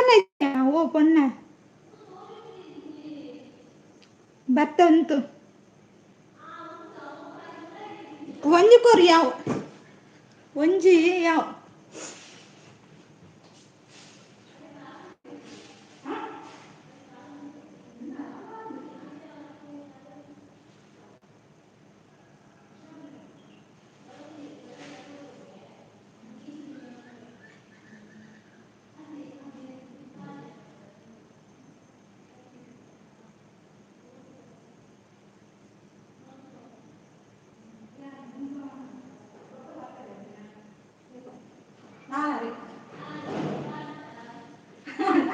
ಓ ಪೊನ್ನ ಭತ್ತ ಉಂಟು ಒಂಜಿ ಕೊರಿ ಯಾವ ಒಂಜಿ ಯಾವ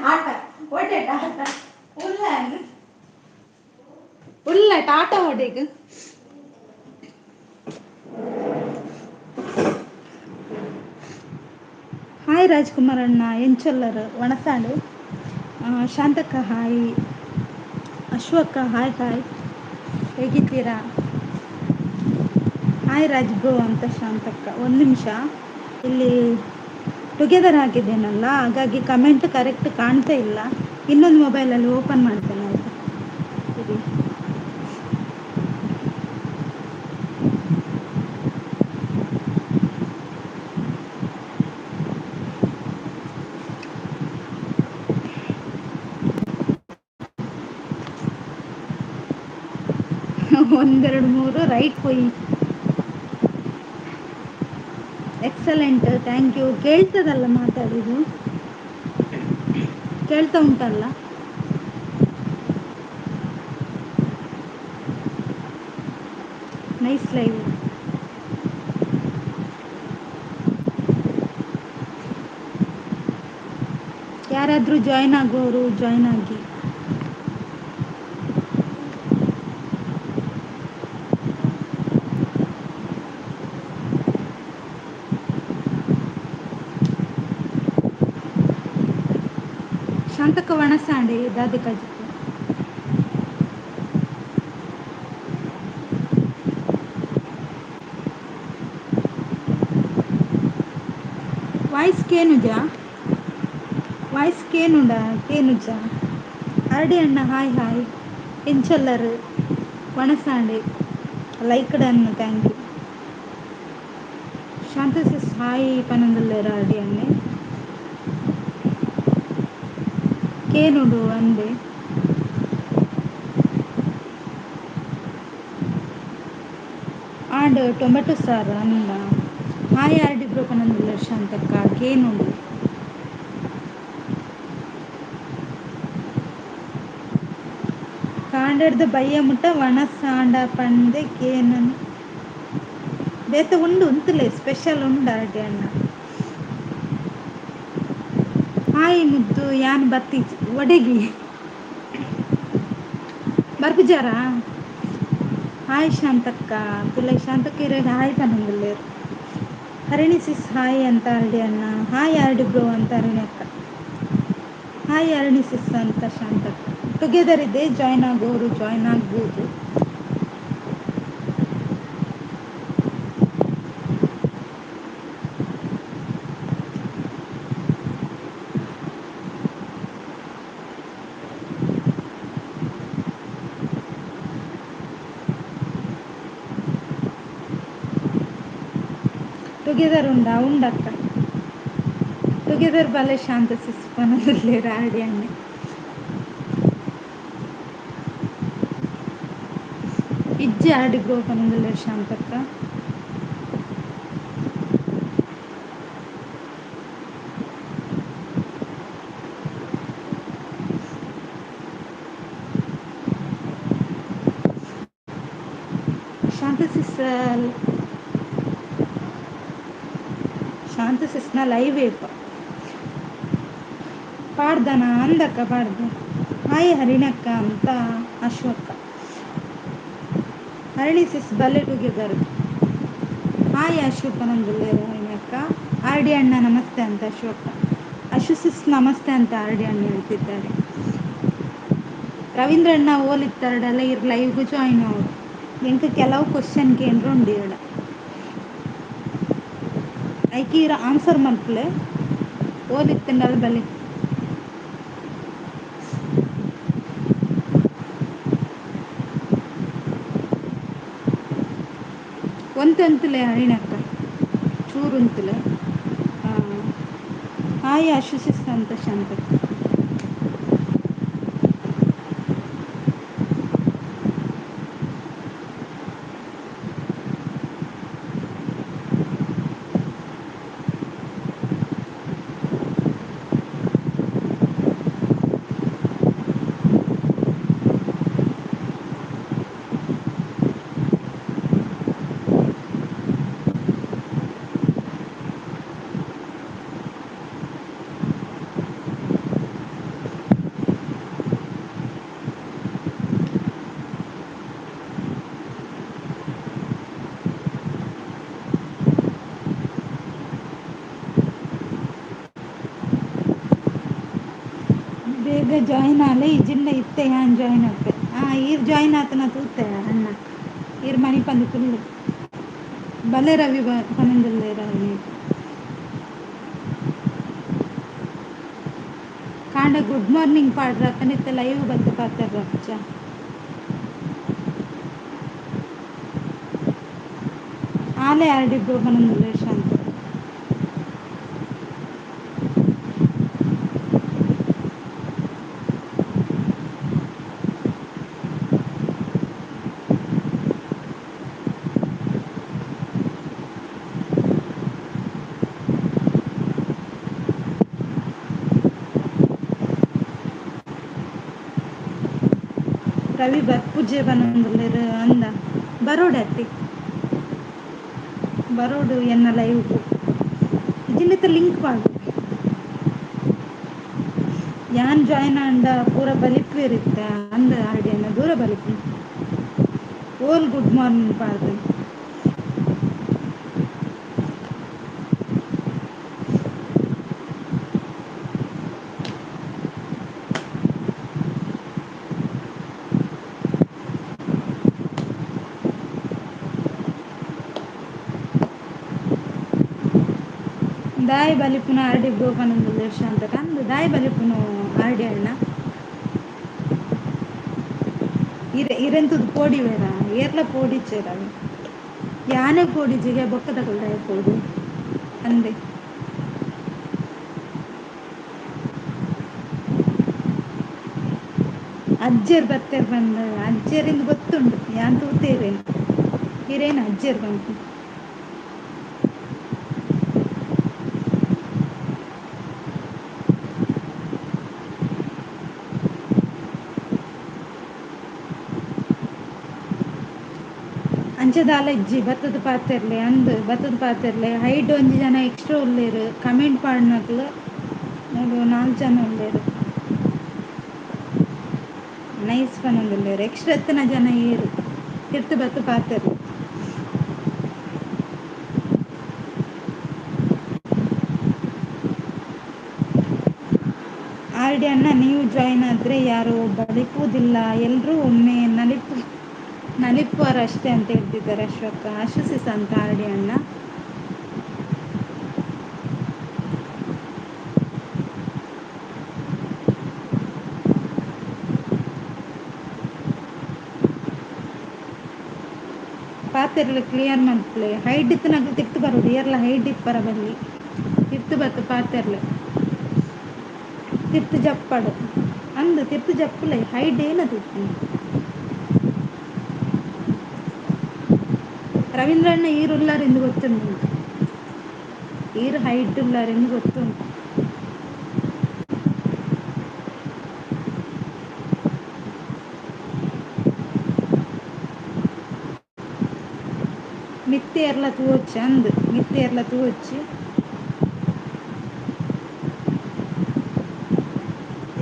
ಆಟ ಒಡೆಟ ಆಟ ಉಲ್ಲ ಉಲ್ಲ ಟಾಟ ಹೊಡೆಗ್ ಹಾಯ್ ರಾಜ್ಕುಮಾರ್ ಅಣ್ಣ ಎಂಚೊಲ್ಲರು ವಣಸಾಡು ಶಾಂತಕ್ಕ ಹಾಯ್ ಅಶ್ವಕ್ಕ ಹಾಯ್ ಹಾಯ್ ಹೇಗಿದ್ದೀರಾ ಹಾಯ್ ರಾಜ್ ಬ್ರೋ ಅಂತ ಶಾಂತಕ್ಕ ಒಂದು ನಿಮಿಷ ಇಲ್ಲಿ ಟುಗೆದರ್ ಆಗಿದ್ದೇನಲ್ಲ ಹಾಗಾಗಿ ಕಮೆಂಟ್ ಕರೆಕ್ಟ್ ಕಾಣ್ತಾ ಇಲ್ಲ ಇನ್ನೊಂದು ಮೊಬೈಲಲ್ಲಿ ಓಪನ್ ಮಾಡ್ತೇನೆ ಆಯಿತಾ ಇರಿ ಒಂದೆರಡು ಮೂರು ರೈಟ್ ಪೊಯ್ ಎಕ್ಸಲೆಂಟ್ ಥ್ಯಾಂಕ್ ಯು ಕೇಳ್ತದಲ್ಲ ಮಾತಾಡೋದು ಕೇಳ್ತಾ ಉಂಟಲ್ಲ ನೈಸ್ ಲೈವ್ ಯಾರಾದರೂ ಜಾಯ್ನ್ ಆಗೋರು ಜಾಯ್ನ್ ಆಗಿ ಶಾಂತಕ್ಕ ವಣಸಾಂಡೆ ದಾದಿ ಕಜಿತು ವಾಯ್ಸ್ ಕೇನುಜಾ ವಾಯ್ಸ್ ಕೇನುಂಡಾ ಕೇನುಜ ಅರಡಿ ಅಣ್ಣ ಹಾಯ್ ಹಾಯ್ ಎಂಚಲ್ಲರು ವಣಸಾಂಡೆ ಲೈಕ್ಡ್ ಅನ್ನು thank you Shanta sis hi ಪನಂದುಲ್ಲೇರ ಅರಡಿ ಅಣ್ಣೆ ಕೇನುಡು ಅಂದೆ ಆಂಡ್ ಟೊಮೆಟೊ ಸಾರು ಅನ್ನ ಹಾಯ್ ಅರಡಿ ಬ್ರೋ ಪನಂದುಲ್ಲೇರ್ ಶಾಂತಕ್ಕ ಕೇನುಂಡು ಕಾಂಡೆಡ್ದು ಬಯ್ಯ ಮುಟ್ಟ ವಣಸಾಂಡ ಪಂದೆ ಕೇನನ್ ಬೇತೆ ಉಂಡು ಉಂತುಲೆ ಸ್ಪೆಷಲ್ ಉಂಡು ಅರಡಿ ಅಣ್ಣ ಹಾಯ್ ಮುದ್ದು ಯಾನ್ ಬತ್ತೀಜಿ ಒಡೆಗಿ ಬರ್ಪುಜಾರಾ ಹಾಯ್ ಶಾಂತಕ್ಕ ತುಲೆ ಶಾಂತಕ್ಕ ಇರೇಗ ಹಾಯ್ ಪನಂದುಲ್ಲೇರ್ ಹರಿಣಿ ಸಿಸ್ ಹಾಯ್ ಅಂತ ಅರಡಿ ಅಣ್ಣ ಹಾಯ್ ಅರಡಿ ಬ್ರೋ ಅಂತ ಹರಿಣಿ ಅಕ್ಕ ಹಾಯ್ ಅರಣಿ ಸಿಸ್ ಅಂತ ಶಾಂತಕ್ಕ ಟುಗೆದರ್ ಇದೆ ಜಾಯ್ನ್ ಆಗೋರು ಜಾಯ್ನ್ ಆಗ್ಬೋದು ಟುಗೆದರ್ ಉಂಡಾ ಉಂಡಕ್ಕ ಟುಗೆದರ್ ಬಲೆ ಶಾಂತ ಸಿಸ್ ಪನಂದುಲ್ಲೇರ್ ಅರಡಿ ಅಣ್ಣೆ ಇಜ್ಜೆ ಅರಡಿ ಬ್ರೋ ಪನಂದುಲ್ಲೇರ್ ಶಾಂತಕ್ಕ ಶಾಂತ ಸಿಸ್ ಶಾಂತ ಸಿಸ್ನ ಲೈವ್ ಇಪ್ಪ ಪಾಡ್ದನ ಅಂದಕ್ಕ ಪಾಡ್ದ ಹಾಯ್ ಹರಿಣಕ್ಕ ಅಂತ ಅಶ್ವಕ್ಕ ಹರಿಣಿ ಸಿಸ್ ಬಲ್ಲೆ ಟುಗೆದರ್ ಹಾಯ್ ಅಶೋಕ್ ಪನಂದುಲ್ಲೇರ್ ಹರಿಣಿ ಅಕ್ಕ ಆರ್ ಡಿ ಅಣ್ಣ ನಮಸ್ತೆ ಅಂತ ಅಶೋಕ ಅಶು ಸಿಸ್ ನಮಸ್ತೆ ಅಂತ ಆರ್ ಡಿ ಅಣ್ಣ ಹೇಳ್ತಿದ್ದಾರೆ ರವೀಂದ್ರ ಅಣ್ಣ ಓಲಿತ್ತಾರಡಲ್ಲ ಇರ್ ಲೈವ್ಗೂ ಜಾಯಿನ್ ಆವರು ಎಂಕ್ ಕೆಲವು ಕ್ವಶನ್ ಕೇಂದ್ರ ಉಂಡು ಈಡ ಐಕಿ ಆನ್ಸರ್ ಮಲ್ಪಲೆ ಓದಿತ್ತಂಡಲ್ಲ ಬಲ್ಲಿ ಒಂತೆಂತಲೇ ಹರಿಣಕ್ಕ ಚೂರುಂತಲೇ ಹಾಯ್ ಆಶಿಸಿ ಸಂತೋಷ ಅಂತ ಬೇಗ ಜಾಯಿನ್ ಆಲೆ ಇಜಿಂಡ ಇತ್ತೆ ಯಾನ್ ಜಾಯಿನ್ ಆಪೆ ಈರ್ ಜಾಯಿನ್ ಆತನ ತೂತೆ ಅಣ್ಣ ಈರ್ ಮಣಿ ಪಂದ್ ಕುಲ್ಲು ಬಲೆ ರವಿ ಪನೊಂದುಲ್ಲೆ ರವಿ ಕಾಂಡ ಗುಡ್ ಮಾರ್ನಿಂಗ್ ಪಾಡ್ರೆ ಅತ್ತನಿತ್ತ ಲೈವ್ ಬತ್ತು ಪಾತೆರ್ರ ಅಚ್ಚ ಆಲೆ ಯಾರ್ಡಿಬ್ರು ಪನೊಂದುಲ್ಲೆ ಶಾಂತ ರವಿ ಬರ್ಪುಜೆ ಪನೊಂದುಲ್ಲೆರ್ ಅಂದ ಬರೋಡ್ ಅತ್ತಿ ಬರೋಡು ಎನ್ನ ಲೈವ್ ಇಜಿಂಡತ್ತ ಲಿಂಕ್ ಪಾಡು ಯಾನ್ ಜಾಯಿನ್ ಆಂಡ ಪೂರ ಬಲಿಪ್ವೆರ್ ಅಂದ ಆರ್ಡಿಯನ್ನ ದೂರ ಬಲಿಪುಂಡು ಓಲ್ ಗುಡ್ ಮಾರ್ನಿಂಗ್ ಪಾಡ್ರೆ ದಾಯೆ ಬಲಿಪುನ ಆರ್ಡಿಬ್ರು ಪನೊಂದುಲ್ಲೆರ್ ಶಾಂತಕ ಅಂದು ದಾಯೆ ಬಲಿಪುನು ಆರ್ಡಿ ಅಣ್ಣ ಇರೆಂತದು ಪೋಡಿವೆರ ಏರ್ಲ ಪೋಡಿಚ್ಚೆರ್ ಅವೆ ಯಾನೆ ಪೋಡಿಜಿಗೆ ಬೊಕ್ಕ ತಕಲ್ದಾಯ ಪೋಡು ಅಂದೆ ಅಜ್ಜೆರ್ ಬತ್ತೆರ್ ಪಂದ್ ಅಜ್ಜೆರಿಂದು ಗೊತ್ತುಂಡು ಯಾನ್ ತೂತೆರೇನು ಇರೇನು ಅಜ್ಜೆರ್ ಬಂತು ಅಂಚದಾಲ ಇಜ್ಜಿ ಬತ್ತದ ಪಾತೆರ್ಲೆ ಅಂದ್ ಬತ್ತದ ಪಾತೆರ್ಲೆ ಹೈಟ್ ಒಂಜಿ ಜನ ಎಕ್ಸ್ಟ್ರಾ ಉಲ್ಲೇರ್ ಕಮೆಂಟ್ ಪಾಡ್ನಕ್ಲು ಮೂಲು 4 ಜನ ಉಲ್ಲೇರ್ ನೈಸ್ ಪನೊಂದುಲ್ಲೆರ್ ಎಕ್ಸ್ಟ್ರಾ ಎತ್ತನ ಜನ ಏರು ತಿರ್ತ್ ಬತ್ತು ಪಾತೆರ್ಲೆ ಆರ್ಡಿ ಅಣ್ಣ ನೀವು ಜಾಯಿನ್ ಆದರೆ ಯಾರು ಬಲಿಪುವುದಿಲ್ಲ ಎಲ್ಲರೂ ಒಮ್ಮೆ ನಲಿಪುವರು ಅಷ್ಟೇ ಅಂತ ಹೇಳ್ತಿದ್ದಾರೆ ಅಶ್ವಕ್ಕ ಆಶ್ವಸಿಸ ಅಂತ ಆರ್ಡಿ ಅಣ್ಣ ಪಾತೆರ್ಲೆ ಕ್ಲಿಯರ್ ಮನ್ಪುಲೆ ಹೈಟ್ ಇತ್ತನಗ ತಿರ್ತ್ ಬರೋಡು ಏರ್ಲ ಹೈಟ್ ಇಪ್ಪರ ಬಲ್ಲಿ ತಿರ್ತ್ ಬತ್ತು ಪಾತೆರ್ಲೆ ತಿರ್ತ್ ಜಪ್ಪಡು ಅಂದ್ ತಿರ್ತ್ ಜಪ್ಪುಲೆ ಹೈಟ್ ಏನದು ರವೀಂದ್ರ ಅಣ್ಣ ಈರುಳ್ಳಾರೆಂದು ಗೊತ್ತುಂಡು ಈರು ಹೈಟ್ ಉಳ್ಳಾರೆಂದು ಗೊತ್ತುಂಡು ಮಿತ್ತೆರ್ಲ ತೂವೊಚ್ಚಿ ಅಂದ್ ಮಿತ್ತೆರ್ಲ ತೂವೊಚ್ಚಿ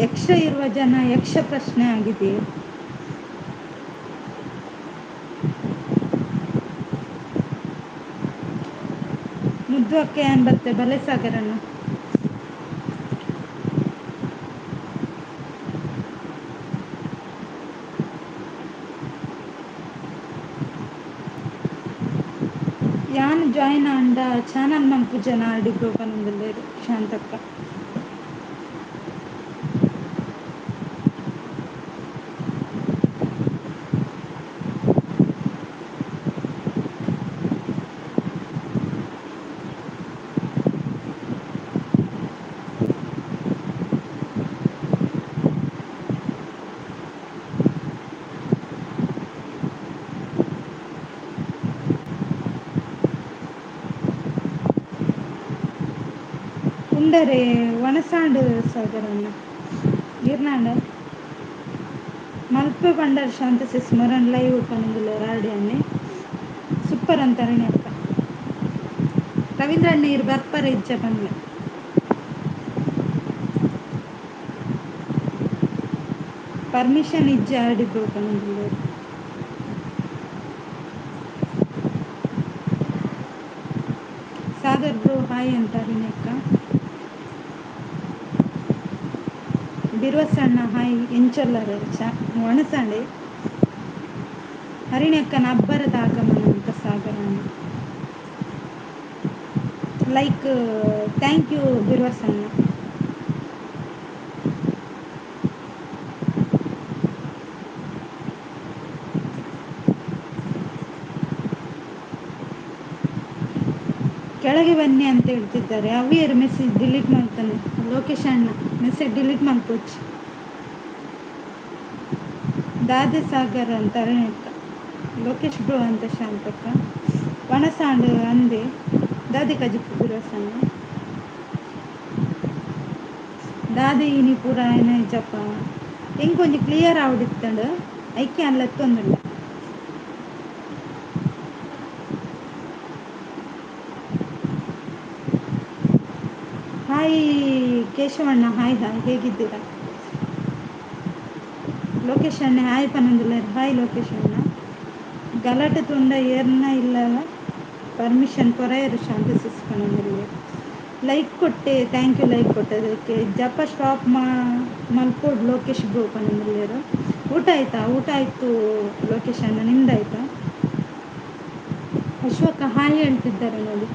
ಯಕ್ಷ ಇರುವ ಜನ ಯಕ್ಷ ಪ್ರಶ್ನೆ ಆಗಿದೆ ಮುದ್ದು ಅಕ್ಕ ಏನ್ ಬತ್ತೆ ಬಲೆ ಸಾಗರಣ್ಣ ಯಾನ್ ಜಾಯಿನ್ ಆಂಡ ಚಾನಲ್ ಮಲ್ಪು ಜನ ಆಡಿಬ್ರು ಪನೊಂದುಲ್ಲೆರ್ ಶಾಂತಕ್ಕ ಉಂಡರೆ ಒಣಸಾಂಡು ಸಾಗರನ್ನ ಇರ್ನಾಂಡ ಮಲ್ಪೆ ಪಂಡರ ಶಾಂತ ಸಿಸ್ಮರನ್ ಲೈವ್ ಪನೊಂದುಲ್ಲೆ ರಾಡಿ ಅನ್ನೆ ಸೂಪರ್ ಅಂತಾರನೆ ಅಕ್ಕ ರವೀಂದ್ರ ನೀರ್ ಬರ್ಪರ ಇಜ್ಜ ಪಂಡ್ಲೆ ಪರ್ಮಿಷನ್ ಇಜ್ಜ ಆಡಿಬ್ರು ಪನೊಂದುಲ್ಲೆ ಸಾಗರ್ ಬ್ರೋ ಹಾಯ್ ಅಂತಾರನೆ ಅಕ್ಕ ಬಿರ್ವಸಣ್ಣ ಹಾಯ್ ಎಂಚೊಲ್ಲರೆ ಒಣಸಂಡೆ ಹರಿಣಿ ಅಕ್ಕನ ಅಬ್ಬರದ ಆಗಮನ ಅಂತ ಸಾಗರನ ಲೈಕ್ ಥ್ಯಾಂಕ್ ಯು ಬಿರ್ವಸಣ್ಣ ಕೆಳಗೆ ಬನ್ನಿ ಅಂತ ಹೇಳ್ತಿದ್ದಾರೆ ಅವಿಯರ್ ಮೆಸೇಜ್ ಡಿಲೀಟ್ ಮಾಡ್ತಾನೆ ಲೋಕೇಶ್ ಅಣ್ಣ ಮೆಸೇಜ್ ಡಿಲೀಟ್ ಮಾಡ್ಕೋಚ್ ದಾದೆ ಸಾಗರ್ ಅಂತಾರೆ ಲೋಕೇಶ್ ಬ್ರೋ ಅಂತ ಶಾಂತಕ್ಕ ಒಣಸಾಂಡು ಅಂದೆ ದಾದೆ ಕಜಿಪ್ಪು ಬಿರ್ವಸಣ್ಣ ದಾದೆ ಇನಿ ಪೂರ ಏನ ಜಪ ಹೆಂಗೆ ಕೊಂಚ ಕ್ಲಿಯರ್ ಆವಡಿತ್ತಂಡು ಐಕೆ ಅನ್ಲತ್ತೊಂದುಂಡು ಹಾಯ್ ಕೇಶವಣ್ಣ ಹಾಯ್ ಹಾಯ್ ಹೇಗಿದ್ದೀರಾ ಲೋಕೇಶ್ ಅಣ್ಣ ಹಾಯ್ ಪನೊಂದುಲ್ಲೆ ಹಾಯ್ ಲೋಕೇಶ್ ಅಣ್ಣ ಗಲಾಟೆ ತುಂಡ ಏರ್ನ ಇಲ್ಲಲ್ಲ ಪರ್ಮಿಷನ್ ಕೊರೆಯರು ಶಾಂತಿ ಸಿಸ್ಪನೊಂದುಲ್ಲೆ ಲೈಕ್ ಕೊಟ್ಟೆ ಥ್ಯಾಂಕ್ ಯು ಲೈಕ್ ಕೊಟ್ಟದಕ್ಕೆ ಜಪ ಸ್ಟಾಪ್ ಮಲ್ಪೋಡು ಲೋಕೇಶ್ ಬ್ರೋ ಪನೊಂದುಲ್ಲೆರು ಊಟ ಆಯ್ತಾ ಊಟ ಆಯಿತು ಲೋಕೇಶ್ ಅಣ್ಣ ನಿಮ್ದಾಯ್ತಾ ಅಶೋಕ ಹಾಯ್ ಹೇಳ್ತಿದ್ದಾರೆ ನೋಡಿ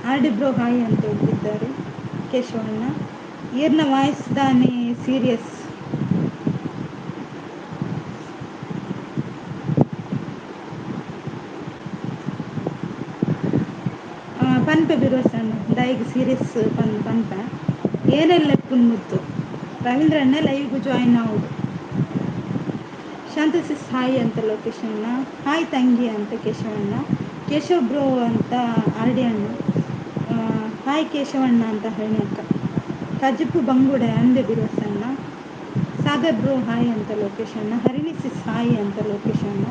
ಆರ್ ಡಿ ಬ್ರೋ ಹಾಯ್ ಅಂತ ಹೇಳ್ತಿದ್ದಾರೆ ಕೇಶವಣ್ಣ ಈರ್ನ ವಾಯ್ಸ್ ದಾನೆ ಸೀರಿಯಸ್ ಪನ್ಪೆ ಬಿರ್ವಸಣ್ಣ ದಯಗೆ ಸೀರಿಯಸ್ ಪನ್ಪ ಏನೆಲ್ಲ ಮುತ್ತು ರವೀಂದ್ರಣ್ಣ ಲೈವ್ಗೂ ಜಾಯಿನ್ ಆಗೋದು ಶಾಂತಸಿಸ್ ಹಾಯ್ ಅಂತ ಲೋಕೇಶ್ ಅಣ್ಣ ಹಾಯ್ ತಂಗಿ ಅಂತ ಕೇಶವಣ್ಣ ಕೇಶವ್ ಬ್ರೋ ಅಂತ ಆರ್ ಡಿ ಅಣ್ಣ ಹಾಯ್ ಕೇಶವಣ್ಣ ಅಂತ ಹೇಳಿ ಅಕ್ಕ ಕಜಿಪ್ಪು ಬಂಗುಡೆ ಅಂದೆ ಬಿರ್ವಸಣ್ಣ ಸಾಗರ್ ಬ್ರೋ ಹಾಯ್ ಅಂತ ಲೋಕೇಶ್ ಅಣ್ಣ ಹರಿಣಿ ಸಿಸ್ ಹಾಯ್ ಅಂತ ಲೋಕೇಶ್ ಅಣ್ಣ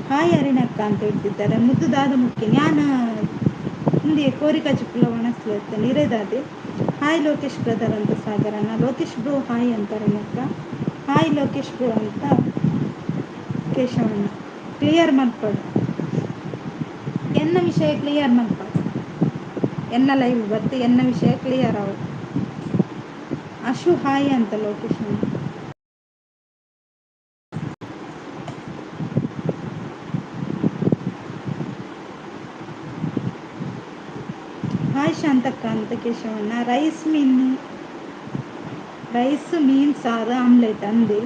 ಹಾಯ್ ಹರಿಣಕ್ಕ ಅಂತ ಹೇಳ್ತಿದ್ದಾರೆ ಮುದ್ದುದಾದ ಮುಖ್ಯ ನಾನು ಹಿಂದೆ ಕೋರಿಕಾ ಚಿಪ್ಪುಲ ಒಣಸ್ಲತ್ತೆ ನೀರೇದಾದೆ ಹಾಯ್ ಲೋಕೇಶ್ ಬ್ರದರ್ ಅಂತ ಸಾಗರಣ್ಣ ಲೋಕೇಶ್ ಬ್ರೋ ಹಾಯ್ ಅಂತಾರೆ ಅಕ್ಕ ಹಾಯ್ ಲೋಕೇಶ್ ಬ್ರೋ ಅಂತ ಕೇಶವಣ್ಣ ಕ್ಲಿಯರ್ ಮಾಡ್ಕೊಡು ಎನ್ನ ವಿಷಯ ಕ್ಲಿಯರ್ ಮಾಡ್ಕೊಡು ಎನ್ನ ಲೈವ್ ಬರ್ತಿ ಎನ್ನ ವಿಷಯ ಕ್ಲಿಯರ್ ಆಗೋದು ಅಶು ಹಾಯ್ ಅಂತ ಲೋಕೇಶ್ ಅಣ್ಣ ಹಾಯ್ ಶಾಂತಕ್ಕ ಅಂತ ಕೇಶವಣ್ಣ ರೈಸ್ ಮೀನ್ ಸಾರು ಆಮ್ಲೆಟ್ ಅಂದೆ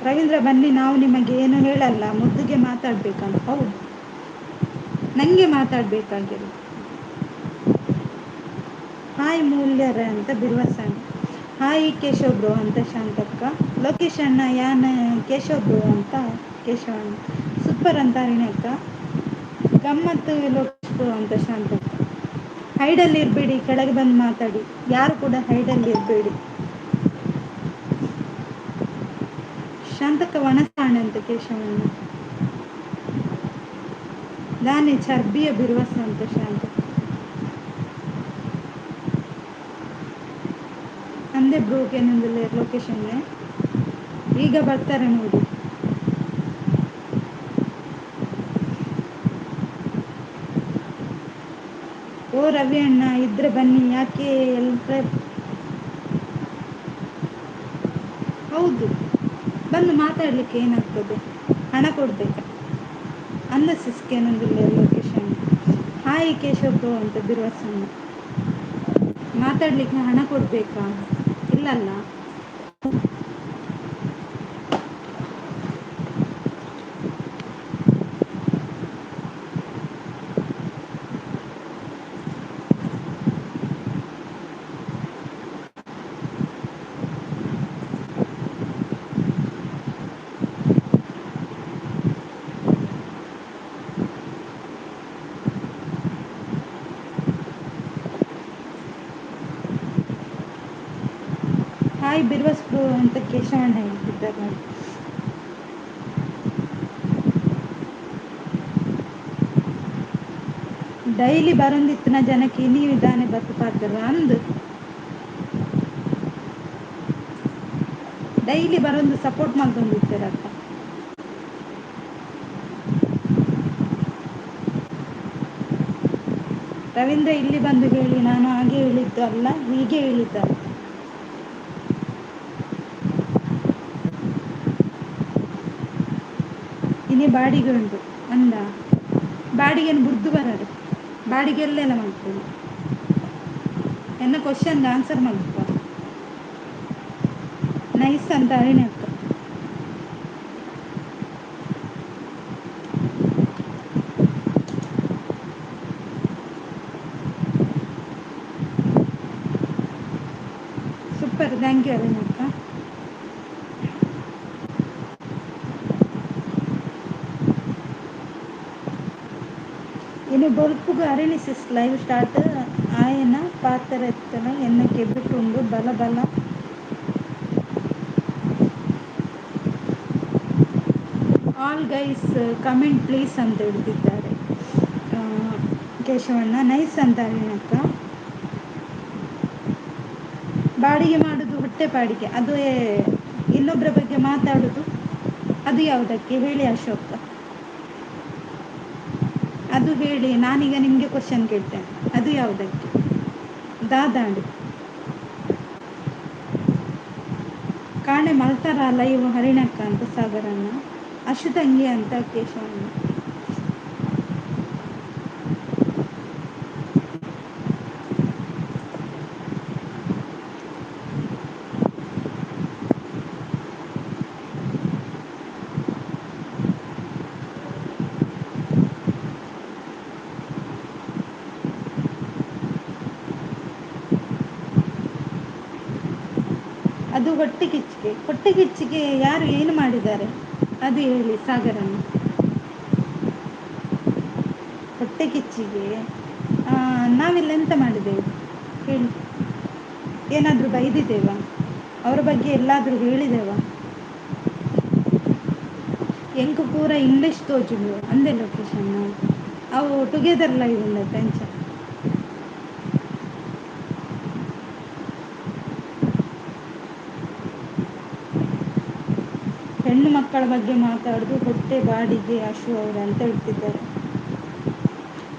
ರವೀಂದ್ರ ಬನ್ನಿ ನಾವು ನಿಮಗೆ ಏನು ಹೇಳಲ್ಲ ಮುದ್ದುಗೆ ಮಾತಾಡ್ಬೇಕಂತ ಹೌದು ನನಗೆ ಮಾತಾಡಬೇಕಾಗಿಲ್ಲ ಹಾಯ್ ಮೂಲ್ಯರ ಅಂತ ಬಿರ್ವಸಣ್ಣ ಹಾಯ್ ಕೇಶವ್ ಬ್ರೋ ಅಂತ ಶಾಂತಕ್ಕ ಲೋಕೇಶ್ ಅಣ್ಣ ಯಾನ ಕೇಶವ್ ಬ್ರೋ ಅಂತ ಕೇಶವಣ್ಣ ಸೂಪರ್ ಅಂತ ಅಕ್ಕ ಗಮ್ಮತ್ತು ಲೋಕೇಶ್ ಬ್ರೋ ಅಂತ ಶಾಂತಕ್ಕ ಹೈಡಲ್ಲಿ ಇರಬೇಡಿ ಕೆಳಗೆ ಬಂದು ಮಾತಾಡಿ ಯಾರು ಕೂಡ ಹೈಡಲ್ಲಿ ಇರಬೇಡಿ ಶಾಂತಕ್ಕ ಒಣಸಾಣ ಅಂತ ಕೇಶವಣ್ಣ ನಾನೇ ಚರ್ಬಿಯ ಬಿರ್ವಸ ಅಂತ ಶಾಂತಕ್ಕ ಅಂದೆ ಬ್ರೋಗೆ ನಂದು ಲೊಕೇಶನ್ನೇ ಈಗ ಬರ್ತಾರೆ ನೋಡಿ ಓ ರವಿ ಅಣ್ಣ ಇದ್ರೆ ಬನ್ನಿ ಯಾಕೆ ಎಲ್ಲ ಹೌದು ಬಂದು ಮಾತಾಡಲಿಕ್ಕೆ ಏನಾಗ್ತದೆ ಹಣ ಕೊಡಬೇಕು ಅಂದ ಸಿಸ್ಕೆ ನಂದಿಲ್ಲ ಲೊಕೇಶನ್ ಹಾಯ್ ಕೇಶವ್ ಬ್ರೋ ಅಂತ ಬಿರ್ವಸಣ್ಣ ಮಾತಾಡಲಿಕ್ಕೆ ಹಣ ಕೊಡಬೇಕಾ ಇಲ್ಲಲ್ಲ ಹಾಯ್ ಬಿರ್ವಸ್ರು ಅಂತ ಕೇಶವಣ್ಣ ಹೇಳ್ತಿದ್ದಾರೆ ನೋಡಿ. ಡೈಲಿ ಬರೊಂದಿತ್ತಿನ ಜನಕ್ಕೆ ಇನಿ ವಿಧಾನೆ ಬತ್ತುಪಾಡ್ದರ ಅಂದ್ ಡೈಲಿ ಬರೊಂದು ಸಪೋರ್ಟ್ ಮಾಡ್ಕೊಂಡಿರ್ತೀರಕ್ಕ. ರವೀಂದ್ರ ಇಲ್ಲಿ ಬಂದು ಹೇಳಿ, ನಾನು ಹಾಗೆ ಹೇಳಿದ್ದು ಅಲ್ಲ ಹೀಗೆ ಹೇಳಿದ್ದಲ್ಲ. ಇನಿ ಬಾಡಿಗೆ ಉಂಟು ಅಂದ ಬಾಡಿಗೆನು ಬುರ್ದು ಬರಡು ಬಾಡಿಗೆ ಎಲ್ಲೆಲ್ಲ ಮಾಡ್ತೀವಿ ಎನ್ನ ಕ್ವಶನ್ಗೆ ಆನ್ಸರ್ ಮಾಡ್ಕೊ. ನೈಸ್ ಅಂತ ಅಕ್ಕ. ಸೂಪರ್, ಥ್ಯಾಂಕ್ ಯು ಅಕ್ಕ. ಇನ್ನು ಬೊಲ್ಪುಗು ಅರೆಣಿಸಿಸ್ ಲೈವ್ ಸ್ಟಾರ್ಟ್ ಆಯನ ಪಾತ್ರ ಎತ್ತನ ಎನ್ನ ಕೆಬ್ಬಿಟ್ಟುಂಡು ಬಲ ಬಲ. ಆಲ್ ಗೈಸ್ ಕಮೆಂಟ್ ಪ್ಲೀಸ್ ಅಂತ ಹೇಳ್ತಿದ್ದಾರೆ ಆ, ಕೇಶವಣ್ಣ. ನೈಸ್ ಅಂತ ಅಕ್ಕ. ಬಾಡಿಗೆ ಮಾಡೋದು ಹೊಟ್ಟೆ ಪಾಡಿಗೆ, ಅದು ಇನ್ನೊಬ್ಬರ ಬಗ್ಗೆ ಮಾತಾಡೋದು ಅದು ಯಾವುದಕ್ಕೆ ಹೇಳಿ ಅಶೋಕ್. ಅದು ಹೇಳಿ, ನಾನೀಗ ನಿಮಗೆ ಕ್ವಶನ್ ಕೇಳ್ತೇನೆ, ಅದು ಯಾವುದಕ್ಕೆ? ದಾದಾಂಡು ಕಾಣೆ ಮಲ್ತಾರ ಲೈವ್ ಹರಿಣಕ್ಕ ಅಂತ ಸಾಗರಣ್ಣ, ಅಶುತಂಗಿ ಅಂತ ಕೇಶವಣ್ಣ. ಅದು ಹೊಟ್ಟೆ ಕಿಚ್ಚಿಗೆ. ಹೊಟ್ಟೆ ಕಿಚ್ಚಿಗೆ ಯಾರು ಏನು ಮಾಡಿದ್ದಾರೆ ಅದು ಹೇಳಿ ಸಾಗರಣ್ಣ. ಹೊಟ್ಟೆ ಕಿಚ್ಚಿಗೆ ನಾವೆಲ್ಲ ಎಂತ ಮಾಡಿದೆವು ಹೇಳಿ? ಏನಾದರೂ ಬೈದಿದ್ದೇವಾ? ಅವರ ಬಗ್ಗೆ ಎಲ್ಲಾದರೂ ಹೇಳಿದ್ದೇವಾ? ಎಂಕು ಪೂರ ಇಂಗ್ಲೀಷ್ ತೋಜುಂಡು ಅಂದೆ ಲೊಕೇಶನ್ ಅವು ಟುಗೆದರ್ ಲೈವ್ ಉಂಡ ಫ್ರೆಂಡ್ಸ್. ಹೆಣ್ಣು ಮಕ್ಕಳ ಬಗ್ಗೆ ಮಾತಾಡೋದು ಹೊಟ್ಟೆ ಬಾಡಿಗೆ ಅಶು ಅವರು ಅಂತ ಹೇಳ್ತಿದ್ದಾರೆ.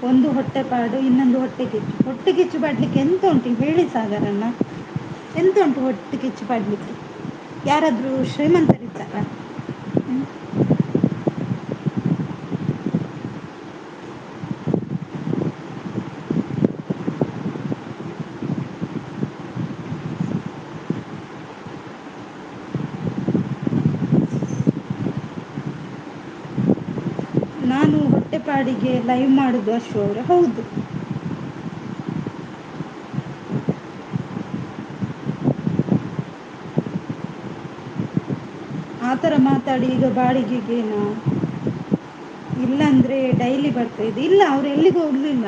ಒಂದು ಹೊಟ್ಟೆ ಪಾಡು, ಇನ್ನೊಂದು ಹೊಟ್ಟೆ ಕಿಚ್ಚು. ಹೊಟ್ಟೆ ಕಿಚ್ಚು ಪಡ್ಲಿಕ್ಕೆ ಎಂತ ಉಂಟು ಹೇಳಿ ಸಾಗರಣ್ಣ? ಎಂತ ಉಂಟು ಹೊಟ್ಟೆ ಕಿಚ್ಚು ಪಡ್ಲಿಕ್ಕೆ? ಯಾರಾದರೂ ಶ್ರೀಮಂತರಿದ್ದಾರ? ನಾನು ಹೊಟ್ಟೆಪಾಡಿಗೆ ಲೈವ್ ಮಾಡೋದು ಅಶು ಅವರೇ? ಹೌದು. ಆ ಥರ ಮಾತಾಡಿ ಈಗ ಬಾಡಿಗೆಗೇನಾ? ಇಲ್ಲಾಂದರೆ ಡೈಲಿ ಬರ್ತಾಯಿದ್ದು. ಇಲ್ಲ, ಅವ್ರು ಎಲ್ಲಿಗೂ ಹೋಗಲಿಲ್ಲ,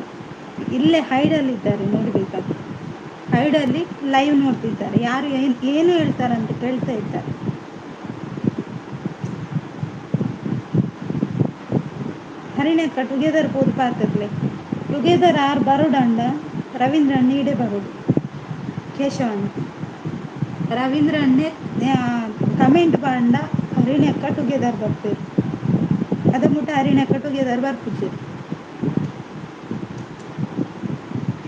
ಇಲ್ಲೇ ಹೈಡಲ್ಲಿದ್ದಾರೆ ನೋಡಬೇಕಾದ್ರೆ. ಹೈಡಲ್ಲಿ ಲೈವ್ ನೋಡ್ತಿದ್ದಾರೆ, ಯಾರು ಏನು ಹೇಳ್ತಾರಂತ ಕೇಳ್ತಾ ಇದ್ದಾರೆ. ಹರಿಣಕ್ಕ ಟುಗೆದರ್ ಪೋದು ಪಾತ್ರಲೆ ಟುಗೆದರ್ ಆರು ಬರೋಡಂಡ ರವೀಂದ್ರ ನೀಡೇ ಬರೋಡು ಕೇಶವಣ್ಣ. ರವೀಂದ್ರ ಅಣ್ಣೆ ಕಮೆಂಟ್ ಪಾಂಡ ಹರಿಣಕ್ಕ ಟುಗೆದರ್ ಬರ್ತೀರಿ, ಅದ ಮುಟ್ಟ ಹರಿಣಕ್ಕ ಟುಗೆದರ್ ಬರ್ತಿದ್ದೀರಿ.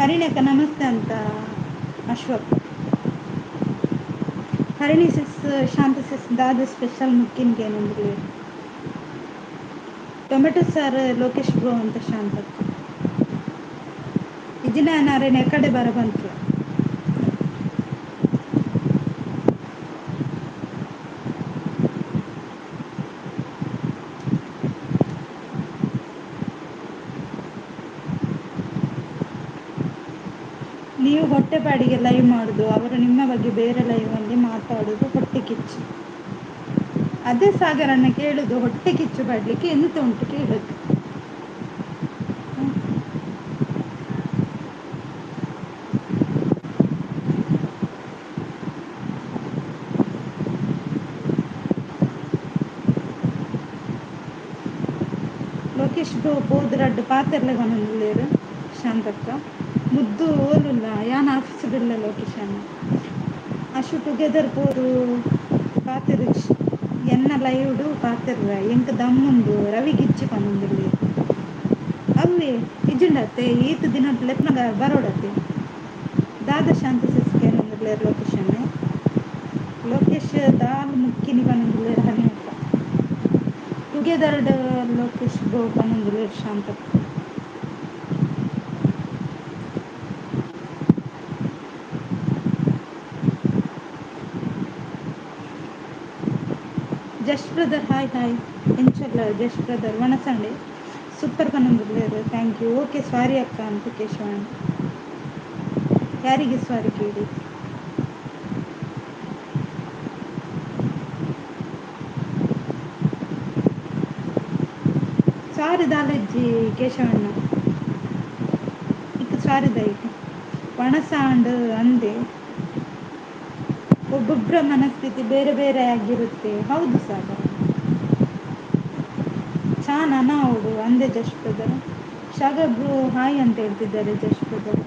ಹರಿಣಕ್ಕ ನಮಸ್ತೆ ಅಂತ ಅಶ್ವಕ್. ಹರಿಣಿ ಸಿಸ್ ಶಾಂತ ಸಿಸ್ ದಾದ ಸ್ಪೆಷಲ್ ಮುಕ್ಕಿನ್ಗೆ ಏನಂದ್ರೆ ಟೊಮೆಟೊ ಸಾರು ಲೋಕೇಶ್ ಬ್ರೋ ಅಂತ ಶಾಂತ. ಇದಿನ ನಾರೇನು ಕಡೆ ಬರ ಬಂತು. ನೀವು ಹೊಟ್ಟೆಪಾಡಿಗೆ ಲೈವ್ ಮಾಡೋದು, ಅವರು ನಿಮ್ಮ ಬಗ್ಗೆ ಬೇರೆ ಲೈವಲ್ಲಿ ಮಾತಾಡೋದು ಹೊಟ್ಟೆ ಕಿಚ್ಚು. ಅದೇ ಸಾಗರನ್ನ ಕೇಳೋದು, ಹೊಟ್ಟೆ ಕಿಚ್ಚು ಪಡಲಿಕ್ಕೆ ಎಂತ ಉಂಟು ಕೇಳೋದು? ಬ್ರೋ పోదురడ్డు పాతెర్లే కొనందులేరు శాంతక్క ముద్దు ఓలుಲ್ಲ యాన్ ఆఫీస్ బిల్ల ಲೊಕೇಶನ್ ಅಶು ಟುಗೆದರ್ ಪೋರು ಪಾತೆರಿಚ್ ಎನ್ನ ಲೈವ್ಡು ಪಾತೆರ್ರ ಎಂಕ್ ದಮ್ಮುಂಡು ರವಿಗಿಚ್ಚಿ ಪನೊಂದುಲ್ಲೆ ಅವ್ವೆ ಇಜುಂಡತ್ತೆ ಈತ್ ದಿನ ಲೆಪ್ನಗ ಬರೋಡತ್ತೆ ದಾದ ಶಾಂತಿ ಸಿಸ್ಕೆ ಅನ್ನೊಂದುಲ್ಲೇರ್ ಲೊಕೇಶನ್ ಲೋಕೇಶ್ ದಾಲ್ ಮುಕ್ಕಿನಿ ಪನೊಂದುಲ್ಲೇರ್ ಹರಿಯಪ್ಪ ಟುಗೆದರ್ ಲೋಕೇಶ್ ಬ್ರೋ ಪನೊಂದುಲ್ಲೇರ್ ಶಾಂತಕ್ಕ ಜಸ್ಟ್ ಬ್ರದರ್ ಹಾಯ್ ಹಾಯ್ ಎಂಚಲ್ಲ ಜಸ್ಟ್ ಬ್ರದರ್ ವಣಸಂಡೆ ಸೂಪರ್ ಪನೊಂದುಲ್ಲೇರ್ ಥ್ಯಾಂಕ್ ಯು ಓಕೆ ಸಾರಿ ಅಕ್ಕ ಅಂತ ಕೇಶವಣ್ಣ ಯಾರಿಗೆ ಸಾರಿ ಕೇಳಿ ಸಾರಿ ದಾಲಜ್ಜಿ ಕೇಶವಣ್ಣ ಇಕ್ ಸಾರಿ ದೈಕ್ ವಣಸಾಂಡ್ ಅಂದೆ ಒಬ್ಬೊಬ್ಬರ ಮನಸ್ಥಿತಿ ಬೇರೆ ಬೇರೆ ಆಗಿರುತ್ತೆ ಹೌದು ಸಾಗರ ಚಾ ನನ ಅವಡು ಅಂದೆ ಜಸ್ಟ್ ಬ್ರದರ್ ಶಾಗಬ್ರು ಹಾಯ್ ಅಂತ ಹೇಳ್ತಿದ್ದಾರೆ ಜಸ್ಟ್ ಬ್ರದರ್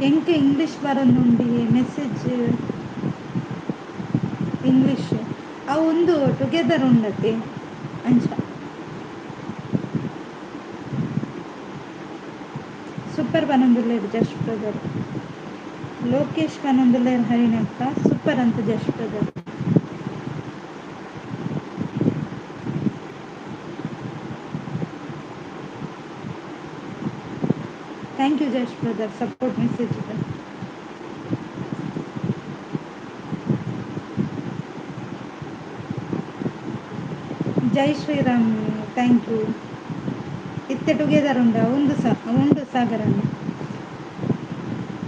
ಎಂಕ ಇಂಗ್ಲೀಷ್ ಬರೋದುಂಡಿ ಮೆಸೇಜ್ ಇಂಗ್ಲೀಷ್ ಅವು ಒಂದು ಟುಗೆದರ್ ఉండತ್ತೆ ಅಂಚ ಸೂಪರ್ ಪನೊಂದುಲ್ಲೇರ್ ಜಸ್ಟ್ ಬ್ರದರ್ ಲೋಕೇಶ್ ಪನೊಂದುಲ್ಲೇರ್ ಹರಿಣಕ್ಕ ಸೂಪರ್ ಅಂತ just brother thank you just brother support message ಇದೆ ಜೈ ಶ್ರೀರಾಮ್ ಥ್ಯಾಂಕ್ ಯು ಇತ್ತೆ ಟುಗೆದರ್ ಉಂಡು ಸಾಗರಣ್ಣ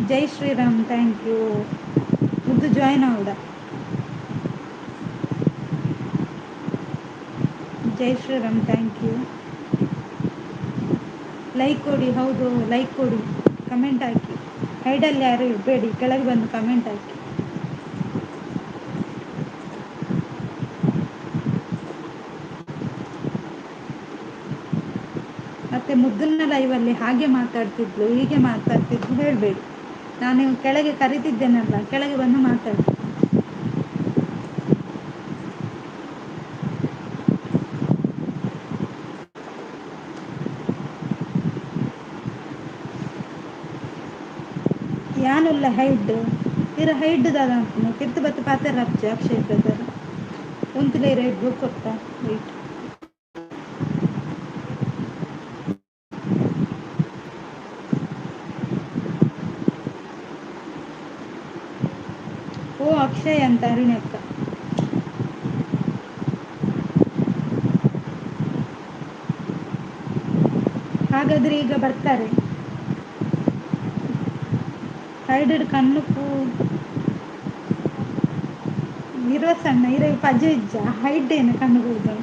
ಜೈ ಶ್ರೀರಾಮ್ ಥ್ಯಾಂಕ್ ಯು ಮುದ್ದು ಜಾಯ್ನ್ ಆವಡ ಜೈ ಶ್ರೀರಾಮ್ ಥ್ಯಾಂಕ್ ಯು ಲೈಕ್ ಕೊಡಿ ಹೌದು ಲೈಕ್ ಕೊಡಿ ಕಮೆಂಟ್ ಹಾಕಿ ಹೈಡಲ್ಲಿ ಯಾರು ಇರಬೇಡಿ ಕೆಳಗೆ ಬಂದು ಕಮೆಂಟ್ ಹಾಕಿ ಮತ್ತು ಮುದ್ದನ ಲೈವಲ್ಲಿ ಹಾಗೆ ಮಾತಾಡ್ತಿದ್ಲು ಹೀಗೆ ಮಾತಾಡ್ತಿದ್ಲು ಹೇಳಬೇಡಿ ನಾನು ಕೆಳಗೆ ಕರಿತಿದ್ದೇನಲ್ಲ ಕೆಳಗೆ ಬಂದು ಮಾತಾಡಿ ಯಾನುಲ್ಲ ಹೈಡ್ ಇರ ಹೈಡ್ ದಾದ ಕಿತ್ತು ಬತ್ತು ಪಾತ್ರ ರಪ್ಚ ಅಕ್ಷಯ್ ಬ್ರದರ್ ಒಂತಲೇ ರೈಟ್ ಗೊತ್ತಾ ರೈಟ್ ಓ ಅಕ್ಷಯ್ ಅಂತ ಅಕ್ಕ ಹಾಗಾದ್ರೆ ಈಗ ಬರ್ತಾರೆ ಹೈಡೆಡ್ ಕಣ್ಣುಕು ಇರುವ ಸಣ್ಣ ಇರ ಪಜ ಇಜ್ಜ ಹೈಟ್ ಏನು ಕಣ್ಣು ಕೂಡದು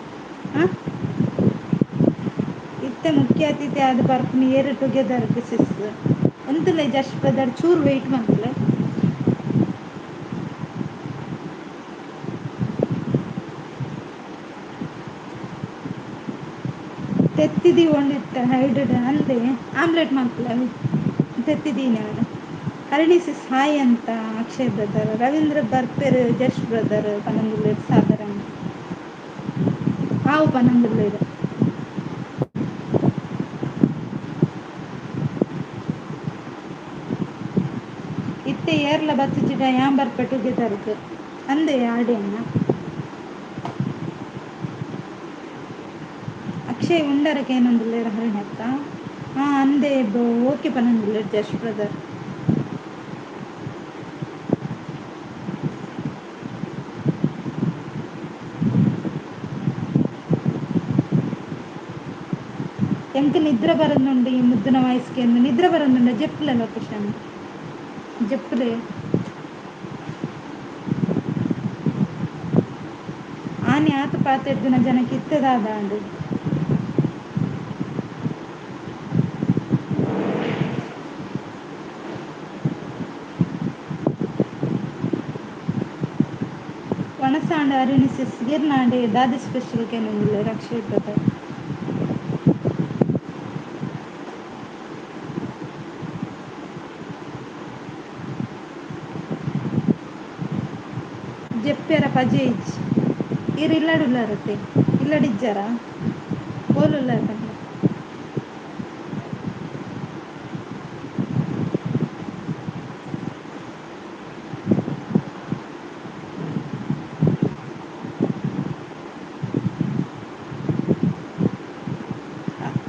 ಹಾಂ ಇತ್ತೆ ಮುಖ್ಯ ಅತಿಥಿ ಅದು ಬರ್ಪುನಿ ಏರು ಟುಗೆದರ್ ಸಿಸ್ ಒಂತಲೇ ಜಸ್ಟ್ ಬ್ರದರ್ ಚೂರು ವೆಯ್ಟ್ ಮಾಡ್ತಲೆ ತೆತ್ತಿದಿ ಒಂದಿತ್ತ ಹೈಡೆಡ್ ಅಂದೆ ಆಮ್ಲೆಟ್ ಮಾಡ್ತಲೆ ತೆತ್ತಿದೀನಿ ಅವನು ಹರಿಣಿ ಸಿಸ್ ಹಾಯ್ ಅಂತ ಅಕ್ಷಯ್ ಬ್ರದರ್ ರವೀಂದ್ರ ಬರ್ಪೇರು ಜಸ್ಟ್ ಬ್ರದರ್ ಪನಂದುಲ್ಲೇರು ಸಾಗರ ಹಾವು ಪನಂದುಲ್ಲೇರು ಇತ್ತೆ ಏರ್ಲ ಬತ್ತಿಜಿಡ ಯಾನ್ ಬರ್ಪೆ ಟುಗೆದರ್ಗ್ ಅಂದೆ ಆಡಿಯನ್ನ ಅಕ್ಷಯ್ ಉಂಡರಕ್ಕೆ ಏನೊಂದುಲ್ಲೇರು ಹರಿಣತ್ತ ಹಾಂ ಅಂದೆ ಓಕೆ ಪನಂದುಲ್ಲೇರು ಜಸ್ಟ್ ಬ್ರದರ್ ಎಂಕ್ ನಿದ್ರೆ ಬರೋದುಂಡು ಈ ಮುದ್ದಿನ ವಾಯ್ಸ್ಗೆ ನಿದ್ರೆ ಬರೋದುಂಡ ಜೆಪ್ಲೆ ಲೊಕೇಶನ್ ಜೆಪ್ಲೆ ಆನೆ ಆತು ಪಾತೆರ್ದಿನ ಜನಕ್ಕೆ ಇತ್ತದಾದ ಅಂಡು ಸಾಂಡ್ ಅರಿಣಿಸಿಸ್ ಗಿರ್ನಾಡಿ ದಾದಿ ಸ್ಪೆಷಲ್ ಕೇನಿಲ್ಲ ರಕ್ಷೆ ಇರ್ತದೆ. ಜೆಪ್ಪೆರ ಪಜೇಜ್ ಇರು ಇಲ್ಲಡುಲ್ಲಾರತ್ತೆ ಇಲ್ಲಡಿಜ್ಜಾರ ಬೋಲುಲ್ಲಾರ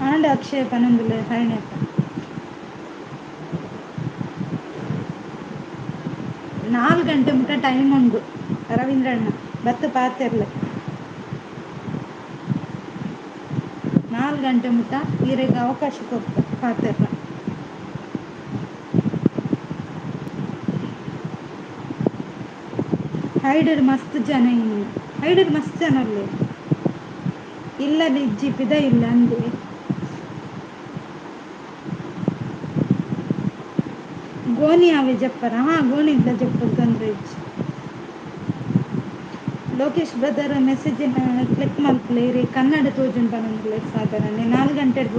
ಆಂಡ ಅಕ್ಷಯ ಪನೊಂದುಲ್ಲೆ ಹೈನೆತ್ತ 4 ಗಂಟೆ ಮುಟ ಟೈಮ್ ಉಂಡು ರವೀಂದ್ರಣ್ಣ ಬತ್ತು ಪಾತೆರ್ಲೆ 4 ಗಂಟೆ ಮುಟ ಈರೆಗ್ ಅವಕಾಶ ಕೊಡ್ತ ಪಾತೆರ್ನ ಹೈಡರ್ ಮಸ್ತ್ ಜನ ಇನ್ನು ಹೈಡರ್ ಮಸ್ತ್ ಜನ ಅല്ലേ ಇಲ್ಲ ನಿಜ್ಜಿ ಪಿದ ಇಲ್ಲ ಅಂದೆ ಗೋಣಿ ಆವೆ ಜಪ್ಪರ ಹಾ ಗೋಣಿದ ಜಪ್ಪರ್ ತೊಂದ್ರೆ ಇಜ್ಜಿ ಲೋಕೇಶ್ ಬ್ರದರ್ ಮೆಸೇಜಿನ ಕ್ಲಿಕ್ ಮಲ್ಪಲೆ ಇರಿ ಕನ್ನಡ ತೋಜುಂಡು ಪನೊಂದುಲ್ಲೆ ಸಾಧಾರಣ 4 ಗಂಟೆಡ್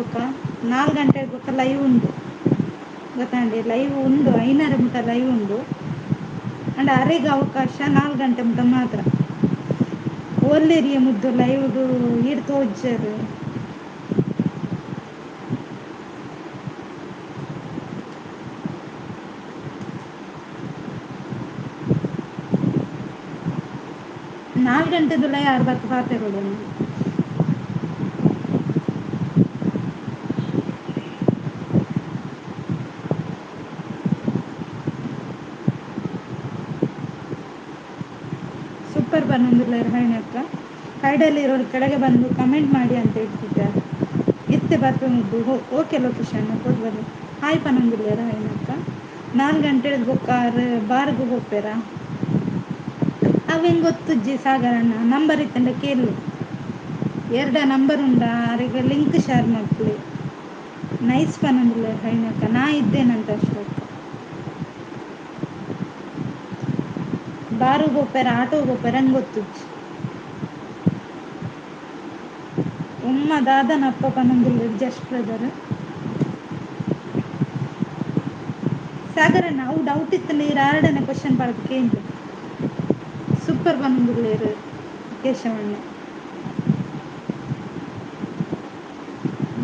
ಬೊಕ ಲೈವ್ ಉಂಡು ಗೊತ್ತಾಂಡೆ ಲೈವ್ ಉಂಡು ಐನರ ಮುಟ ಲೈವ್ ಉಂಡು ಅಂಡ್ ಅರೆಗ್ ಅವಕಾಶ 4 ಗಂಟೆ ಮುಟ ಮಾತ್ರ ಓಲ್ಲೇರಿಯ ಮುದ್ದು ಲೈವ್ಡು ಈಡು ತೋಜರು 4 ಗಂಟೆದು ಲೈ ಆರು ಬತ್ತು ಪಾತೆರೊಡು ಸೂಪರ್ ಪನೊಂದುಲ್ಲೆ ಹೈನೆಕ್ಕ ಕೈಡಲ್ಲಿ ಇರೋರು ಕೆಳಗೆ ಬಂದು ಕಮೆಂಟ್ ಮಾಡಿ ಅಂತ ಹೇಳ್ತಿದ್ದಾರೆ ಇತ್ತೆ ಬರ್ಪುಂಡು ಓಕೆ ಲೊಕೇಶನ್ ಕೊಡ್ಬರಿ ಹಾಯ್ ಪನೊಂದುಲ್ಲೆರ್ ಹೈನೆಕ್ಕ 4 ಗಂಟೆಡ್ ಬೊಕ್ಕ ಬಾರ್ಗ್ ಪೋಪೆರ ಅವೆಂಗ್ ಗೊತ್ತುಜ್ಜಿ ಸಾಗರಣ್ಣ ನಂಬರ್ ಇತ್ತಂಡ ಕೇಳಿ ಎರಡ ನಂಬರ್ ಉಂಡ ಅರೆಗ ಲಿಂಕ್ ಶೇರ್ ಮಲ್ಪುಲೆ ನೈಸ್ ಪನೊಂದುಲ್ಲೆ ಹೈನೆಕ್ಕ ನಾ ಇದ್ದೇನಂತ ಅಷ್ಟೆ ಬಾರು ಪೋಪೆರ ಆಟೋ ಪೋಪೆರ ಅಂದ್ ಗೊತ್ತುಜಿ ಉಮ್ಮ ದಾದನ ಅಪ್ಪ ಪನೊಂದುಲ್ಲೆರ್ ಜಸ್ಟ್ ಬ್ರದರ್ ಸಾಗರಣ್ಣ ಅವು ಡೌಟ್ ಇತ್ತು ನೀರು ಆರ್ಡನೆ ಕ್ವಶನ್ ಪಾರ್ಕ್ ಕೇಂದ್ರ ಸೂಪರ್ ಪನೊಂದುಲ್ಲೆರ್ ಕೇಶವಣ್ಣ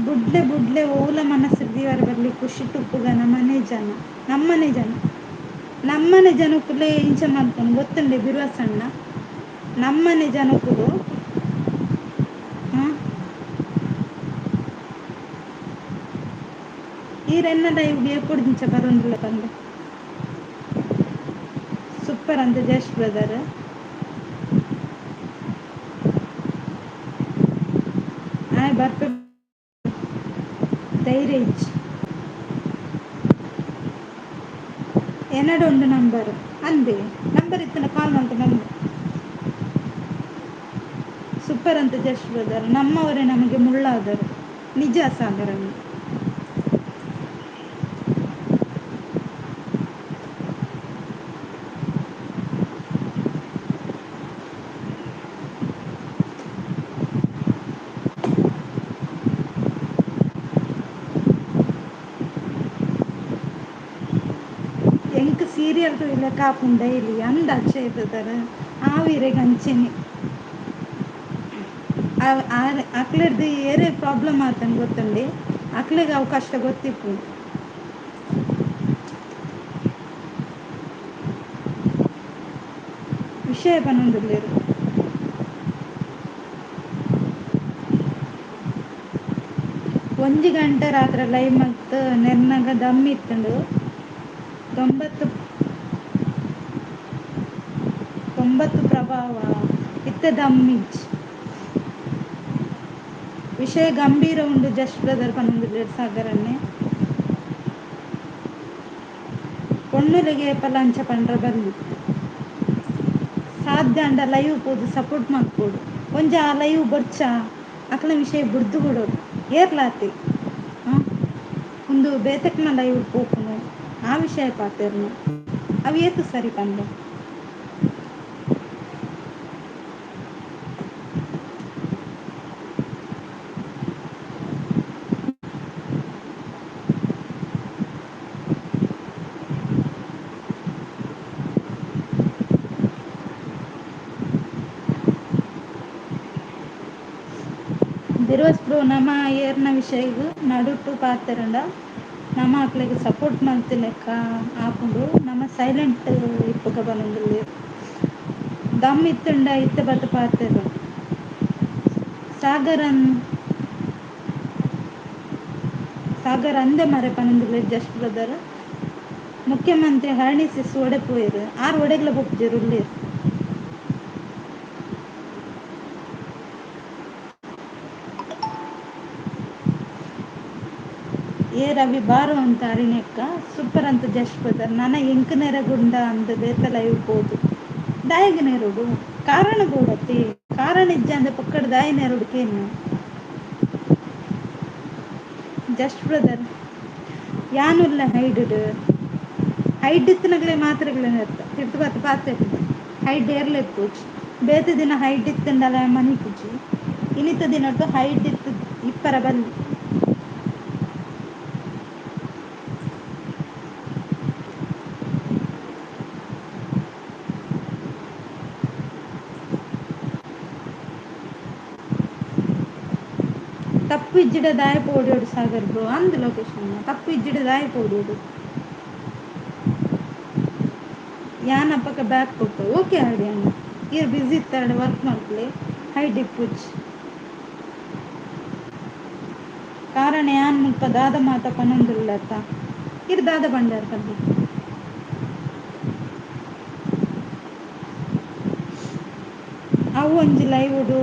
ಬುಡ್ಲೆ ಬುಡ್ಲೆ ಓಲ ಮನಸ್ಸು ದೀವರ ಬರಲಿ ಖುಷಿ ತುಪ್ಪುಗ ನಮ್ಮನೆ ಜನಕ್ಕುಲೆ ಇಂಚ ಮಲ್ಪೊಂಡು ಗೊತ್ತುಂಡೆ ಬಿರುವಸಣ್ಣ ನಮ್ಮನೆ ಜನಕ್ಕುಲು ಈರೆನ್ನ ಲೈವ್ಗೆ ಎಪ್ಪೊಡು ದಿಂಚ ಬರೋಂದಿಲ್ಲ ಪಂದೆ ಸೂಪರ್ ಅಂತ ಜಸ್ಟ್ ಬ್ರದರ್ ಆಯ್ ಬರ್ಪೆ ಧೈರ್ಯ ಇಜ್ಜಿ ಎನಡ ಉಂಡು ನಂಬರ್ ಅಂದೆ ನಂಬರ್ ಇತ್ತಂಡ ಕಾಲ್ ಮಲ್ತ ಬಂದೆ ಸೂಪರ್ ಅಂತ ಜಸ್ಟ್ ಬ್ರದರ್ ನಮ್ಮವರೇ ನಮಗೆ ಮುಳ್ಳಾದರು ನಿಜ ಸಾಗರಣ್ಣ ಎಂಕ್ ಸೀರಿಯಲ್ ತೂಲೆ ಕಾಪುಂಡು ಡೈಲಿ ಅಂದ ಅಕ್ಷಯ್ ಬ್ರದರ್ ಆವಿರೆಗ್ ಅಂಚೆನೆ ಅಕ್ಲೆರ್ದು ಏರೆ ಪ್ರಾಬ್ಲಮ್ ಆತಂದು ಗೊತ್ತುಂಡೆ ಅಕ್ಲೆಗ್ ಅವು ಕಷ್ಟ ಗೊತ್ತಿಪ್ಪುಂಡು ವಿಷಯ ಪನೊಂದುಲ್ಲೆರ್ 1 ಗಂಟೆ ರಾತ್ರಿ ಲೈವ್ ಮಲ್ತ್ ನೆರ್ನಗ ದಮ್ ಇತ್ತುಂಡು 90 ಪ್ರಭಾವ ಇತ್ತೆ ದಮ್ ಇಜ್ಜಿ ವಿಷಯ ಗಂಭೀರ ಉಂಡು ಜಸ್ಟ್ ಬ್ರದರ್ ಪನೊಂದುಲ್ಲೆರ್ ಸಾಗರಣ್ಣೆ ಪೊಣ್ಣುಲೆಗ್ ಏಪಲ ಅಂಚ ಪಂಡ್ರೆ ಬಲ್ಲಿ ಸಾಧ್ಯ ಅಂಡ ಲೈವ್ ಪೋದು ಸಪೋರ್ಟ್ ಮಲ್ಪೊಡು ಒಂಜ ಆ ಲೈವ್ ಬೊರ್ಚ ಅಕ್ಲ ವಿಷಯ ಬುರ್ದು ಕೊಡೋಡು ಏರ್ಲಾತೆ ಒಂದು ಬೇತೆಕ್ನ ಲೈವ್ ಪೋಪುನು ಆ ವಿಷಯ ಪಾತೆರ್ನು ಅವು ಏತು ಸರಿ ಪಂಡ ಬ್ರೋ ನಮ್ಮ ಏರ್ನ ವಿಷಯಗೂ ನಡುಟು ಪಾತೆರಂಡ ನಮ್ಮ ಅಕ್ಲೆಗ್ ಸಪೋರ್ಟ್ ಮಲ್ತಿಲೆಕ್ಕ ಆಪುಂಡು ನಮ್ಮ ಸೈಲೆಂಟ್ ಇಪ್ಪುಗ ಬನೊಂದುಲ್ಲೆ ದಮ್ ಇತ್ತುಂಡ ಇತ್ತ ಬತ್ತ ಪಾತೆರ್ ಸಾಗರನ್ ಸಾಗರ್ ಅಂದೆ ಮರೆ ಪನೊಂದುಲ್ಲೆ ಜಸ್ಟ್ ಬ್ರದರ್ ಮುಖ್ಯಮಂತ್ರಿ ಹರಣಿ ಸಿಸ್ ಒಡೆ ಪೋಯೆರ್ ಆರ್ ಒಡೆಗ್ಲ ಬೊಪ್ಜೆರ್ ಉಲ್ಲೇರ್ ಏ ರವಿ ಬಾರೋ ಅಂತ ಅರಿಣೆಕ್ಕ ಸೂಪರ್ ಅಂತ ಜಸ್ಟ್ ಬ್ರದರ್ ನನ ಎಂಕ್ ನೆರ ಗುಂಡ ಅಂದ್ ಬೇತೆ ಲೈವ್ ಪೋದು ದಾಯಗ್ ನೆರೊಡು ಕಾರಣ ಬೋಡತೆ ಕಾರಣ ಇಜ್ಜ ಅಂದೆ ಪೊಕ್ಕಡ ದಾಯ ನೆರೊಡು ಕೇನು ಜಸ್ಟ್ ಬ್ರದರ್ ಯಾನುಲ್ಲ ಹೈಡ್ಡ್ ಹೈಡ್ ಇತ್ತನಕ್ಲೆ ಮಾತ್ರೆಗ್ಲ ತಿರ್ತ್ ಬತ್ತ ಪಾತೆರ್ಂಡೆ ಹೈಡ್ ಏರ್ಲ ಇಪ್ಪುಜಿ ಬೇತೆ ದಿನ ಹೈಟ್ ಇತ್ತಂಡಲ ಮನಿಪುಜಿ ಇನಿತ ದಿನಟ್ಟು ಹೈಟ್ ಇತ್ತು ಇಪ್ಪರ ಬಲ್ಲಿ ತಪ್ಪು ಇಜ್ಜಿಡ ದಾಯ ಪೋಡಿಯೋಡು ಸಾಗರ್ ಬ್ರೋ ಅಂದ್ ಲೊಕೇಶನ್ ತಪ್ಪು ಇಜ್ಜಿಡ ದಾಯ ಪೋಡಿಯೋಡು ಯಾನ್ ಅಪಗ ಬ್ಯಾಗ್ ಕೊಟ್ಟು ಓಕೆ ಆಡಿ ಅಣ್ಣ ಇರ್ ಬಿಸಿ ಇತ್ತಾರೆ ವರ್ಕ್ ಮಲ್ಪಲೆ ಹೈಡ್ ಇಪ್ಪುಜಿ ಕಾರಣ ಯಾನ್ ಮುಲ್ಪ ದಾದ ಮಾತ ಪನೊಂದುಲ್ಲತ್ತ ಇರ್ ದಾದ ಬಂಡಾರ ಕದ್ದಿ ಅವು ಒಂಜಿ ಲೈವ್ಡು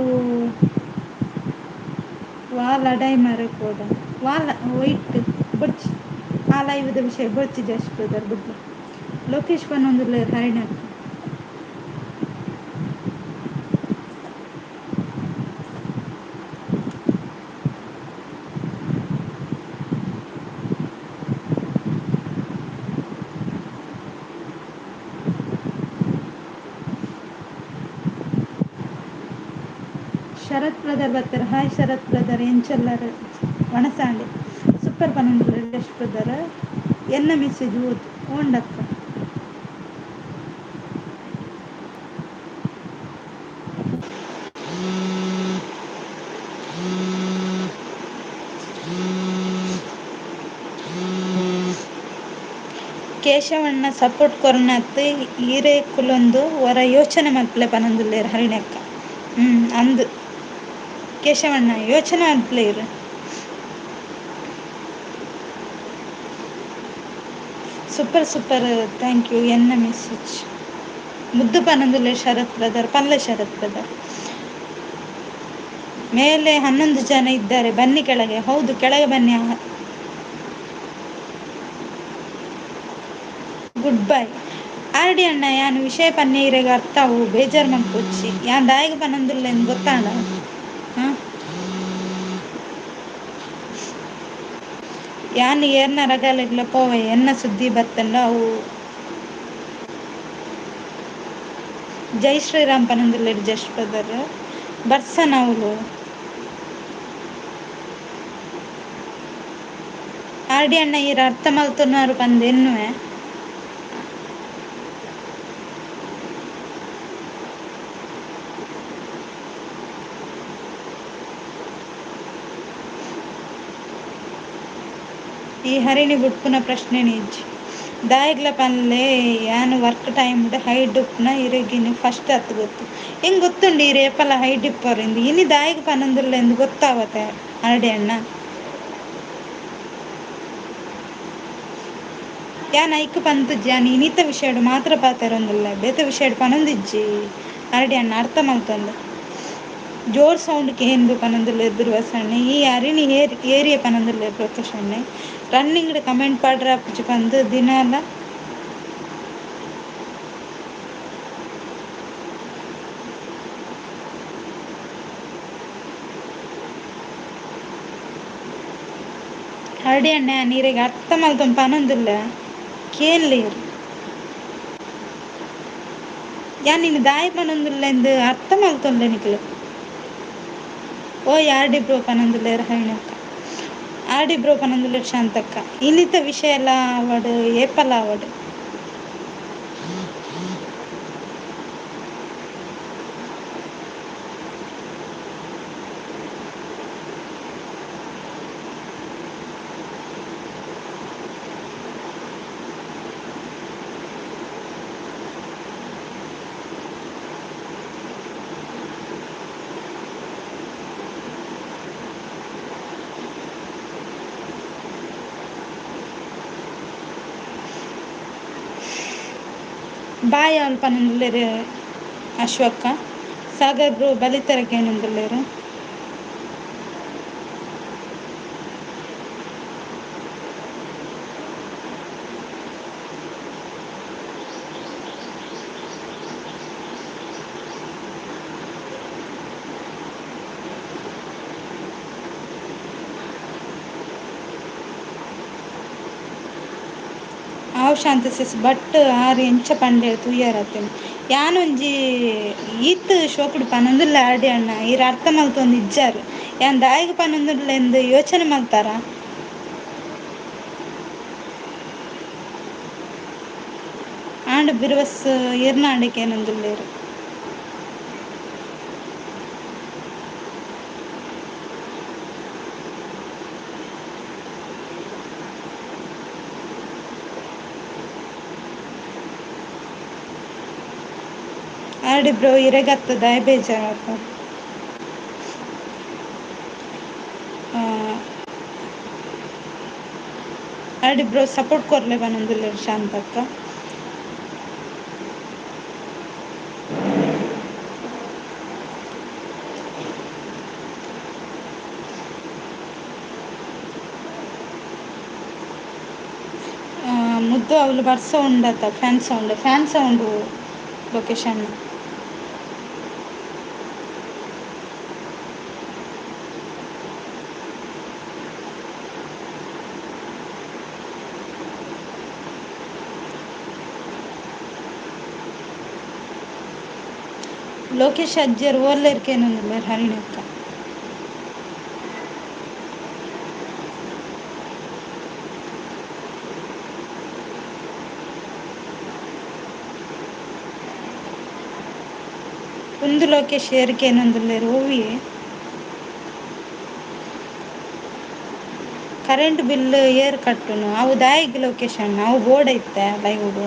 ವಾ ಲಡಾಯಿ ಮರೆಕೋಡ ವಾಲ ಒಯ್ಟ್ ಬೊಚ್ಚಿ ಆ ಲೈವ್ದ ವಿಷಯ ಬೊಚ್ಚಿ ಜಸ್ಟ್ ಬ್ರದರ್ ಬುಡ್ನ ಲೊಕೇಶ್ ಪನೊಂದುಲ್ಲೆರ್ ಹರಿಣ್ಯಾಕ್ ಶರತ್ ಬ್ರದರ್ ಬತ್ತರ ಹಾಯ್ ಶರತ್ ಬ್ರದರ್ ಎಂಚಲ್ಲರ್ ವಣಸಾಂಡೆ ಸೂಪರ್ ಪನೊಂದುಲ್ಲೆರ್ ಜಸ್ಟ್ ಬ್ರದರ್ ಎನ್ನ ಮೆಸೇಜ್ ಓತು ಓಂಡಕ್ಕ ಕೇಶವಣ್ಣ ಸಪೋರ್ಟ್ ಕೊರ್ನತ್ ಈರೇಕುಲೊಂದು ವರ ಯೋಚನೆ ಮಲ್ಪಲೆ ಪನೊಂದುಲ್ಲೆರ್ ಹರಿಣ್ಯಕ್ಕ ಅಂದ್ ಕೇಶವಣ್ಣ ಯೋಚನೆ ಮಲ್ಪಲೆರ್ ಸೂಪರ್ ಸೂಪರ್ ಥ್ಯಾಂಕ್ ಯು ಎನ್ನ ಮೆಸೇಜ್ ಮುದ್ದು ಪನೊಂದುಲ್ಲೆರ್ ಶರತ್ ಬ್ರದರ್ ಪನ್ಲೆ ಶರತ್ ಬ್ರದರ್ ಮೇಲೆ 11 ಜನ ಇದ್ದಾರೆ ಬನ್ನಿ ಕೆಳಗೆ ಹೌದು ಕೆಳಗೆ ಬನ್ನಿ ಗುಡ್ ಬೈ ಆರ್ಡಿ ಅಣ್ಣ ಯಾನ್ ವಿಷಯ ಪನ್ನೆ ಇರೆಗ್ ಅರ್ಥ ಆವು ಬೇಜಾರ್ ಮನ್ಪೊಚ್ಚಿ ಯಾನ್ ದಾಯಗ ಪನೊಂದುಲ್ಲೆ ಎಂದ್ ಗೊತ್ತಾಂಡ ಹಾಂ ಯಾನ್ ಏರ್ನ ರಗಾಲೆಗ್ಲ ಪೋವೆ ಎನ್ನ ಸುದ್ದಿ ಬತ್ತಂಡ ಅವು ಜೈ ಶ್ರೀರಾಮ್ ಪನೊಂದುಲ್ಲೆರ್ ಜಸ್ಟ್ ಬ್ರದರ್ ಬರ್ಸನ ಅವ್ಲು ಆರ್ಡಿ ಅಣ್ಣ ಈರ್ ಅರ್ಥ ಮಲ್ತೊನೋರು ಪಂದ್ ಎನ್ನುವೆ ಈ ಹರಿಣಿ ಬುಡ್ಪುನ ಪ್ರಶ್ನೆನೆ ಇಜ್ಜಿ ದಾಯಗ್ಲ ಪನ್ಲೆ ಯಾನ್ ವರ್ಕ್ ಟೈಮ್ಡ್ ಹೈಡ್ ಉಪ್ಪುನ ಇರೆಗಿನ ಫಸ್ಟ್ ಅತ್ ಗೊತ್ತು ಎಂಗ್ ಗೊತ್ತುಂಡು ಈರ್ ಏಪಲ ಹೈಡ್ ಇಪ್ಪರೆಂದು ಇನಿ ದಾಯಗ್ ಪನೊಂದುಲ್ಲೆ ಎಂದು ಗೊತ್ತಾವತ್ತೆ ಆರ್ಡಿ ಅಣ್ಣ ಯಾನ್ ಐಕ್ ಪಂತುಜಿ ಯಾನ್ ಇನಿತ ವಿಷಯಡ್ ಮಾತ್ರ ಪಾತೆರೊಂದುಲ್ಲೆ ಬೇತೆ ವಿಷಯಡ್ ಪನೊಂದಿಜ್ಜಿ ಆರ್ಡಿ ಅಣ್ಣ ಅರ್ಥ ಮಲ್ತೊಂದೆ ಜೋರ್ ಸೌಂಡ್ ಕೇಂದ್ ಪನೊಂದುಲ್ಲೆರ್ ದುರ್ವಾಸಣ್ಣೆ ಈ ಅರಿಣಿ ಏರಿಯ ಪನೊಂದುಲ್ಲೆರ್ ಲೊಕೇಶನ್ ರನ್ನಿಂಗ್ಡ್ ಕಮೆಂಟ್ ಪಾಡ್ರೆ ಪಂದ್ ದಿನಾಲ ಆರ್ಡಿ ಅಣ್ಣ ಯಾನ್ ಇರೆಗ್ ಅರ್ಥ ಮಲ್ತೊಂದು ಪನೊಂದುಲ್ಲೆ ಕೇನ್ಲೀರ್ ಯಾನ್ ನಿನ್ ದಾಯ ಪನೊಂದುಲ್ಲೆಂದು ಅರ್ಥ ಮಲ್ತೊಂದೆ ನಿಕ್ಲೆ ಓಯ್ RD bro ಪನೊಂದುಲ್ಲೆರ್ ಹರಿಣ್ಯಕ್ಕ RD bro ಪನೊಂದುಲ್ಲೆರ್ Shantakka ಇನ್ನಿತ ವಿಷಯ ಎಲ್ಲ ಅವಡ್ ಏಪಲ ಅವಡ್ ಬಾಯ್ ಅಲ್ಪನಂದಿಲ್ಲೇರು ಅಶ್ವಕ್ಕ ಸಾಗರ್ ಬ್ರೋ ಬಲಿತರಕ್ಕೆ ಏನಂದಿಲ್ಲೇರು ಆವ್ ಶಾಂತಸಿಸ್ ಬಟ್ ಆರು ಎಂಚ ಪಂಡೆ ತೂಯರತ್ತೇನೆ ಯಾನೊಂಜಿ ಈತ್ ಶೋಕುಡು ಪನೊಂದುಲ್ಲ ಆಡಿ ಅಣ್ಣ ಈರು ಅರ್ಥ ಮಲ್ತೊಂದು ಇಜ್ಜಾರು ಯಾನ್ ದಾಯಿಗೆ ಪನೊಂದುಲ್ಲ ಎಂದು ಯೋಚನೆ ಮಲ್ತಾರ ಆಂಡ ಬಿರುವಸ್ ಇರ್ನಾಂಡಕ್ಕೆ ಏನೊಂದುಲ್ಲೇರು ಆಡಿ ಬ್ರೋ ಇರೆಗತ್ತದ ಬೇಜಾರಪ್ಪ ಆಡಿ ಬ್ರೋ ಸಪೋರ್ಟ್ ಕೊರ್ಲೆ ಪನೊಂದುಲ್ಲೇರು ಶಾಂತಕ್ಕ ಮುದ್ದು ಅವಳು ಬರ್ಸ ఉండత ಫ್ಯಾನ್ ಸೌಂಡ್ ಲೊಕೇಶನ್ ಲೋಕೇಶ್ ಅಜ್ಜರ್ ಓರ್ಲೇರ್ಕೇನೊಂದುಲ್ಲೇರು ಹರಿಣಕ್ಕ ಒಂದು ಲೋಕೇಶ್ ಏರ್ಕೇನೊಂದುಲ್ಲೇರು ಓವಿ ಕರೆಂಟ್ ಬಿಲ್ ಏರ್ ಕಟ್ಟುನು ಅವು ದಾಯಿಗೆ ಲೊಕೇಶನ್ ಅವು ಬೋರ್ಡ್ ಐತೆ ಲೈವ್ಡು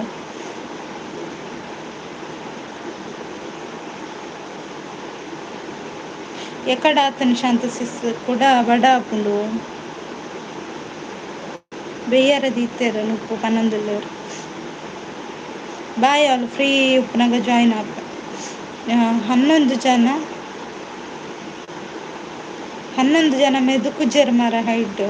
ಎಕಡ ಆತನ ಶಾಂತಸಿಸ್ ಕೂಡ ಬಡ ಹಾಪುಂಡು ಬೆಯ್ಯರದು ಇತ್ತೇರು ನುಪ್ಪು ಪನೊಂದುಲ್ಲೇರು ಬಾಯ್ ಅವ್ರು ಫ್ರೀ ಉಪ್ಪುನಾಗ ಜಾಯಿನ್ ಆಪ 11 ಜನ ಮೆದುಕುಜೆರ್ ಮರ ಹೈಟ್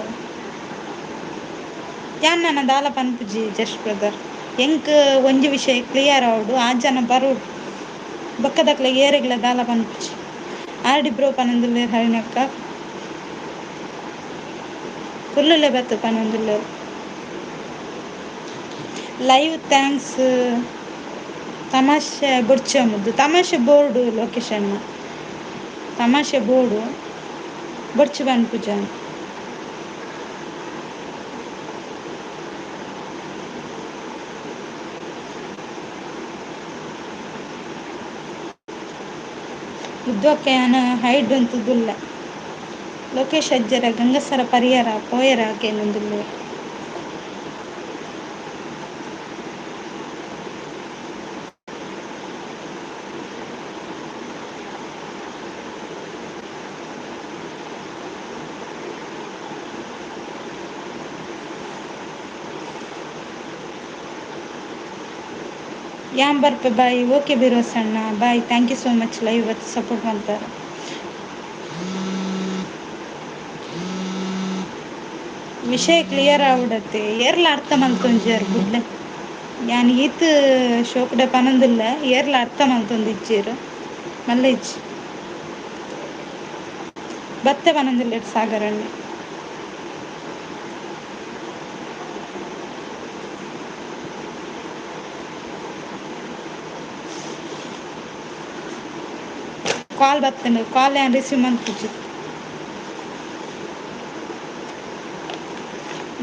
ಯಾನ್ ನನ್ನ ದಾಲ ಪನ್ಪುಜಿ ಜಸ್ಟ್ ಬ್ರದರ್ ಎಂಕ್ ಒಂಜಿ ವಿಷಯ ಕ್ಲಿಯರ್ ಆವಡು ಆ ಜನ ಬರೋಡು ಬೊಕ್ಕದಕ್ಲೆ ಏರೆಗ್ಲ ದಾಲ ಪನ್ಪುಜಿ ಆರ್ಡಿ ಬ್ರೋ ಪನೊಂದುಲ್ಲೇರು ಹರಿಣಕ್ಕ ಕುಲ್ಲುಲೆ ಬತ್ತು ಪನೊಂದುಲ್ಲೇರು ಲೈವ್ ಥ್ಯಾಂಕ್ಸ್ ತಮಾಷೆ ಬೊಡ್ಚಮುದ್ದು ತಮಾಷೆ ಬೋರ್ಡು ಲೊಕೇಶನ್ ತಮಾಷೆ ಬೋರ್ಡು ಬೊಡ್ಚು ಪನ್ಪುಜ ಉದ್ವಕ್ಕ ಯಾನ ಹೈಡ್ ಅಂತದುಲ್ಲ ಲೋಕೇಶ್ ಅಜ್ಜರ ಗಂಗಸರ ಪರಿಯರ ಪೋಯರ ಕೇನೊಂದುಲ್ಲೇರು ಯಾನ್ ಬರ್ಪೆ ಬಾಯ್ ಓಕೆ ಬಿರೋಸಣ್ಣ bye thank you so much live ಇವತ್ತು ಸಪೋರ್ಟ್ ಮಾಡ್ತಾರೆ ವಿಷಯ ಕ್ಲಿಯರ್ ಆವಡತ್ತೆ ಏರ್ಲ ಅರ್ಥ ಮಲ್ತೊಂಜರ್ ಬುಡ್ಲೆ ಯಾನ್ ಈತ್ ಶೋಕುಡೆ ಪನೊಂದುಲ್ಲ ಏರ್ಲ ಅರ್ಥ ಮಲ್ತೊಂದು ಇಜ್ಜೆರ್ ಮಲ್ಲ ಇಜ್ಜಿ ಬತ್ತೆ ಪನೊಂದುಲ್ಲೇರು ಸಾಗರಣ್ಣೆ ಕಾಲ್ ಬತ್ತಂಡು ಕಾಲ್ ಯಾನ್ ರಿಸೀವ್ ಮಲ್ಪುಜಿ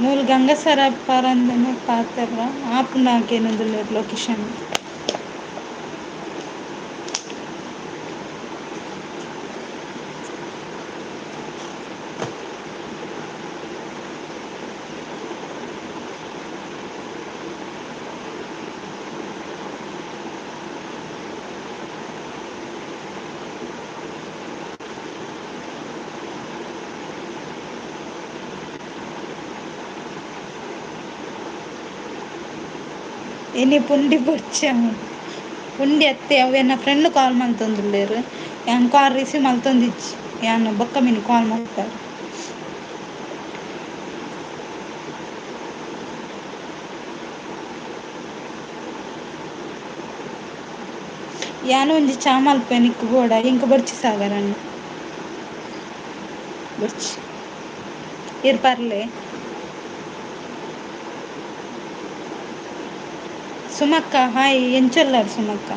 ಮೂಲು ಗಂಗಸರ ಪರಂದನೆ ಪಾತೆರ್ರ ಆಪುಂಡಾಕೇನೊಂದುಲ್ಲೇರು ಲೊಕೇಶನ್ ಇನಿ ಪುಂಡಿ ಬೊಡ್ಚೆ ಉಂಡಿ ಅತ್ತೆ ಅವೇನ ಫ್ರೆಂಡ್ ಕಾಲ್ ಮಲ್ತೊಂದುಲ್ಲೇರ್ ಯಾನ್ ಕಾಲ್ ರಿಸೀವ್ ಮಲ್ತೊಂದಿಜ್ಜಿ ಯಾನ್ ಬೊಕ್ಕ ಮಿನಿ ಕಾಲ್ ಮಲ್ತಾರೆ. ಯಾನ್ ಒಂಜಿ ಚಾ ಮಲ್ಪೇನೆ ಇಕ್ಕ ಬೋಡ ಎಂಕ್ ಬೊರ್ಚಿ ಸಾಗರನ್ನ ಬೊರ್ಚಿ ಇರ್ ಪರ್ಲೆ ಸುಮಕ್ಕ ಹಾಯ್ ಎಂಚಲ್ಲರ್ ಸುಮಕ್ಕ.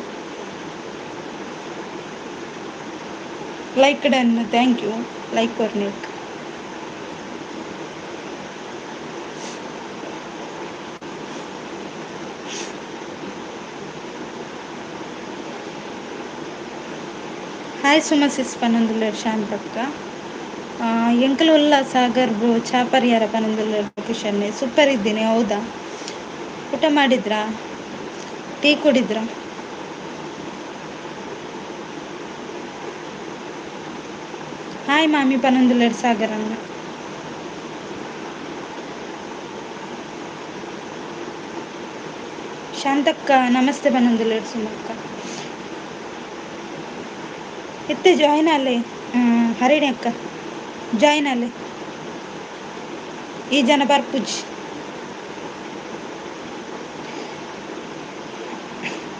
Like done thank you like ಕೊರ್ನಿಕ್. ಹಾಯ್ ಸುಮಸಿಸ್ ಪನೊಂದುಲ್ಲೇರ್ ಶಾಂತಕ್ಕ. ಎಂಕಲ್ ಉಲ್ಲ ಸಾಗರ್ ಬ್ರೋ ಚಾ ಪರಿಯಾರ ಪನೊಂದುಲ್ಲೇರ್ ಲೊಕೇಶನ್ ಸೂಪರ್ ಇದ್ದೀನಿ ಹೌದಾ. ಊಟ ಮಾಡಿದ್ರಾ ಟೀ ಕುಡಿದ್ರಾ. ಹಾಯ್ ಮಾಮಿ ಪನೊಂದುಲ್ಲೇರ್ ಸಾಗರನ್ನ. ಶಾಂತಕ್ಕ ನಮಸ್ತೆ ಪನೊಂದುಲ್ಲೇರ್ ಸುಮಕ್ಕ. ಇತ್ತೆ ಜಾಯಿನ್ ಆಲೆ ಹರಿಣಿ ಅಕ್ಕ ಜಾಯಿನ್ ಆಲೆ ಈ ಜನ ಬರ್ಪುಜಿ.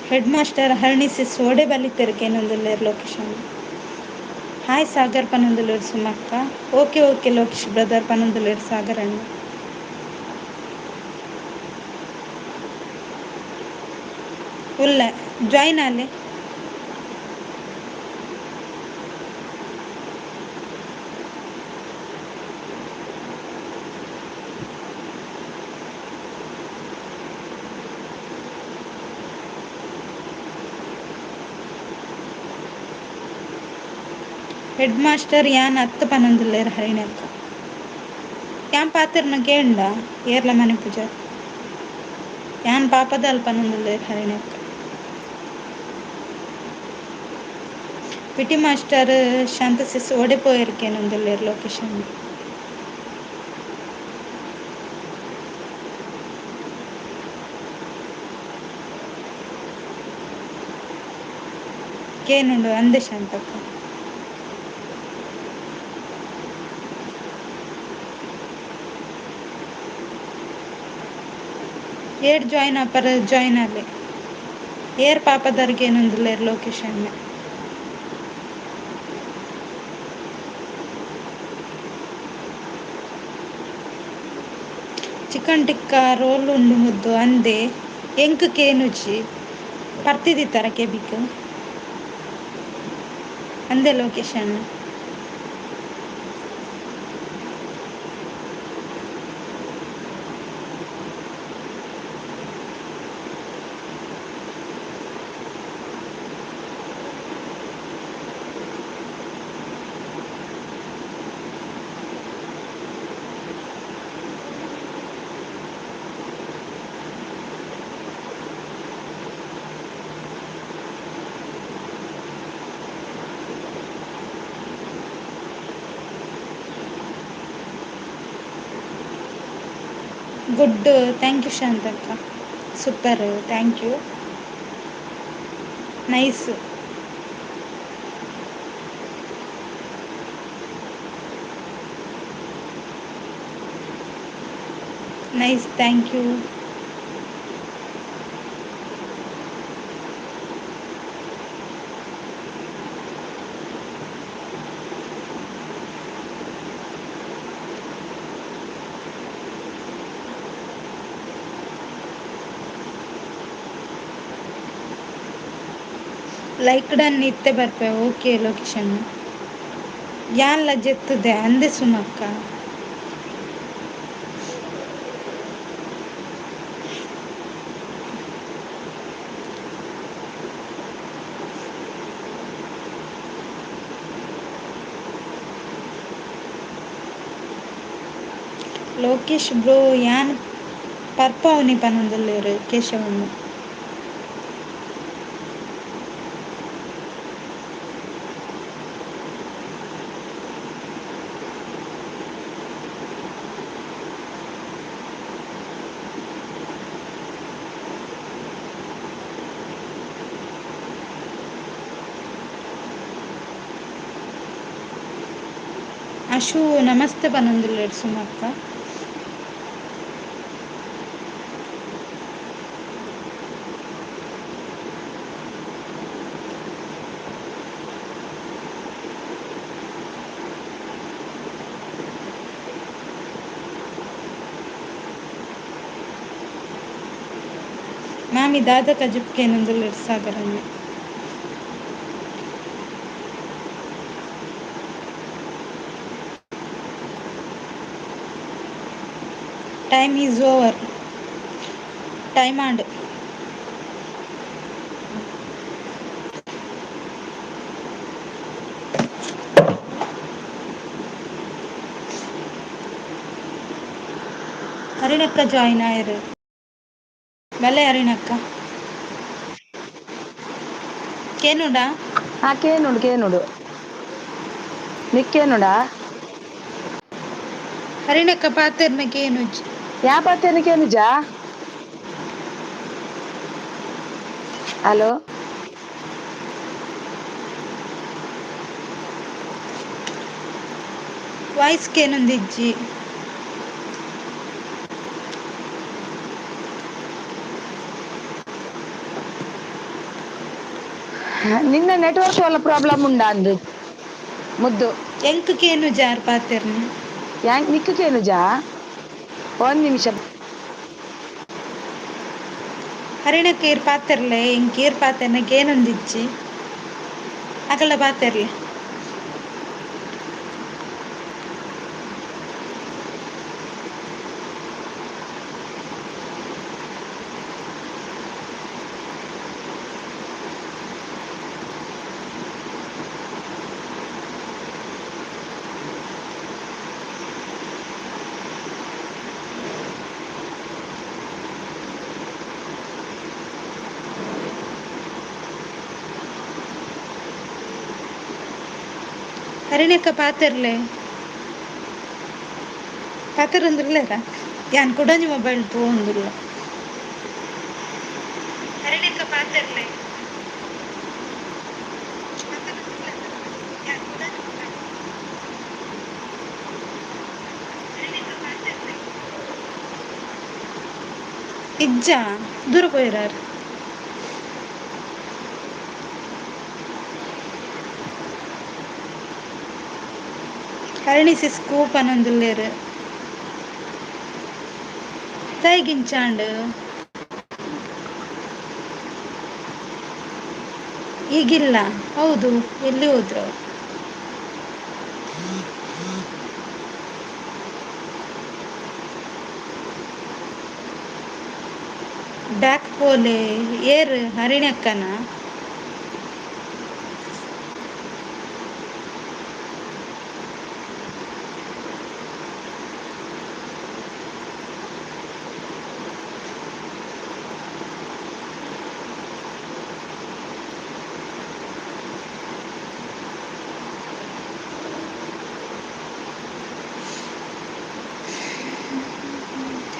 ಹೆಡ್ ಮಾಸ್ಟರ್ ಹರ್ಣಿ ಸಿಸ್ ಒಡೆ ಬಲ್ಲಿತೆರ್ ಕೆಲವೊಂದುಲ್ಲೇರ್ ಲೊಕೇಶನ್. ಹಾಯ್ ಸಾಗರ್ ಪನೊಂದುಲ್ಲೇರ್ ಸುಮಕ್ಕ. ಓಕೆ ಓಕೆ ಲೋಕೇಶ್ ಬ್ರದರ್ ಪನೊಂದುಲ್ಲೇರ್ ಸಾಗರನ್ನ. ಉಲ್ಲ ಜಾಯಿನ್ ಆಲೆ. ಹೆಡ್ ಮಾಸ್ಟರ್ ಯಾನ್ ಅತ್ತ ಪನೊಂದುಲ್ಲೇರ್ ಹರಿಣಿ ಅಕ್ಕ. ಯಾನ್ ಪಾತೆರ್ನ ಕೇಂಡ ಏರ್ಲ ಮನೆ ಪೂಜಾರಿ ಯಾನ್ ಪಾಪದಾಲ್ ಪನೊಂದುಲ್ಲೇರ್ ಹರಿಣಿ ಅಕ್ಕ. ಪಿಟಿ ಮಾಸ್ಟರ್ ಶಾಂತ ಸಿಸ್ ಒಡೆ ಪೋಯೆರ್ ಕೇನೊಂದುಲ್ಲೇರ್ ಲೊಕೇಶನ್. ಕೇನುಂಡು ಅಂದೆ ಶಾಂತಕ್ಕ. ಏಡ್ ಜಾಯಿನ್ ಆಪರೆ ಜಾಯಿನ್ ಆಲೆ ಏರ್ ಪಾಪದಾರ್ ಕೇನೊಂದುಲ್ಲೇರ್ ಲೊಕೇಶನ್. ಚಿಕನ್ ಟಿಕ್ಕ ರೋಲ್ ಉಂಡು ಮುದ್ದು ಅಂದೆ ಎಂಕ್ ಕೇನುಜಿ ಪರ್ತಿದಿತ್ತರ ಕೆಬಿಕ್ ಅಂದೆ ಲೊಕೇಶನ್. ಗುಡ್ ಥ್ಯಾಂಕ್ ಯು ಶಾಂತಕ್ಕ super thank you nice. Nice thank you. Like done ಇತ್ತೆ ಬರ್ಪೆ ಓಕೆ ಲೊಕೇಶನ್. ಯಾನ್ಲ ಜೆತ್ತುದೆ ಅಂದೆ ಸುಮಕ್ಕ. ಲೋಕೇಶ್ ಬ್ರೋ ಯಾನ್ ಪರ್ಪವನಿ ಪನೊಂದುಲ್ಲೇರ್ ಕೇಶವಣ್ಣ. ಅಶು ನಮಸ್ತೆ ಪನೊಂದುಲ್ಲೆರ್ ಸುಮಕ್ಕ. ಮಾಮಿ ದಾದಕ ಜಿಪ್ಕೇನೊಂದುಲ್ಲೆರ್ ಸಾಗರನೆ. Time is over. ಟೈಮ್ ಆಂಡ್. ಹರಿಣಕ್ಕ ಜಾಯಿನ್ ಆಯರು ಬಲೆ ಹರಿಣಕ್ಕ ಕೇನುಡ ಹಾ ಕೇನುಡು ಕೇನುಡು ನಿಕ್ಕೇನುಡಾ ಹರಿಣಕ್ಕ ಪಾತೆರ್ನ ಕೇನುಜಿ ಯಾ ಪಾತೆರ್ನ ಹಲೋ ವಾಯ್ಸ್ ಕೇನುಂದಿಜ್ಜಿ ನಿನ್ನ ನೆಟ್ವರ್ಕ್ ವಲ್ಲ ಪ್ರಾಬ್ಲಮ್ ಉಂಡಾ ಅಂದು ಮುದ್ದು ಎಂಕ್ ಕೇನುಜಿ ಆರ್ ಪಾತೆರ್ನ ನಿಕ್ಕ್ ಕೇನುಜಾ ಒಂದ್ ನಿಮಿಷ ಹರಿಣಕ್ಕ ಈರ್ ಪಾತೆರ್ಲೆ ಎಂಕ್ ಈರ್ ಪಾತೆರ್ನ ಕೇನೊಂದಿಜ್ಜಿ ಅಕಲ್ಡ ಪಾತೆರ್ಲೆ ಹರಿಣಕ್ಕ ಪಾತೆರ್ಲೆ ಪಾತೆರೊಂದುಲ್ಲೆರ ಯಾನ್ ಕುಡೊಂಜಿ ಮೊಬೈಲ್ ತೂವೊಂದುಲ್ಲ ಹರಿಣಕ್ಕ ಪಾತೆರ್ಲೆ ಇಜ್ಜ ದೂರ ಪೋಯಿರಾರ್ ಹರಿಣಿ ಸಿಸ್ಕು ಪನೊಂದುಲ್ಲೆರ್ ತೈಗಿಂಚಾಂಡ್ ಈಗಿಲ್ಲ ಹೌದು ಎಲ್ಲಿ ಹೋದ್ರು ಬ್ಯಾಕ್ ಪೋಲೆ ಏರ್ ಹರಿಣಿ ಅಕ್ಕನ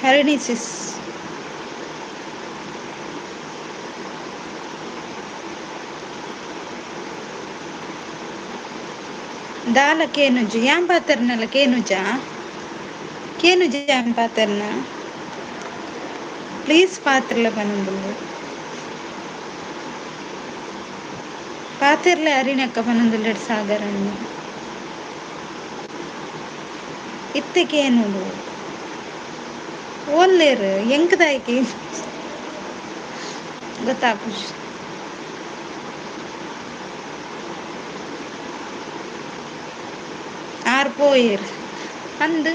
ಹರಿಣಿ ಸಿಸ್ ದಾಲ ಕೇನುಜಿ ಯಾನ್ ಪಾತೆರ್ನಲ ಕೇನುಜಾ ಕೇನುಜಿ ಯಾನ್ ಪಾತೆರ್ನ ಪ್ಲೀಸ್ ಪಾತೆರ್ಲ ಪನೊಂದುಲ್ಲೆರ್ ಪಾತೆರ್ಲೆ ಹರಿಣಿ ಅಕ್ಕ ಪನೊಂದುಲ್ಲೆರ್ ಸಾಗರನೆ ಇತ್ತೆ ಕೇನುಡು ಓಲ್ಲೆರ್ ಎಂಕ್ ದಾಯೆ ಗೊತ್ತಾಪುಜಿ ಆರ್ ಪೋಯೆರ್ ಅಂದ್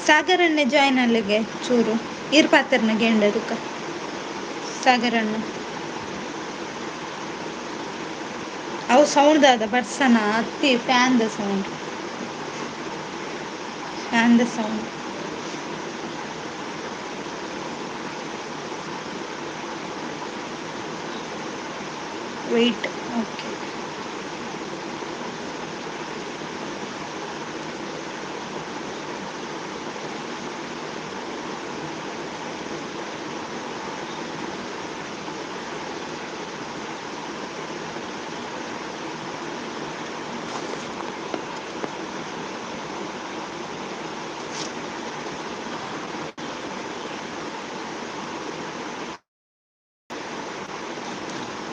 ಸಾಗರಣ್ಣೆ ಜಾಯಿನ್ ಅಲ್ಲಿಗೆ ಚೂರು ಈರ್ ಪಾತೆರ್ನ ಗೆಂಡದುಕ ಸಾಗರಣ್ಣ ಅವು ಸೌಂಡ್ ದಾದ ಪರ್ಸನ ಅತ್ತಿ ಫ್ಯಾನ್ದ sound and the sound. Wait, okay.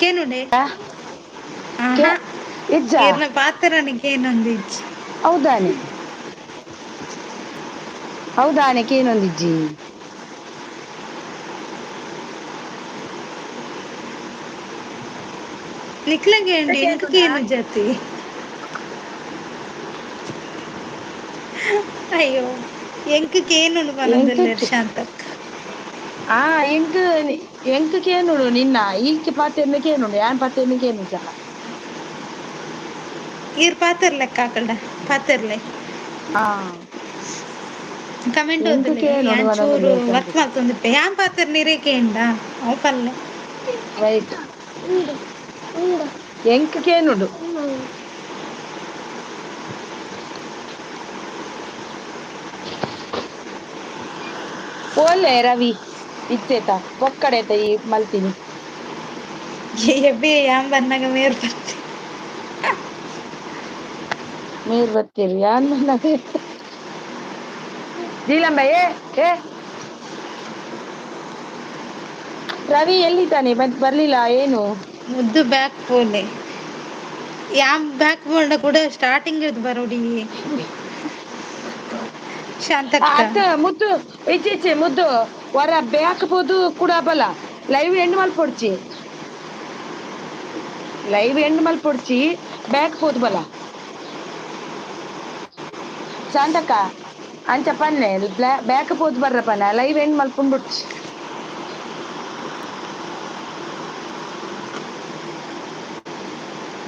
ಕೇನುಡೆ ಕೆ ಆಹಾ ಇಜ್ಜ ಇರ್ನ ಪಾತೆರನಿಗೆ ಏನೊಂದಿಜ್ಜಿ ಹೌದಾನೆ ಹೌದಾನೆಕ್ಕೆ ಏನೊಂದಿಜ್ಜಿ ನಿಕ್ಲಂಗೆ ಉಂಡು ಎಂಕುಗೆ ಏನು ಜಾತಿ ಅಯ್ಯೋ ಎಂಕುಗೆ ಏನುಂಡು ಪನೊಂದುಲ್ಲೆರ್ ಶಾಂತಕ್ಕ ಆ ಎಂಕ್ ಕೇನುಡು ನಿನ್ನ ಈಕ್ ಪಾತೆರ್ನ ಕೇನುಂಡು ಯಾನ್ ಪಾತೆರ್ನ ಕೇನುಜಲ್ಲ ಇರ್ ಪಾತೆರ್ಲೆಕ್ಕ ಆಕಲ್ಡ ಪಾತೆರ್ಲೆ ಹಾ ಕಮೆಂಟ್ ಎಂಕ್ ಓದುಲೆಗ್ ಕೇನುಡು ಯಾನ್ ಚೂರು ಪನೊಂದುಲ್ಲೆರ್ ವರ್ಕ್ ಶಾಂತಕ್ಕ ಮಲ್ತೊಂದಿತ್ತೆ ಯಾನ್ ಪಾತೆರ್ನ ಇರೇಕೆ ಕೇಂಡ ಅವು ಪಲ್ಲೆ ರೈಟ್ ಎಂಕ್ ಕೇನುಡು ಪೋಲೆ ರವಿ ಇಚ್ಚೆತ ಪೊಕ್ಕಡೆತ ಈ ಮಲ್ತಿನಿ ಎಬೆ ಯಾನ್ ಬನ್ನಗ ಮೇರ್ ಬರ್ತಿ ಮೇರ್ ಬತ್ತೇರಿ ಯಾನ್ ಬನ್ನಗ ನೀಲಂಬ ಏ ರವಿ ಎಲ್ಲಿದ್ದಾನೆ ಬರ್ಲಿಲ್ಲ ಏನು ಮುದ್ದು ಬ್ಯಾಕ್ ಪೋಲೆ ಯಾನ್ ಬ್ಯಾಕ್ ಬೋರ್ಡ ಕೂಡ ಸ್ಟಾರ್ಟಿಂಗ್ ಇದ್ ಬರೋಡಿ ಶಾಂತಕ್ಕ ಅತ್ತ ಮುದ್ದು ಇಚ್ಚೆ ಇಚ್ಚೆ ಮುದ್ದು ವರ ಬ್ಯಾಕ್ ಪೋದು ಕೂಡ ಬಲ ಲೈವ್ ಎಂಡ್ ಮಲ್ಪೊಡ್ಚಿ ಲೈವ್ ಎಂಡ್ ಮಲ್ಪೊಡ್ಚಿ ಬ್ಯಾಕ್ ಪೋದು ಬಲ ಶಾಂತಕ್ಕ ಅಂಚ ಪನ್ನೆ ಬ್ಯಾಕ್ ಪೋದು ಬರ್ರ ಪನ್ನ ಲೈವ್ ಎಂಡ್ ಮಲ್ಪೊಂಡುರ್ಚಿ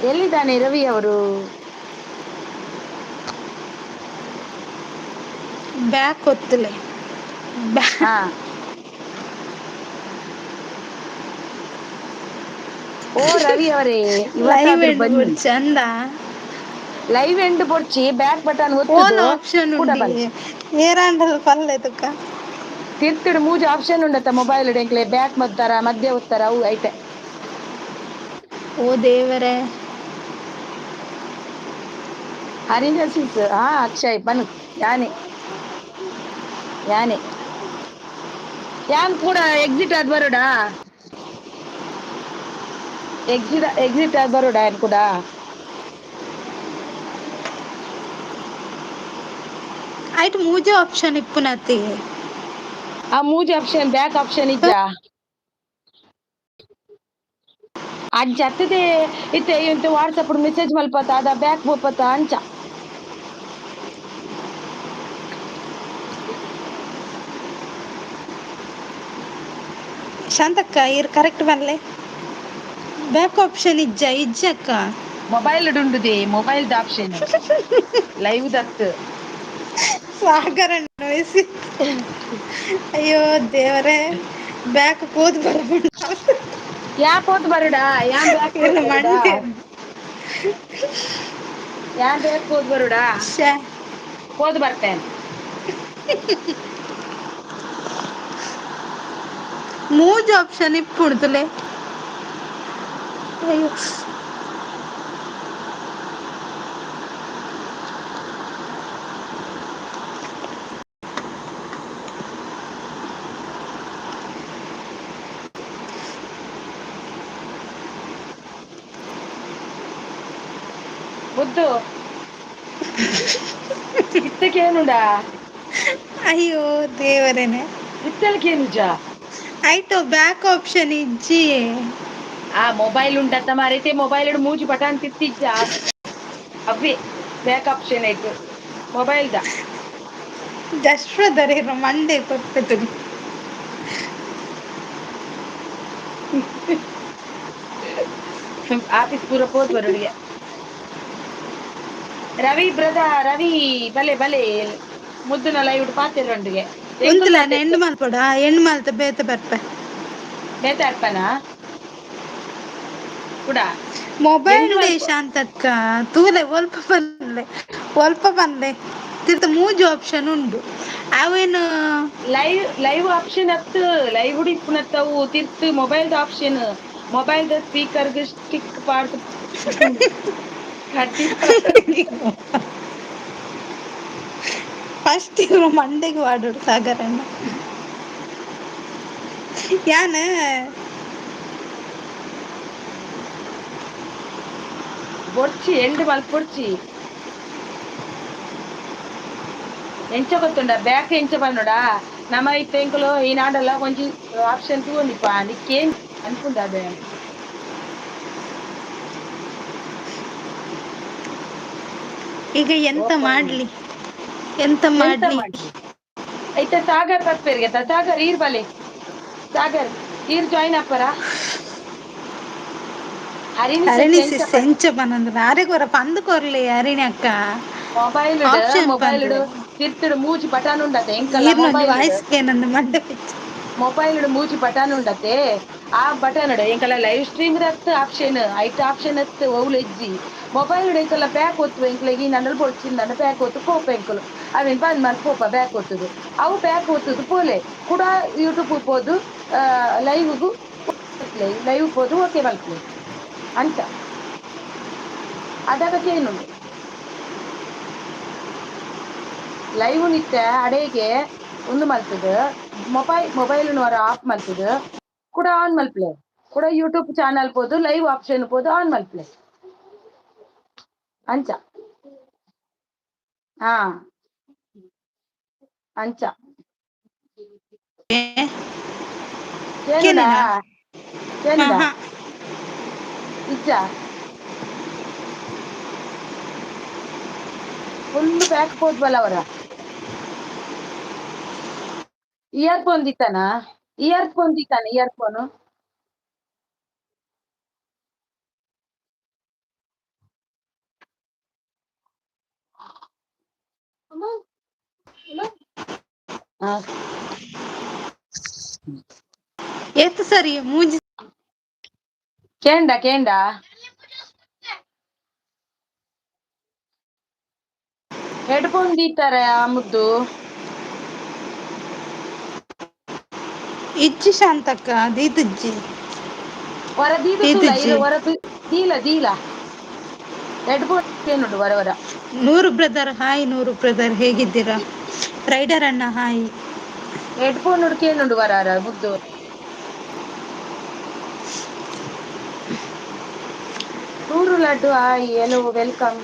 ಎಲ್ಲಿದ್ದಾನೆ ರವಿ ಅವರು ಬ್ಯಾಕ್ ಒತ್ತುಲೆ ಹಾ ಓ ರವಿ ಅವರೇ ಲೈವ್ ಇವತ್ತಾದ್ರೂ ಎಂಡ್ ಬನ್ನಿ ಬಿಡ್ ಚಂದ ಲೈವ್ ಎಂಡ್ ಬೊಡ್ಚಿ ಬ್ಯಾಕ್ ಬಟನ್ ಓನ್ ಒತ್ತುದು ಆಪ್ಷನ್ ಕೂಡ ಉಂಡಿ ಬಲ ಏರಾಂಡಲ ಪಲ್ಲೆ ತುಕ್ಕ ತಿರ್ತಿಡ್ ಮೂಜಿ ಆಪ್ಷನ್ ಉಂಡತ್ತ ಮೊಬೈಲ್ ಎಂಕ್ಲೆ ಬ್ಯಾಕ್ ಮಲ್ತಾರ ಮಧ್ಯ ಉತ್ತರ ಅವು ಐತೆ ಓ ದೇವರೇ ಹರಿನಸೀಸ್ ಹಾ ಅಕ್ಷಯ್ ಬನ್ ಯಾನೆ ಯಾನೆ ಯಾನ್ ಕೂಡ ಎಕ್ಸಿಟ್ ಆದ್ ಬರೋಡ ಎಕ್ಸಿಟ್ ಆದ್ ಬರೋಡ ಯಾನ್ ಕೂಡ ಆಯ್ತು ಮೂಜಿ ಆಪ್ಷನ್ ಇಪ್ಪುನತಿ ಆ ಮೂಜಿ ಆಪ್ಷನ್ ಬ್ಯಾಕ್ ಆಪ್ಷನ್ ಇಜ್ಜಾ ಅಜ್ಜ ಅತ್ತದೇ ಇತ್ತೆ ಇಂತ ವಾಟ್ಸಪ್ ಮೆಸೇಜ್ ಮಲ್ಪತ್ತ ಅದ ಬ್ಯಾಕ್ ಬೋಪತ್ತ ಅಂಚ ಶಾಂತಕ್ಕ ಇರ್ ಕರೆಕ್ಟ್ ಬನ್ಲೆ ಬ್ಯಾಕ್ ಆಪ್ಷನ್ ಇಜ್ಜಕ್ಕ ಮೊಬೈಲ್ ಡುಂಡುದೆ ಮೊಬೈಲ್ ದ ಆಪ್ಷನ್ ಲೈವ್ ದತ್ ಸಾಗರ ನೋಯ್ಸಿ ಅಯ್ಯೋ ದೇವರೇ ಬ್ಯಾಕ್ ಕೂದು ಬರ್ಬಿಟ್ಟು ಯಾ ಪೋತ್ ಬರಡಾ ಯಾನ್ ಬ್ಯಾಕ್ ಪೋತ್ ಇರು ಬರಡಾ ಮಂಡೆ ಯಾನ್ ಬ್ಯಾಕ್ ಪೋತ್ ಬರೋಡ ಶ್ಯಾ ಪೋದು ಬರ್ತೇನ್ ಮೂಜಿ ಆಪ್ಷನ್ ಇಪ್ಪುಡ್ತಲೆ ಅಯ್ಯೋ ಮುದ್ದು ಇತ್ತಗೇನುಡಾ ಅಯ್ಯೋ ದೇವರೇನೆ ಇತ್ತಲ್ಕೇನುಜ ಆಯ್ತು ಬ್ಯಾಕ್ ಆಪ್ಷನ್ ಇಜ್ಜಿ ಆ ಮೊಬೈಲ್ ಉಂಡತ್ತ ಮಾರೈತೆ ಮೊಬೈಲ್ ಮೂಜಿ ಬಟನ್ ತಿತ್ತಿಜ್ಜ ಅವೇ ಬ್ಯಾಕ್ ಆಪ್ಷನ್ ಆಯ್ತು ಮೊಬೈಲ್ ದ ಜಸ್ದರಿರು ಮಂಡೆ ಕೊಪ್ಪತುದು ಆಫೀಸ್ ಪೂರ ಪೋದು ಬರೋಡಿಗೆ ರವಿ ಬ್ರದರ್ ರವಿ ಬಲೆ ಬಲೆ ಮುದ್ದುನ ಲೈವ್ಡ್ ಪಾತೆರೊಂದಿಗೆ ಉಂತಲ ಹೆಣ್ಣು ಮಲ್ಪೊಡ ಹೆಣ್ಣು ಮಲ್ತ ಬೇತೆ ಬರ್ಪೆ ಬೇತೆ ಅಪ್ಪನಾ ಕೂಡ ಮೊಬೈಲ್ ಎಂಟು ಡೆ ಮಲ್ಪ ಶಾಂತಕ್ಕ ತೂಲೆ ಒಲ್ಪ ಬಂದೆ ತಿರ್ತ ಮೂಜಿ ಆಪ್ಷನ್ ಉಂಡು ಅವೇನು ಲೈವ್ ಆಪ್ಷನ್ ಅತ್ತು ಲೈವ್ ಡು ಇಪ್ಪುನತ್ತವು ತಿರ್ತ್ ಮೊಬೈಲ್ದ ಆಪ್ಷನ್ ಮೊಬೈಲ್ದ ಸ್ಪೀಕರ್ಗ್ ಸ್ಟಿಕ್ ಪಾಡ್ದ್ ಕಟ್ಟಿ ಫಸ್ಟ್ ಮಂಡೆಗೆ ವಾಡೋಡು ಸಾಗರನ ಯಾನ ಬೊಡ್ಚಿ ಎಂಡ್ ಮಲ್ಪೊಡ್ಚಿ ಎಂಚ ಗೊತ್ತುಂಡ ಬ್ಯಾಕ್ ಎಂಚ ಪನ್ನೊಡಾ ನಮ ಇತ್ತೆ ಎಂಕುಲು ಈ ನಾಡಲ್ಲ ಒಂಜಿ ಆಪ್ಷನ್ ತೂಂದಿಪ್ಪಾ ನಿಕ್ಕೇನ್ ಅನ್ಪುಂಡ ಅದ ಈಗ ಎಂತ ಓಪನ್ ಮಾಡ್ಲಿ ಎಂತ ಮಾಡ್ಲಿ ಐತ ಸಾಗರ್ ಬರ್ಪೆರ್ಗತ್ತ ಸಾಗರ್ ಈರ್ ಬಲಿ ಸಾಗರ್ ಈರ್ ಜಾಯಿನ್ ಆಪರಾ ಹರಿಣಿ ಸಿಸ್ ಎಂಚ ಪನೊಂದು ಅರೆಗೊರ ಪಂದ್ ಕೊರ್ಲಿ ಹರಿಣಿ ಅಕ್ಕ ಮೊಬೈಲ್ ಆಪ್ಷನ್ ಮೊಬೈಲ್ಡು ಪನ್ಲೆ ತಿರ್ತುಡು ಮೂಜಿ ಬಟಾನ್ ಉಂಡತೆ ಎಂಕಲ್ಲ ಈರ್ನೊಂಜಿ ಮೊಬೈಲ್ಡ್ ವಾಯ್ಸ್ಗೆ ನಂದು ಮಂಡೆ ಪಿಚ್ಚ ಮೊಬೈಲ್ಡು ಮೂಜಿ ಬಟಾನ್ ಉಂಡತೆ ಆ ಬಟನ್ಡ್ ಎಂಕಲ್ಲ ಲೈವ್ ಸ್ಟ್ರೀಮ್ ದತ್ ಆಪ್ಷನ್ ಐಟ್ ಆಪ್ಷನ್ ಅತ್ ಒವ್ಲ ಇಜ್ಜಿ ಮೊಬೈಲ್ ಎಂಕಲ್ಲ ಬ್ಯಾಕ್ ಒತ್ತುವ ಎಂಕ್ಲೆಗ್ ಈ ನಂಡಲ್ ಬೊಡ್ಚಿಂದ ಬ್ಯಾಕ್ ಒತ್ತು ಪೋಪ ಎಂಕುಲು ಅವೆನ್ ಬಂದ್ ಮಲ್ತ್ ಪೋಪ ಬ್ಯಾಕ್ ಒತ್ತುದು ಅವು ಬ್ಯಾಕ್ ಒತ್ತುದು ಪೋಲೆ ಕೂಡ ಯೂಟ್ಯೂಬ್ ಪೋದು ಲೈವ್ಗ್ ಲೈವ್ ಪೋದು ಓಕೆ ಮಲ್ಪುಲೆ ಅಂಚ ಅದಾದ ಕೇನುಂಡು ಲೈವ್ ನಿತ್ತೆ ಅಡೇಗೆ ಉಂದು ಮಲ್ತುದು ಮೊಬೈಲ್ ವರ ಆಫ್ ಮಲ್ತುದು ಕೂಡ ಆನ್ ಮಲ್ಪಲೆ ಕೂಡ ಯೂಟ್ಯೂಬ್ ಚಾನಲ್ ಪೋದು ಲೈವ್ ಆಪ್ಷನ್ ಪೋದು ಆನ್ ಮಲ್ಪಲೆ ಅಂಚ ಹಾ ಅಂಚ ಕೇನುಡಾ ಕೇನುನ ಹಾ ಕೇನುಡಾ ಹಾ ಇಜ್ಜ ಫುಲ್ಲ್ ಬ್ಯಾಕ್ ಪೋದು ಬಲ ಅವರ ಇಯರ್ಫೋನ್ ದಿತ್ತಾನ ಇಯರ್ಫೋನು ಹ ಎತ್ ಸರಿ ಮೂಜಿ ಕೇಂಡ ಹೆಡ್ಫೋನ್ ದೀತಾರೆ ಆ ಮುದ್ದು ಇಚ್ಚಿ ಶಾಂತಕ್ಕ ದೀತಿಜ್ಜಿ ವರ ದೀದ ತೂಲ ಇರು ವರ ದೀಲ ಹೆಡ್ಫೋನ್ ಕೇನುಂಡು ವರ ವರ ನೂರು ಬ್ರದರ್ ಹಾಯ್ ನೂರು ಬ್ರದರ್ ಹೇಗಿದ್ದೀರಾ ರೈಡರ್ ಅಣ್ಣ ಹಾಯ್ ಹೆಡ್ಫೋನ್ ಕೇನುಂಡು ವರಾರ ಮುದ್ದು ನೂರು ಲಡ್ಡು ಹಾಯ್ ಎಲ್ಲೋ ವೆಲ್ಕಮ್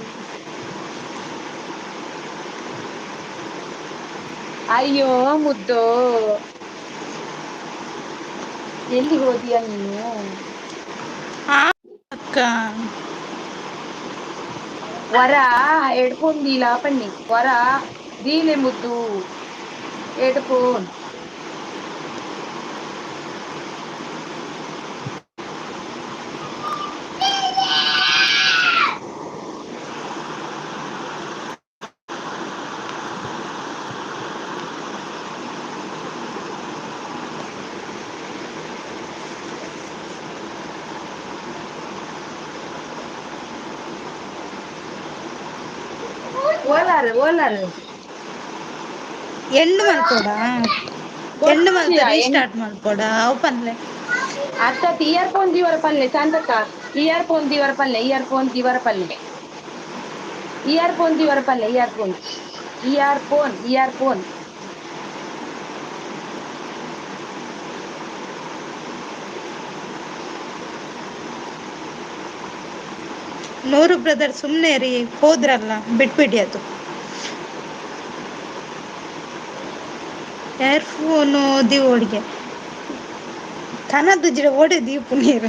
ಅಯ್ಯೋ ಮುದ್ದು ಎಲ್ಲಿ ಹೋದಿಯಾ ನೀನು ಹಾ ಅಕ್ಕ ವರ ಹೆಡ್ಫೋನ್ ದೀಲ ಪನ್ನಿ ವರ ದೀಲೆ ಮುದ್ದು ಹೆಡ್ಫೋನ್ ಓಲಾರು ಎಂಡ್ ಮಲ್ಪೊಡ ಎಂಡ್ ಮಲ್ತ್ ಬೊರ್ಚಿಯ ರೀಸ್ಟಾರ್ಟ್ ಮಲ್ಪೊಡ ಅವ್ ಪನ್ಲೆ ಅತ್ತತಿ earphone ದೀವರ ಪನ್ಲೆ Shantakka earphone ದೀವರ ಪನ್ಲೆ earphone ದೀವರ ಪನ್ಲೆ earphone ನೂರು ಬ್ರದರ್ ಸುಮ್ನೆ ರೀ ಹೋದ್ರಲ್ಲ ಬಿಟ್ಬಿಡಿ ಅದು ಏರ್ಫೋನು ದೀವೊಡಿಗೆ ಕನದು ಜಿಡ ಒಡೆ ದೀಪು ನೀರ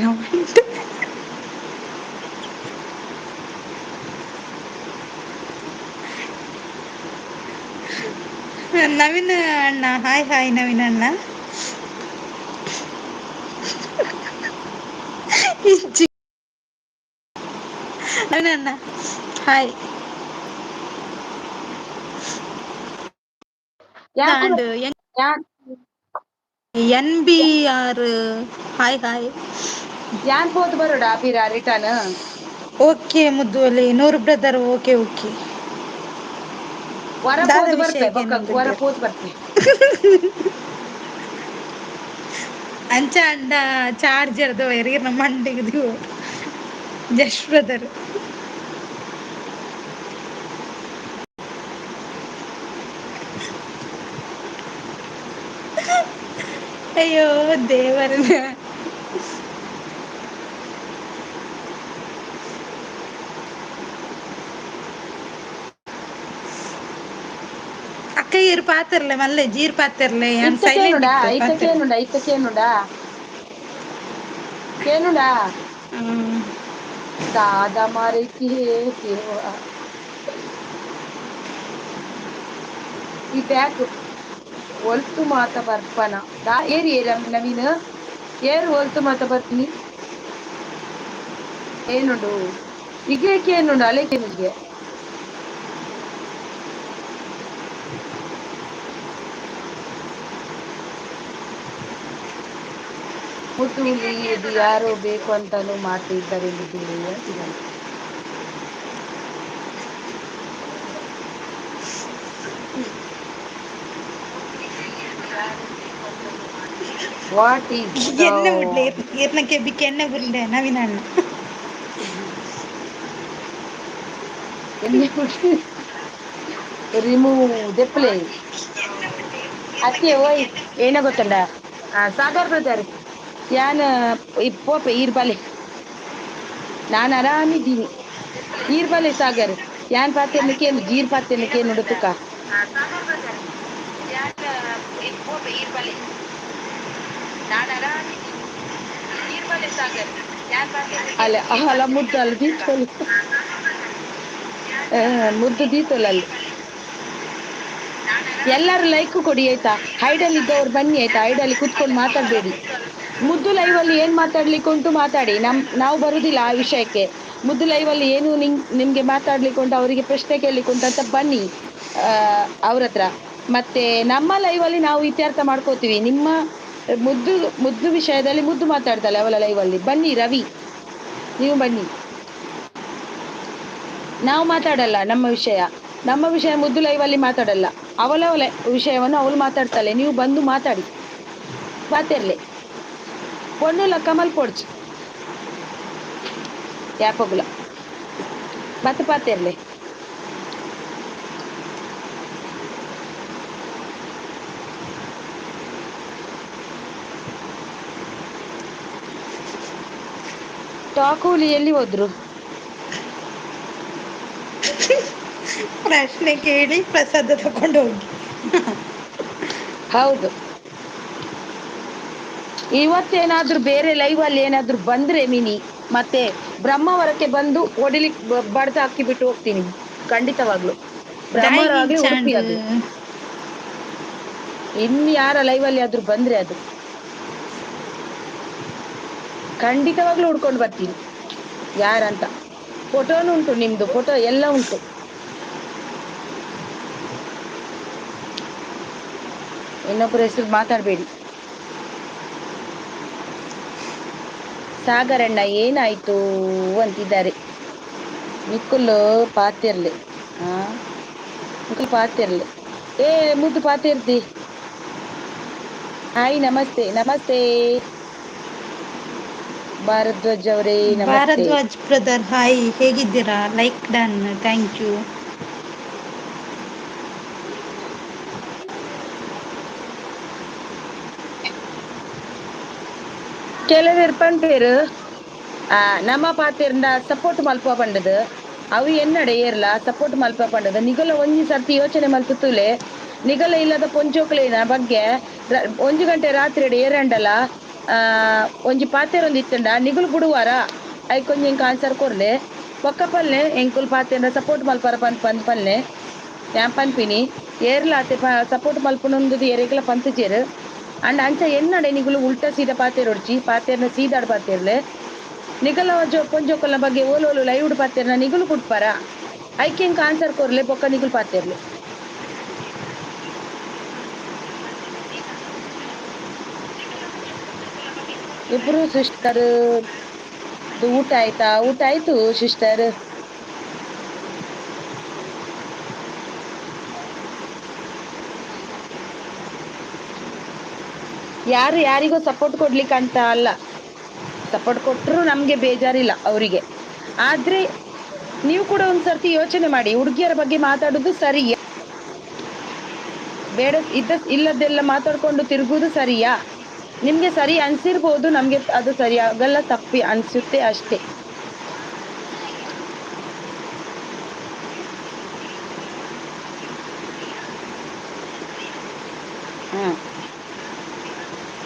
ನವೀನ್ ಅಣ್ಣ ಹಾಯ್ ಹಾಯ್ ನವೀನ್ ಅಣ್ಣ ನವೀನ್ ಅಣ್ಣ ಹಾಯ್ ಯಾಕುಲು ಅಂಡ್ ಯಾ NBR ಹಾಯ್ ಹಾಯ್. ಯಾನ್ ಪೋದು ಬರೋಡ ಅಬಿರ ರಿಟರ್ನ್. ಓಕೆ ಮುದ್ದುವಲಿ ನೂರು ಬ್ರದರ್ ಓಕೆ ಓಕೆ. ಹೊರ ದಾದ ಪೋದು ಬರ್ಪೆ ವಿಷಯಕ್ಕೆ ಬೊಕ್ಕ ಹೊರ ಏನಂದಿದ್ದೇರು ಪೋದು ಬರ್ಪೆ. ಅಂಚ ಅಂಡ ಚಾರ್ಜರ್ದು ವೈರ್ ನಮ್ಮ ಮಂಡಿಗಿದು ಜಸ್ಟ್ ಬ್ರದರ್. ಅಯ್ಯೋ ದೇವರೇ. ಅಕ್ಕ ಇರು ಪಾತಿರ್ಲೆ ಮಲ್ಲೆ ಜೀರ್ ಪಾತಿರ್ಲೆ ಯಾನ್ ಸೈಲೆಂಟ್ ಇತ್ತಕೇನುಡಾ ಇತ್ತು ಪಾತಿರ್ಲೆ. ಇತ್ತಕೇನುಂಡ ಇತ್ತಕೇನುಂಡಾ ಕೇನುಂಡಾ. ಹ್ಮ್. ದಾದ ಮಾರೈತಿ ಹೇ ದೇವಾ. ಈ ಬ್ಯಾಗ್ ಒಲ್ತು ಮಾತ ಬರ್ಪನ ಏರಿ ಏರಿ ನವೀನ್ ಏರು ಒಲ್ತು ಮಾತ ಬರ್ಪನಿ. ಏನುಂಡು ಇಗ್ಲೇಕೆ ಏನುಂಡು ಅಲೆಕ್ಕೇನುಲ್ಗೆ. ಮುದ್ದುಹುಲಿ ಇದು ಯಾರೋ ಬೇಕು ಅಂತಾನೂ ಮಾಡ್ತಿದ್ದಾರೆ ಮುದ್ದುಹುಲಿ ಅಂತಿದ್ದಾನೆ. ವಾಟ್ ಈಸ್ ಎಣ್ಣೆ ಬಿಡ್ಲೆ ಇರ್ನಕ್ಕೆ ಬಿಕ್ಕೆ ಎಣ್ಣೆ ಬಿಡ್ಲೆ ನವೀನ್ ಅಣ್ಣ. ಎಣ್ಣೆ ಬುಡ್ಲಿ ರಿಮೂವ್ ದೆಪ್ಲೆ. ಅತ್ತೆ ಓಯ್ ಏನ ಗೊತ್ತುಂಡ ಸಾಗರ್ ಬ್ರದರ್ ಯಾನ್ ಪೋಪೆ ಈರ್ ಬಲೆ ನಾನ್ ಆರಾಮಿದ್ದೀನಿ. ಈರ್ ಬಲೆ ಸಾಗರ್ ಯಾನ್ ಪಾತೆರ್ನಕೇನು ಜೀರ್ ಪಾತೆರ್ನಕೇನು ಉಂಡತುಕ್ಕ. ಪೋಪೆ ಈರ್ ಬಲೆ ನಾನ್ ಆರಾಮಿದ್ದೀನಿ ಈರ್ ಬಲೆ ಸಾಗರ್ ಅಲ್ಲ ಅಲ ಮುದ್ದು ಅಲ್ಲ ದೀಪೊಲಿ. ಮುದ್ದು ದೀತೋಲ ಅಲ್ಲಿ. ಎಲ್ಲಾರು ಲೈಕ್ ಕೊಡಿ ಆಯ್ತಾ ಹೈಡಲ್ಲಿ ಇದ್ದವ್ರು ಬನ್ನಿ ಆಯ್ತಾ ಹೈಡಲ್ಲಿ ಕುತ್ಕೊಂಡು ಮಾತಾಡ್ಬೇಡಿ. ಮುದ್ದು ಲೈವ್ ಅಲ್ಲಿ ಏನ್ ಮಾತಾಡ್ಲಿಕ್ಕೆ ಉಂಟು ಮಾತಾಡಿ ನಾವು ಬರುದಿಲ್ಲ ಆ ವಿಷಯಕ್ಕೆ. ಮುದ್ದು ಲೈವಲ್ಲಿ ಏನು ನಿಮ್ಗೆ ಮಾತಾಡ್ಲಿಕ್ಕೆ ಉಂಟು ಅವರಿಗೆ ಪ್ರಶ್ನೆ ಕೇಳಲಿಕ್ಕೆ ಉಂಟು ಅಂತ ಬನ್ನಿ ಅವ್ರತ್ರ. ಮತ್ತೆ ನಮ್ಮ ಲೈವ್ ಅಲ್ಲಿ ನಾವು ಇತ್ಯರ್ಥ ಮಾಡ್ಕೋತೀವಿ. ನಿಮ್ಮ ಮುದ್ದು ವಿಷಯದಲ್ಲಿ ಮುದ್ದು ಮಾತಾಡ್ತಾಳೆ ಅವಳ ಲೈವಲ್ಲಿ ಬನ್ನಿ ರವಿ ನೀವು ಬನ್ನಿ. ನಾವು ಮಾತಾಡಲ್ಲ ನಮ್ಮ ವಿಷಯ ಮುದ್ದು ಲೈವಲ್ಲಿ ಮಾತಾಡಲ್ಲ. ಅವಳ ವಿಷಯವನ್ನು ಅವಳು ಮಾತಾಡ್ತಾಳೆ ನೀವು ಬಂದು ಮಾತಾಡಿ ಪಾತೆರ್ಲೆ ಪೊನ್ನುಲ ಕಮಲ್ ಪೊಡ್ಚ್ ಯಾಪೊಗುಲ ಬತ್ ಪಾತೆರ್ಲೆ. ಟಾಕುಲಿ ಎಲ್ಲಿ ಹೋದ್ರು. ಪ್ರಶ್ನೆ ಕೇಳಿ ಪ್ರಸಾದ ತಕೊಂಡು ಹೋಗಿ. ಹೌದು. ಇವತ್ತೇನಾದ್ರು ಬೇರೆ ಲೈವ್ ಅಲ್ಲಿ ಏನಾದ್ರು ಬಂದ್ರೆ ಮಿನಿ ಮತ್ತೆ ಬ್ರಹ್ಮಾವರಕ್ಕೆ ಬಂದು ಒಡಿಲಿಕ್ ಬಡ್ದ ಹಾಕಿ ಬಿಟ್ಟು ಹೋಗ್ತೀನಿ ಖಂಡಿತವಾಗ್ಲು. ಬ್ರಹ್ಮಾವರ ಡೈವಿಂಗ್ ಆಗ್ಲಿ ಉಡುಪಿ ಚಾಂಡ್ ಆಗ್ಲಿ ಇನ್ ಯಾರ ಲೈವ್ ಅಲ್ಲಿ ಆದ್ರು ಬಂದ್ರೆ ಅದು ಖಂಡಿತವಾಗ್ಲೂ ಹುಡ್ಕೊಂಡ್ ಬರ್ತೀನಿ ಯಾರಂತ. ಫೋಟೋನು ಉಂಟು ನಿಮ್ದು ಫೋಟೋ ಎಲ್ಲ ಉಂಟು. ಇನ್ನೊಬ್ಬರ ಹೆಸರು ಮಾತಾಡ್ಬೇಡಿ. ಸಾಗರಣ್ಣ ಏನಾಯ್ತು ಅಂತಿದ್ದಾರೆ. ನಿಕ್ಕುಲ್ ಪಾತೆರ್ಲೆ ನಿಖುಲ್ ಪಾತೆರ್ಲೆ ಮುದ್ದು ಪಾತೆರ್ತಿ ಹಾಯ್ ನಮಸ್ತೆ ನಮಸ್ತೆ ಭಾರದ್ವಾಜ್ ಅವರೇ ನಮಸ್ತೆ. ಭಾರದ್ವಾಜ್ ಬ್ರದರ್ ಹಾಯ್ ಹೇಗಿದ್ದೀರಾ ಲೈಕ್ ಡನ್ ಥ್ಯಾಂಕ್ ಯು. ಕೆಲವೇರ್ ಪನ್ಪೇರು ನಮ್ಮ ಪಾತೆರ್ಂಡ ಸಪೋರ್ಟ್ ಮಲ್ಪುವ ಪಂಡದು ಅವು ಎನ್ನಡೆ ಏರ್ಲ ಸಪೋರ್ಟ್ ಮಲ್ಪ ಪಂಡದು ನಿಗಲ ಒಂಜಿ ಸರ್ತಿ ಯೋಚನೆ ಮಲ್ಪುತ್ತೂಲೆ ನಿಗಲ ಇಲ್ಲದ ಪೊಂಚೋಕ್ಲೆನ ಬಗ್ಗೆ 1 ಗಂಟೆ ರಾತ್ರಿ ಏರಂಡಲ ಒಂಜಿ ಪಾತೆರೊಂದು ಇತ್ತಂಡ ನಿಗುಲು ಬುಡುವಾರ ಐಕೊಂಜಿ ಎಂಕ್ ಆನ್ಸರ್ ಕೊರ್ಲೆ ಬೊಕ್ಕ ಪಲ್ಲೆ ಎಂಕುಲು ಪಾತೆರ್ನ ಸಪೋರ್ಟ್ ಮಲ್ಪರ ಪನ್ಪಲ್ಲೆ ಯಾನ್ ಪನ್ಪಿನಿ ಏರ್ಲ ಅತೆ ಸಪೋರ್ಟ್ ಮಲ್ಪುನೊಂದುದು ಎರೆಗ್ಲ ಪಂತುಜೆರ್ ಅಂಡ್ ಅಂಚ ಎನ್ನಡೆ ನಿಗುಲು ಉಲ್ಟ ಸೀದ ಪಾತೆರೊಡ್ಚಿ ಪಾತೆರ್ನ ಸೀದಾಡ್ ಪಾತೆರ್ಲೆ ನಿಗಲ ಪೊಂಜೋಕಲ್ನ ಬಗ್ಗೆ ಓಲೋಲು ಲೈವ್ಡ್ ಪಾತೆರ್ನ ನಿಗುಲು ಬುಡ್ಪರ ಐಕೆ ಎಂಕ್ ಆನ್ಸರ್ ಕೊರ್ಲೆ ಬೊಕ್ಕ ನಿಗುಲು ಪಾತೆರ್ಲೆ ಇಬ್ರು ಸಿಸ್ಟರ್ ಊಟ ಆಯ್ತಾ? ಊಟ ಆಯ್ತು ಸಿಸ್ಟರ್. ಯಾರು ಯಾರಿಗೂ ಸಪೋರ್ಟ್ ಕೊಡ್ಲಿಕ್ಕೆ ಅಂತ ಅಲ್ಲ, ಸಪೋರ್ಟ್ ಕೊಟ್ರು ನಮ್ಗೆ ಬೇಜಾರಿಲ್ಲ ಅವರಿಗೆ. ಆದ್ರೆ ನೀವು ಕೂಡ ಒಂದ್ಸರ್ತಿ ಯೋಚನೆ ಮಾಡಿ, ಹುಡುಗಿಯರ ಬಗ್ಗೆ ಮಾತಾಡುದು ಸರಿ? ಬೇಡ ಇಲ್ಲದೆಲ್ಲ ಮಾತಾಡ್ಕೊಂಡು ತಿರುಗುದು ಸರಿಯಾ? ನಿಮ್ಗೆ ಸರಿ ಅನ್ಸಿರ್ಬೋದು, ನಮ್ಗೆ ಅದು ಸರಿ ಆಗಲ್ಲ, ತಪ್ಪಿ ಅನ್ಸುತ್ತೆ ಅಷ್ಟೇ. ಹ್ಮ್.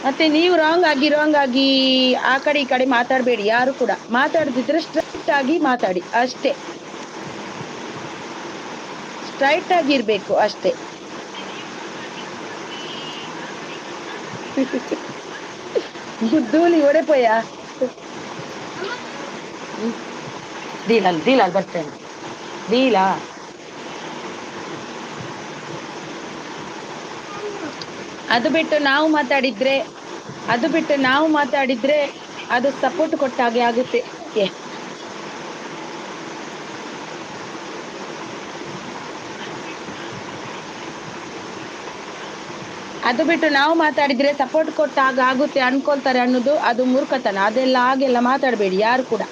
ಮತ್ತೆ ನೀವು ರಾಂಗ್ ಆಗಿ ಆ ಕಡೆ ಈ ಕಡೆ ಮಾತಾಡ್ಬೇಡಿ. ಯಾರು ಕೂಡ ಮಾತಾಡ್ದಿದ್ರೆ ಸ್ಟ್ರೈಟ್ ಆಗಿ ಮಾತಾಡಿ ಅಷ್ಟೇ. ಸ್ಟ್ರೈಟ್ ಆಗಿರ್ಬೇಕು ಅಷ್ಟೇ. ಧೂಳಿ ಹೊಡೆಪೋಯ ದೀಲಲ್ ಬರ್ತೇನೆ ದೀಲಾ. ಅದು ಬಿಟ್ಟು ನಾವು ಮಾತಾಡಿದ್ರೆ ಅದು ಸಪೋರ್ಟ್ ಕೊಟ್ಟಾಗೆ ಆಗುತ್ತೆ. ಅದು ಬಿಟ್ಟು ನಾವು ಮಾತಾಡಿದ್ರೆ ಸಪೋರ್ಟ್ ಕೊಟ್ಟಾಗ ಆಗುತ್ತೆ ಅನ್ಕೊಳ್ತಾರೆ ಅನ್ನೋದು ಅದು ಮೂರ್ಖತನ. ಅದೆಲ್ಲ ಹಾಗೆಲ್ಲ ಮಾತಾಡಬೇಡಿ ಯಾರು ಕೂಡ.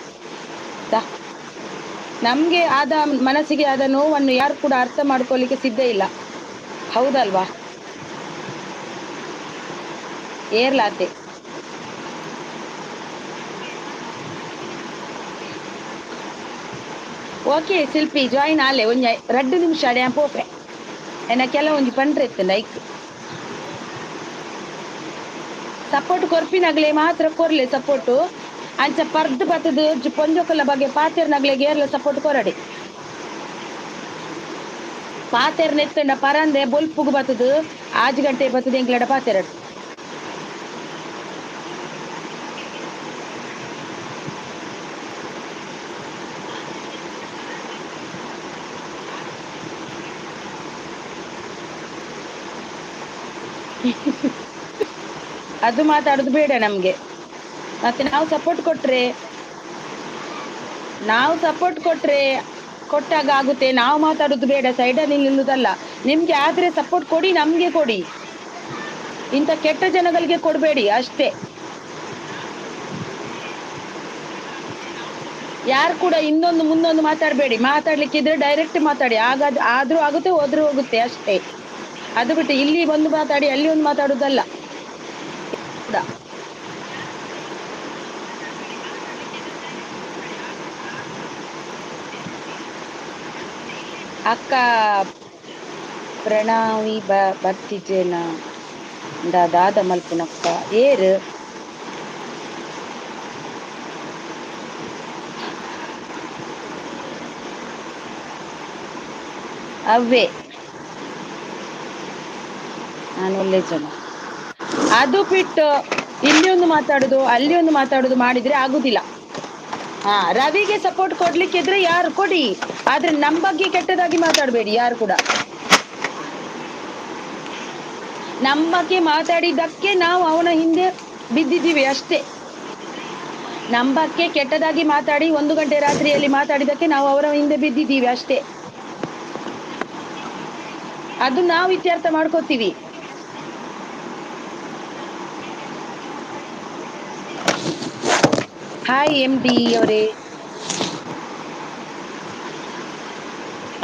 ನಮ್ಗೆ ಆದ ಮನಸ್ಸಿಗೆ ಆದ ನೋವನ್ನು ಯಾರು ಕೂಡ ಅರ್ಥ ಮಾಡ್ಕೊಳ್ಳಿಕ್ಕೆ ಸಿದ್ಧ ಇಲ್ಲ, ಹೌದಲ್ವಾ? ಏರ್ಲಾತೆ ಓಕೆ ಶಿಲ್ಪಿ ಜಾಯಿನ್ ಆಲೆ ಒಂಜ 2 ನಿಮಿಷ ಅಡೆ ಪೋಪೆ ಎನ್ನ ಕೆಲ ಒಂಜಿ ಪಂಡ್ರೆ ಇತ್ತು ಲೈಕ್ ಸಪೋರ್ಟ್ ಕೊರ್ಪಿನಗ್ಲೆ ಮಾತ್ರ ಕೊರ್ಲೆ ಸಪೋರ್ಟ್. ಅಂಚ ಪರ್ದ್ ಬತ್ತದ ಪೊಂಜೊಕಲ ಬಗ್ಗೆ ಪಾತೆರ್ನಗ್ಲೆಗೆ ಏರ್ಲ ಸಪೋರ್ಟ್ ಕೊರಡೆ. ಪಾತೆರ್ನ ಎತ್ತಂಡ ಪರಂದೆ ಬೊಲ್ಪುಗು ಬತ್ತದ ಆಜ್ ಗಂಟೆ ಬತ್ತದ ಎಂಕ್ಲೆಡ ಪಾತೆರಡು. ಅದು ಮಾತಾಡುದು ಬೇಡ ನಮ್ಗೆ. ಮತ್ತೆ ನಾವು ಸಪೋರ್ಟ್ ಕೊಟ್ಟಾಗ ಆಗುತ್ತೆ. ನಾವು ಮಾತಾಡುದು ಬೇಡ, ಸೈಡಲ್ಲಿ ನಿಲ್ಲುದಲ್ಲ. ನಿಮ್ಗೆ ಆದ್ರೆ ಸಪೋರ್ಟ್ ಕೊಡಿ, ನಮ್ಗೆ ಕೊಡಿ, ಇಂಥ ಕೆಟ್ಟ ಜನಗಳಿಗೆ ಕೊಡ್ಬೇಡಿ ಅಷ್ಟೇ. ಯಾರು ಕೂಡ ಇನ್ನೊಂದು ಮುಂದೊಂದು ಮಾತಾಡ್ಬೇಡಿ. ಮಾತಾಡ್ಲಿಕ್ಕಿದ್ರೆ ಡೈರೆಕ್ಟ್ ಮಾತಾಡಿ, ಆದ್ರೂ ಆಗುತ್ತೆ ಹೋದ್ರೂ ಹೋಗುತ್ತೆ ಅಷ್ಟೇ. ಅದು ಬಿಟ್ಟು ಇಲ್ಲಿ ಒಂದು ಮಾತಾಡಿ ಅಲ್ಲಿ ಒಂದು ಮಾತಾಡುದಲ್ಲ ಕೂಡ. ಅಕ್ಕ ಪ್ರಣಾವಿ ಬರ್ತಿದ್ದೇನ ದಾದ ಮಲ್ಪುನಕ್ಕ ಏರು ಅವ್ವೇ ನಾನು ಒಳ್ಳೆ ಜನ. ಅದು ಬಿಟ್ಟು ಇಲ್ಲಿ ಒಂದು ಮಾತಾಡುದು ಅಲ್ಲಿ ಒಂದು ಮಾತಾಡುದು ಮಾಡಿದ್ರೆ ಆಗುದಿಲ್ಲ. ರವಿಗೆ ಸಪೋರ್ಟ್ ಕೊಡ್ಲಿಕ್ಕಿದ್ರೆ ಯಾರು ಕೊಡಿ, ಆದ್ರೆ ನಮ್ ಬಗ್ಗೆ ಕೆಟ್ಟದಾಗಿ ಮಾತಾಡ್ಬೇಡಿ ಯಾರು ಕೂಡ. ನಮ್ ಬಗ್ಗೆ ಮಾತಾಡಿದ್ದಕ್ಕೆ ನಾವು ಅವನ ಹಿಂದೆ ಬಿದ್ದಿದ್ದೀವಿ ಅಷ್ಟೇ. ನಮ್ ಬಗ್ಗೆ ಕೆಟ್ಟದಾಗಿ ಮಾತಾಡಿ 1 ಗಂಟೆ ರಾತ್ರಿಯಲ್ಲಿ ಮಾತಾಡಿದಕ್ಕೆ ನಾವು ಅವರ ಹಿಂದೆ ಬಿದ್ದಿದ್ದೀವಿ ಅಷ್ಟೇ. ಅದು ನಾವು ಇತ್ಯರ್ಥ ಮಾಡ್ಕೋತೀವಿ. ಹಾಯ್ MD ಅವರೇ.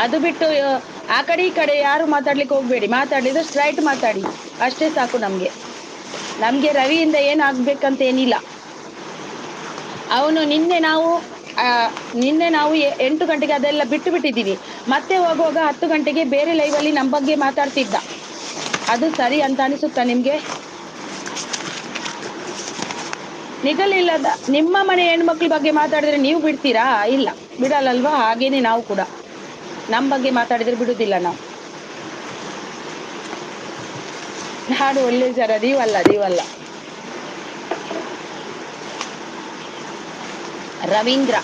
ಅದು ಬಿಟ್ಟು ಆ ಕಡೆ ಈ ಕಡೆ ಯಾರು ಮಾತಾಡ್ಲಿಕ್ಕೆ ಹೋಗ್ಬೇಡಿ. ಮಾತಾಡಿದ್ರೆ ಸ್ಟ್ರೈಟ್ ಮಾತಾಡಿ ಅಷ್ಟೇ ಸಾಕು. ನಮ್ಗೆ ರವಿಯಿಂದ ಏನಾಗ್ಬೇಕಂತ ಏನಿಲ್ಲ. ಅವನು ನಿನ್ನೆ ನಾವು 8 ಗಂಟೆಗೆ ಅದೆಲ್ಲ ಬಿಟ್ಟು ಬಿಟ್ಟಿದ್ದೀವಿ. ಮತ್ತೆ ಹೋಗುವಾಗ 10 ಗಂಟೆಗೆ ಬೇರೆ ಲೈವಲ್ಲಿ ನಮ್ಮ ಬಗ್ಗೆ ಮಾತಾಡ್ತಿದ್ದ. ಅದು ಸರಿ ಅಂತ ಅನಿಸುತ್ತಾ ನಿಮ್ಗೆ? ನಿಗಲಿಲ್ಲದ ನಿಮ್ಮ ಮನೆ ಹೆಣ್ಮಕ್ಳ ಬಗ್ಗೆ ಮಾತಾಡಿದ್ರೆ ನೀವು ಬಿಡ್ತೀರಾ? ಇಲ್ಲ, ಬಿಡಲ್ಲಲ್ವಾ? ಹಾಗೇನೆ ನಾವು ಕೂಡ ನಮ್ ಬಗ್ಗೆ ಮಾತಾಡಿದ್ರೆ ಬಿಡುದಿಲ್ಲ ನಾವು. ನಾನು ಒಳ್ಳೆ ಜನ, ನೀವಲ್ಲ. ರವೀಂದ್ರ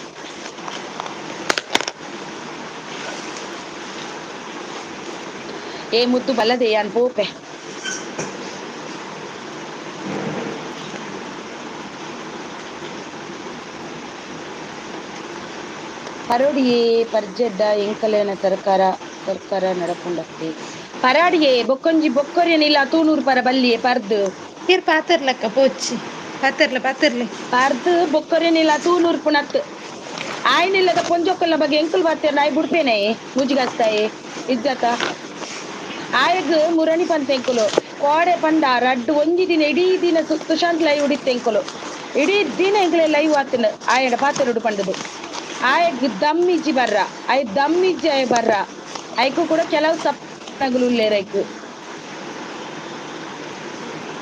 ಏ ಮುದ್ದು ಬಲ್ಲದೆ ಯಾನ್ ಪೋಪೆ. ಪರೋಡಿಯೇ ಪರ್ಜೆಡ್ಡ ಎಂಕಲೆನ ಸರ್ಕಾರ ನಡಪುಂಡತೆ ಪರಾಡಿಯೇ ಬೊಕ್ಕೊಂಜಿ ಬೊಕ್ಕರಿಯನಿಲ್ಲ ತೂನೂರು ಪರ ಬಲ್ಲಿಯೇ ಪರ್ದು ಇರ್ ಪಾತೆರ್ಲಕ್ಕ ಪೋಚ್ಚಿ ಪಾತೆರ್ಲೆ ಪಾರ್ದು ಬೊಕ್ಕರಿನಿಲ್ಲ ತೂನೂರು ಪುಣತ್ ಆಯ್ನಿಲ್ಲದ ಪೊಂಜೊಕ್ಕಲ್ನ ಬಗ್ಗೆ ಎಂಕುಲ್ ಬಾರ್ತೆರ್ ನಾಯ್ ಬುಡ್ಪೇನೆ ಮುಜಿಗಸ್ತಾಯಿ ಇಜ್ಜತ ಆಯಗ್ ಮುರಣಿ ಪಂತೆಂಕುಲು ಕೋಡೆ ಪಂಡ ರಡ್ಡು ಒಂಜಿ ದಿನ ಇಡೀ ದಿನ ಸುಶಾಂತ್ ಲೈವ್ ಉಡಿತ್ತೆಂಕುಲು ಇಡೀ ದಿನ ಎಂಕ್ಲೆ ಲೈವ್ ಆತನ ಆಯಡ ಪಾತೆರುಡು ಪಂಡದು ಆಯಗ್ ದಮ್ಮಿಜ್ಜಿ ಬರ್ರ ಆಯ್ ದಮ್ಮಿಜ್ಜಿ ಆಯ್ ಬರ್ರ ಐಕು ಕೂಡ ಕೆಲವು ಉಲ್ಲೇರೈಕ್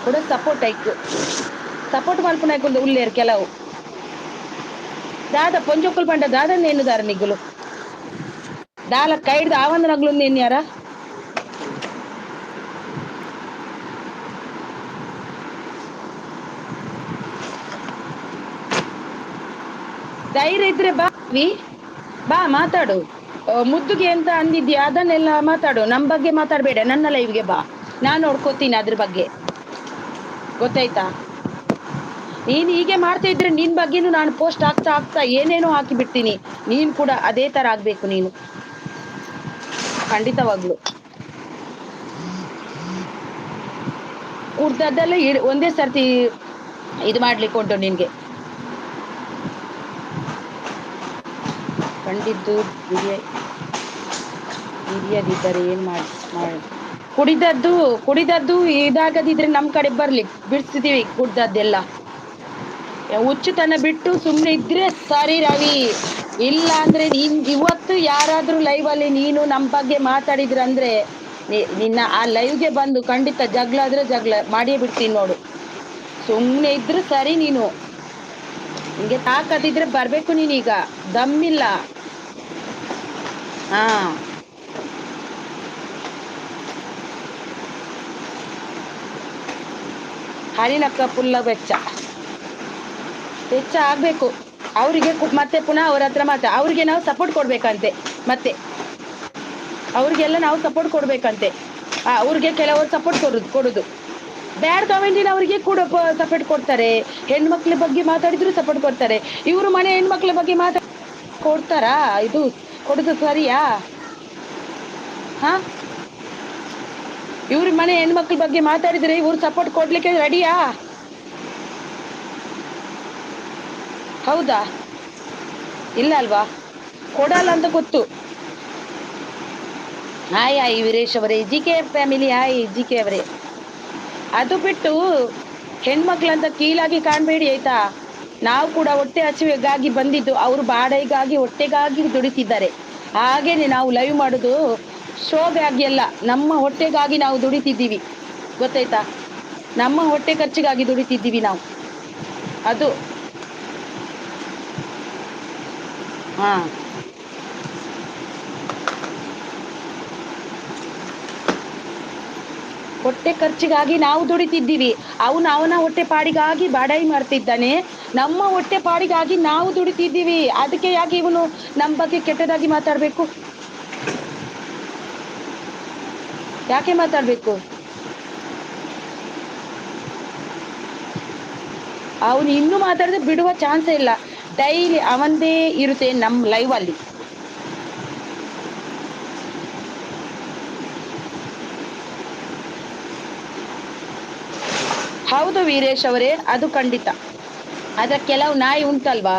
ಕೂಡ ಸಪೋರ್ಟ್ ಐಕ್ ಸಪೋರ್ಟ್ ಮಲ್ಪುನೈಕುಲ್ದು ಉಲ್ಲೇರ್ ಕೆಲವು ದಾದ ಪೊಂಜೊಕ್ಕುಲು ಪಂಡ ದಾದ ನೇನುದಾರ ನಿಗುಲು ದಾಲ ಕೈಡ್ದ ಆವಂದ ನಗ್ಲು ನೇನ್ಯಾರ ಧೈರ್ಯ ಇದ್ರೆ ಬಾ ಮಾತಾಡು ಮುದ್ದುಗೆ ಎಂತ ಅಂದಿದ್ಯಾ ಅದನ್ನೆಲ್ಲ ಮಾತಾಡು ನಮ್ ಬಗ್ಗೆ ಮಾತಾಡ್ಬೇಡ ನನ್ನ ಲೈವ್ಗೆ ಬಾ ನಾನ್ ನೋಡ್ಕೋತೀನಿ ಅದ್ರ ಬಗ್ಗೆ ಗೊತ್ತಾಯ್ತಾ ನೀನ್ ಹೀಗೆ ಮಾಡ್ತಾ ಇದ್ರೆ ನಿನ್ ಬಗ್ಗೆನು ನಾನು ಪೋಸ್ಟ್ ಆಗ್ತಾ ಏನೇನೋ ಹಾಕಿ ಬಿಡ್ತೀನಿ ನೀನ್ ಕೂಡ ಅದೇ ತರ ಆಗ್ಬೇಕು ನೀನು ಖಂಡಿತವಾಗ್ಲು ಕುಡ್ದದ್ದೆಲ್ಲ ಒಂದೇ ಸರ್ತಿ ಇದು ಮಾಡ್ಲಿಕ್ಕೆ ಉಂಟು ನಿನ್ಗೆ ಕಂಡಿದ್ದು ಹಿರಿಯದಿದ್ದರೆ ಏನ್ ಕುಡಿದದ್ದು ಇದಾಗದಿದ್ರೆ ನಮ್ ಕಡೆ ಬರ್ಲಿ ಬಿಡ್ಸ್ತೀವಿ ಕುಡ್ದದ್ದೆಲ್ಲ ಹುಚ್ಚುತನ ಬಿಟ್ಟು ಸುಮ್ನೆ ಇದ್ರೆ ಸರಿ ರವಿ ಇಲ್ಲ ಅಂದ್ರೆ ನೀನ್ ಇವತ್ತು ಯಾರಾದ್ರೂ ಲೈವ್ ಅಲ್ಲಿ ನೀನು ನಮ್ ಬಗ್ಗೆ ಮಾತಾಡಿದ್ರ ಅಂದ್ರೆ ನಿನ್ನ ಆ ಲೈವ್ಗೆ ಬಂದು ಖಂಡಿತ ಜಗ್ಲ ಆದ್ರೆ ಜಗ್ಲ ಮಾಡಿಯೇ ಬಿಡ್ತೀನಿ ನೋಡು ಸುಮ್ನೆ ಇದ್ರೆ ಸರಿ ನೀನು ನಿಂಗೆ ತಾಕತ್ತಿದ್ರೆ ಬರ್ಬೇಕು ನೀನೀಗ ದಮ್ಮಿಲ್ಲ ಹಾ ಹರಿನಕ್ಕ ಪುಲ್ಲ ವೆಚ್ಚ ಆಗ್ಬೇಕು ಅವ್ರಿಗೆ ಮತ್ತೆ ಪುನಃ ಅವ್ರ ಹತ್ರ ಅವ್ರಿಗೆ ನಾವು ಸಪೋರ್ಟ್ ಕೊಡ್ಬೇಕಂತೆ ಮತ್ತೆ ಅವ್ರಿಗೆಲ್ಲ ನಾವು ಸಪೋರ್ಟ್ ಕೊಡ್ಬೇಕಂತೆ ಅವ್ರಿಗೆ ಕೆಲವರು ಸಪೋರ್ಟ್ ಕೊಡುದು ಬ್ಯಾಡ್ ಕಮೆಂಟಿನ ಅವ್ರಿಗೆ ಕೂಡ ಸಪೋರ್ಟ್ ಕೊಡ್ತಾರೆ ಹೆಣ್ಮಕ್ಳ ಬಗ್ಗೆ ಮಾತಾಡಿದ್ರು ಸಪೋರ್ಟ್ ಕೊಡ್ತಾರೆ ಇವರು ಮನೆ ಹೆಣ್ಮಕ್ಳ ಬಗ್ಗೆ ಕೊಡ್ತಾರಾ ಇದು ಕೊಡುದು ಸರಿಯಾ ಇವ್ರ ಮನೆ ಹೆಣ್ಮಕ್ಳ ಬಗ್ಗೆ ಮಾತಾಡಿದ್ರೆ ಇವ್ರು ಸಪೋರ್ಟ್ ಕೊಡ್ಲಿಕ್ಕೆ ರೆಡಿಯಾ ಹೌದಾ ಇಲ್ಲ ಅಲ್ವಾ ಕೊಡಲ್ಲ ಅಂತ ಗೊತ್ತು ಹಾಯ್ ವೀರೇಶ್ ಅವರೇ ಜಿಕೆ ಫ್ಯಾಮಿಲಿ ಹಾಯ್ ಜಿಕೆ ಅವರೇ ಅದು ಬಿಟ್ಟು ಹೆಣ್ಮಕ್ಳಂತ ಕೀಳಾಗಿ ಕಾಣ್ಬೇಡಿ ಆಯ್ತಾ ನಾವು ಕೂಡ ಹೊಟ್ಟೆ ಹಸಿವೆಗಾಗಿ ಬಂದಿದ್ದು ಅವರು ಬಾಡಿಗಾಗಿ ಹೊಟ್ಟೆಗಾಗಿ ದುಡಿತಿದ್ದಾರೆ ಹಾಗೇನೆ ನಾವು ಲೈವ್ ಮಾಡುದು ಶೋಗಾಗಿ ಅಲ್ಲ ನಮ್ಮ ಹೊಟ್ಟೆಗಾಗಿ ನಾವು ದುಡಿತಿದ್ದೀವಿ ಗೊತ್ತಾಯ್ತಾ ನಮ್ಮ ಹೊಟ್ಟೆ ಖರ್ಚಿಗಾಗಿ ದುಡಿತಿದ್ದೀವಿ ನಾವು ಅದು ಹೊಟ್ಟೆ ಖರ್ಚಿಗಾಗಿ ನಾವು ದುಡಿತಿದ್ದೀವಿ ಅವನ ಹೊಟ್ಟೆ ಪಾಡಿಗಾಗಿ ಬಾಡಾಯಿ ಮಾಡ್ತಿದ್ದಾನೆ ನಮ್ಮ ಹೊಟ್ಟೆ ಪಾಡಿಗಾಗಿ ನಾವು ದುಡಿತಿದ್ದೀವಿ ಅದಕ್ಕೆ ಯಾಕೆ ಇವನು ನಮ್ಮ ಬಗ್ಗೆ ಕೆಟ್ಟದಾಗಿ ಮಾತಾಡ್ಬೇಕು ಯಾಕೆ ಮಾತಾಡ್ಬೇಕು ಅವನು ಇನ್ನೂ ಮಾತಾಡಿದ್ರೆ ಬಿಡುವ ಚಾನ್ಸೇ ಇಲ್ಲ ಡೈಲಿ ಅವಂದೇ ಇರುತ್ತೆ ನಮ್ ಲೈವ್ ಅಲ್ಲಿ ಹೌದು ವೀರೇಶ್ ಅವರೇ ಅದು ಖಂಡಿತ ಆದ್ರೆ ಕೆಲವು ನಾಯಿ ಉಂಟಲ್ವಾ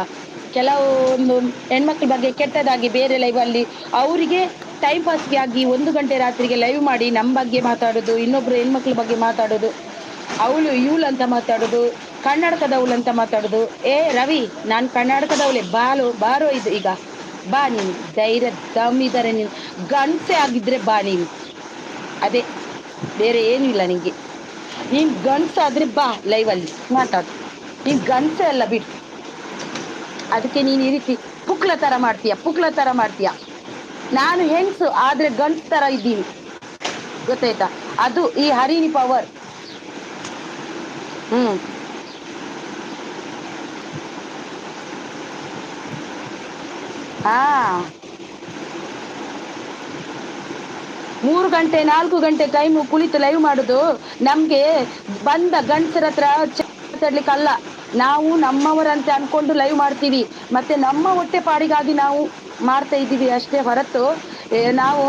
ಕೆಲವೊಂದು ಹೆಣ್ಮಕ್ಳ ಬಗ್ಗೆ ಕೆಟ್ಟದಾಗಿ ಬೇರೆ ಲೈವ್ ಅಲ್ಲಿ ಅವರಿಗೆ ಟೈಮ್ ಪಾಸ್ಗೆ ಆಗಿ 1 ಗಂಟೆ ರಾತ್ರಿಗೆ ಲೈವ್ ಮಾಡಿ ನಮ್ ಬಗ್ಗೆ ಮಾತಾಡೋದು ಇನ್ನೊಬ್ರು ಹೆಣ್ಮಕ್ಳ ಬಗ್ಗೆ ಮಾತಾಡೋದು ಇವಳು ಅಂತ ಮಾತಾಡೋದು ಕನ್ನಡಕದವಳು ಅಂತ ಮಾತಾಡೋದು ರವಿ ನಾನ್ ಕನ್ನಡಕದವಳೆ ಬಾರೋ ಇದು ಈಗ ಬಾ ನೀನು ಧೈರ್ಯ ದಮ್ ಇದ್ದಾರೆ ನೀನು ಗಂಡ್ಸೆ ಆಗಿದ್ರೆ ಬಾ ನೀನು ಅದೇ ಬೇರೆ ಏನು ಇಲ್ಲ ನಿಂಗೆ ನೀನ್ ಗಂಡ್ಸಾದ್ರೆ ಬಾ ಲೈವ್ ಅಲ್ಲಿ ಮಾತಾಡು ನೀನ್ ಗಂಡ್ಸೆ ಅಲ್ಲ ಬಿಡು ಅದಕ್ಕೆ ನೀನ್ ಈ ರೀತಿ ಪುಕ್ಲ ತರ ಮಾಡ್ತೀಯ ನಾನು ಹೆಂಗ್ಸು ಆದ್ರೆ ಗಂಡ್ಸ್ ತರ ಇದ್ದೀನಿ ಗೊತ್ತಾಯ್ತಾ ಅದು ಈ ಹರಿಣಿ ಪವರ್ ಹಾ 3 ಗಂಟೆ 4 ಗಂಟೆ ಟೈಮ್ ಕುಳಿತು ಲೈವ್ ಮಾಡುದು ನಮ್ಗೆ ಬಂದ ಗಂಡಸರ ಹತ್ರ ಮಾತಾಡ್ಲಿಕ್ಕೆ ಅಲ್ಲ ನಾವು ನಮ್ಮವರಂತೆ ಅನ್ಕೊಂಡು ಲೈವ್ ಮಾಡ್ತೀವಿ ಮತ್ತೆ ನಮ್ಮ ಹೊಟ್ಟೆ ಪಾಡಿಗಾಗಿ ನಾವು ಮಾಡ್ತಾ ಇದ್ದೀವಿ ಅಷ್ಟೇ ಹೊರತು ನಾವು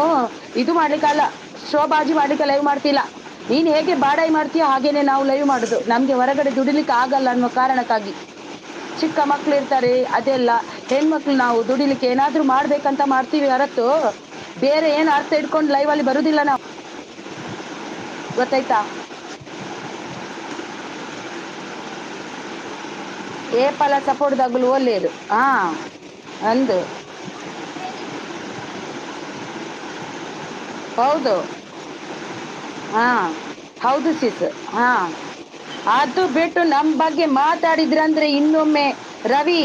ಇದು ಮಾಡ್ಲಿಕ್ಕಲ್ಲ, ಶೋಬಾಜಿ ಮಾಡ್ಲಿಕ್ಕೆ ಲೈವ್ ಮಾಡ್ತಿಲ್ಲ. ನೀನ್ ಹೇಗೆ ಬಾಡಾಯಿ ಮಾಡ್ತೀಯ ಹಾಗೇನೆ ನಾವು ಲೈವ್ ಮಾಡುದು. ನಮ್ಗೆ ಹೊರಗಡೆ ದುಡಿಲಿಕ್ಕೆ ಆಗಲ್ಲ ಅನ್ನುವ ಕಾರಣಕ್ಕಾಗಿ. ಚಿಕ್ಕ ಮಕ್ಳು ಇರ್ತಾರೆ, ಅದೆಲ್ಲ ಹೆಣ್ಮಕ್ಳು ನಾವು ದುಡಿಲಿಕ್ಕೆ ಏನಾದ್ರು ಮಾಡ್ಬೇಕಂತ ಮಾಡ್ತೀವಿ ಹೊರತು ಬೇರೆ ಏನ್ ಅರ್ಥ ಇಡ್ಕೊಂಡು ಲೈವ್ ಅಲ್ಲಿ ಬರುದಿಲ್ಲ ನಾವು, ಗೊತ್ತಾಯ್ತಾ. ಏಪಲ ಸಪೋರ್ಟ್ ದಗುಲು ಒಳ್ಳೇದು. ಅಂದು ಹೌದು. ಹೌದು ಸಿಸ್. ಅದು ಬಿಟ್ಟು ನಮ್ ಬಗ್ಗೆ ಮಾತಾಡಿದ್ರಂದ್ರೆ ಇನ್ನೊಮ್ಮೆ ರವಿ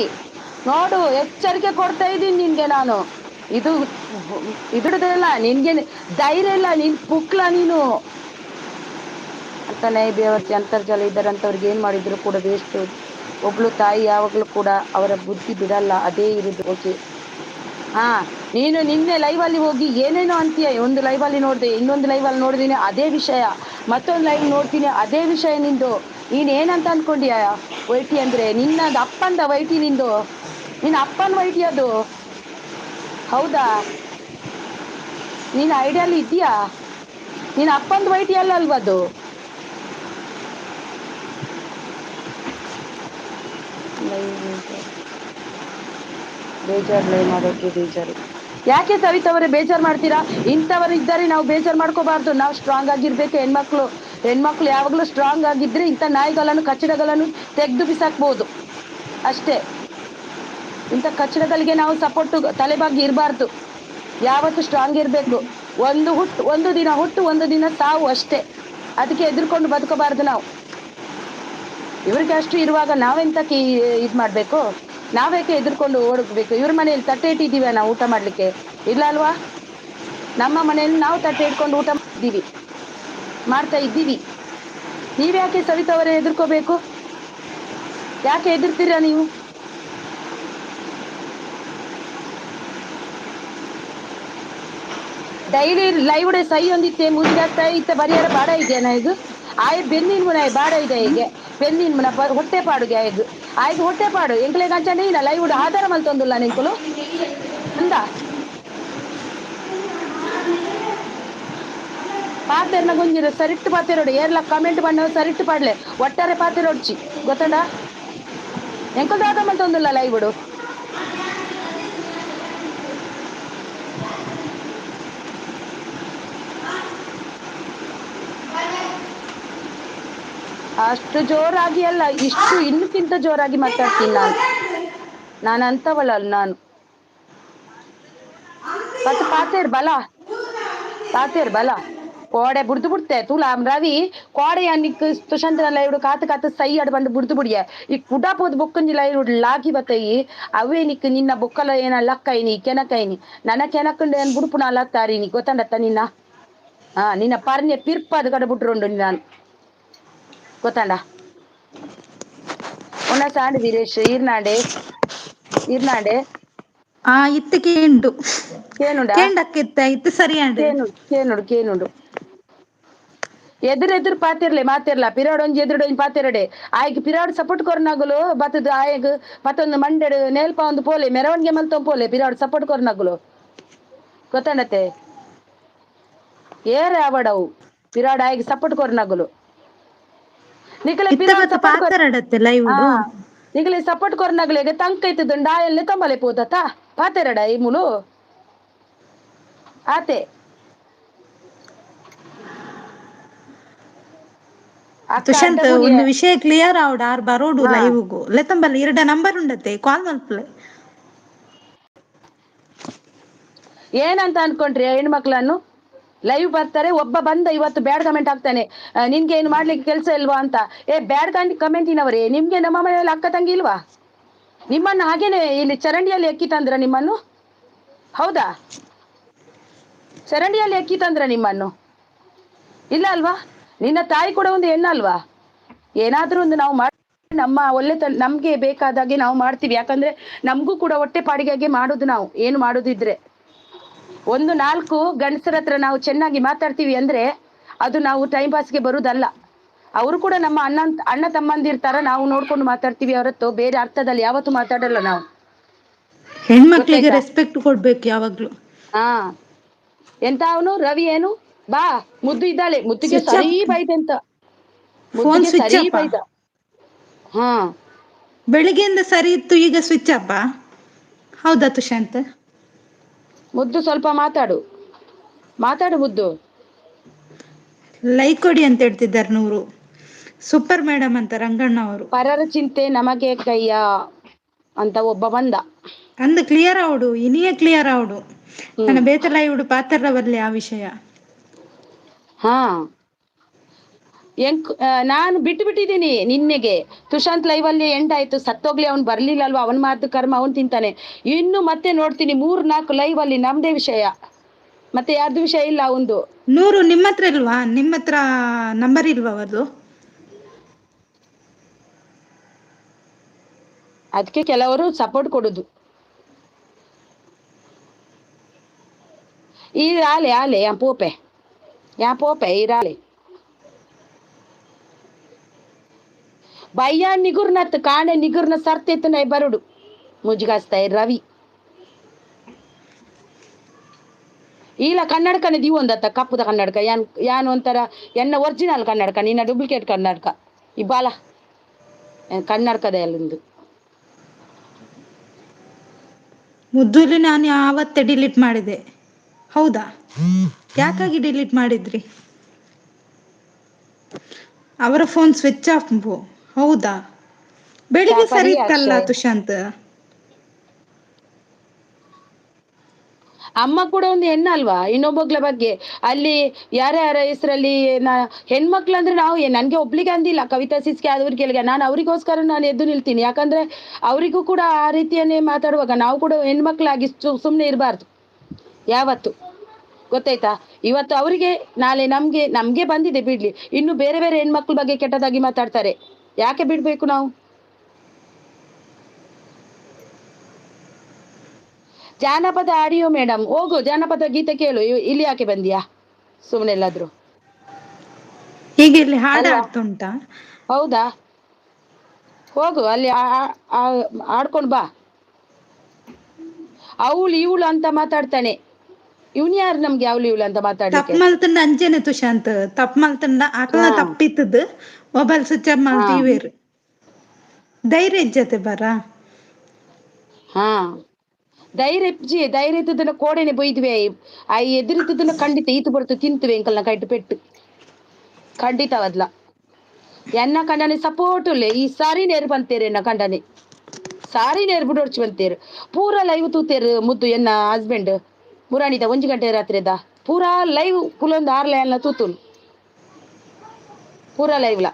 ನೋಡು, ಎಚ್ಚರಿಕೆ ಕೊಡ್ತಾ ಇದ್ದೀನಿ ನಿನ್ಗೆ ನಾನು. ಇದುಡುದಲ್ಲ ನಿನ್ಗೆ, ಧೈರ್ಯ ಇಲ್ಲ, ನೀನ್ ಪುಕ್ಲ ನೀನು ಅಂತ. ನೈ ಬೇವರ್ಸಿ ಅಂತರ್ಜಾಲ ಇದ್ದಾರಂತವ್ರಿಗೆ ಏನ್ ಮಾಡಿದ್ರು ಕೂಡ ವೇಸ್ಟ್. ಒಬ್ಳು ತಾಯಿ ಯಾವಾಗ್ಲೂ ಕೂಡ ಅವರ ಬುದ್ಧಿ ಬಿಡಲ್ಲ, ಅದೇ ಇರುದು. ಓಕೆ, ನೀನು ನಿನ್ನೆ ಲೈವ್ ಅಲ್ಲಿ ಹೋಗಿ ಏನೇನೋ ಅಂತೀಯ. ಒಂದು ಲೈವ್ ಅಲ್ಲಿ ನೋಡ್ದೆ, ಇನ್ನೊಂದು ಲೈವ್ ಅಲ್ಲಿ ನೋಡ್ದಿನಿ ಅದೇ ವಿಷಯ, ಮತ್ತೊಂದ್ ಲೈವ್ ನೋಡ್ತೀನಿ ಅದೇ ವಿಷಯ ನಿಂದು. ನೀನ್ ಏನಂತ ಅನ್ಕೊಂಡಿಯ ವೈಟಿ ಅಂದ್ರೆ? ನಿನ್ನದ್ ಅಪ್ಪಂದ ವೈಟಿ ನಿಂದು, ನಿನ್ನ ಅಪ್ಪನ್ ವೈಟಿ ಅದು, ಹೌದಾ? ನೀನ್ ಐಡಿಯಾಲ್ ಇದ್ದೀಯಾ? ನೀನ್ ಅಪ್ಪಂದು ವೈಟಿ ಅಲ್ಲ ಅಲ್ವದು. ಬೇಜಾರು ಲೈವ್ ಮಾಡೋಕೆ ಬೇಜಾರು. ಯಾಕೆ ಸವಿತಾ ಅವರೇ ಬೇಜಾರು ಮಾಡ್ತೀರಾ? ಇಂಥವರು ಇದ್ದಾರೆ, ನಾವು ಬೇಜಾರು ಮಾಡ್ಕೋಬಾರ್ದು. ನಾವು ಸ್ಟ್ರಾಂಗ್ ಆಗಿರ್ಬೇಕು. ಹೆಣ್ಮಕ್ಳು ಯಾವಾಗ್ಲೂ ಸ್ಟ್ರಾಂಗ್ ಆಗಿದ್ರೆ ಇಂಥ ನಾಯಿಗಳನ್ನು, ಕಚ್ಚಡಗಳನ್ನು ತೆಗೆದು ಬಿಸಾಕ್ಬಹುದು ಅಷ್ಟೇ. ಇಂಥ ಕಚ್ಚಡಗಳಿಗೆ ನಾವು ಸಪೋರ್ಟ್ ತಲೆಬಾಗಿ ಇರಬಾರ್ದು. ಯಾವತ್ತು ಸ್ಟ್ರಾಂಗ್ ಇರ್ಬೇಕು. ಒಂದು ದಿನ ಹುಟ್ಟು, ಒಂದು ದಿನ ಸಾವು ಅಷ್ಟೇ. ಅದಕ್ಕೆ ಎದುರ್ಕೊಂಡು ಬದುಕಬಾರ್ದು ನಾವು. ಇವ್ರಿಗೆ ಅಷ್ಟು ಇರುವಾಗ ನಾವೆಂತಕ್ಕೆ ಇದ್ ಮಾಡ್ಬೇಕು? ನಾವೇಕೆ ಎದುರ್ಕೊಂಡು ಓಡಕ್ಬೇಕು? ಇವ್ರ ಮನೇಲಿ ತಟ್ಟೆ ಇಟ್ಟಿದೀವ ನಾವು ಊಟ ಮಾಡ್ಲಿಕ್ಕೆ? ಇಲ್ಲ ಅಲ್ವಾ? ನಮ್ಮ ಮನೆಯಲ್ಲಿ ನಾವು ತಟ್ಟೆ ಇಟ್ಕೊಂಡು ಊಟ ಮಾಡ್ತಾ ಇದ್ದೀವಿ. ನೀವ್ಯಾಕೆ ಸವಿತಾ ಅವರೇ ಎದುರ್ಕೋಬೇಕು? ಯಾಕೆ ಎದುರ್ತೀರಾ ನೀವು? ಡೈಲಿ ಲೈವ್ಡೆ ಸೈ ಹೊಂದಿತ್ತೆ ಮುಂಜಾಗ್ತಾ ಇತ್ತೆ ಬರಿಯಾರ ಬಾಡ ಇದೆಯಾ ನಾ ಈಗ ಆಯ್ ಬೆನ್ನಿನ ಮುನ ಬಾಡ ಇದೆ ಈಗ ಬೆನ್ನಿನ ಮುನ ಹೊಟ್ಟೆ ಪಾಡುಗೆ ಆಯ್ದು ಹೊಟ್ಟೆ ಪಾಡು ಎಂಕ್ಲೆ ಗಂಚಂಡೆ ಇಲ್ಲ ಲೈವ್ಡ್ ಆಧಾರ ಮಲ್ತೊಂದುಲ್ಲ ನಿಂಕುಲು ಅಂದ ಪಾತೆರ್ನ ಗುಂಜಿರ ಸರಿಟ್ಟು ಪಾತೆರೋಡು ಏರ್ಲ ಕಮೆಂಟ್ ಬಣ್ಣ ಸರಿಟ್ಟು ಪಾಡ್ಲೆ ಒಟ್ಟಾರೆ ಪಾತೆರೋಡ್ಚಿ ಗೊತ್ತಂಡ ಎಂಕುಲ್ದು ಆಧಾರ ಮಲ್ತೊಂದುಲ್ಲ ಲೈವ್ಡು ಅಷ್ಟು ಜೋರಾಗಿ ಅಲ್ಲ ಇಷ್ಟು ಇನ್ನಕ್ಕಿಂತ ಜೋರಾಗಿ ಮಾತಾಡ್ತೀನಿ ನಾನು ಅಂತವಳಲ್ಲ ನಾನು ಪತ್ ಪಾತೇರ್ ಬಲ ಕೋಡೆ ಬುಡ್ದು ಬಿಡ್ತೆ ತೂಲ ರವಿ ಕೋಡೆ ಅನ್ನಿಕ್ ತುಷಾಂತನಲ್ಲ ಇಡು ಕಾತು ಕಾತು ಸೈ ಆಡ್ ಬಂದು ಬುಡ್ದು ಬಿಡಿಯ ಈ ಕುಡಾಪೋದು ಬೊಕ್ಕಂಜಿಲ್ಲ ಇಡು ಲಾಗಿ ಬತ್ತೈ ಅವೇ ನಿಕ್ ನಿನ್ನ ಬೊಕ್ಕಲ ಏನ ಲಕ್ಕೈನಿ ಕೆನಕೈನಿ ನನ್ನ ಕೆನಕಂಡು ಏನ್ ಬುಡುಪು ನಾ ಲತ್ತಾರಿನಿ ಗೊತ್ತಂಡತ್ತ ನಿನ್ನ ಪರ್ನೆ ಪಿರ್ಪ ಅದು ಕಡೆ ಬಿಟ್ರುಂಡು ನಾನು ಗೊತ್ತಂಡ ಉನ್ನ ಸಾಂಡ್ ವೀರೇಶ್ ಇರ್ನಾಂಡೆ ಇತ್ತು ಕೇಂಡು ಕೇನುಂಡಾ ಕೇಂಡಕ್ಕ ಇತ್ತು ಸರಿಯಾಂಡು ಕೇನುಂಡು ಎದುರು ಪಾತಿರ್ಲೆ ಮಾತಿರ್ಲ ಪಿರಾಡ್ ಒಂಜಿ ಎದುರುಡು ಒಂಜಿ ಪಾತಿರಡೆ ಆಯ್ಕೆ ಪಿರಾಡ್ ಸಪೋರ್ಟ್ ಕೊರ್ನಗುಲು ಬತ್ತದ ಆಯ್ಗ್ ಮತ್ತೊಂದು ಮಂಡೆಡು ನೇಲ್ಪ ಒಂದು ಪೋಲೆ ಮೆರವಣಿಗೆ ಮಲ್ತೊ ಪೋಲೆ ಪಿರಾಡ್ ಸಪೋರ್ಟ್ ಕೊರ್ನಗುಲು ಗೊತ್ತಂಡತ್ತೆ ಏರೆ ಅವಡವು ಪಿರಾಡ್ ಆಯ್ಗ್ ಸಪೋರ್ಟ್ ಕೊರ್ನಗುಲು ನಿಖಲೆ ಇತ್ತ ಪಿರಾಡ್ ಬತ್ತು ಸಪೋರ್ಟ್ ಪಾತರಡತ್ತೆ ಲೈವ್ಡು ನಿಖಲೆ ಸಪೋರ್ಟ್ ಕೊರ್ನಗ್ಲೆಗ್ ತಂಕ ಇತ್ತದ ಡಾಯಲ್ನೆ ತಂಬಲೆ ಪೋದತ್ತ ಪಾತೆರಡ ಈ ಮುಲು ಆತೆ ಅಕ್ಕ ತುಷಾಂತ್ ಅಡ್ಡಗುಡಿಯ ಒಂದು ವಿಷಯ ಕ್ಲಿಯರ್ ಆವಡ್ ಆರ್ ಬರೋಡು ಹಾ ಲೈವ್ಗೂ ಲೆತ್ತಂಬಲ್ಲ ಇರಡ ನಂಬರ್ ಉಂಡತ್ತೆ ಕಾಲ್ ಮಲ್ಪಲೆ ಏನಂತ ಅನ್ಕೊಂಡ್ರಿ ಹೆಣ್ಮಕ್ಳನ್ನು ಲೈವ್ ಬರ್ತಾರೆ ಒಬ್ಬ ಬಂದ ಇವತ್ತು ಬ್ಯಾಡ್ ಕಮೆಂಟ್ ಆಗ್ತಾನೆ ನಿನ್ಗೆ ಏನು ಮಾಡ್ಲಿಕ್ಕೆ ಕೆಲ್ಸ ಇಲ್ವಾ ಅಂತ ಬ್ಯಾಡ್ ಕಮೆಂಟಿನವರೇ ನಿಮ್ಗೆ ನಮ್ಮ ಮನೆಯಲ್ಲಿ ಅಕ್ಕ ತಂಗಿ ಇಲ್ವಾ ನಿಮ್ಮನ್ನು ಹಾಗೇನೆ ಇಲ್ಲಿ ಚರಂಡಿಯಲ್ಲಿ ಎಕ್ಕಿ ತಂದ್ರ ನಿಮ್ಮನ್ನು ಹೌದಾ ಚರಂಡಿಯಲ್ಲಿ ಎಕ್ಕಿ ತಂದ್ರ ನಿಮ್ಮನ್ನು ಇಲ್ಲ ಅಲ್ವಾ ನಿನ್ನ ತಾಯಿ ಕೂಡ ಒಂದು ಹೆಣ್ಣ ಅಲ್ವಾ ಏನಾದ್ರೂ ಒಂದು ನಾವು ನಮ್ಮ ನಮ್ಗೆ ಬೇಕಾದಾಗೆ ನಾವು ಮಾಡ್ತೀವಿ ಯಾಕಂದ್ರೆ ನಮ್ಗೂ ಕೂಡ ಹೊಟ್ಟೆ ಪಾಡಿಗೆಗೆ ಮಾಡುದು ನಾವು ಏನು ಮಾಡುದಿದ್ರೆ 1-4 ಗಂಡಸರ ಹತ್ರ ನಾವು ಚೆನ್ನಾಗಿ ಮಾತಾಡ್ತೀವಿ ಅಂದ್ರೆ ಅದು ನಾವು ಟೈಮ್ ಪಾಸ್ಗೆ ಬರುದಲ್ಲ ಅವರು ಕೂಡ ನಮ್ಮ ಅಣ್ಣ ತಮ್ಮಂದಿರ್ತಾರ ನಾವು ನೋಡ್ಕೊಂಡು ಮಾತಾಡ್ತೀವಿ ಹೊರತು ಬೇರೆ ಅರ್ಥದಲ್ಲಿ ಯಾವತ್ತೂ ಮಾತಾಡಲ್ಲ ನಾವು ಹೆಣ್ಮಕ್ಳಿಗೆ ರೆಸ್ಪೆಕ್ಟ್ ಕೊಡ್ಬೇಕು ಯಾವಾಗ್ಲೂ. ಹಾ ಎಂತ ಅವನು ರವಿ ಏನು ಬಾ ಮುದ್ದು ಇದ್ದಾಳೆ ಮುತ್ತಿಗೆ ಸ್ವಿಚ್ ಸರಿ ಆಫ್, ಬೈದೆ ಅಂತ ಫೋನ್ ಮುದ್ದಿಗೆ ಸ್ವಿಚ್ ಸರಿ ಆಫಾ? ಬೈದ. ಹಾ ಬೆಳಿಗ್ಗೆಯಿಂದ ಸರಿ ಇತ್ತು ಈಗ ಸ್ವಿಚ್ ಆಫಾ? ಹೌದಾ ತುಷಾಂತ್? ಮುದ್ದು ಸ್ವಲ್ಪ ಮಾತಾಡು, ಮಾತಾಡು ಮುದ್ದು. ಲೈಕ್ ಕೊಡಿ ಅಂತ ಹೇಳ್ತಿದ್ದಾರೆ ನೂರು, ಸೂಪರ್ ಮೇಡಮ್ ಅಂತ ರಂಗಣ್ಣ ಅವರು. ಪರರ ಚಿಂತೆ ನಮಗೆ ಕಯ್ಯ ಅಂತ ಒಬ್ಬ ಬಂದ. ಅಂದ ಕ್ಲಿಯರ್ ಆವಡು ಇನಿಯೇ ಕ್ಲಿಯರ್ ಆವಡು ಹ್ಮ್ ನನ್ನ ಬೇತಲ ಇವುಡು ಪಾತ್ರರವಲ್ಲಿ ಆ ವಿಷಯ. ಹಾ ನಾನು ಬಿಟ್ಟು ಬಿಟ್ಟಿದ್ದೀನಿ ನಿನ್ನೆಗೆ. ತುಶಾಂತ್ ಲೈವ್ ಅಲ್ಲಿ ಎಂಡ್ ಆಯ್ತು, ಸತ್ತೋಗ್ಲಿ ಅವ್ನು ಬರ್ಲಿಲ್ಲ ಅಲ್ವಾ, ಅವನ್ ಮಾತ್ರ ಕರ್ಮ ಅವನ್ ತಿಂತಾನೆ. ಇನ್ನು ಮತ್ತೆ ನೋಡ್ತೀನಿ 3-4 ಲೈವ್ ಅಲ್ಲಿ ನಮ್ದೇ ವಿಷಯ, ಮತ್ತೆ ಯಾರ್ದು ವಿಷಯ ಇಲ್ಲ ಅವಂದು. ನೂರು ನಿಮ್ಮ ಹತ್ರ ಇಲ್ವಾ, ನಿಮ್ಮ ಹತ್ರ ನಂಬರ್ ಇಲ್ವಾ ಅವರದು? ಅದಕ್ಕೆ ಕೆಲವರು ಸಪೋರ್ಟ್ ಕೊಡುದು. ಆಲೆ ಆಲೆ ಯಾ ಪೋಪೆ ಇರಾಲೆ ಬಯ್ಯ ನಿಗುರ್ನತ್ ಕಾಂಡೆ ನಿಗುರ್ನ ಸರ್ತೆತ್ತು ನೈ ಬರುಡು ಮುಜ್ಗಾಸ್ತಾಯ ರವಿ ಈಲ ಕನ್ನಡಕನ ದೀವು ಒಂದತ್ತ ಕಪ್ಪುದ ಕನ್ನಡಕ ಯಾನ್ ಒಂಥರ ಎನ್ನ ಒರಿಜಿನಲ್ ಕನ್ನಡಕ ನಿನ್ನ ಡೂಪ್ಲಿಕೇಟ್ ಕನ್ನಡಕ ಇಬ್ಬಾಲ ಕನ್ನಡಕದ ಎಲ್ಲಂದು ಮುದ್ದುಲಿ ನಾನು ಯಾವತ್ತೇ ಡಿಲೀಟ್ ಮಾಡಿದೆ. ಹೌದಾ, ಯಾಕಾಗಿ ಡಿಲೀಟ್ ಮಾಡಿದ್ರಿ? ಅವರ ಫೋನ್ ಸ್ವಿಚ್ ಆಫ್. ಹೌದಾ, ಬೆಳಿಗ್ಗೆ ಸರಿ ಚಾಪರಿ ಇತ್ತಲ್ಲ ಅಕ್ಷಯ್ ತುಷಾಂತ್? ಅಮ್ಮ ಕೂಡ ಒಂದು ಹೆಣ್ಣ ಅಲ್ವಾ, ಇನ್ನೊಬ್ಬೊಗ್ಲ ಬಗ್ಗೆ ಅಲ್ಲಿ ಯಾರ್ಯಾರ ಹೆಸರಲ್ಲಿ ಹೆಣ್ಮಕ್ಳು ಅಂದ್ರೆ ನಾವು ನನ್ಗೆ ಒಬ್ಳಿಗೆ ಅಂದಿಲ್ಲ, ಕವಿತಾ ಸಿಸ್ಗೆ ಅವ್ರಿಗೆಲ್ಗೆ ನಾನು ಅವ್ರಿಗೋಸ್ಕರ ನಾನು ಎದ್ದು ನಿಲ್ತೀನಿ. ಯಾಕಂದ್ರೆ ಅವರಿಗೂ ಕೂಡ ಆ ರೀತಿಯನ್ನೇ ಮಾತಾಡುವಾಗ ನಾವು ಕೂಡ ಹೆಣ್ಮಕ್ಳಾಗಿ ಸುಮ್ನೆ ಇರಬಾರ್ದು ಯಾವತ್ತು, ಗೊತ್ತಾಯ್ತಾ? ಇವತ್ತು ಅವರಿಗೆ ನಾಳೆ ನಮ್ಗೆ ಬಂದಿದೆ ಬಿಡ್ಲಿ, ಇನ್ನು ಬೇರೆ ಬೇರೆ ಹೆಣ್ಮಕ್ಳ ಬಗ್ಗೆ ಕೆಟ್ಟದಾಗಿ ಮಾತಾಡ್ತಾರೆ, ಯಾಕೆ ಬಿಡ್ಬೇಕು ನಾವು? ಜಾನಪದ ಆಡಿಯೋ ಮೇಡಮ್, ಹೋಗು ಜಾನಪದ ಗೀತೆ ಕೇಳು, ಇಲ್ಲಿ ಯಾಕೆ ಬಂದಿಯಾ ಸುಮ್ನೆ ಎಲ್ಲಾದ್ರು? ಈಗ ಇಲ್ಲಿ ಹಾಡು ಅಲ್ವಾ? ಆಡ್ತಾ ಉಂಟಾ? ಹೌದಾ, ಹೋಗು ಅಲ್ಲಿ ಆಡ್ಕೊಂಡ್ ಬಾ. ಅವಳು ಇವಳು ಅಂತ ಮಾತಾಡ್ತಾನೆ, ಇವನ್ ಯಾರು ನಮ್ಗೆ ಅವಳು ಇವಳು ಅಂತ ತಪ್ಪ ಮಾತಾಡ್ಲಿಕ್ಕೆ? ಮಲ್ತಂಡ ಅಂಜನೆ ತುಷಾಂತ್, ತಪ್ಪ ಮಲ್ತಂಡ ಹಾ ಅಕಲ್ನ ತಪ್ಪಿತ್ತದ ಮೊಬೈಲ್ ಸ್ವಿಚ್ ಆಫ್ ಹಾ ಮಲ್ತಿ ಇವೇರು ಧೈರ್ಯ ಇಜ್ಜತೆ ಬರ. ಹಾ ಧೈರ್ಯ ಇತ್ತದನ್ನ ಕೋಡೆನೆ ಬಯ್ದ್ವಿ ಆ ಎದುರಿತದನ್ನ ಖಂಡಿತ ಈತ ಬರ್ತ ತಿಂತವೆ ಎಂಕಲ್ನ ಕೈಟ್ಟು ಪೆಟ್ಟು ಖಂಡಿತವದ್ಲ ಎನ್ನ ಕಂಡನೆ ಸಪೋರ್ಟುಲ್ಲೆ ಈ ಸಾರಿ ನೇರು ಬಂತೇರಿ ಎನ್ನ ಕಂಡನೆ ಸಾರಿ ನೇರ್ ಬಿಡೋಡ್ಚು ಬಂತೇರು ಪೂರ ಲೈವ್ ತೂತೇರು ಮುದ್ದು ಎನ್ನ ಹಸ್ಬೆಂಡ್ ಮುರಾಣಿದ 1 ಗಂಟೆ ರಾತ್ರಿದ ಪೂರಾ ಲೈವ್ ಕುಲೊಂದು 6 ಲೆನ್ನ ತೂತುನ್ ಪೂರ ಲೈವ್ಲ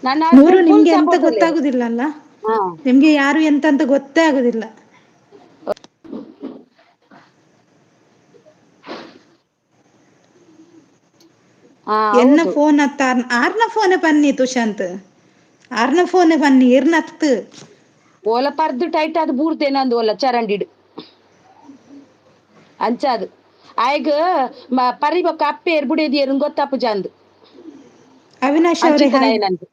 ನನ್ನ ನೂರು ಹಸ್ಬೆಂಡ್ ಫುಲ್ ನಿಮ್ಗೆ ಎಂತ ಸಪೋರ್ಟ್ ಉಳ್ಳೇರು ಗೊತ್ತಾಗುದಿಲ್ಲ ಅಲ್ಲ, ಹಾ ನಿಮ್ಗೆ ಯಾರು ಎಂತಂತ ಗೊತ್ತೇ ಆಗುದಿಲ್ಲ. ಹಾ ಎನ್ನ ಹೌದು ಫೋನ್ ಅತ್ತ ಆರ್ನ ಫೋನ್ ಪನ್ನಿ ತುಷಾಂತ್ ಆರ್ನ ಫೋನ್ ಪನ್ನಿ ಇರ್ನತ್ತು ಓಲ ಪರ್ದು ಟೈಟ್ ಆದ್ ಬೂರ್ತೆ ನಂದು ಒಲ ಚರಂಡಿಡ್ ಅಂಚಾದು ಆಯ್ಗ ಪರಿ ಬೊಕ್ಕ ಅಪ್ಪೆ ಎರ್ಬುಡೇದಿ ಎರುಂಗ್ ಗೊತ್ತಾಪುಜಾಂದ್ ಅವಿನಾಶ್ ಅವ್ರೇ ಅಂಚಿತ್ತನೆ ಹಾಯ್. ನಂದು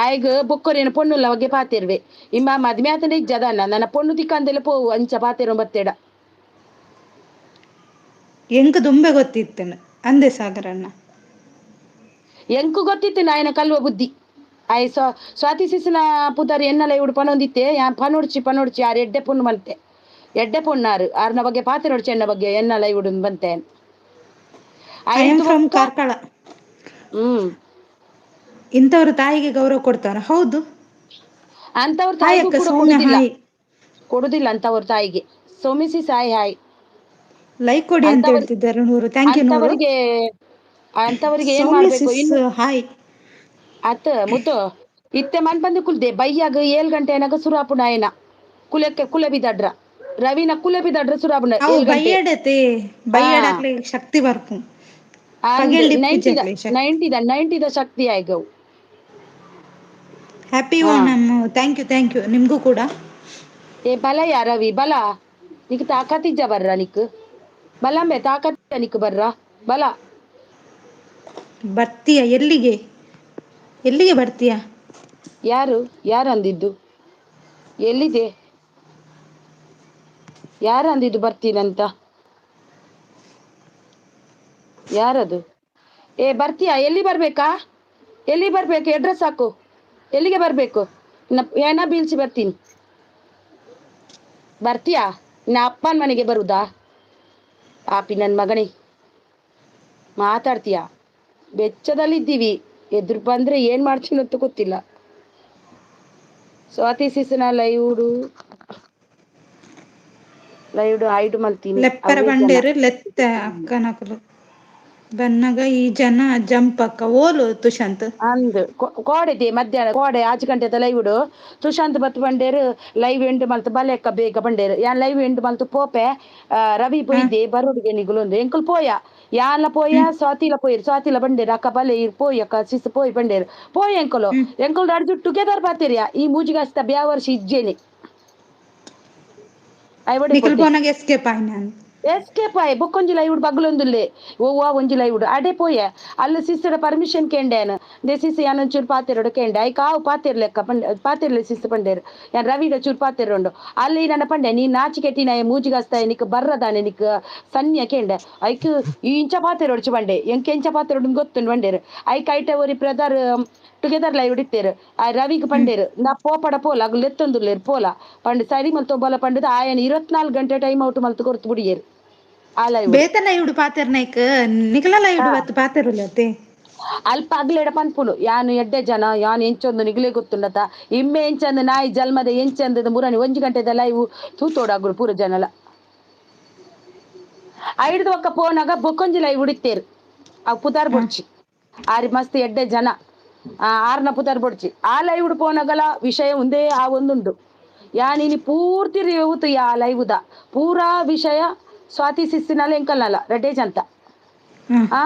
ಆಯ್ಗ ಬೊಕ್ಕರು ಪೊಣ್ಣುಲ್ಲ ಒಗ್ಗೆ ಪಾತೆರ್ವೆ ಇಮ್ಮ ಮದ್ಮೆ ಆತಂಡ ಇಜ್ಜದಾನ ನನ್ನ ಪೊಣ್ಣು ತಿಕ್ಕಂದೆಲ್ಲ ಪೋವು ಅಂಚ ಪಾತೆರ ಬತ್ತೇಡ ಎಂಕ್ ದುಂಬೆ ಗೊತ್ತಿತ್ತೆನೆ ಅಂದೆ ಸಾಗರನ್ನ ಎಂಕು ಗೊತ್ತಿತ್ತು ನಾಯನ ಕಲ್ವ ಬುದ್ಧಿ ಆಯ್ ಸ್ವಾತಿ ಸಿಸ್ನ ಪುದರ್ ಎನ್ನಲ ಇವುಡು ಪನೊಂದಿತ್ತೆ ಪನೋಡ್ಚಿ ಆರ್ ಎಡ್ಡೆ ಪುಣ್ಣ ಮಲ್ತೆ ಎಡ್ಡೆ ಪೊಣ್ಣಾರು ಆರ್ನ ಬಗ್ಗೆ ಪಾತೆರೊಡ್ಚಿ ಎನ್ನ ಬಗ್ಗೆ ಎನ್ನಲ ಇವುಡು ಬಂತೆ ಐ ಆಮ್ ಆಯ್ದು ಫ್ರಮ್ ಬೊಕ್ಕ ಕಾರ್ಕಳ. ಹ್ಮ್ ಇಂಥವ್ರ ತಾಯಿಗೆ ಗೌರವ ಕೊಡ್ತಾರ ಹೌದು. ಅಂತವ್ರ ಹಾಯ್ ತಾಯಿಗೂ ಅಕ್ಕ ಕೂಡ ಸೌಮ್ಯ ಹಾಯ್. ಕೊಡುದಿಲ್ಲ ಅಂತವ್ರ ತಾಯಿಗೆ ಸೋಮಿಸಿ ಸಾಯಿ ಹಾಯ್ ಲೈಕ್ ಕೊಡಿ ಅಂತ ಅಂತವರ್ ಹೇಳ್ತಿದ್ದಾರೆ ನೂರು, ಥ್ಯಾಂಕ್ ಯು ನೂರು. ಅಂತವರಿಗೆ ಅಂತವರಿಗೆ ಏನ್ ಸೌಮ್ಯ ಮಾಡ್ಬೇಕು ಸಿಸ್ ಇನ್ನು ಹಾಯ್. ಅತ್ತ ಮುದ್ದು ಇತ್ತೆ ಮನ್ ಬಂದು ಕುಲ್ದೆ ಬಯ್ಯಾಗ 7 ಗಂಟೆ ಅನಗ ಸುರಾಪುನಾಯನ ಕುಲ ಬಿದಡ್ರ ರವಿನ ಕುಲ ಬಿದಡ್ರ ಸುರಾಪುನ ಅವು 7 ಗಂಟೆ ಬೈಯಡತೆ ಹಾ ಬೈಯಡಕ್ಲೆ ಶಕ್ತಿ ಬರ್ಪು ಅಂದ್ ಪಗೆಲ್ ಡಿಪ್ಪುಜಕ್ಲೆ ಶಕ್ತಿ. 90ದ ಶಕ್ತಿ ಆಯ್ಗವು ಹ್ಯಾಪಿ ಹಾ ಓಣಂ ಥ್ಯಾಂಕ್ ಯು ನಿಮಗೂ ಕೂಡ. ಬಲ ರವಿ ಬಲ ನಿಕ್ ತಾಕತ್ ಇಜ್ಜ ಬರ್ರ ನಿಕ್ ಬಲಂಬೆ ತಾಕತ್ ನಿಕ್ ಬರ್ರ ಬಲ ಬರ್ತೀಯ ಎಲ್ಲಿಗೆ ಎಲ್ಲಿಗೆ ಬರ್ತೀಯಾ? ಯಾರು ಅಂದಿದ್ದು ಎಲ್ಲಿದೆ? ಯಾರ ಅಂದಿದ್ದು ಬರ್ತೀನಂತ? ಯಾರದು? ಏ ಬರ್ತೀಯಾ? ಎಲ್ಲಿ ಬರ್ಬೇಕಾ? ಎಲ್ಲಿ ಬರ್ಬೇಕು? ಅಡ್ರೆಸ್ ಹಾಕು. ಎಲ್ಲಿಗೆ ಬರ್ಬೇಕು? ಹೆಣ ಬೀಳ್ಸಿ ಬರ್ತೀನಿ. ಬರ್ತೀಯಾ? ಅಪ್ಪನ ಮನೆಗೆ ಬರುದಾ? ಪಾಪಿ ನನ್ ಮಗನೇ, ಮಾತಾಡ್ತೀಯ? ಬೆಚ್ಚದಲ್ಲಿದ್ದೀವಿ, ಎದುರು ಬಂದ್ರೆ ಏನ್ ಮಾಡ್ತೀನಂತ ಗೊತ್ತಿಲ್ಲ. ಸ್ವಾತಿ ಸಿಸ್ನ ಲೈವ್ಡು ಹೈಡ್ ಮಲ್ತೀನಿ ಲೆಪ್ಪರ ಅವೇ ಜನ. ಬಂಡೇರು ಲೆತ್ತ ಅಕ್ಕನಕುಲು ಬನ್ನಗ ಈ ಜನ ಜಂಪಕ್ಕ ಓಲು ತುಷಾಂತ್ ಅಂದ್ ಕೋಡೆದೆ ಮಧ್ಯಾಹ್ನ ಕೋಡೆ ಆಚ ಗಂಟೆ ಲೈವ್ಡು ಸುಶಾಂತ್ ಬತ್ ಬಂಡೇರು ಲೈವ್ ಎಂಡ್ ಮಲ್ತ್ ಬಲೆಕ್ಕ ಬೇಗ ಬಂಡೇರು ಯಾನ್ ಲೈವ್ ಎಂಡ್ ಮಲ್ತ್ ಪೋಪೆ ರವಿ ಹ ಪೊಯ್ದೆ ಬರೋಡ್ಗೆ ನಿಗುಲೊಂದು ಎಂಕುಲ್ ಪೋಯ ಯಾನ್ಲ ಪೋಯ ಹ್ಮ್ ಸ್ವಾತಿಲ ಪೋಯಿರು ಸ್ವಾತಿಲ ಬಂಡೇರು ಅಕ್ಕ ಬಲೆ ಪೋಯಿ ಅಕ್ಕ ಶಿಸ್ ಪೋಯಿ ಬಂಡೇರು ಪೋಯಿ ಎಂಕುಲು ಹ್ಮ್ ಎಂಕುಲು ಅರ್ಜು ಟುಗೆದರ್ ಪಾತೆರ್ಯ ಈ ಮೂಜಿಗಸ್ತ ಬ್ಯಾವರ್ಷ ಇಜ್ಜೆನೆ ಐವಡೆ ನಿಖಿಲ್ ಪೊತೆ ಬೋನಾಗ ಎಸ್ಕೇಪ್ ಆಯ್ನಾನ್ ಎಸ್ಕೇಪ್ ಆಯೆ ಬೊಕೊಂಜಿ ಲೈವ್ಡ್ ಬಗ್ಲೊಂದುಲ್ಲೆ ಒವ್ವ ಒಂಜಿ ಲೈವ್ಡ್ ಅಡೆ ಪೋಯೆ ಅಲ್ಲ ಸಿಸ್ರ ಪರ್ಮಿಷನ್ ಕೇಂಡೆನ್ ದೆ ಸಿಸ್ ಯಾನ್ ಒಂಚೂರು ಪಾತೆರೊಡು ಕೇಂಡೆ ಐಕ್ ಆವು ಪಾತೆರ್ಲೆಕ್ಕ ಪಾತೆರ್ಲೆ ಸಿಸ್ ಪಂಡೇರು ಯಾನ್ ರವಿಡ ಚೂರು ಪಾತೆರೊಂಡು ಅಲ್ಲಿ ನನ ಪಂಡೆ ನೀ ನಾಚಿಕೆಟ್ಟಿನ ಮೂಜಿಗಸ್ತಾಯ ನಿಕ್ ಬರ್ರದಾನೆ ನಿಕ್ ಸನ್ಯ ಕೇಂಡೆ ಐಕ್ ಈ ಇಂಚ ಪಾತೆರೊಡ್ಚಿ ಬಂಡೆ ಎಂಕ್ ಎಂಚ ಪಾತೆರೊಡು ಗೊತ್ತುಂಡು ಬಂಡೇರು ಐಕ್ ಐಟೆ ಒರಿ ಬ್ರದರ್ ಟುಗೆದರ್ ಲೈವ್ಡ್ ಇತ್ತೆರ್ ಆ ರವಿಗ್ ಹ್ಮ್ ಪಂಡೇರು ನಾ ಪೋಪಡ ಪೋಲ ಅಕುಲು ಲೆತ್ತೊಂದುಲ್ಲೆರ್ ಪೋಲ ಪಂಡ್ ಸರಿ ಮಲ್ತು ಒಬ್ಬಲ ಪಂಡದ ಆಯನ್ 24 ಗಂಟೆ ಟೈಮ್ ಔಟ್ ಮಲ್ತ್ ಕೊರ್ತು ಬುಡಿಯೇರು ಆ ಲೈವ್ಡ್ ಬೇತೆ ಲೈವ್ಡ್ ಪಾತೆರ್ನ ಐಕ್ ನಿಕ್ಲ ಲೈವ್ಡ್ ಬತ್ ಪಾತೆರುಲ್ಲೆ ಅಲ್ಪ ಅಗ್ಲೆಡ ಪನ್ಪುನು ಯಾನ್ ಎಡ್ಡೆ ಜನ ಯಾನ್ ಎಂಚೊಂದು ನಿಗ್ಲೆ ಗೊತ್ತುಂಡತ ಇಮ್ಮೆ ಎಂಚಂದ್ ನಾಯಿ ಜಲ್ಮದ ಎಂಚಂದ್ ಮುರಣಿ ಒಂಜಿ ಗಂಟೆದ ಲೈವ್ ತೂತೋಡು ಆಗುರು ಪೂರ ಜನಲ ಐಡ್ದು ಒಕ್ಕ ಪೋನಾಗ ಬೊಕೊಂಜಿ ಲೈವ್ಡ್ ಇತ್ತೇರು ಅವು ಪುದಾರ್ ಹ ಬೊಡ್ಚಿ ಆರಿ ಮಸ್ತ್ ಎಡ್ಡೆ ಜನ ಆರ್ನ ಪುದರ್ ಬೊಡ್ಚಿ ಆ ಲೈವ್ಡ್ ಪೋನಗಲ ವಿಷಯ ಉಂದೇ ಆ ಒಂದುಂಡು ಯಾನ್ ಇನಿ ಪೂರ್ತಿ ರಿವ್ಯೂತ್ ಯಾ ಲೈವ್ದ ಪೂರಾ ವಿಷಯ ಸ್ವಾತಿ ಸಿಸ್ಸಿನಲ ಎಂಕಲ್ನಲ ರೆಡ್ಡೆಜ್ ಅಂತ ಹ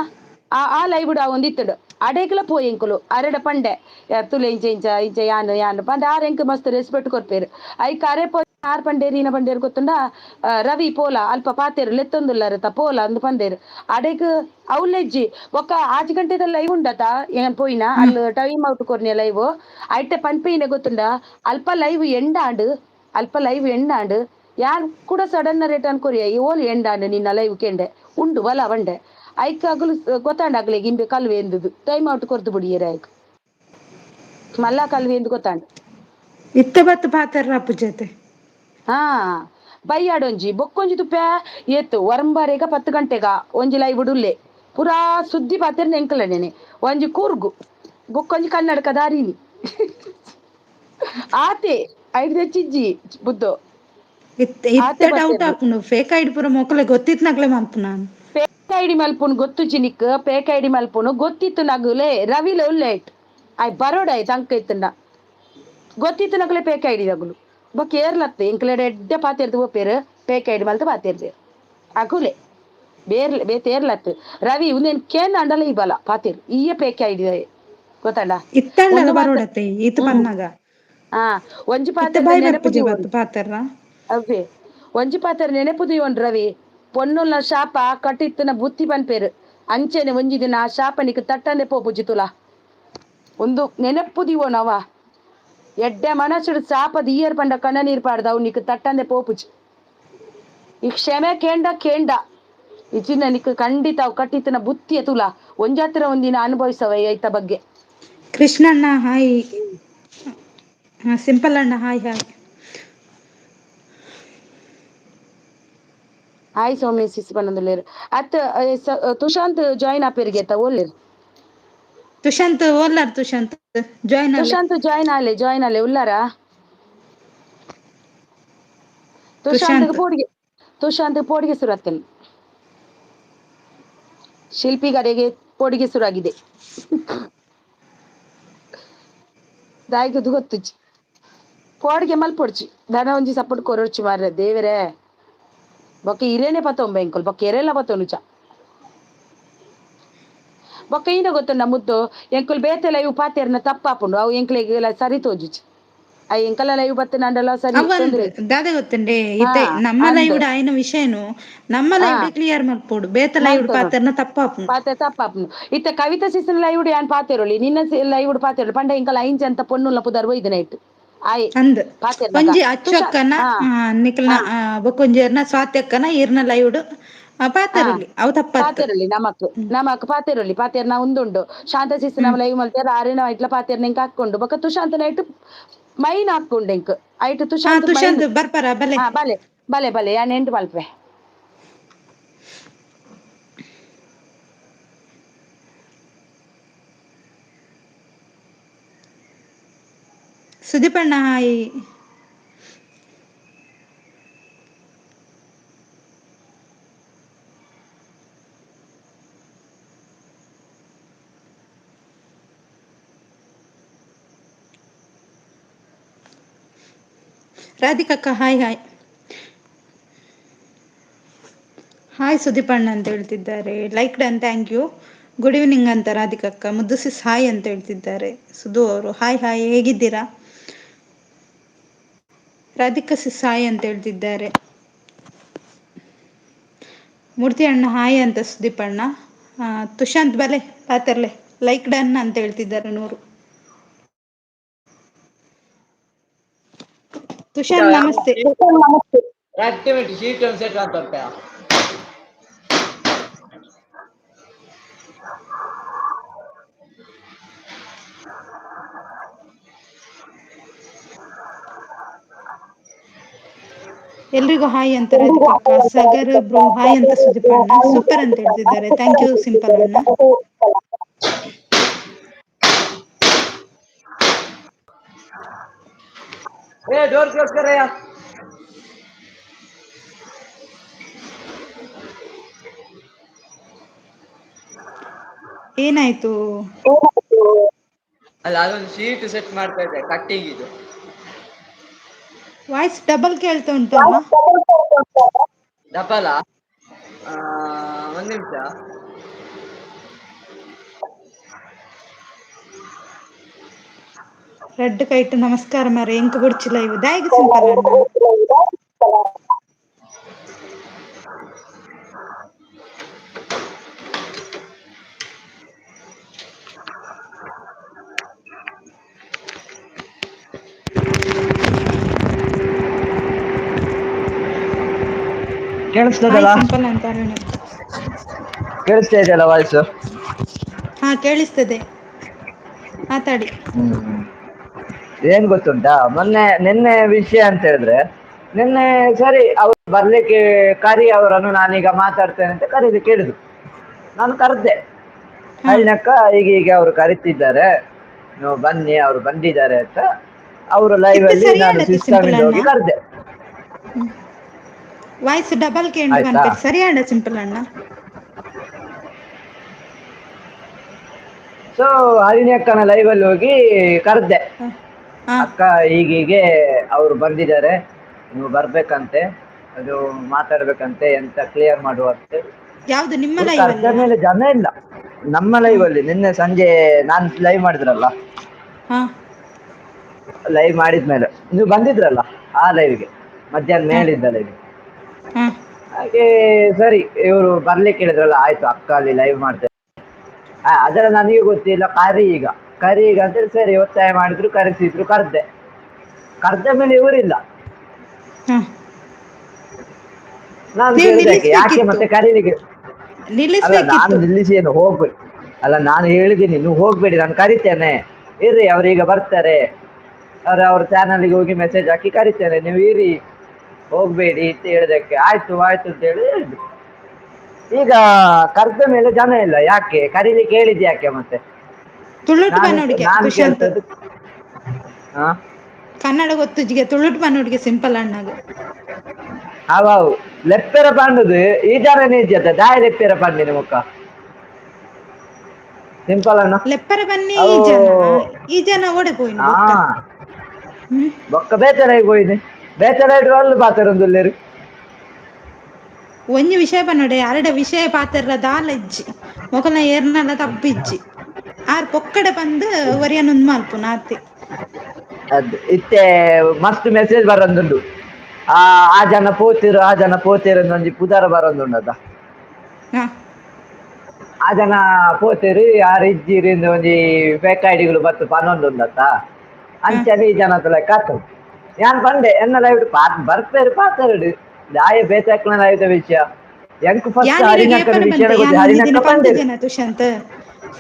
ಆ ಆ ಲೈವ್ಡ್ ಆ ಒಂದ್ ಇತ್ತುಂಡು ಅಡೆಗ್ಲ ಪೋಯಿ ಎಂಕುಲು ಅರೆಡ ಪಂಡೆ ತುಲೆ ಇಂಚ ಇಂಚ ಇಂಚ ಯಾನ್ ಪಂಡ ಆರ್ ಎಂಕ್ ಮಸ್ತ್ ರೆಸ್ಪೆಕ್ಟ್ ಕೊರ್ಪೆರ್ ಐಕ್ ಅರೆ ಪೋಯಿ ಆರ್ ಪಂಡೇರು ಈನ ಪಂಡೇರು ಗೊತ್ತುಂಡ ರವಿ ಪೋಲ ಅಲ್ಪ ಪಾತೆರ್ ಲೆತ್ತೊಂದುಲ್ಲೆರ್ ಪೋಲ ಅಂದ್ ಪಂದೆರ್ ಅಡೆಗ್ ಅವ್ಲೆಜ್ಜಿ ಬೊಕ್ಕ ಆಜಿ ಗಂಟೆದ ಲೈವ್ ಉಂಡತ ಏನ್ ಪೋಯಿನ ಹ ಅಲ್ ಟೈಮ್ ಔಟ್ ಕೊರ್ನಿಯ ಲೈವ್ ಐಟೆ ಪನ್ಪುಯಿನ ಗೊತ್ತುಂಡ ಅಲ್ಪ ಲೈವ್ ಎಂಡಾಂಡ್ ಯಾನ್ ಕೂಡ ಸಡನ್ನ ರಿಟರ್ನ್ ಕೊರಿಯ ಓಲ್ ಎಂಡಾಂಡ್ ನಿನ್ನ ಲೈವ್ ಕೆಂಡೆ ಉಂಡು ಬಲ ಬಂಡೆ ಐಕ್ ಅಕುಲು ಗೊತ್ತಾಂಡ ಅಕ್ಲೆಗ್ ಇಂದು ಕಲ್ವೆ ಎಂದುದು ಟೈಮ್ ಔಟ್ ಕೊರ್ದು ಬುಡಿಯೇರೆ ಐಕ್ ಮಲ್ಲ ಕಲ್ವೆ ಎಂದ್ ಗೊತ್ತಾಂಡ್ ಇತ್ತೆ ಬತ್ ಪಾತೆರ್ನ ಅಪ್ಪುಜತೆ ಹಾ ಬೈಯಾಡೊಂಜಿ ಬೊಕ್ಕೊಂಜಿ ತುಪ್ಪೆ ಏತ್ ಒರಂಬರೆಗ 10 ಗಂಟೆಗ ಒಂಜಿ ಲೈವ್ಡ್ ಉಲ್ಲೆ ಪೂರಾ ಸುದ್ದಿ ಪಾತೆರ್ನ ಎಂಕಲ್ನನೆ ಒಂಜಿ ಕೂರ್ಗು ಬೊಕೊಂಜಿ ಕನ್ನಡಕ ದಾರಿನಿ ಆತೆ ಐಟ್ ದೆಚ್ಚಿಜ್ಜಿ ಬುಡ್ಡು ಇತ್ತೆ ಡೌಟ್ ಆಪುಂಡು ಫೇಕ್ ಐಡಿ ಪೂರ ಮೊಕುಲು ಗೊತ್ತಿತ್ನಕ್ಲೆ ಮಲ್ಪುನ ಫೇಕ್ ಐಡಿ ಮಲ್ಪುನು ಗೊತ್ತುಜಿ ನಿಕ್ ಫೇಕ್ ಐಡಿ ಮಲ್ಪುನು ಗೊತ್ತಿತ್ತು ನಗುಲೆ ರವಿಲ ಉಲ್ಲೇಟ್ ಆಯ್ ಬರೋಡ ಆಯ್ತು ಅಂಕ ಇತ್ತಂಡ ಗೊತ್ತಿತ್ತು ನಕ್ಲೆ ಪೇಕ ಐಡಿ ದಗುಲು ಬೊಕ್ಕ ಏರ್ಲತ್ತ ಎಂಕ್ಲೆಡ ಎಡ್ಡೆ ಪಾತೆರ್ದು ಪೋಪೆರ್ ಪೇಕ ಐಡಿ ಮಲ್ತ್ ಪಾತೆರ್ದೆರ್ ಅಕುಲೆ ಬೇತೆ ಏರ್ಲತ್ ರವಿ ಉಂದೆನ್ ಕೇಂದ ಅಂಡಲ ಈ ಬಲ ಪಾತೆರ್ ಈಯೆ ಪೇಕ ಐಡಿ ಗೊತ್ತಂಡ ಇತ್ತಂಡಲ ಒಂದು ಮಾತ ಬರೋಡತ್ತೆ ಈತ್ ಹ್ಮ್ ಪನ್ನಗ ಹಾ ಒಂಜಿ ಇತ್ತೆ ಪಾತೆರ್ದ ಬಾಯ್ ಬರ್ಪುಜಿ ನೆನಪುದಿ ಬತ್ ಒನ್ ಪಾತೆರ್ನ ಅವ್ವೆ ಒಂಜಿ ಪಾತೆರ್ದ ನೆನಪುದಿ ಒನ್ ರವಿ ಪೊನ್ನುಲ್ನ ಶಾಪ ಕಟಿತ್ತ್ನ ಬುತ್ತಿ ಪನ್ಪೆರ್ ಅಂಚೆನೆ ಒಂಜಿ ದಿನ ಆ ಶಾಪ ನಿಕ್ ತಟ್ಟಂದೆ ಪೋಪುಜಿ ತುಲ ಒಂದು ನೆನಪುದಿ ಒನ ಅವ ಎಡ್ಡೆ ಮನಸುಡು ಸಾಪದ ಈಯರ್ ಪಂಡ ಕಣ್ಣ ನೀರ್ ಪಾಡ್ದ ಅವ್ ನಿಕ್ ತಟ್ಟಂದೆ ಪೋಪುಜಿ ಈ ಕ್ಷಮೆ ಕೇಂಡ ಇಜಿಂಡ ನಿಕ್ ಖಂಡಿತ ಅವ್ ಕಟ್ಟಿತ್ನ ಬುತ್ತಿಯ ತುಲ ಒಂಜಾತ್ರ ಒಂದಿನ ಅನುಭವಿಸವ ಐತ ಬಗ್ಗೆ ಕೃಷ್ಣಣ್ಣ ಹಾಯ್ ಸಿಂಪಲ್ ಅಣ್ಣ ಹಾಯ್ ಹಾಯ್ ಸೌಮ್ಯ ಸಿಸಿ ಪನೊಂದುಲ್ಲೆರ್ ಅತ್ ತುಷಾಂತ್ ಜಾಯಿನ್ ಆಪೆರಿಗೆತ್ತ ಒಲ್ಲೆರ್ ತುಷಾಂತ್ ಓದ್ಲಾರ್ ತುಷಾಂತ್ ಜಾಯ್ನ್ ಅಲೆ ತುಷಾಂತ್ ಜಾಯಿನ್ ಆಲೆ ಉಲ್ಲಾರ ತುಷಾಂತ್ ಪೋಡಿಗೆ ಸುರತ್ತೆನ್ ಶಿಲ್ಪಿ ಗಡೆಗೆ ಪೋಡಿಗೆ ಸುರಾಗಿದೆ ದಾಯಕದು ಗೊತ್ತುಜಿ ಪೋಡಿಗೆ ಮಲ್ಪೊಡ್ಚಿ ದಾದ ಒಂಜಿ ಸಪೋರ್ಟ್ ಕೊರೊಡ್ಚಿ ಮಾರ್ರೆ ದೇವೆರೆ ಬೊಕ್ಕ ಇರೇನೆ ಪತೊಂಬ ಎಂಕುಲು ಬೊಕ್ಕ ಎರೆಲ ಪತೊನುಚ ಬೊಕ್ಕ ಈನ ಗೊತ್ತುಂಡ ಮುದ್ದು ಎಂಕುಲು ಬೇತೆ ಲೈವ್ ಪಾತೆರ್ನ ತಪ್ಪಾಪುಂಡು ಅವು ಎಂಕ್ಲೆಗ್ ಸರಿ ತೋಜುಜಿ ಅಯ್ ಎಂಕಲ್ಲ ಲೈವ್ ಬತ್ತುನಂಡಲ ಸರಿ ಅವಂದ್ ತೊಂದ್ರೆ ದಾದೆ ಗೊತ್ತುಂಡೆ ಹಾ ಇತ್ತೆ ನಮ್ಮ ಅಂದ್ ಲೈವ್ಡ್ ಆಯಿನ ವಿಷಯನು ನಮ್ಮ ಹಾ ಲೈವ್ಡೆ ಕ್ಲಿಯರ್ ಮಲ್ಪೊಡು ಬೇತೆ ಲೈವ್ಡ್ ಪಾತೆರ್ನ ತಪ್ಪಾಪುಂಡು ತಪ್ಪಾಪುಂಡು ಇತ್ತೆ ಕವಿತಾ ಸಿಸ್ನ ಲೈವ್ಡ್ ಯಾನ್ ಪಾತೆರೊಲಿ ನಿನ್ನ ಲೈವ್ಡ್ ಪಾತೆರೊಲಿ ಪಂಡ ಎಂಕಲ್ಲ ಐಂಚ ಅಂತ ಪೊನ್ನುಲ್ನ ಪುದಾರ್ ಒಯ್ದ ನೆಟ್ ಆಯ್ ಅಂದ್ ಪಾತೆರ್ನಗ ಒಂಜಿ ತುಷಾರ್ ಅಚ್ಚೊಕ್ಕನ ಹಾ ನಿಕ್ಲ್ನ ಹಾ ಬೊಕೊಂಜಿ ಸ್ವಾತ್ಯಕ್ಕನ ಈರ್ನ ಲೈವ್ಡ್ ಹಾ ಪಾತೆರಲಿ ಅವು ತಪ್ಪತ್ ಪಾತೆರ್ಲಿ ನಮಕ್ ಪಾತೆರ್ಲಿ ಪಾತೆರ್ನ ಉಂದುಂಡು ಶಾಂತ ಶಿಸ್ತು ಹ್ಮ್ ನಮ ಲೈವ್ ಮಲ್ತೆರ್ ಆರ್ಯನ ಐಟ್ಲ ಪಾತೆರ್ನ ಎಂಕ್ ಹಾಕೊಂಡು ಬೊಕ ತುಷಾಂತನ ಐಟ್ ಮೈನ್ ಹಾಕೊಂಡೆ ಎಂಕ್ ಐಟ್ ಹಾ ತುಷಾಂತ್ ಮೈನ್ ಬರ್ಪಾರ ಬಲೆ ಹ ಬಲೆ ಬಲೆ ಬಲೆ ಯಾನ್ ಎಂಟ್ ಮಲ್ಪೆ ಸುದೀಪಣ್ಣ ಹಾಯ್ ರಾಧಿಕಕ್ಕ ಹಾಯ್ ಹಾಯ್ ಹಾಯ್ ಸುದೀಪಣ್ಣ ಅಂತ ಹೇಳ್ತಿದ್ದಾರೆ like done thank you good evening ಅಂತ ರಾಧಿಕಕ್ಕ ಮುದ್ದು ಸಿಸ್ ಹಾಯ್ ಅಂತ ಹೇಳ್ತಿದ್ದಾರೆ ಸುಧು ಅವರು ಹಾಯ್ ಹಾಯ್ ಹೇಗಿದ್ದೀರಾ ರಾಧಿಕಾ ಸಿಸ್ ಹಾಯ್ ಅಂತ ಹೇಳ್ತಿದ್ದಾರೆ ಮೂರ್ತಿ ಅಣ್ಣ ಹಾಯ್ ಅಂತ ಸುದೀಪ್ ಅಣ್ಣ ತುಷಾಂತ್ ಬಲೆ ಪಾತರ್ಲೆ ಲೈಕ್ ಡನ್ ಅಂತ ಹೇಳ್ತಿದ್ದಾರೆ 100 ತುಷಾಂತ್ ನಮಸ್ತೆ ಎಲ್ರಿಗೂ ಹಾಯ್ ಅಂತ ರಾಧಿಕಕ್ಕ ಸಾಗರ್ ಬ್ರೋ ಹಾಯ್ ಅಂತ ಸುದೀಪಣ್ಣ ಸೂಪರ್ ಅಂತ ಹೇಳ್ತಿದ್ದಾರೆ ಥ್ಯಾಂಕ್ ಯು ಸಿಂಪಲ್ ಅಣ್ಣ ಡೋರ್ ಕ್ಲೋಸ್ ಕರಯ್ಯ ಏನಾಯ್ತು ಅಲ್ಲ ಅದೊಂದು ಶೀಟ್ ಸೆಟ್ ಮಾಡ್ತಾ ಇದ್ದೆ ಕಟ್ಟಿಂಗ್ ಇದು ವಾಯ್ಸ್ ಡಬಲ್ ಕೇಳ್ತಾ ಉಂಟಲ್ಲ ಡಬಲ ಒಂದ್ ನಿಮಿಷ ರೆಡ್ ಕೈಟ್ ನಮಸ್ಕಾರ ಮಾರ ಎಂಕ ಬುಡ್ಚಿಲ ಇವು ದಾಯಗ ಸಿಂಪಲ್ ಅಣ್ಣ ಹಾಯ್ ಕೇಳಿಸ್ತದಲ್ಲ ಸಿಂಪಲ್ ಅಂತ ಅರುಣ್ ಕೇಳಿಸ್ತಾ ಇದೆಯಲ್ಲ ವಾಯ್ಸು ಹಾ ಕೇಳಿಸ್ತದೆ ಮಾತಾಡಿ ಹ್ಮ್ ಏನ್ ಗೊತ್ತುಂಟಾ ನಿನ್ನೆ ವಿಷಯ ಅಂತ ಹೇಳಿದ್ರೆ ನಿನ್ನೆ ಸರಿ ಅವ್ರು ಬರ್ಲಿಕ್ಕೆ ಕರಿ ಅವರನ್ನು ನಾನೀಗ ಮಾತಾಡ್ತೇನೆ ಅಂತ ಕರೀಲಿಕ್ಕೆ ಹೇಳಿದ್ರು ನಾನು ಕರ್ದೆ ಹಾ ಹನಕ್ಕ ಈಗೀಗ ಅವರು ಕರಿತಿದ್ದಾರೆ ನೀವು ಬನ್ನಿ ಅವ್ರು ಬಂದಿದ್ದಾರೆ ಅಂತ ಅವರು ಲೈವ್ ಇತ್ತೆ ಅಲ್ಲಿ ನಾನು ಸರಿಯಾಡತ್ತೆ ಸಿಸ್ಟಮ್ ಇಂದ ಹೋಗಿ ಕರ್ದೆ ವಾಯ್ಸ್ ಡಬಲ್ ಕೇಂಡು ಆಯ್ತಾ ಪನ್ಪೇರ್ ಸರಿಯಾಡ ಸಿಂಪಲ್ ಅಣ್ಣ ಸೊ ಹರಿಣಿ ಅಕ್ಕನ ಲೈವ್ಲ್ಲಿ ಹೋಗಿ ಕರ್ದೆ ಹ ಹಾ ಅಕ್ಕ ಈಗೀಗೆ ಅವ್ರು ಬಂದಿದ್ದಾರೆ ನೀವು ಬರ್ಬೇಕಂತೆ ಅದು ಮಾತಾಡ್ಬೇಕಂತೆ ಎಂತ ಕ್ಲಿಯರ್ ಮಾಡುವಂತೆ ಯಾವ್ದು ನಿಮ್ಮ ಅವರು ಲೈವ್ ಕರ್ದ ಅಲ್ಲಿಯಾ ಮೇಲೆ ಜನ ಇಲ್ಲ ನಮ್ಮ ಹಾ ಲೈವ್ ಅಲ್ಲಿ ನಿನ್ನೆ ಸಂಜೆ ನಾನ್ ಲೈವ್ ಮಾಡಿದ್ರಲ್ಲ ಹಾ ಲೈವ್ ಮಾಡಿದ್ಮೇಲೆ ನೀವು ಬಂದಿದ್ರಲ್ಲ ಆ ಲೈವ್ಗೆ ಮಧ್ಯಾಹ್ನ ಹಾ ಮೇಲಿದ್ದ ಲೈವ್ ಹಾ ಹಾಗೆ ಸರಿ ಇವ್ರು ಬರ್ಲಿಕ್ಕೆ ಹೇಳಿದ್ರಲ್ಲ ಆಯ್ತು ಅಕ್ಕ ಅಲ್ಲಿ ಲೈವ್ ಮಾಡ್ತೇವೆ ಅದೆಲ್ಲ ನನಗೆ ಗೊತ್ತಿಲ್ಲ ಕರಿ ಈಗ ಅಂತೇಳಿ ಸರಿ ಒತ್ತಾಯ ಮಾಡಿದ್ರು ಕರೆಸಿದ್ರು ಕರ್ದ ಮೇಲೆ ಇವರಿಲ್ಲ ಹಾ ನಾನು ನೀವು ಕೇಳ್ದಕ್ಕೆ ಯಾಕೆ ನಿಲ್ಲಿಸ್ಬೇಕಿತ್ತು ಮತ್ತೆ ಕರೀಲಿಕ್ಕೆ ಅಲ್ಲ ನಾನು ನಿಲ್ಲಿಸ್ಬೇಕಿತ್ತು ನಿಲ್ಲಿಸಿ ಏನು ಹೋಗ್ಬೇಡಿ ಅಲ್ಲ ನಾನು ಹೇಳಿದ್ದೀನಿ ನೀವು ಹೋಗ್ಬೇಡಿ ನಾನು ಕರಿತೇನೆ ಇರ್ರಿ ಅವ್ರೀಗ ಬರ್ತಾರೆ ಅವ್ರ ಚಾನಲ್ಗೆ ಹೋಗಿ ಮೆಸೇಜ್ ಹಾಕಿ ಕರಿತೇನೆ ನೀವು ಇರಿ ಹೋಗ್ಬೇಡಿ ಅಂತ ಹೇಳ್ದಕ್ಕೆ ಆಯ್ತು ಆಯ್ತು ಅಂತ ಹೇಳಿ ಹೇಳಿದ್ರು ಈಗ ಕರ್ದ ಮೇಲೆ ಜನ ಇಲ್ಲ ಯಾಕೆ ಕರೀಲಿಕ್ಕೆ ಹೇಳಿದ್ ಯಾಕೆ ಮತ್ತೆ ತುಳುಟು ನಾನು ಬನ್ನೋಡಿಗೆ ನಾನು ದುಷ್ಯಂತ್ ಕೇಳ್ತದ್ದು ಹಾ ಕನ್ನಡ ಗೊತ್ತುಜ್ಜಿಗೆ ತುಳುಟು ಪನ್ನೋಡಿಗೆ ಸಿಂಪಲ್ ಅಣ್ಣಾಗ ಅವ ಲೆಪ್ಪೆರ ಪಂಡುದು ಈ ಜರ ನಿಜತೆ ದಾಯ ಲೆಪ್ಪೆರ ಪಂಡಿನ ಮುಕ್ಕ ಸಿಂಪಲ್ ಅಣ್ಣ ಲೆಪ್ಪರ ಬನ್ನಿ ಅವು ಈ ಜನ ಓಡೆ ಪೋಯಿನ ಹಾ ಬೊಕ್ಕ ಹ್ಮ್ ಬೊಕ್ಕ ಬೇತಡಾಗಿ പോയിന് ಬೇತಡಾയിട്ട് ಒಳ್ಳೆ ಪಾತೆರೊಂದುಲ್ಲೇರು ಒಂಜಿ ವಿಷಯ ಪನ್ನೊಡೆ ಅರಡ ವಿಷಯ ಪಾತೆರ್ಲ ದಾಲ ಇಜ್ಜಿ ಮೊಕಲ್ನ ಏರ್ನಲ ತಪ್ಪಿಜ್ಜಿ ಆರ್ ಪೊಕ್ಕಡೆ ಬಂದು ಒರಿಯನೊಂದು ಮಲ್ಪುನ ಆತೆ ಅದ್ ಇತ್ತೆ ಮಸ್ತ್ ಮೆಸೇಜ್ ಬರೋದುಂಡು ಆ ಜನ ಪೋತಿರು ಒಂಜಿ ಪುದಾರ ಬರೋದುಂಡತ ಹಾ ಆ ಜನ ಪೋತೆರ್ ಯಾರ್ ಇಜ್ಜಿರ್ ಒಂಜಿ ಫೇಕ್ ಐಡಿಗಳು ಬತ್ತು ಪನೊಂದುಂಡತ ಹಾ ಅಂಚನೆ ಈ ಜನತಲ ಕಥಂ ಯಾನ್ ಬಂಡೆ ಎನ್ನ ಲೈವ್ ಬರ್ಪೇರು ಪಾತರಡು ದಾಯ ಬೇತಾಕ್ಲ ಲೈವ್ದ ವಿಷಯ ಎಂಕ್ ಫಸ್ಟ್ ಯಾನಿರಗೆ ಹರಿಣಕನ ಏಪನ ವಿಷಯನ ಬಂತೆ ಗೊತ್ತಿ ಯಾನ್ ಒಂಜಿ ದಿನ ಹರಿಣಕ್ಕ ಪಂದೆರ್ ಪಂತುಜೆನ ತುಷಾಂತ್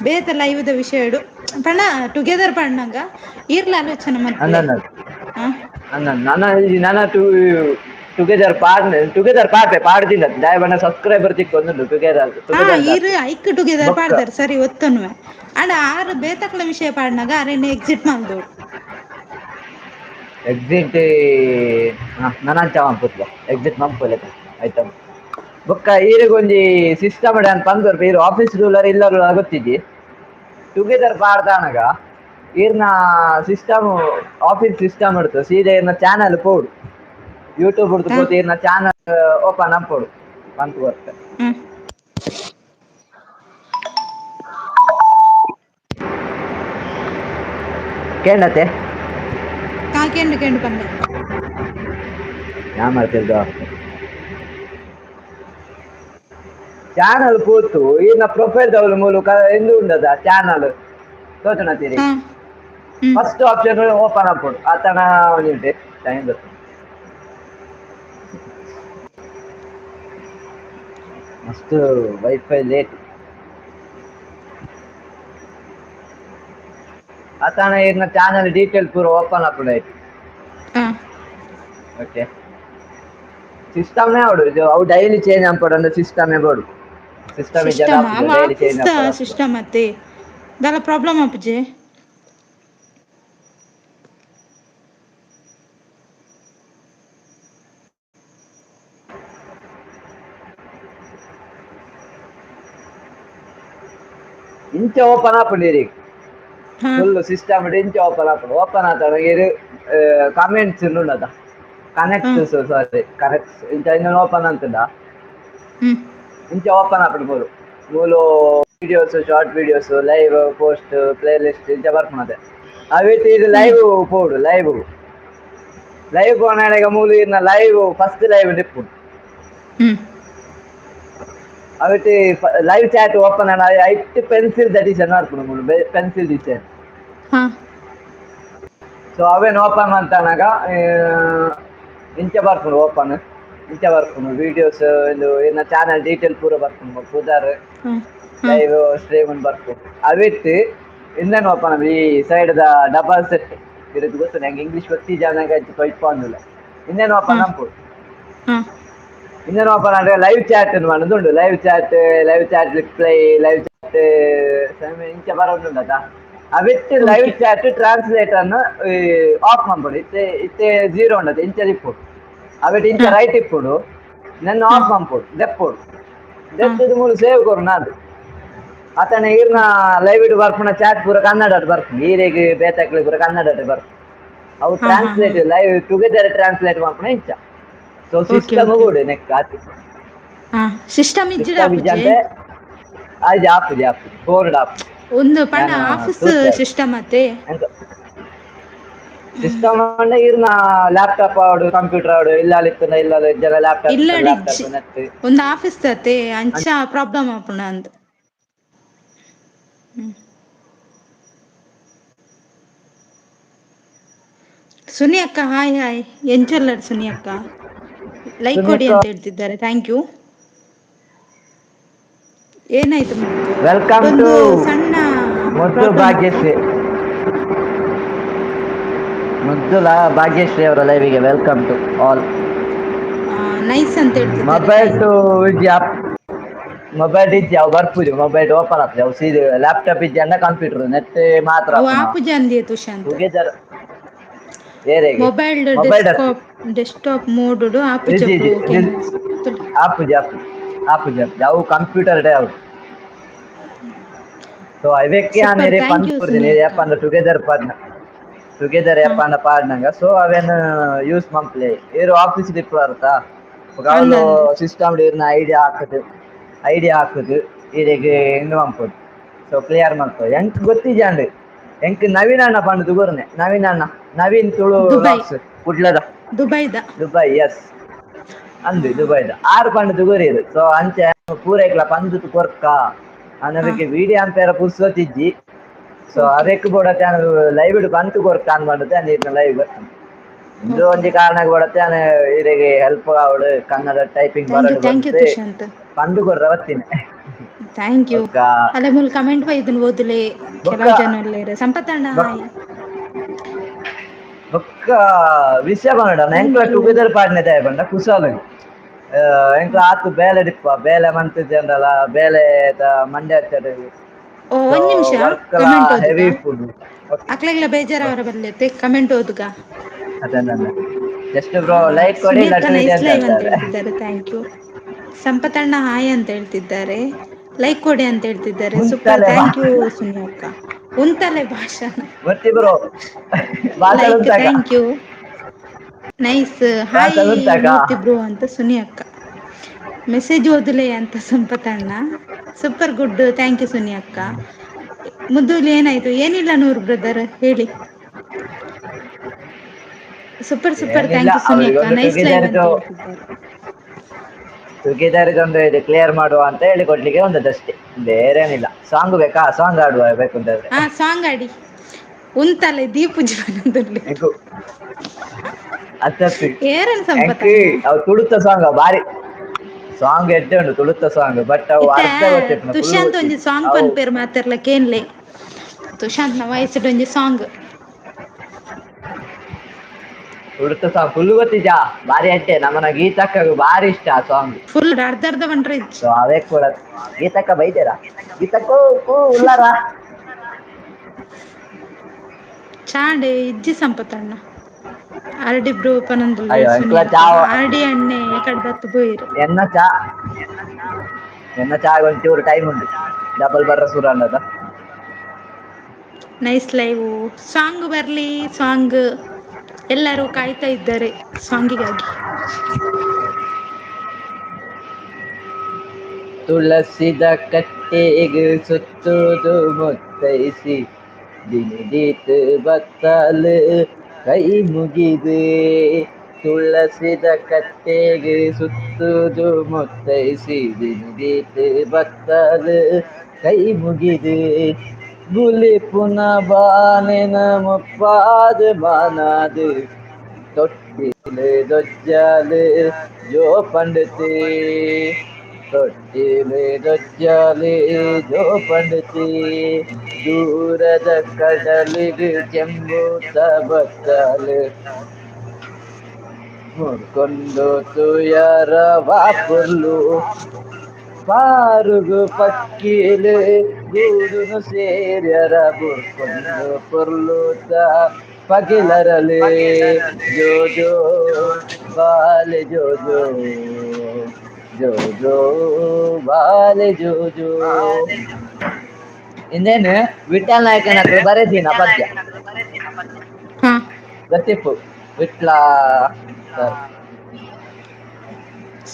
ಬೇತೆ ಲೈವ್ದ ವಿಷಯಡು ಪಂಡ ಟುಗೆದರ್ ಪನ್ನಗ ಈರ್ಲ ಆಲೋಚನೆ ಮಲ್ಪಲೆ ಹ ನನ್ನ ಟುಗೆದರ್ ಪಾಡ್ಪೆ ಪಾಡ್ದಿಲ್ಲ ದಾಯ ಬಣ್ಣ ಸಬ್ಸ್ಕ್ರೈಬರ್ ತಿಕ್ಕೊಂದುಂಡು ಹಾ ಈರ್ ಐಕ್ ಟುಗೆದರ್ ಬೊಕ್ಕ ಪಾಡ್ದಾರ್ ಸರಿ ಒತ್ತುನ್ವೆ ಆಂಡ ಆರ್ ಬೇತಕ್ಲ ವಿಷಯ ಪಾಡ್ನಾಗ ಅರೆನ್ ಎಕ್ಸಿಟ್ ಮಲ್ದೋಡು ಎಕ್ಸಿಟ್ ನನಂಚ ಮಲ್ಪುಗ್ಗ ಎಕ್ಸಿಟ್ ಮಲ್ಪೊಲಿ ಆಯ್ತ ಬೊಕ್ಕ ಈರೆಗೊಂಜಿ ಸಿಸ್ಟಮ್ ಡ್ ಅನ್ಪ ಅಂದೆರ್ ಇರು ಆಫೀಸ್ ರೂಲರ್ ಇಲ್ಲರ ಗೊತ್ತಿಜ್ಜಿ ಟುಗೆದರ್ ಪಾಡ್ದನಗ ಈರ್ನ ಸಿಸ್ಟಮ್ ಆಫೀಸ್ ಸಿಸ್ಟಮ್ ಇಡ್ತು ಸೀದೆ ಇರ್ನ ಚಾನಲ್ ಪೋಡು ಯೂಟ್ಯೂಬ್ ಉಡ್ದು ಹಾ ಪೋತೆ ಇರ್ನ ಚಾನಲ್ ಓಪನ್ ಆಪೊಡು ಪಂತ್ ಕೊರ್ತೆ ಹ್ಮ್ ಕೇಳತ್ತೆ ಹಾ ಕೆಂಡು ಕೆಂಡು ಪನ್ಲೆ ಯಾನ್ ಮಾಡ್ತಿದ್ದ ಚಾನಲ್ ಪೋತು ಈರ್ನ ಪ್ರೊಫೈಲ್ ದವುಲು ಮೂಲು ಎಂದು ಉಂಡದ ಚಾನಲ್ ತೋಜುನತಿರಿ ಹಾ ಹ್ಮ್ ಫಸ್ಟ್ ಆಪ್ಷನ್ ಓಪನ್ ಆಪೊಡು ಆತನ ಒಂಜಿ ಟೈಮ್ ಮಸ್ತ್ ವೈಫೈ ಲೇಟ್ ಅತಾನ ಇರ್ನ ಚಾನಲ್ ಡೀಟೇಲ್ ಪೂರ ಓಪನ್ ಆಪುಂಡು ಹಾ ಓಕೆ ಸಿಸ್ಟಮ್ ಅವು ಡೈಲಿ ಚೇಂಜ್ ಆಪೊಡು ಸಿಸ್ಟಮ್ ಬೋಡು ಸಿಸ್ಟಮ್ ಅವ ಆಫೀಸ್ ದ ಆಪುಂಡು ಸಿಸ್ಟಮ್ ಅತ್ತೆ ದಾಲ ಪ್ರಾಬ್ಲಮ್ ಆಪುಜಿ ಇಂಚ ಓಪನ್ ಆಪುಂಡು ಇರೆಗ್ ಹಾ ಫುಲ್ ಸಿಸ್ಟಮ್ ಇಂಚ ಓಪನ್ ಆಪುಂಡು ಓಪನ್ ಆತನ ಇರ್ ಕಾಮೆಂಟ್ಸ್ ಉಂಡತ ಹಾ ಕನೆಕ್ಟ್ ಸಾರಿ ಕನೆಕ್ಟ್ ಇಂಚ ಓಪನ್ ಅಂತುಂಡ ಹ್ಮ್ ಇಂಚ ಓಪನ್ ಆಪುಂಡು ಮೂಲು videos short videos live post play list ಇಂಚ ಬರ್ಪುನತೆ ಅವೆಟ್ ಇರ್ ಹ್ಮ್ ಲೈವ್ ಪೋಡು ಲೈವ್ ಪೋನಗ ಮೂಲು ಇರ್ನ ಲೈವ್ ಫಸ್ಟ್ ಲೈವ್ ತಿಪ್ಪುಡು ಹ್ಮ್ ಅವೆಟ್ ಲೈವ್ ಚಾಟ್ ಓಪನ್ ಆಂಡ ಐಟ್ ಪೆನ್ಸಿಲ್ ದ ಡಿಸೈನ್ ಬರ್ಪುಂಡು ಮೂಲು ಪೆನ್ಸಿಲ್ ಡಿಸೈನ್ ಹಾ ಸೊ ಅವೆನ್ ಓಪನ್ ಮಂತನಗ ಇಂಚ ಬರ್ಪುಂಡು ಓಪನ್ ಇಂಚ ಬರ್ಪುಂಡು ವೀಡಿಯೋಸ್ ಇರ್ನ ಚಾನಲ್ ಡೀಟೇಲ್ ಪೂರ ಬರ್ಪುಂಡು ಪುದರ್ ಹಾ ಹಾ ಲೈವ್ ಸ್ಟ್ರೀಮ್ ಬರ್ಪುಂಡು ಅವೆಟ್ ಇಂದೆನ್ ಓಪನ್ ಈ ಸೈಡ್ ದ ಡಬಲ್ ಸೆಟ್ ಇರುತ್ ಗೊತ್ತು ನಂಗೆ ಇಂಗ್ಲೀಷ್ ಗೊತ್ತಿಜ್ಜಾಂದಂಗ ಇಪ್ಪಂದುಲ್ಲ ಇಂದೆನ್ ಹಾ ಓಪನ್ ಆಪುಂಡು ಹಾ ಇಂದೆನ್ ಓಪನ್ ಆಂಡ ಲೈವ್ ಚಾಟ್ ಪಂಡುದು ಉಂಡು live chat reply live chat ಇಂಚ ಬರೊಂದುಂಡತ ಅವೆಟ್ ಲೈವ್ ಓಕೆ ಚಾಟ್ ಟ್ರಾನ್ಸ್ಲೇಟರ್ನ ಆಫ್ ಮನ್ಪೊಡು ಇತ್ತೆ ಜೀರೋ ಉಂಡತೆ ಇಂಚ ತಿಪ್ಪುಡು ಅವೆಟ್ ಇಂಚ ಹಾ ರೈಟ್ ಇಪ್ಪುಡು ನೆನ್ ಹಾ ಆಫ್ ಮನ್ಪೊಡು ದೆಪ್ಪೊಡು ಹಾ ದೆಪ್ಪುದು ಮೂಲು ಸೇವ್ ಕೊರುನ ಅದು ಅತನೆ ಈರ್ನ ಲೈವ್ ಡ್ ಬರ್ಪುನ ಚಾಟ್ ಪೂರ ಕನ್ನಡಟ್ ಬರ್ಪುಂಡು ಈರೆಗ್ ಬೇತೆಕ್ಲೆಗ್ ಪೂರ ಕನ್ನಡಟ್ ಬರ್ಪುಂಡು ಅವು ಹಾ ಹಾ ಹಾ ಟ್ರಾನ್ಸ್ಲೇಟ್ ಲೈವ್ ಟುಗೆದರ್ ಟ್ರಾನ್ಸ್ಲೇಟ್ ಮನ್ಪುನ ಇಂಚ ಸೊ ಓಕೆ ಸಿಸ್ಟಮ್ ಓಕೆ ಕೂಡು ನೆಕ್ ಆತಿ ಹಾ ಸಿಸ್ಟಮ್ ಇಜ್ಜಿಡ ಸಿಸ್ಟಮ್ ಆಪುಜಿ ಇಜ್ಜಂದೆ ಆಜಿ ಆಪುಜಿ ಬೋರ್ಡ್ ಆಪುಜಿ ಒಂದು ಪಂಡ ಆಫೀಸ್ ಸಿಸ್ಟಮ್ ಅತ್ತೆ ಎಂತ ಸಿಸ್ಟಮ್ ಅಂಡ ಇರ್ನ ಲ್ಯಾಪ್ಟಾಪ್ ಆವಡ್ ಕಂಪ್ಯೂಟರ್ ಆವಡ್ ಇಲ್ಲಾಲ್ ಇತ್ತ್ಂಡ ಇಲ್ಲಾಲ್ ಇಜ್ಜಲ ಲ್ಯಾಪ್ಟಾಪ್ ಇತ್ತ್ಂಡ ಲ್ಯಾಪ್ಟಾಪ್ ಇಲ್ಲಡಿಜ್ಜಿ ನೆಟ್ ಒಂದು ಆಫೀಸ್ ತತೆ ಅಂಚ ಪ್ರಾಬ್ಲಮ್ ಆಪುಂಡ ಅಂದ್ ಹ್ಮ್ ಸುನಿ ಅಕ್ಕ ಹಾಯ್ ಹಾಯ್ ಎಂಚಲ್ಲರ್ ಸುನಿ ಅಕ್ಕ ಲೈಕ್ ಕೊಡಿ ಸುಮಿಕ ಅಂತ ಹೇಳ್ತಿದ್ದಾರೆ ಥ್ಯಾಂಕ್ ಯು ಏನಾಯ್ತು ಮುದ್ದು ವೆಲ್ಕಮ್ ಟು ಇದೊಂದು ಸಣ್ಣ ಮುದ್ದು ಪ್ರಾಬ್ಲಮ್ ಅಕ್ಕ ಭಾಗ್ಯಶ್ರೀ ಮುದ್ದುಲ ಭಾಗ್ಯಶ್ರೀ ಅವರ ಲೈವಿಗೆ ವೆಲ್ಕಮ್ ಟು ಆಲ್ ನೈಸ್ ಅಂತ ಹೇಳ್ತಿದ್ದಾರೆ mobile thank to you mobile ಇಜ್ಜಿ ಅವು ಬರ್ಪುಜಿ ಮೊಬೈಲ್ ಓಪನ್ ಆಪುಜಿ ಅವು ಸೀದೆ ಲ್ಯಾಪ್ಟಾಪ್ ಇಜ್ಜಂಡ ಕಂಪ್ಯೂಟರ್ ನೆಟ್ ಮಾತ್ರ ಅವು ಆಪುನ ಆಪುಜಿ ಅಂದಿಯ ತುಷಾಂತ್ ಟುಗೆದರ್ ಏರೆಗೆ ಮೊಬೈಲ್ ಮೊಬೈಲ್ ಡೆಸ್ಕ್ಟಾಪ್ ಮೋಡ್ಡು ಇಜ್ಜಿ ಆಪುಜಪಡು ಇಜ್ಜಿ ಓಕೆ ಆಪುಜಿ ಆಪುಜಿ ಅವು ಕಂಪ್ಯೂಟರ್ ಡೇ ಅವು ಸೊ ಐವೆಕ್ಗೆ ಸೂಪರ್ ಆನೆರೆ ಥ್ಯಾಂಕ್ ಯು ಸುನಿ ಪನ್ಪುರ್ಜಿನಿ ಅಕ್ಕ ಯಾಪಂಡ ಟುಗೆದರ್ ಟುಗೆದರ್ ಹಾ ಯಾಪಂಡ ಪಾಡ್ನಂಗ ಸೊ ಅವೆನ್ ಯೂಸ್ ಮನ್ಪುಲೆ ಏರು ಆಫೀಸ್ ಡು ಇಪ್ಪುನ ಬರ್ತಾ ಅಂದ ಅವ್ಲು ಅಂದ ಸಿಸ್ಟಮ್ ಡ್ ಇರ್ನ ಐಡಿಯಾ ಹಾಕುದು ಇರೆಗ್ ಎಂದ್ ಮನ್ಪೊಡು ಸೊ ಕ್ಲಿಯರ್ ಮನ್ಪೊಡು ಎಂಕ್ ಗೊತ್ತಿಜ್ಜಾಂಡ್ ಎಂಕ್ ನವೀನ್ ಅಣ್ಣ ಪಂಡ್ ತೂಗೊರ್ನೆ ನವೀನ್ ಅಣ್ಣ ನವೀನ್ ತುಳು ದುಬೈ ಲಾಕ್ಸ್ ಕುಡ್ಲದ ದುಬೈದ ದುಬೈ ಎಸ್ ಅಂದ್ ದುಬೈದ ಆರ್ ಪಂಡ್ ತೂಗೊರಿಯೆರ್ ಸೊ ಅಂಚ ಪೂರೈಕ್ಲ ಪಂದ್ ತು ಕೊರ್ಕ ಆ ನಮಕ್ ವೀಡಿಯೋ ಆನ್ಪೆರ ಪುರ್ಸೊತ್ ಇಜ್ಜಿ ಸೊ ಓಕೆ ಅದಕ್ಕೆ ಓಕೆ ಬೋಡತ್ತೆ ಲೈವ್ ಇಡು ಬಂತು ಕೊರ್ಕ ಅನ್ ಮಾಡುತ್ತೆ ನೀರಿನ ಲೈವ್ ಇಂದು ಓಕೆ ಒಂಜಿ ಕಾರಣಕ್ಕೆ ಬೋಡತ್ತೆ ಇರಿಗೆ ಹೆಲ್ಪ್ ಆವಡು ಕನ್ನಡ ಟೈಪಿಂಗ್ ಬರಡು ಥ್ಯಾಂಕ್ ಯು ಬಂದು ತುಷಾಂತ್. ಪಂದು ಕೊರ್ರ ಬತ್ತೀನಿ thank you. ಒಕ್ಕ ಅಲ್ಲ ಮೂಲ್ ಕಮೆಂಟ್ ಬೈದ್ನು ಓದುಲೆ ಬೊಕ್ಕ ಕೆಲವು ಜನ ಒಲ್ಲೇರು ಸಂಪತಣ್ಣ ಬೊಕ್ ಹಾಯ್. ಬೊಕ್ಕ ವಿಷಯ ಬಂಡ ಎಂಕ್ಲ ಥ್ಯಾಂಕ್ ಯು. ಟುಗೆದರ್ ಪಾಡ್ನೆ ಬಂಡ ಕುಶಾಲ್ ಎಂಕ್ಲ ಆತು ಬೇಲೆ ಡಿಪ್ಪ ಬೇಲೆ ಮಂತ್ ಜನರಲ್ಲ ಬೇಲೆ ಮಂಡ್ಯ ಹಚ್ಚಡು ಓ ಸೊ ಒಂದ್ ನಿಮಿಷ ವರ್ಕ್ಲ ಕಮೆಂಟ್ ಓದುಗ ಹೆವಿ ಫುಡ್ ಅಕ್ಲೆಗ್ಲ ಬೇಜಾರವರ ಬರ್ಲೈತೆ ಕಮೆಂಟ್ ಓದುಗ. ಅದನ್ನ ಜಸ್ಟ್ ಬ್ರೋ ಲೈಕ್ ಕೊಡಿ ಸುನಿಯಕ್ಕ ಲಟ್ಟು ಇದೆ ನೈಸ್ ಲೈವ್ ಅಂತ ಹೇಳ್ತಾರೆ. ಹೇಳ್ತಿದ್ದಾರೆ ಥ್ಯಾಂಕ್ ಯು. ಸಂಪತಣ್ಣ ಹಾಯ್ ಅಂತ ಹೇಳ್ತಿದ್ದಾರೆ. ಲೈಕ್ ಕೊಡಿ ಅಂತ ಹೇಳ್ತಿದ್ದಾರೆ ಸೂಪರ್ ಮುಂತಾಲೆ ಬಾ ಥ್ಯಾಂಕ್ ಯು ಸುನಿಯಕ್ಕ. ಉಂತಲೆ ಭಾಷಣ ಮತ್ತೆ ಬ್ರೋ ಭಾಷಣ ಲೈಕ್ ಉಂಟಾಕ ಥ್ಯಾಂಕ್ ಯು. ನೈಸ್ ಹಾಯ್ ಭಾಷಣ ಉಂಟಾಕ ಮೂರ್ತಿ ಬ್ರೋ ಅಂತ ಸುನಿ ಅಕ್ಕ. ಮೆಸೇಜ್ ಓದಿಲೆ ಅಂತ ಸಂಪತಣ್ಣ super good thank you Suni ಅಕ್ಕ. ಮುದ್ದುಲಿ ಏನಾಯ್ತು ಏನಿಲ್ಲ ನೂರ್ ಬ್ರದರ್ ಹೇಳಿ. ಸೂಪರ್ ಸೂಪರ್ ಏನಿಲ್ಲ ಥ್ಯಾಂಕ್ ಯು ಸುನಿ ಅಕ್ಕ ಅವರಿಗೊಂದು ನೈಸ್ ಲೈವ್ ಅಂತ ಹೇಳ್ತಿದ್ದಾರೆ. ತುಕಿದಾರಿದೊಂದು ಇದು ಕ್ಲಿಯರ್ ಮಾಡುವ ಅಂತ ಹೇಳಿ ಕೊಡ್ಲಿಕ್ಕೆ ಒಂದದಷ್ಟೇ ಬೇರೇನಿಲ್ಲ. ಸಾಂಗ್ ಬೇಕಾ ಸಾಂಗ್ ಆಡುವ ಬೇಕು ಅಂತಾದ್ರೆ. ಹಾ ಸಾಂಗ್ ಆಡಿ ಉಂತಲೆ ದೀಪು ಜೀವನದಲ್ಲಿ. ಎಂಕು ಅತ್ತತ್ತು ಏರನ್ ಎಂಕಿ ಸಂಪತಣ್ಣ ಅವು ತುಳುತ ಸಾಂಗ್ ಬಾರಿ ಸಾಂಗ್ ಎಡ್ಡೆ ಉಂಡು ತುಳುತ ಸಾಂಗ್ ಬಟ್ ಅವು ಇತ್ತೆ ಅರ್ಥ ಗೊತ್ತಿಪ್ಪುನ ಫುಲ್ ತುಷಾಂತ್ ಒಂಜಿ ಗೊತ್ತಿತ್ತು ಸಾಂಗ್ ಅವು ಪನ್ಪೇರು ಮಾತಾರ್ಲಕ ಏನ್ಲೆ ತುಷಾಂತ್ ನ ವಾಯ್ಸ್ ಒಂಜಿ ಸಾಂಗ್. ತುಳುತ ಸಾಂಗ್ ಫುಲ್ ಗೊತ್ತಿಜ್ಜ ಬಾರಿ ಅಡ್ಡೆ ನಮನ ಗೀತಕ್ಕ ಬಾರಿ ಇಷ್ಟ ಆ ಸಾಂಗ್. ಫುಲ್ ಅರ್ಧ ಅರ್ಧ ಬಂಡ್ರೆ ಇಜ್ಜಿ ಸೊ ಅವೇ ಕೂಡ ಗೀತಕ್ಕ ಬೈದ್ಯರ ಗೀತಕ್ಕೂ ಕೂ ಉಳ್ಳಾರ. ಚಾಂಡೆ ಇಜ್ಜಿ ಸಂಪತಣ್ಣ ಆರ್ಡಿ ಬ್ರೋ ಪನೊಂದುಲ್ಲೆ ಅಯ್ಯೋ ಸುನಿ ಎಂಕ್ಲ ಅಕ್ಕ ಚಾವ್ ಆರ್ಡಿ ಅಣ್ಣೆ ಯಕಡ್ ಬತ್ ಬೋಯಿರು. ಎನ್ನ ಚಾ ಎನ್ನ ಚಾ ಒಂಚೂರು ಟೈಮ್ ಉಂಡು ಡಬಲ್ ಬರ್ರ ಸುರ ಅನ್ನದ. ನೈಸ್ ಲೈವ್ ಸಾಂಗ್ ಬರ್ಲಿ ಸಾಂಗ್ ಎಲ್ಲರೂ ಕಾಯ್ತಾ ಇದ್ದಾರೆ ಸಾಂಗಿಗಾಗಿ. ತುಳಸಿದ ಕಟ್ಟೆಗೆ ಸುತ್ತುದು ಮುತ್ತೈಸಿ ದಿನಿದೀತು ಬತ್ತಲು ಕೈ ಮುಗಿದೆ. ತುಳಸಿದ ಕಟ್ಟೆಗೆ ಸುತ್ತುದು ಮುತ್ತೈಸಿ ದಿನಿದೀತು ಬತ್ತಲು ಕೈ ಮುಗಿದೆ. ಬುಲಿ ಪುನಃ ಬಾನಿನ ಮುಪ್ಪಾದ ಬಾನಾದು ತೊಟ್ಟಿಲು ದೊಜ್ಜಲು ಜೋ ಪಂಡತಿ ತೊಟ್ಟಿಲು ದೊಜ್ಜಲು ಜೋ ಪಂಡತಿ. ದೂರದ ಕಡಲಿಗೆ ಚೆಂಬೂತ ಬತ್ತಲು ಮುರ್ಕೊಂಡು ತುಯರ ವಾಪುರ್ಲು ಪಾರುಗು ಪಕ್ಕಿಲು ಗೂಡುನು ಸೇರ್ಯರ ಬುರ್ಕೊಂಡು ಪುರ್ಲುತ ಪಗಿಲರಲೆ ಜೋ ಜೋ ಬಾಲೆ ಜೋ ಜೋ ಜೋ ಜೋ ಬಾಲೆ ಜೋ ಜೋ. ಇನ್ನೇನು ವಿಠಲ್ ನಾಯಕನ ಹತ್ರ ಬರೆದೀನ ಪದ್ಯ ಹಾ ಗೊತ್ತಿಪ್ಪು ವಿಟ್ಲ ಸರ್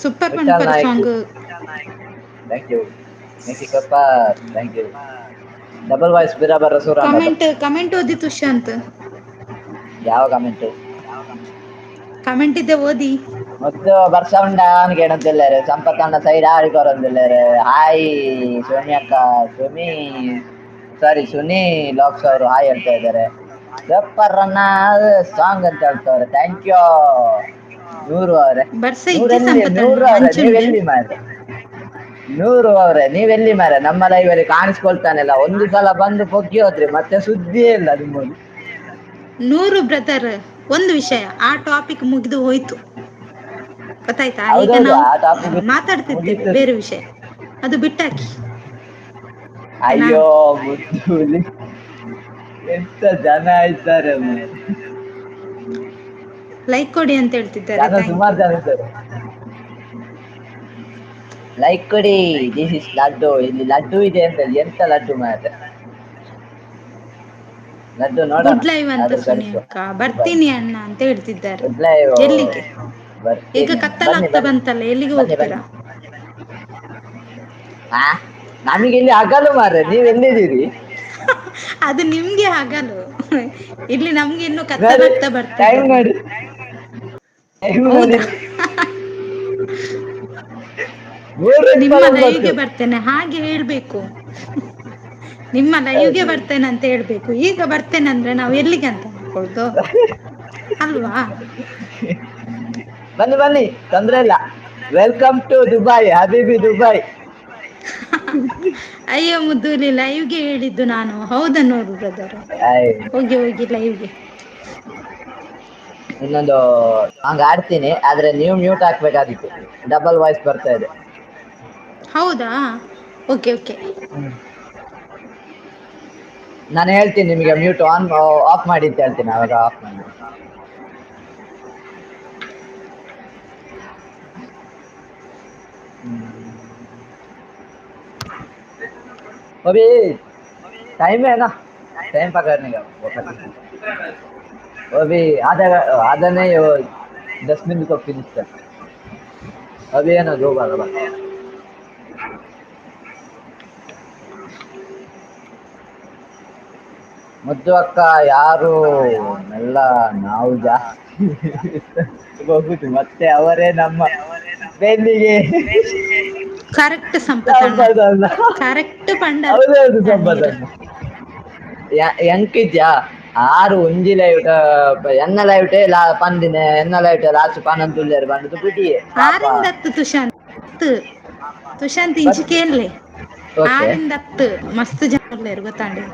ಸೂಪರ್ ವಿಠಲ್ ಪನ್ಪರ್ ನಾಯಕ್. ಸಾಂಗ್. ಥ್ಯಾಂಕ್ ಯು ಕಪ್ಪ ಥ್ಯಾಂಕ್ ಯು. ಡಬಲ್ ವಾಯ್ಸ್ ಬಿರಾಬರ ಸೂರ ಅನ್ನದ. ಕಮೆಂಟ್ ಓದಿ ತುಷಾಂತ್. ಯಾವ ಕಮೆಂಟ್ ಕಮೆಂಟ್ ಇದ್ದೆ ಓದಿ. ಮತ್ತು ವರ್ಷ ಉಂಡ ಅವನಿಗೆ ಏನಂತಿಲ್ಲಾರೆ ಸಂಪತ್ತಣ್ಣ ಸೈಡ್ ಆಡಿಕೊರಂದಿಲ್ಲಾರೆ. ಹಾಯ್ ಸೋನಿ ಅಕ್ಕ ಸುನಿ ಸಾರಿ ಸುನಿ ಲಾಕ್ಸ್ ಅವರು ಹಾಯ್ ಹೇಳ್ತಾ ಇದ್ದಾರೆ. ಗಪ್ಪರ್ರನ್ನ ಸಾಂಗ್ ಅಂತ ಹೇಳ್ತವ್ರೆ ಥ್ಯಾಂಕ್ ಯು. ನೂರು ಅವರೇ ಬರ್ಸ ಇಜ್ಜಿ ನೂರೆಲ್ಲಿ ಸಂಪತಣ್ಣ ನೂರು ಅವರೇ ಅಂಚುಂಡೆ ನೀವೆಲ್ಲಿ ಮಾರೆ ನೂರು ಅವರೇ ನೀವೆಲ್ಲಿ ಮಾರೆ ನಮ್ಮ ಲೈವಲ್ಲಿ ಕಾಣಿಸ್ಕೊಳ್ತಾನಿಲ್ಲ. ಒಂದು ಸಲ ಬಂದು ಪೊಕ್ಕಿ ಹೋದ್ರಿ ಮತ್ತೆ ಸುದ್ದಿಯೇ ಇಲ್ಲ ನಿಮ್ಮದು. ನೂರು ಬ್ರದರ್ ಒಂದು ವಿಷಯ ಆ ಟಾಪಿಕ್ ಮುಗಿದು ಹೋಯ್ತು ಗೊತ್ತಾಯ್ತಾ. ಈಗ ಹೌದೌದು ನಾವು ಆ ಟಾಪಿಕ್ ಮಾತಾಡ್ತಿರ್ತೇವೆ ಮುಗೀತು. ಬೇರೆ ವಿಷಯ ಅದು ಬಿಟ್ಟಾಕಿ. ಓಕೆನಾ ಅಯ್ಯೋ ಮುದ್ದುಲಿ ಎಂತ ಜನ ಇದ್ದಾರೆ ಅಲ್ಲಿ. ಲೈಕ್ ಕೊಡಿ ಅಂತ ಹೇಳ್ತಿದ್ದಾರೆ ಜನ ಥ್ಯಾಂಕ್ ಸುಮಾರು ಯು. ಜನ ಇದ್ದಾರೆ. ಲೈಕ್ ಕೊಡಿ ದಿಸ್ ಇಸ್ ಲಡ್ಡು. ಇಲ್ಲಿ ಲಡ್ಡು ಇದೆ ಅಂತ ಹೇಳಿ ಎಂತ ಲಡ್ಡು ಮಾತ್ರ ಲಡ್ಡು ನೋಡೋಣ ಗುಡ್ ಲೈವ್ ಅಂತ ಆದ್ರೂ ಸುನಿ ಕಳಿಸುವ. ಅಕ್ಕ ಬರ್ತೀನಿ ಅಣ್ಣ ಅಂತ ಹೇಳ್ತಿದ್ದಾರೆ. ಗುಡ್ ಲೈವ್ ಎಲ್ಲಿಗೆ ಈಗ ಬರ್ತೀನಿ ಬನ್ನಿ ಕತ್ತಲಾಗ್ತಾ ಬನ್ನಿ ಬಂತಲ್ಲ ಎಲ್ಲಿಗೆ ಬನ್ನಿ ಹೋಗ್ತೀರಾ. ಬನ್ನಿ. ಹಾ ನಮಗೆ ಇಲ್ಲಿ ಹಗಲು ಮಾರ್ರೆ ನೀವ್ ಎಲ್ಲಿದ್ದೀರಿ. ಅದು ನಿಮ್ಗೆ ಹಗಲು ಇಲ್ಲಿ ನಮ್ಗೆ ಇನ್ನು ನೋಡಿ ಕತ್ತಲಾಗ್ತಾ ಟೈಮ್ ಬರ್ತಿದೆ. ನೋಡಿ ಟೈಮ್ ನೋಡಿ ಹೌದಾ 3:29. ನಿಮ್ಮ ಲೈವ್ಗೆ ಬರ್ತೇನೆ ಹಾಗೆ ಹೇಳ್ಬೇಕು. ನಿಮ್ಮ ಲೈವ್ಗೆ ಹೌದು. ಬರ್ತೇನೆ ಅಂತ ಹೇಳ್ಬೇಕು. ಈಗ ಬರ್ತೇನೆ ಅಂದ್ರೆ ನಾವು ಎಲ್ಲಿಗೆ ಅಂತ ಅನ್ಕೊಳ್ತು ಅಲ್ವಾ. ಬನ್ನಿ ಬನ್ನಿ, ತೊಂದ್ರೆ ಇಲ್ಲ. ವೆಲ್ಕಮ್ ಟು ದುಬೈ, ಹಬೀಬಿ ದುಬೈ. ಅಯ್ಯೋ ಮುದ್ದುಲಿ, ಲೈವ್ಗೆ ಹೇಳಿದ್ದು ನಾನು. ಹೌದಾ ನೋಡು ಬ್ರದರ್, ಆಯ್, ಹೋಗಿ ಹೋಗಿ ಲೈವ್ಗೆ. ಇನ್ನೊಂದು ಸಾಂಗ್ ಆಡ್ತೀನಿ, ಆದ್ರೆ ನೀವು ಮ್ಯೂಟ್ ಹಾಕ್ಬೇಕಾಗಿತ್ತು. ಡಬಲ್ ವಾಯ್ಸ್ ಬರ್ತಾ ಇದೆ. ಹೌದಾ, ಓಕೆ ಓಕೆ. ನಾನು ಹೇಳ್ತೀನಿ ನಿಮಗೆ, ಮ್ಯೂಟ್ ಆನ್ ಆಫ್ ಮಾಡಿ ಅಂತ ಹೇಳ್ತೀನಿ, ಅವಾಗ ಆಫ್ ಮಾಡಿ. अभी टाइम है ना, टाइम पकड़ने का वो करना। वो अभी आधा नहीं, वो 10 मिनट को फिनिश कर। अभी है ना 2 बार बस। ಮುದ್ದು ಅಕ್ಕ ಯಾರು ಎಲ್ಲ ನಾವು ಜಾಸ್ತಿ ಹೋಗುದು, ಮತ್ತೆ ಅವರೇ ನಮ್ಮ ಬೆನ್ನಿಗೆ ಕರೆಕ್ಟ್ ಸಂಪತಣ್ಣ, ಸಂಪದಲ್ಲ. ಕರೆಕ್ಟ್ ಪಂಡ ಹೌದೌದು ನೀರು. ಸಂಪದಲ್ಲ. ಎಂಕಿದ್ಯಾ ಆರು ಒಂಜಿ ಲೈಟ್ ಎನ್ನ ಲೈಟೇ ಪಂದಿನ ಎನ್ನ ಲೈಟ್ ಲಾಸ್ಟ್ ಪನಂತ ತುಳ್ಳಿಯರು ಬಂದು ಬಿಡಿ ಪಾಪ. 6 ತುಷಾಂತ್, ತುಷಾಂತ್ ಇಂಚಿ ಬಟ್ ಕೇಳಲೆ. ಓಕೆ. 6 ಮಸ್ತ್ ಜನ ಗೊತ್ತಾಂಡೆ.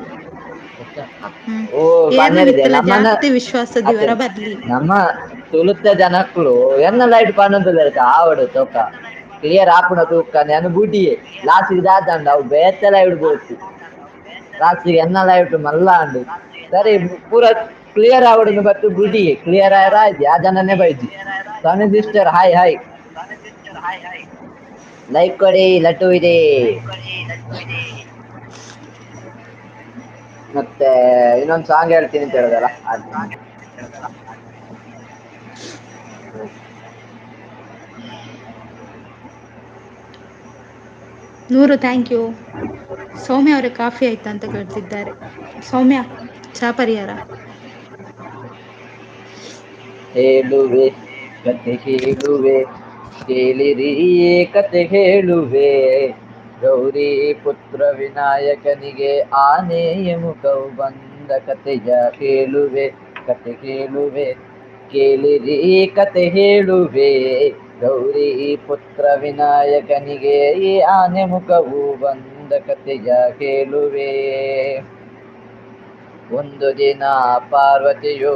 ಓ ಏರ್ನ ಪನ್ನರಿದೆ ಮಿತ್ತಲ ನಮ್ಮನ್ನ ಜಾಸ್ತಿ ವಿಶ್ವಾಸದ ಅದೇ ಇವರ ಬದ್ಲಿ. ನಮ್ಮ ತುಳುತ್ತ ಜನಕ್ಕಳು ಎನ್ನ ಲೈಟ್ ಪನ್ನೊಂದು ಆವಡು ತೋಕ ಕ್ಲಿಯರ್ ಆಪುನ ತೂಕ ನೆನ ಬೂಟಿಯೇ ಲಾಸ್ಟಿಗೆ ದಾದಂಡ ಅವು ಬೇತೆಲ್ಲ ಇಡ್ಬೋದು. ಲಾಸ್ಟಿಗೆ ಎನ್ನ ಲೈಟ್ ಮಲ್ಲ ಅಂಡು ಸರಿ ಪೂರ ಕ್ಲಿಯರ್ ಆವಡನ್ನು ಬತ್ತು ಬಿಡಿ ಕ್ಲಿಯರ್ ಆಯ್ರ ಆಯ್ತು ಆ ಜನನೇ ಬೈಜಿ. ಸ್ವಾಮಿ ಸಿಸ್ಟರ್ ಹಾಯ್ ಹಾಯ್, ಲೈಕ್ ಕೊಡಿ ಲಟ್ಟು ಇದೆ. ಮತ್ತೆ ಇನ್ನೊಂದು ಸಾಂಗ್ ಹೇಳ್ತೀನಿ ಅಂತ ಹೇಳಿದಲ್ಲ, ಆಡ್ತೀನಿ. ನೂರು ಥ್ಯಾಂಕ್ ಯು. ಸೌಮ್ಯ ಅವರ ಕಾಫಿ ಆಯ್ತಾ ಅಂತ ಕೇಳ್ತಿದ್ದಾರೆ. ಸೌಮ್ಯ ಚಾ ಪರಿಹಾರ. ಹೇಳುವೆ ಕತೆ ಹೇಳುವೆ ಕೇಳಿರಿ ಕತೆ ಹೇಳುವೆ, ಗೌರಿ ಪುತ್ರ ವಿನಾಯಕನಿಗೆ ಆನೆಯ ಮುಖವು ಬಂದ ಕತೆಯ ಹೇಳುವೆ ಕತೆ ಹೇಳುವೆ, ಕೇಳಿರಿ ಕತೆ ಹೇಳುವೆ, ಗೌರಿ ಪುತ್ರ ವಿನಾಯಕನಿಗೆ ಈ ಆನೆ ಮುಖವು ಬಂದ ಕತೆಯ ಹೇಳುವೆ. ಒಂದು ದಿನ ಪಾರ್ವತಿಯು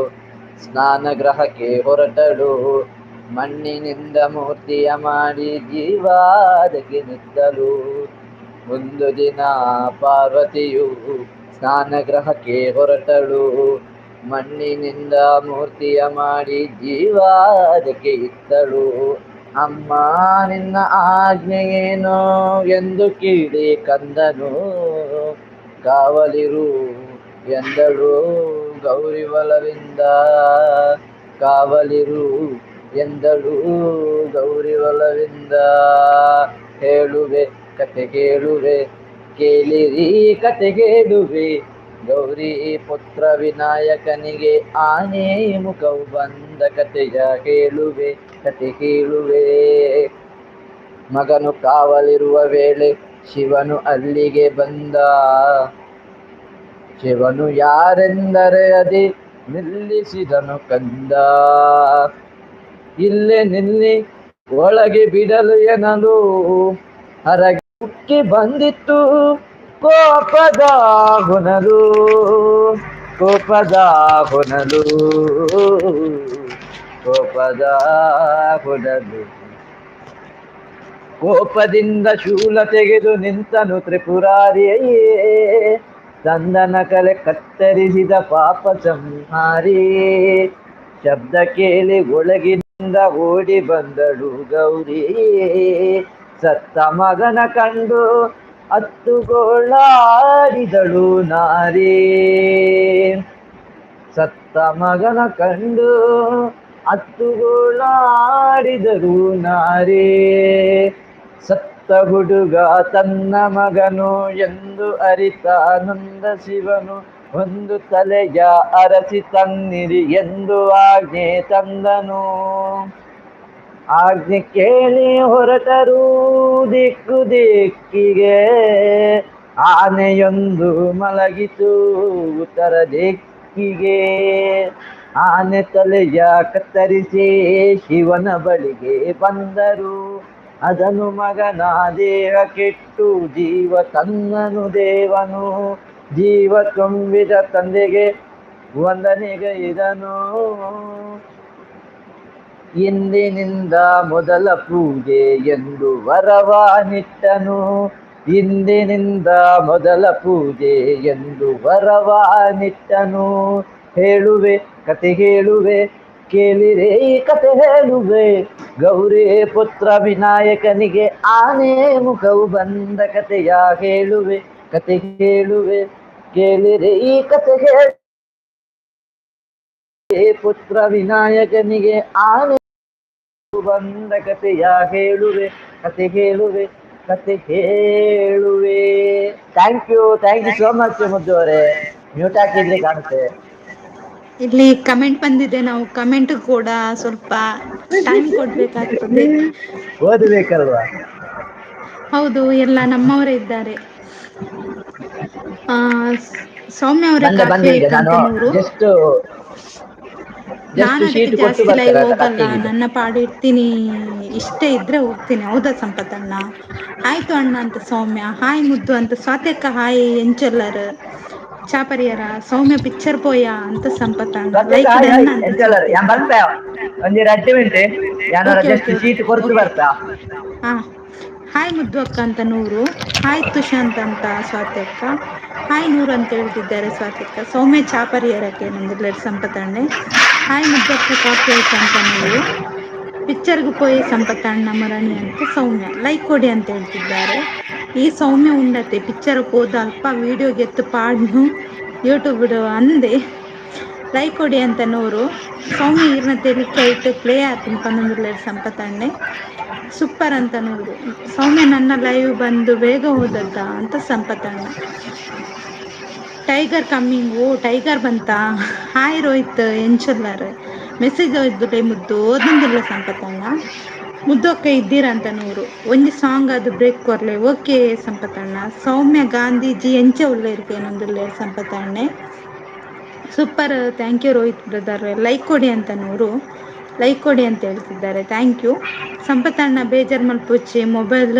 ಸ್ನಾನಗೃಹಕ್ಕೆ ಹೊರಟಳು, ಮಣ್ಣಿನಿಂದ ಮೂರ್ತಿಯ ಮಾಡಿ ಜೀವಾದಕ್ಕೆ ನಿತ್ತಳು. ಒಂದು ದಿನ ಪಾರ್ವತಿಯು ಸ್ನಾನಗೃಹಕ್ಕೆ ಹೊರಟಳು, ಮಣ್ಣಿನಿಂದ ಮೂರ್ತಿಯ ಮಾಡಿ ಜೀವಾದಕ್ಕೆ ಇತ್ತಳು. ಅಮ್ಮ ನಿನ್ನ ಆಜ್ಞೆ ಏನೋ ಎಂದು ಕೇಳಿ ಕಂದನು, ಕಾವಲಿರು ಎಂದಳು ಗೌರಿ ಒಲವಿಂದ, ಕಾವಲಿರು ಎಂದಳು ಗೌರಿ ಒಲವಿಂದ. ಹೇಳುವೆ ಕತೆ ಕೇಳುವೆ ಕೇಳಿರಿ ಕತೆ ಹೇಳುವೆ, ಗೌರಿ ಪುತ್ರ ವಿನಾಯಕನಿಗೆ ಆನೆ ಮುಖವು ಬಂದ ಕತೆಯ ಹೇಳುವೆ ಕತೆ ಕೇಳುವೆ. ಮಗನು ಕಾವಲಿರುವ ವೇಳೆ ಶಿವನು ಅಲ್ಲಿಗೆ ಬಂದ, ಶಿವನು ಯಾರೆಂದರೆ ಅದೇ ನಿಲ್ಲಿಸಿದನು ಕಂದ. ಇಲ್ಲೇ ನಿಲ್ಲಿ ಒಳಗೆ ಬಿಡಲು ಎನ್ನಲು ಹೊರಗೆ ಉಕ್ಕಿ ಬಂದಿತ್ತು ಕೋಪದ ಹೊನಲು, ಕೋಪದ ಹೊನಲು, ಕೋಪದ ಹೊನಲು. ಕೋಪದಿಂದ ಶೂಲ ತೆಗೆದು ನಿಂತನು ತ್ರಿಪುರಾರಿಯೇ, ಚಂದನ ಕಲೆ ಕತ್ತರಿಸಿದ ಪಾಪ ಸಂಹಾರಿ. ಶಬ್ದ ಕೇಳಿ ಒಳಗಿನಿಂದ ಓಡಿ ಬಂದಳು ಗೌರಿ, ಸತ್ತ ಮಗನ ಕಂಡು ಅತ್ತುಗೋಳಾಡಿದಳು ನಾರಿ. ಸತ್ತ ಮಗನ ಕಂಡು ಅತ್ತುಗೋಳಾಡಿದಳು ನಾರಿ. ಸತ್ತ ಹುಡುಗ ತನ್ನ ಮಗನು ಎಂದು ಅರಿತ ನೊಂದ ಶಿವನು, ಒಂದು ತಲೆಯ ಅರಸಿ ತನ್ನಿರಿ ಎಂದು ಆಜ್ಞೆ ತಂದನು. ಆಜ್ಞೆ ಕೇಳಿ ಹೊರಟರು ದಿಕ್ಕು ದಿಕ್ಕಿಗೆ, ಆನೆಯೊಂದು ಮಲಗಿತು ಉತ್ತರ ದಿಕ್ಕಿಗೆ. ಆನೆ ತಲೆಯ ಕತ್ತರಿಸಿ ಶಿವನ ಬಳಿಗೆ ಬಂದರು. ಅದನು ಮಗನ ದೇಹ ಕೆಟ್ಟು ಜೀವ ತನ್ನನು ದೇವನು. ಜೀವ ತುಂಬಿದ ತಂದೆಗೆ ವಂದನೆಗೈದನು. ಇಂದಿನಿಂದ ಮೊದಲ ಪೂಜೆ ಎಂದು ವರವಾನಿಟ್ಟನು. ಇಂದಿನಿಂದ ಮೊದಲ ಪೂಜೆ ಎಂದು ವರವಾನಿಟ್ಟನು. ಹೇಳುವೆ ಕತೆ ಹೇಳುವೆ ಕೇಳಿರೆ ಈ ಕತೆ ಹೇಳುವೆ. ಗೌರಿ ಪುತ್ರ ವಿನಾಯಕನಿಗೆ ಆನೆ ಮುಖವು ಬಂದ ಕತೆಯ ಹೇಳುವೆ. ಕತೆ ಹೇಳುವೆ ಕೇಳಿರೆ ಈ ಕತೆ ಹೇಳುವೆ. ಪುತ್ರ ವಿನಾಯಕನಿಗೆ ಆನೆ ಬಂದ ಕತೆಯ ಹೇಳುವೆ. ಕತೆ ಹೇಳುವೆ ಕತೆ ಹೇಳುವೆ. ಥ್ಯಾಂಕ್ ಯು ಸೋ ಮಚ್ ಮುದ್ದು ಅವರೇ. ಮ್ಯೂಟ್ ಹಾಕಿದ್ರೆ ಕಾಣುತ್ತೆ. ಇಲ್ಲಿ ಕಮೆಂಟ್ ಬಂದಿದೆ, ನಾವು ಕಮೆಂಟ್ ಕೂಡ ಸ್ವಲ್ಪ ಟೈಮ್ ಕೊಡ್ಬೇಕಾಗ್ತದೆ. ಓದಬೇಕಲ್ವಾ. ಹೌದು, ಎಲ್ಲ ನಮ್ಮವರೇ ಇದ್ದಾರೆ. ಆ ಸೌಮ್ಯ ಅವರೇ ಕಾಫಿ ಬಂದೆ ಈಗ ನಾನು ಆಯ್ತಂತೆ 100. ಜಸ್ಟ್ ನಾನು ಅದಕ್ಕೆ ಶೀಟ್ ಕೊಟ್ಟು ಜಾಸ್ತಿ ಲೈವ್ ಬರ್ತೇನೆ ಆಯ್ತಾ ಹೋಗಲ್ಲ, ಕಟ್ಟಿಂಗ್ ಇದು. ನನ್ನ ಪಾಡು ಇರ್ತೀನಿ. ಇಷ್ಟ ಇದ್ರೆ ಹೋಗ್ತೀನಿ. ಹೌದಾ ಸಂಪತ್ತಣ್ಣ? ಆಯ್ತು ಅಣ್ಣ ಅಂತ ಸೌಮ್ಯ ಹಾಯ್. ಮುದ್ದು ಅಂತ ಸ್ವಾತಿಯಕ್ಕ ಹಾಯ್. ಎಂಚಲ್ಲರ್ ಚಾಪರಿಯರ ಸೌಮ್ಯ ಪಿಕ್ಚರ್ ಪೋಯ ಅಂತ ಸಂಪತ್ತಣ್ಣ. ಪ್ರತ್ಯೇಕ ಲೈಕ್ ಹಾಯ್ ಡನ್ನ ಹಾಯ್ ಅಂತ ಎಂಚಲ್ಲರ್ ಯಾನ್ ಸ್ವಾತಿಯಕ್ಕ. ಬರ್ಪೆ ಒಂಜಿ 2 ಮಿನಿಟ್ ಯಾನೋರ ಓಕೆ ಜಸ್ಟ್ ಓಕೆ ಶೀಟ್ ಕೊರ್ತು ಓಕೆ. ಬರ್ತಾ. ಹಾ ಹಾಯ್ ಮುದ್ದು ಅಕ್ಕ ಅಂತ 100. ಹಾಯ್ ತುಷಾಂತ್ ಅಂತ ಸ್ವಾತ್ಯಕ್ಕ. ಹಾಯ್ 100 ಅಂತ ಹೇಳ್ತಿದ್ದಾರೆ ಸ್ವಾತಿಯಕ್ಕ. ಸೌಮ್ಯ ಚಾಪರಿಯರಕ್ಕೆ ನಂದಿರ್ಲ ಸಂಪತ್ತಣ್ಣೆ. ಹಾಯ್ ಮುದ್ದಕ್ಕ ಕಾಫಿ ಆಯ್ತಾ ಅಂತ 100. ಪಿಕ್ಚರ್ಗೂ ಪೋಯಿ ಸಂಪತ್ತಣ್ಣ ಮರಣಿ ಅಂತ ಸೌಮ್ಯ. ಲೈಕ್ ಕೊಡಿ ಅಂತ ಹೇಳ್ತಿದ್ದಾರೆ. ಈ ಸೌಮ್ಯ ಉಂಡತೆ ಪಿಕ್ಚರ್ ಹೋದ ಅಲ್ಪ ವೀಡಿಯೋ ಗೆತ್ತು ಪಾಡ್ನು ಯೂಟ್ಯೂಬ್ ಅಂದೆ. ಲೈಕ್ ಕೊಡಿ ಅಂತ 100. ಸೌಮ್ಯ ಈರ್ನ ತೆಲಿಕೆ ಪ್ಲೇ ಆತುಂಡು ಪನ್ನೊಂದುರ್ಲೆ ಸಂಪತ್ತಣ್ಣೆ. ಸೂಪರ್ ಅಂತ 100. ಸೌಮ್ಯ ನನ್ನ ಲೈವ್ ಬಂದು ಬೇಗ ಹೋದದ್ದ ಅಂತ ಸಂಪತ್ತಣ್ಣ. Tiger coming. ಓ ಟೈಗರ್ ಬಂತ. ಹಾಯ್ ರೋಹಿತ್ ಎಂಚುಲ್ಲರ್ ಮೆಸೇಜ್ ಒಯ್ದುಲೆ ಮುದ್ದು ಓದಂದಿಲ್ಲ ಸಂಪತ್ತಣ್ಣ. ಮುದ್ದೊಕ್ಕ ಇದ್ದೀರಾ ಅಂತ 100. ಒಂಜಿ ಸಾಂಗ್ ಅದು ಬ್ರೇಕ್ ಕೊರ್ಲೆ. ಓಕೆ ಸಂಪತ್ತಣ್ಣ. ಸೌಮ್ಯ ಗಾಂಧೀಜಿ ಎಂಚ ಉಲ್ಲ ಇರ್ಕ ಏನೊಂದುಲ್ಲೆ ಸಂಪತ್ತಣ್ಣೆ. Super thank you Rohit brother. Like ಕೊಡಿ ಅಂತ 100. ಲೈಕ್ ಕೊಡಿ ಅಂತ ಹೇಳ್ತಿದ್ದಾರೆ. ಥ್ಯಾಂಕ್ ಯು ಸಂಪತ್ತಣ್ಣ. ಬೇಜಾರು ಮಲ್ಪುಚ್ಚಿ ಮೊಬೈಲ್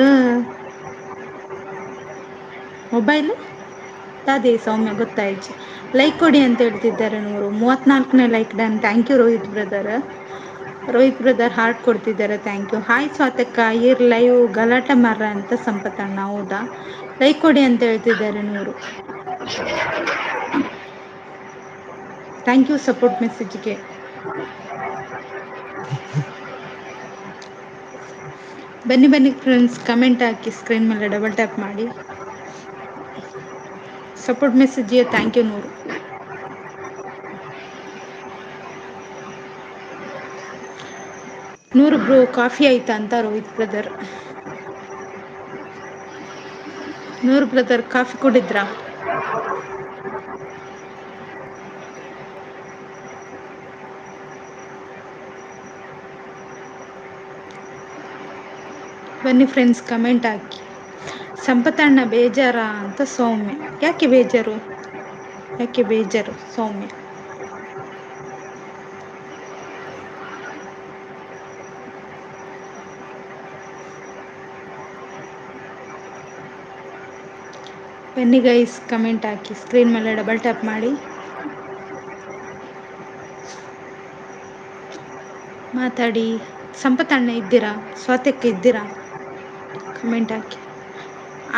ಅದೇ ಸೌಮ್ಯ ಗೊತ್ತಾಯ್ತು. ಲೈಕ್ ಕೊಡಿ ಅಂತ ಹೇಳ್ತಿದ್ದಾರೆ 100. 34ನೇ like done. Thank you Rohit brother. Rohit brother heart ಕೊಡ್ತಿದ್ದಾರೆ. Thank you. ಹಾಯ್ ಸ್ವಾತಕ್ಕ ಈರ್ ಲೈವ್ ಗಲಾಟೆ ಮರ ಅಂತ ಸಂಪತ್ತಣ್ಣ. ಹೌದಾ, ಲೈಕ್ ಕೊಡಿ ಅಂತ ಹೇಳ್ತಿದ್ದಾರೆ 100. ಥ್ಯಾಂಕ್ ಯು ಸಪೋರ್ಟ್ ಮೆಸೇಜ್ಗೆ. ಬನ್ನಿ ಬನ್ನಿ ಫ್ರೆಂಡ್ಸ್, ಕಮೆಂಟ್ ಹಾಕಿ. ಸ್ಕ್ರೀನ್ ಮೇಲೆ ಡಬಲ್ ಟ್ಯಾಪ್ ಮಾಡಿ. ಸಪೋರ್ಟ್ ಮೆಸೇಜ್ಗೆ ಥ್ಯಾಂಕ್ ಯು 100. ಬ್ರೋ ಕಾಫಿ ಆಯ್ತಾ ಅಂತ ರೋಹಿತ್ ಬ್ರದರ್. 100 ಬ್ರದರ್ ಕಾಫಿ ಕುಡಿದ್ರಾ? ಬನ್ನಿ ಫ್ರೆಂಡ್ಸ್, ಕಮೆಂಟ್ ಹಾಕಿ. ಸಂಪತ್ತಣ್ಣ ಬೇಜಾರ ಅಂತ ಸೌಮ್ಯ. ಯಾಕೆ ಬೇಜಾರು? ಯಾಕೆ ಬೇಜಾರು ಸೌಮ್ಯ? ಬನ್ನಿ ಗೈಸ್, ಕಮೆಂಟ್ ಹಾಕಿ. ಸ್ಕ್ರೀನ್ ಮೇಲೆ ಡಬಲ್ ಟ್ಯಾಪ್ ಮಾಡಿ. ಮಾತಾಡಿ. ಸಂಪತ್ತಣ್ಣ ಇದ್ದೀರಾ? ಸ್ವಾತಕ್ಕೆ ಇದ್ದೀರಾ? ಕಮೆಂಟ್ ಹಾಕಿ.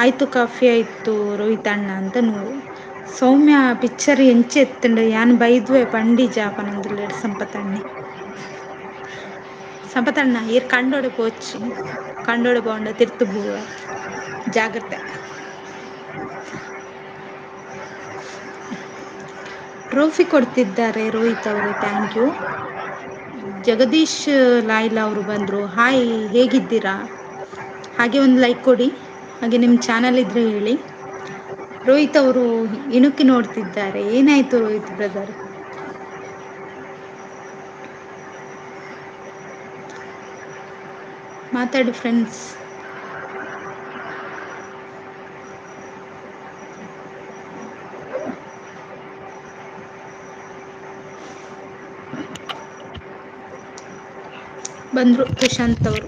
ಆಯಿತು ಕಾಫಿ ಆಯಿತು ರೋಹಿತ್ ಅಣ್ಣ ಅಂತ 100. ಸೌಮ್ಯ ಪಿಕ್ಚರ್ ಎಂಚ ಎತ್ತುಂಡು ಯಾನ್ ಬೈದ್ವೆ ಪಂಡಿ ಜಾಪನೊಂದುಲ್ಲೆರ್ ಸಂಪತ್ತಣ್ಣೆ. ಸಂಪತ್ತಣ್ಣ ಈರ್ ಕಂಡೋಡೆ ಪೋಚಿ ಕಂಡೋಡೆ ಪೋಂಡ ತಿರ್ತು ಬೂರ ಜಾಗ್ರತೆ. ಟ್ರೋಫಿ ಕೊಡ್ತಿದ್ದಾರೆ ರೋಹಿತ್ ಅವರು. Thank you. ಜಗದೀಶ್ ಲಾಯ್ಲಾ ಅವರು ಬಂದರು. ಹಾಯ್, ಹೇಗಿದ್ದೀರಾ? ಹಾಗೆ ಒಂದು ಲೈಕ್ ಕೊಡಿ. ಹಾಗೆ ನಿಮ್ಮ ಚಾನಲ್ ಇದ್ರೆ ಹೇಳಿ. ರೋಹಿತ್ ಅವರು ಇಣುಕಿ ನೋಡ್ತಿದ್ದಾರೆ. ಏನಾಯ್ತು ರೋಹಿತ್ ಬ್ರದರ್? ಮಾತಾಡಿ ಫ್ರೆಂಡ್ಸ್. ಬಂದ್ರು ತುಷಾಂತ್ ಅವರು.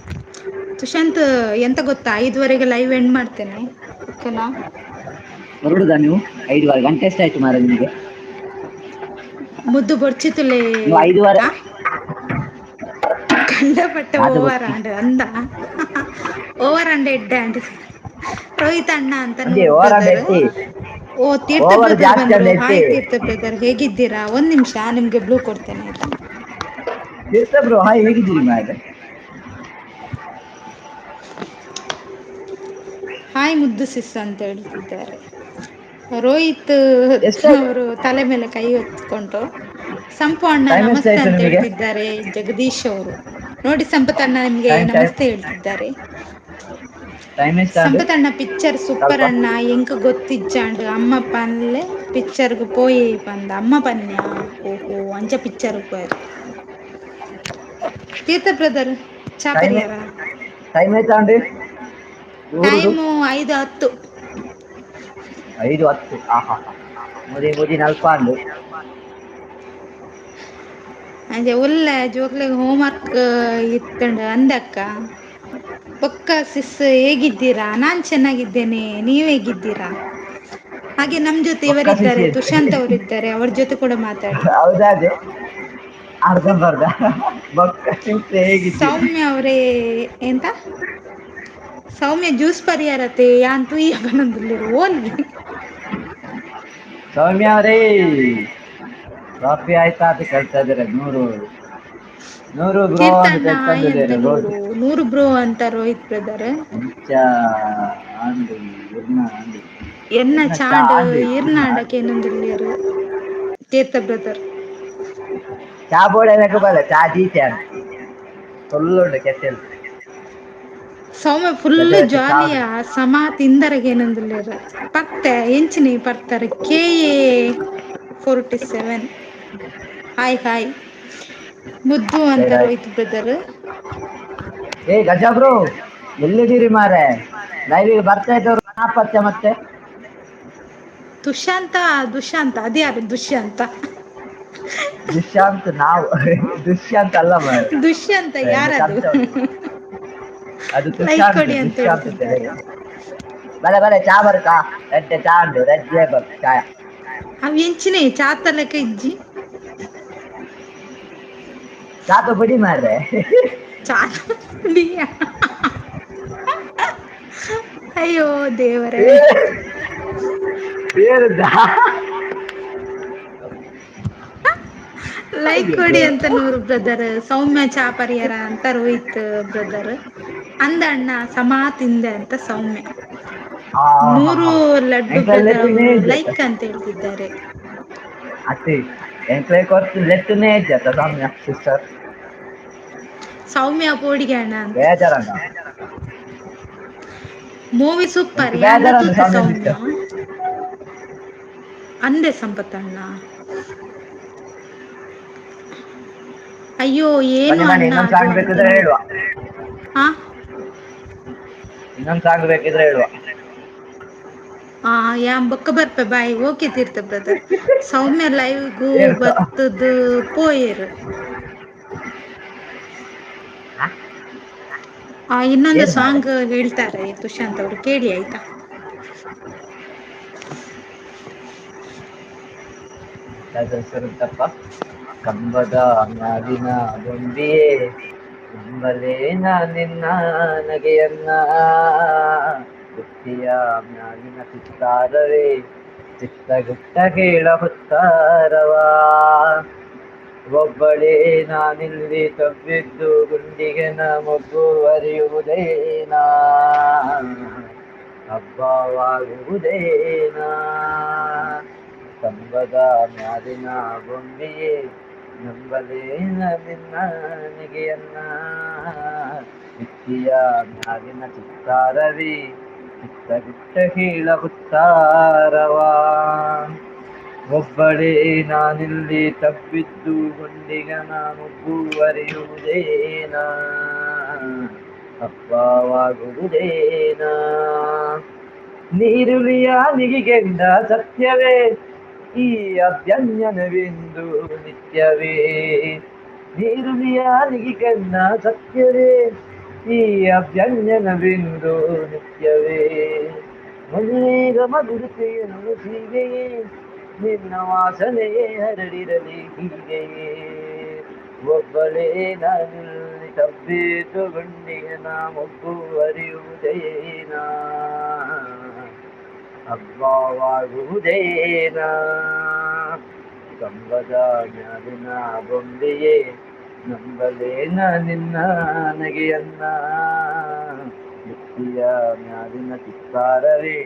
ಸುಶಾಂತ್ ಎಂತ ಗೊತ್ತಾ, 5:15ಗೆ ಲೈವ್ ಎಂಡ್ ಮಾಡ್ತೇನೆ, ಓಕೆನಾ. ಹೊರಡುದಾ ನೀವು? 5 ಗಂಟೆ ಎಷ್ಟಾಯ್ತು ಮಾರ ನಿಮಗೆ? ಮುದ್ದು ಬೊಡ್ಚಿತುಲೆ ನೀವು 5:15 ಅಕ್ಕ ಕಂಡಪಟ್ಟ ಆತ ಓವರ್ ಗೊತ್ತಿ ಆಂಡ್ ಅಂದ ಓವರ್ ಅಂಡ್ ಎಡ್ಡೆ ಅಂಡ್ ರೋಹಿತ್ ಅಣ್ಣ ಅಂತ ಅಂದೆ ನೂರ್ ಓವರ್ ಬ್ರದರ್. ಎತ್ತಿ ಓ ತೀರ್ಥ ಓವರ್ ಬ್ರದರ್ ಜಾಸ್ತಿ ಬಂದ್ರು. ಅಂದ ಹಾಯ್ ಎತ್ತಿ ತೀರ್ಥ ಬ್ರದರ್, ಹೇಗಿದ್ದೀರಾ? ಒಂದ್ ನಿಮಿಷ ನಿಮ್ಗೆ ಬ್ಲೂ ಕೊಡ್ತೇನೆ ಆಯ್ತಾ. ತೀರ್ಥ ಬ್ರೋ ಹಾಯ್, ಹೇಗಿದ್ದೀರಿ ಮಾರ್ರೆ? ಹಾಯ್ ಮುದ್ದು ಸಿಸ್ ಅಂತ ಹೇಳ್ತಿದ್ದಾರೆ. ರೋಹಿತ್ ಎಷ್ಟಾಯ್ತು ಅವರು ತಲೆ ಮೇಲೆ ಕೈ ಹೊತ್ಕೊಂಡು ಸಂಪು ಅಣ್ಣ ಟೈಮ್ ನಮಸ್ತೆ ಎಷ್ಟಾಯ್ತು ಅಂತ ನಿಮಗೆ? ಹೇಳ್ತಿದ್ದಾರೆ. ಜಗದೀಶ್ ಅವರು ನೋಡಿ, ಸಂಪತ್ ಅಣ್ಣ ನಿಮ್ಗೆ ಟೈಮ್ ನಮಸ್ತೆ ಹೇಳ್ತಿದ್ದಾರೆ. ಟೈಮ್ ಎಷ್ಟ ಅಂದೆ ಸಂಪತಣ್ಣ ಪಿಕ್ಚರ್ ಸೂಪರ್ ಸ್ವಲ್ಪ ಅಣ್ಣ ಎಂಕ್ ಗೊತ್ತಿಜ್ಜಾಂಡ್ ಅಮ್ಮ ಪನ್ಲೆ ಪಿಕ್ಚರ್ಗ್ போய் ಪಂದ ಅಮ್ಮ ಪನ್ನ್ಯಾ ಓಹೋ ಅಂಚ ಪಿಕ್ಚರ್ಗ್ ಪೋಯರು. ತೀರ್ಥ ಬ್ರದರ್ ಚಾ ಟೈಮ್ ಪರಿಯರ ಟೈಮ್ ಆಯ್ತಾ ಅಂಡಿ ಊರುದು? ಟೈಮು 5:10. 5:10 ಆಹಾ ಮುದಿ ಮುದಿ ನಲ್ಪಾಂಡು ಅದೆ ಒಳ್ಳೆ ಜೋಕ್ಲೆಗ್ ಹೋಮ್ ವರ್ಕ್ ಇತ್ತಂಡ ಅಂದಕ್ಕ. ಪಕ್ಕ ಸಿಸ್ ಹೇಗಿದ್ದೀರಾ? ನಾನ್ ಚೆನ್ನಾಗಿದ್ದೇನೆ, ನೀವ್ ಹೇಗಿದ್ದೀರಾ? ಹಾಗೆ ನಮ್ ಜೊತೆ ಪಕ್ಕ ಇವರಿದ್ದಾರೆ, ಶಿಶಿ ಅಂತ ತುಷಾಂತ್ ಅವರು ಇದ್ದಾರೆ, ಅವ್ರ ಜೊತೆ ಕೂಡ ಮಾತಾಡಿ. ಹೌದಾದೆ ಅರ್ಧಂಬರ್ಧ ಬಕ್ಕ ಹೇಗಿದ್ದೀರಿ? ಸೌಮ್ಯ ಅವರೇ ಎಂತ ಸೌಮ್ಯ ಜ್ಯೂಸ್ ಪರಿಯರತೆ ಯಾನ್ ತೂಯಿ ಬನ್ನೊಂದುಲ್ಲೆರ್ ಓಲ್ರಿ. ಸೌಮ್ಯ ಅವ್ರೇ ಕಾಫಿ ಆಯ್ತಾ ಅಂತ ಕೇಳ್ತಾ ಇದಾರೆ. ನೂರು ಬ್ರೋ ಅಂತ ಕೀರ್ತಣ್ಣ ಹಾಯ್ ಅಂತ ಕೇಳ್ತಂದಿದ್ದಾರೆ ರೋಜ್. ನೂರು ಬ್ರೋ ಅಂತ ರೋಹಿತ್ ಬ್ರದರ್. ಇಂಚ ಆಂಡು ಇರ್ನ ಆಂಡು ಎನ್ನ ಇರ್ನ ಚಾ ಚಾಂಡ್ ಆಂಡು ಈರ್ನ ಇರ್ನ ಆಂಡಕ್ಕೆ ಏನೊಂದುಲ್ಲೇರು ತೀರ್ಥ ಬ್ರದರ್. ಚಾ ಬೋಡ ಬಲ್ಲ ಚಾ ದೀತೆ ಫುಲ್ಲುಂಡು ಕೆಟೆಲ್. ಸೌಮ್ಯ ಫುಲ್ ಜಾಲಿಯ ಸಮ ತಿಂದರಗ ಏನಂದುಲ್ಲೇರು ಪತ್ತೆ ಎಂಚಿನಿ ಬರ್ತಾರೆ. KA47 ಹಾಯ್ ಹಾಯ್ ಮುದ್ದು ಅಂತ ರೈಟ್ ರೈಟ್. ರೋಹಿತ್ ಬ್ರದರ್. ಏ ಗಜಬ್ರು ಎಲ್ಲಿದ್ದೀರಿ ಮಾರ್ರೆ? ಲೈವ್ಗೆ ಬರ್ತಾ ಇದ್ದವ್ರು ನಾಪತ್ತೆ ಮತ್ತೆ. ದುಷ್ಯಂತ ದುಷ್ಯಂತ ಅದ್ಯಾರು ದುಷ್ಯಂತ? ದುಷ್ಯಂತ್ ನಾವು ದುಷ್ಯಂತ್ ಅಲ್ಲ ಮಾರ್ರೆ. ದುಷ್ಯಂತ ಯಾರದು? ಅದು ಲೈಕ್ ತುಷಾಂತ್ ಕೊಡಿ ಅಂತ ದುಷ್ಯಂತ್ ಹೇಳ್ತಿದ್ದಾರೆ. ಬಲೆ ಬಲೆ ಚಾ ಬರ್ಕಾ ರೆಡ್ಡೆ ಚಾ ಉಂಡು ರೆಡ್ ಲೇಬಲ್ ಚಾಯ. ಅವ್ ಎಂಚಿನಿ ಚಾತಲಕ ಇಜ್ಜಿ ಚಾತ ಬಡಿ ಮಾರ್ರೆ. ಚಾ ಕುಡಿಯ ಅಯ್ಯೋ ದೇವರೇ. ಏರುದ್ದಾ ಲೈಕ್ ಕೊಡಿ ಅಯ್ಯೋ ಅಂತ ನೂರು ಬ್ರದರ್. ಸೌಮ್ಯ ಚಾ ಪರಿಹಾರ ಅಂತ ರೋಹಿತ್ ಬ್ರದರ್. ಅಂದ ಅಣ್ಣ ಸಮ ತಿಂದೆ ಅಂತ ಸೌಮ್ಯ. ಹಾ ಹಾ ನೂರು ಹಾ ಲಡ್ಡು ಎಂಕಲ್ ಬ್ರದರ್ ಲೆಟ್ಟುನೇ ಅವರು ಇಜ್ಜತ ಲೈಕ್ ಅಂತ ಹೇಳ್ತಿದ್ದಾರೆ. ಅತಿ ಎಂಕ್ಲೆ ಕೊರ್ತು ಲೆಟ್ಟುನೇ ಇಜ್ಜತ ಸೌಮ್ಯ ಸಿಸ್ಟರ್. ಸೌಮ್ಯ ಪೋಡಿಗೆ ಅಣ್ಣ ಅಂತ. ಬೇಜಾರಂಡ ಮೂವಿ ಸೂಪರ್ ಎಂಕ್ ಯಾಂಡ ಬೇಜಾರಂಡ ತೂತ್ ಸೌಮ್ಯ. ಸಿಸ್ಟರ್ ಅಂದೆ ಸಂಪತ್ತಣ್ಣ ಅಯ್ಯೋ ಏನು ಬನ್ನಿ ಬನ್ನಿ ಅಣ್ಣ ಇನ್ನೊಂದು ಅದು ಸಾಂಗ್ ಅಂತ ಬೇಕಿದ್ರೆ ನೂರು ಹೇಳುವ. ಹಾ ಇನ್ನೊಂದ್ ಸಾಂಗ್ ಬೇಕಿದ್ರೆ ಹೇಳುವ. ಹಾ ಯಾನ್ ಬೊಕ್ಕ ಬರ್ಪೆ ಬಾಯ್ ಓಕೆ ತೀರ್ಥ ಬ್ರದರ್. ಸೌಮ್ಯ ಲೈವ್ಗೂ ಹೇಳ್ತ ಬತ್ತದು ಪೋಯೆರು. ಇನ್ನೊಂದು ಏರು ಮಾರ್ರೆ ಸಾಂಗ್ ಹೇಳ್ತಾರೆ ತುಷಾಂತ್ ಅವರು, ಕೇಳಿ ಆಯ್ತಾ. ಸರುತ್ತಪ್ಪ ಕಂಬದ ಮ್ಯಾಲಿನ ಗೊಂಬಿಯೇ ನಂಬಲೇನ ನಿನ್ನ ನಗೆಯನ್ನ ಬುತ್ತಿಯ ಮ್ಯಾಲಿನ ಚಿತ್ತಾರವೇ ಚಿತ್ತಗುಪ್ತ ಕೇಳ ಹೊತ್ತಾರವಾ ಒಬ್ಬಳೇ ನಾನಿಲ್ಲಿ ತಬ್ಬಿದ್ದು ಗುಂಡಿಗೆನ ಮೊಗ್ಗು ಅರಿಯುವುದೇನಾ ಹಬ್ಬವಾಗುವುದೇನಾ ಕಂಬದ ಮ್ಯಾಲಿನ ಬೊಂಬೆಯೇ ನಂಬಲೇನ ನಿನ್ನ ನಗೆಯನ್ನ ಭಿತ್ತಿಯ ಮ್ಯಾಲಿನ ಚಿತ್ತಾರವೇ ಚಿತ್ತಗುಪ್ತ ಕೇಳ ಹುತ್ತಾರವಾ ಒಬ್ಬಳೇ ನಾನಿಲ್ಲಿ ತಬ್ಬಿದ್ದು ಗುಂಡಿಗನ ಮುಗ್ಗು ಅರಿಯುವುದೇನಾ ಹಬ್ಬವಾಗುವುದೇನಾ ನೀರುಳಿಯ ನಿಗಿಗೆಂಡ ಸತ್ಯವೇ ಈ ಅಭ್ಯಂಜನವೆಂದು ನಿತ್ಯವೇ ನೀರುಳಿಯಾಲಿಗೆ ಕಣ್ಣ ಸತ್ಯವೇ ಈ ಅಭ್ಯಂಜನ ಬಿಂದು ನಿತ್ಯವೇ ಮಧುರೇಗ ಮಧುರತೆಯನ್ನು ಸೀಗೆಯೇ ನಿನ್ನ ವಾಸನೆಯೇ ಹರಡಿರಲಿ ಹೀಗೆಯೇ ಒಬ್ಬಳೇ ನಾನಿಲ್ಲಿ ತಬ್ಬಿತು ಗುಂಡಿಗೆ ನಾ ಮೊಗ್ಗು ಹರಿಯುವುದೇನಾ ಹಬ್ಬವಾಗುವುದೇನಾ ಕಂಬದ ಮ್ಯಾಲಿನ ಬೊಂಬೆಯೇ ನಂಬಲೇನ ನಿನ್ನ ನಗೆಯನ್ನ ಬುತ್ತಿಯ ಮ್ಯಾಲಿನ ಚಿತ್ತಾರವೇ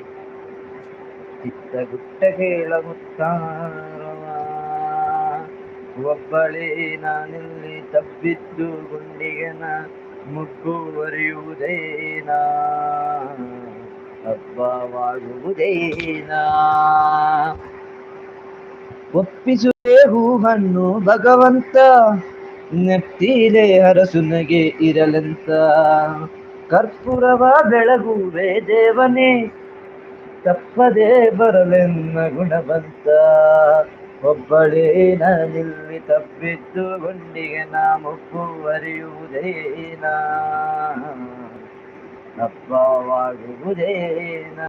ಚಿತ್ತಗುಟ್ಟ ಕೇಳಗುತ್ತಾರವ ಒಬ್ಬಳೇ ನಾನಿಲ್ಲಿ ತಬ್ಬಿದ್ದು ಗುಂಡಿಗೆನ ಮುಗ್ಗು ಬರೆಯುವುದೇನಾ ಹಬ್ಬವಾಗುವುದೇನಾ ಒಪ್ಪಿಸುವೆ ಹೂವನ್ನು ಭಗವಂತ ನೆಪ್ತೀಲೆ ಹರಸುನಗೆ ಇರಲೆಂತ ಕರ್ಪೂರವ ಬೆಳಗುವೆ ದೇವನೇ ತಪ್ಪದೇ ಬರಲೆನ್ನ ಗುಣವಂತ ಒಬ್ಬಳೇ ನಾನಿಲ್ಲಿ ತಬ್ಬಿದ್ದು ಗುಂಡಿಗೆ ನಾ ಮುಗ್ಗು ಹರಿಯುವುದೇನಾ ಹಬ್ಬವಾಗುವುದೇನಾ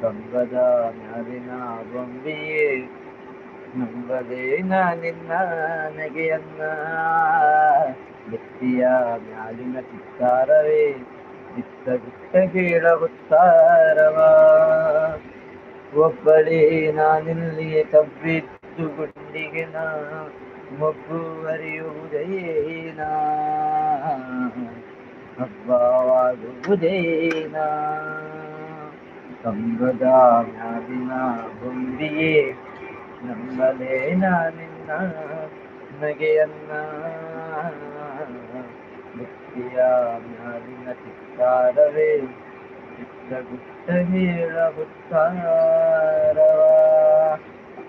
ಕಂಬದ ಮ್ಯಾಲಿನ ಬೊಂಬೆಯೇ ನಂಬಲೇನ ನಿನ್ನ ನಗೆಯನ್ನ ವ್ಯಕ್ತಿಯ ಮ್ಯಾಲಿನ ಚಿತ್ತಾರವೇ ಚಿತ್ತಗುಟ್ಟ ಕೇಳಗುತ್ತಾರವ ಒಬ್ಬಳೇ ನಾನಿಲ್ಲಿಯೇ ತಬ್ಬಿದ್ದು ಗುಂಡಿಗೆ ನಾ ಮೊಗ್ಗು ಹರಿಯುವುದೇನಾ ಹಬ್ಬವಾಗುವುದೇನಾ ಕಂಬದ ಮ್ಯಾಲಿನ ಬೊಂಬಿಯೇ ನಂಬಲೇನ ನಿನ್ನ ನಗೆಯನ್ನ ಮುಕ್ತಿಯ ಮ್ಯಾಲಿನ ಚಿತ್ತಾರವೇ ಚಿತ್ತಗುಟ್ಟ ಹೇಳಗುತ್ತಾರವ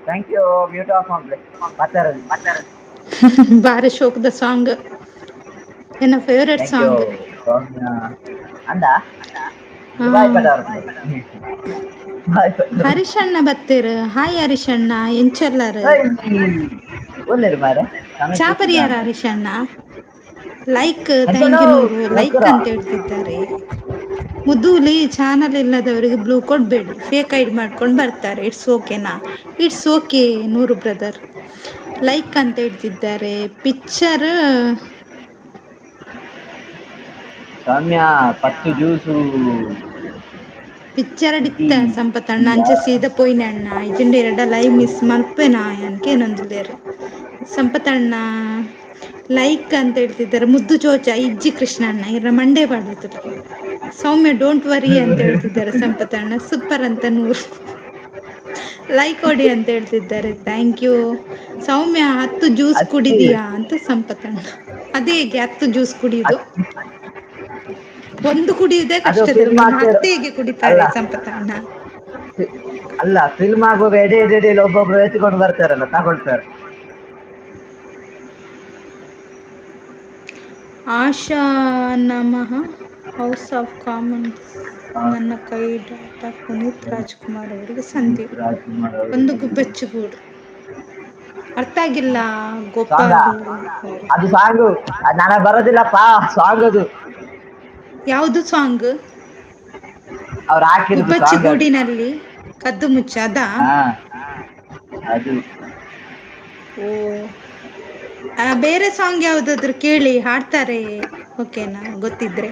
thank you beauty of complex ಮಾತಾಡೋದು ಬಾರಿ ಶೋಕದ ಸಾಂಗ್, ನನ್ನ favourite thank you song. Soumya ಅಂದ ಹಾ, ಇದು ಬಾಯ್ ಪದ ಅವ್ರದ್ದು ಬಾಯ್ ಪದ ಹರೀಶಣ್ಣ ಬತ್ತೀರ್. ಹಾಯ್ ಹರೀಶಣ್ಣ, ಎಂಚಲ್ಲರ್ ಒಳ್ಳೆರು ಮಾರ ಚಾ ಸಮಸ್ಯೆ ಪರಿಯಾರ ಹರೀಶಣ್ಣ. ಲೈಕ್ ಥ್ಯಾಂಕ್ ಹಂಚನೋ ಯು ನೂರು ಲೈಕ್ ನಕ್ಕರ ಅಂತ ಹೇಳ್ತಿದ್ದಾರೆ. ಮುದ್ದುಲಿ ಚಾನಲ್ ಇಲ್ಲದವರಿಗೆ ಬ್ಲೂ ಕೊಡ್ಬೇಡಿ, ಫೇಕ್ ಐಡಿ ಮಾಡ್ಕೊಂಡು ಬರ್ತಾರೆ. ಇಟ್ಸ್ ಓಕೆನಾ? ಇಟ್ಸ್ ಓಕೆ ನೂರು ಬ್ರದರ್. ಲೈಕ್ ಅಂತ ಹೇಳ್ತಿದ್ದಾರೆ. ಪಿಕ್ಚರ್ ಸೌಮ್ಯ ಪತ್ತು ಜ್ಯೂಸು ಪಿಕ್ಚರ್ ಟೀ ಅಡಿತ್ತ ಸಂಪತಣ್ಣ ಟೀಯಾ ಅಂಚೆ ಸೀದ ಪೋಯಿನಣ್ಣ ಇಜಂಡ ಎರಡ ಲೈವ್ ಮಿಸ್ ಮಲ್ಪೆನಾ ಅನ್ಕೆ ಏನೊಂದುಲ್ಲೇರು ಸಂಪತಣ್ಣ ಲೈಕ್ ಅಂತ ಹೇಳ್ತಿದ್ದಾರೆ. ಮುದ್ದು ಚೋಚ ಇಜ್ಜಿ ಕೃಷ್ಣಣ್ಣ ಇರ ಮಂಡೇ ಬಾಡುತ್ತರು. ಸೌಮ್ಯ ಡೋಂಟ್ ವರಿ ಅಂತ ಹೇಳ್ತಿದ್ದಾರೆ. ಸಂಪತಣ್ಣ ಸೂಪರ್ ಅಂತ ನೂರು ಲೈಕ್ ಕೊಡಿ ಅಂತ ಹೇಳ್ತಿದ್ದಾರೆ. Thank you Soumya. 10 ಜ್ಯೂಸ್ ಅತ್ತಿ ಕುಡಿದೀಯಾ ಅಂತ ಸಂಪತಣ್ಣ. ಅದೇ ಹೇಗೆ 10 ಜ್ಯೂಸ್ ಕುಡಿಯುದು? ಅತ್ತಿ ಒಂದು ಕುಡಿಯುವುದೇ ಅದು ಕಷ್ಟದಲ್ಲಿ ಫಿಲ್ಮ್ ಇನ್ನು ಆಗ್ತಿರೋ 10 ಹೇಗೆ ಅಲ್ಲ ಕುಡಿತಾರೆ ಸಂಪತಣ್ಣ? ಅಲ್ಲ ಫಿಲ್ಮ್ ಆಗುವಾಗ ಎಡೆ ಎಡೆಯಲ್ಲಿ ಒಬ್ಬೊಬ್ರು ಎತ್ಕೊಂಡು ಬರ್ತಾರಲ್ಲ ತಗೊಳ್ತಾರೆ. ಆಶಾ ನಮಃ ಹೌಸ್ ಆಫ್ ಕಾಮನ್ಸ್ ನನ್ನ ಕೈ ಡಾಟಾ ಪುನೀತ್ ರಾಜ್ಕುಮಾರ್ ಅವರಿಗೆ ಸಂದೀಪ್ ರಾಜ್ಕುಮಾರ್ ಒಂದು ಅವರಿಗೆ ಗುಬ್ಬಚ್ಚಿ ಗೂಡು. ಅರ್ಥ ಆಗಿಲ್ಲ ಸಾಂಗ ಗೋಪಾಲು ಅವರೇ. ಅದು ಸಾಂಗು ಅದು ನನಗೆ ಬರೋದಿಲ್ಲಪ್ಪ ಸಾಂಗ್ ಅದು ಯಾವುದು ಸಾಂಗ್? ಅವ್ರು ಹಾಕಿರೋದು ಗುಬ್ಬಚ್ಚಿ ಸಾಂಗ್ ಅದು. ಗೂಡಿನಲ್ಲಿ ಕದ್ದು ಮುಚ್ಚ ಅದಾ? ಹಾ ಅದು ಓ, ಬೇರೆ ಸಾಂಗ್ ಯಾವುದಾದ್ರು ಕೇಳಿ ಹಾಡ್ತಾರೆ. ಓಕೆನಾ? ಗೊತ್ತಿದ್ರೆ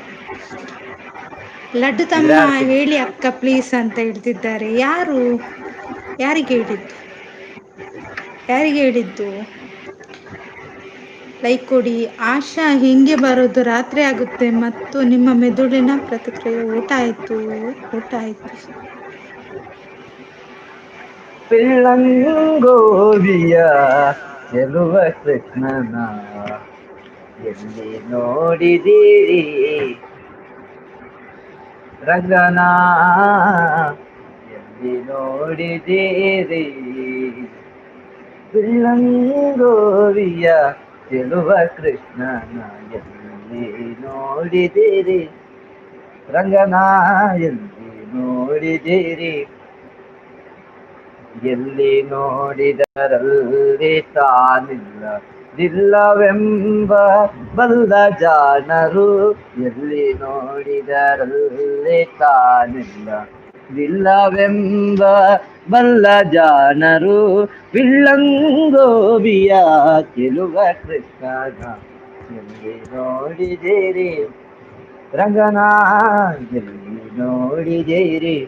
ಲಡ್ಡು ಇದ್ರೆ ತಮ್ಮ ಆಡ್ತೀನಿ. ಹೇಳಿ ಅಕ್ಕ ಪ್ಲೀಸ್ ಅಂತ ಹೇಳ್ತಿದ್ದಾರೆ. ಯಾರು? ಯಾರಿಗೆ ಹೇಳಿದ್ದು? ಯಾರಿಗೆ ಹೇಳಿದ್ದು? ಲೈಕ್ ಕೊಡಿ. ಆಶಾ ಹಿಂಗೆ ಬರೋದು ರಾತ್ರಿ ಆಗುತ್ತೆ ಮತ್ತು ನಿಮ್ಮ ಮೆದುಳಿನ ಪ್ರತಿಕ್ರಿಯೆ. ಊಟ ಆಯ್ತು, ಊಟ ಆಯ್ತು. ಪಿಳ್ಳಂಗೋವಿಯ ಗೆಲುವ ಕೃಷ್ಣನ ಎಲ್ಲಿ ನೋಡಿದ್ದೀರಿ ರಂಗನ ಎಲ್ಲಿ ನೋಡಿದ್ದೀರಿ ಪಿಳ್ಳಂಗೋವಿಯ ಗೆಲುವ ಕೃಷ್ಣನ ಎಲ್ಲಿ ನೋಡಿದ್ದೀರಿ ರಂಗನ ಎಲ್ಲಿ ನೋಡಿದ್ದೀರಿ ಎಲ್ಲಿ ನೋಡಿದರಲ್ಲಿ ತಾನಿಲ್ಲ ದಿಲ್ಲವೆಂಬ ಬಲ್ಲ ಜಾಣರು ಎಲ್ಲಿ ನೋಡಿದರಲ್ಲಿ ತಾನಿಲ್ಲ. ದಿಲ್ಲವೆಂಬ ಬಲ್ಲ ಜಾಣರು ಬಿಲ್ಲಂಗೋವಿಯ ಚೆಲುವ ಕೃಷ್ಣನ ಎಲ್ಲಿ ನೋಡಿದಿರಿ ರಂಗನ ಎಲ್ಲಿ ನೋಡಿದಿರಿ.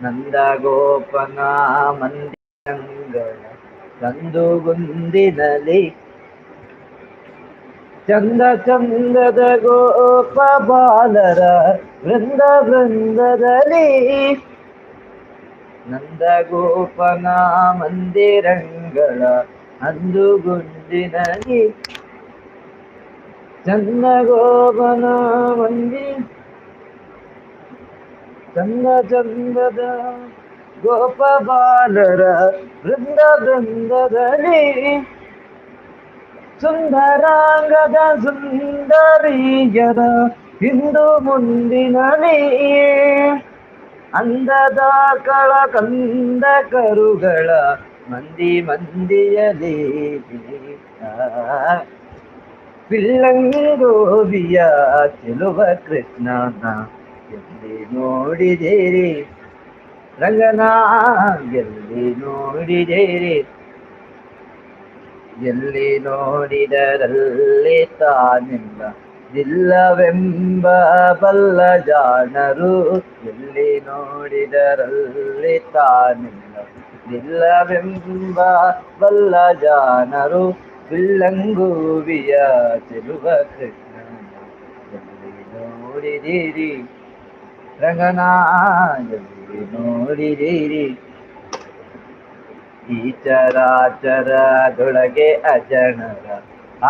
ನಂದ ಗೋಪನ ಮಂದಿರಂಗಳ ಸಂದುಗೊಂದಿನಲ್ಲಿ ಚಂದ ಚಂದದ ಗೋಪ ಬಾಲರ ವೃಂದ ವೃಂದದಲ್ಲಿ. ನಂದ ಗೋಪನ ಮಂದಿರಂಗಳ ಅಂದುಗುಂದಿನಲ್ಲಿ ಚಂದ ಗೋಪನ ಮಂದಿ ಚಂದ ಚಂದದ ಗೋಪ ಬಾಲರ ವೃಂದ ವೃಂದದಲ್ಲಿ ಸುಂದರಾಂಗದ ಸುಂದರಿಯರ ಹಿಂದು ಮುಂದಿನಲಿ ಅಂದದ ಕಳ ಕಂದ ಕರುಗಳ ಮಂದಿ ಮಂದಿಯಲಿ ಪಿಳ್ಳಂಗೋವಿಯ ಚೆಲುವ ಕೃಷ್ಣನ ಎಲ್ಲಿ ನೋಡಿದಿರಿ ರಂಗನ ಎಲ್ಲಿ ನೋಡಿದಿರಿ. ಎಲ್ಲಿ ನೋಡಿದರಲ್ಲಿ ತಾನಿಲ್ಲ ದಿಲ್ಲವೆಂಬ ಬಲ್ಲ ಜಾಣರು ಎಲ್ಲಿ ನೋಡಿದರಲ್ಲಿ ತಾನಿಲ್ಲ. ದಿಲ್ಲವೆಂಬ ಬಲ್ಲ ಜಾಣರು ಬಿಲ್ಲಂಗೂವಿಯ ಚೆಲುವ ಕೃಷ್ಣನ ಎಲ್ಲಿ ನೋಡಿದಿರಿ ರಂಗನ ಎಲ್ಲಿ ನೋಡಿದಿರಿ. ಈ ಚರಾಚರದೊಳಗೆ ಅಜನರ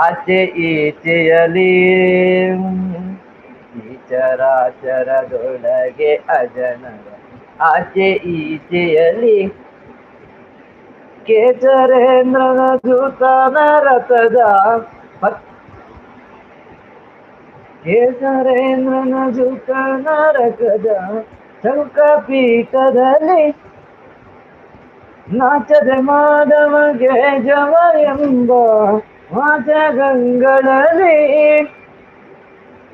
ಆಚೆ ಈಚೆಯಲಿ. ಈ ಚರಾಚರದೊಳಗೆ ಅಜನರ ಆಚೆ ಈಚೆಯಲಿ ಕೇಸರೇಂದ್ರನ ದೂತನ ರಥದ ಕೇಸರೇಂದ್ರನ ದೂತನ ರಥದ ಶಂಖಪೀಠದಲ್ಲಿ ನಾಚದೆ ಮಾಧವಗೆ ಜವ ಎಂಬ ವಾಚಗಂಗಳಲ್ಲಿ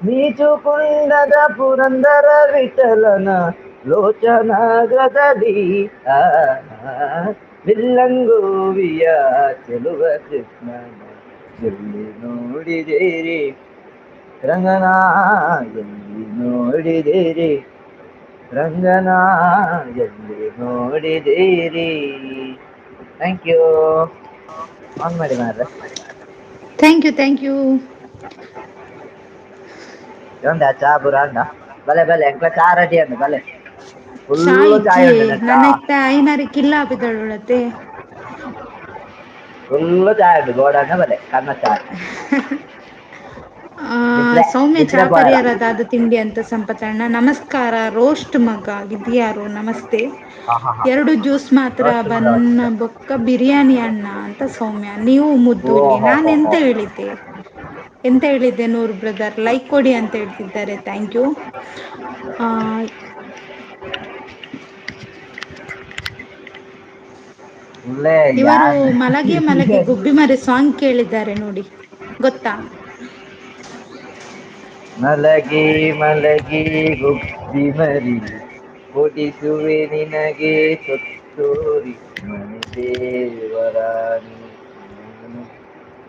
ನೀಚುಕುಂಡದ ಪುರಂದರ ವಿಠಲನ ಲೋಚನಾಗದಲ್ಲಿ ಬಿಲ್ಲಂಗೋವಿಯ ಚೆಲುವ ಕೃಷ್ಣನ ಎಲ್ಲಿ ನೋಡಿದಿರಿ ರಂಗನ ಎಲ್ಲಿ ನೋಡಿದಿರಿ ರಂಗನ ಎಲ್ಲಿ ನೋಡಿದಿರಿ. Thank you. ಆನ್ ಮಾಡಿ ಮಾರ್ರೆ. Thank you thank you. ಒಂದ ಚಾ ಬುರ ಅಂಡ ಬಲೆ ಬಲೆ ಎಂಕ್ಲ ಚಾ ರೆಡಿ ಅಂದ ಬಲೆ ಫುಲ್ಲು ಚಾಯ್ ಚಾಯ್ಜಿ ಉಂಡು ನೆಟ್ಟ ನನ್ನ ಇತ್ತ ಐನಾರಿ ಕಿಲ್ಲ ಬಿದ್ದಳುಳತೆ ಫುಲ್ಲು ಚಾಯ್ ಉಂಡು ಗೋಡಾನ ಬಲೆ ಕನ್ನ ಚಾಯ್ ಸೌಮ್ಯ ದಿಸ್ಲೆ ಪೋಯರ ಚಾಪರಿಯರದಾದ ತಿಂಡಿ ಅಂತ ಸಂಪತಣ್ಣ ನಮಸ್ಕಾರ ರೋಸ್ಟ್ ಮಗ ಗಿದ್ಯಾರು ನಮಸ್ತೆ. ಹಾ ಹಾ ಹಾ 2 ಜ್ಯೂಸ್ ಮಾತ್ರ ರೋಸ್ಟ್ ಮಾಡ ಬನ್ನ ಬೊಕ್ಕ ಬಿರಿಯಾನಿ ಅಣ್ಣ ಅಂತ ಸೌಮ್ಯ. ನೀವು ಓ ಮುದ್ದುಲಿ ಹೋ ನಾನ ಹೋ ಎಂತ ಹೋ ಹೇಳಿದ್ದೆ ಎಂತ ಹೇಳಿದ್ದೆ ನೂರ್ ಬ್ರದರ್ ಲೈಕ್ ಕೊಡಿ ಅಂತ ಹೇಳ್ತಿದ್ದಾರೆ ಥ್ಯಾಂಕ್ ಯು. ಒಳ್ಳೆ ಇವರು ಯಾನ್ ಮಲಗೆ ಮಲಗೆ ಗುಬ್ಬಿ ಮರಿ ಸಾಂಗ್ ಕೇಳಿದ್ದಾರೆ ನೋಡಿ ಗೊತ್ತಾ. ಮಲಗಿ ಮಲಗಿ ಗುಬ್ಬಿ ಮರಿ ಕೊಡಿಸುವೆ ನಿನಗೆ ತೊತ್ತೂರಿ ಮನೆ ದೇವರಾಣಿ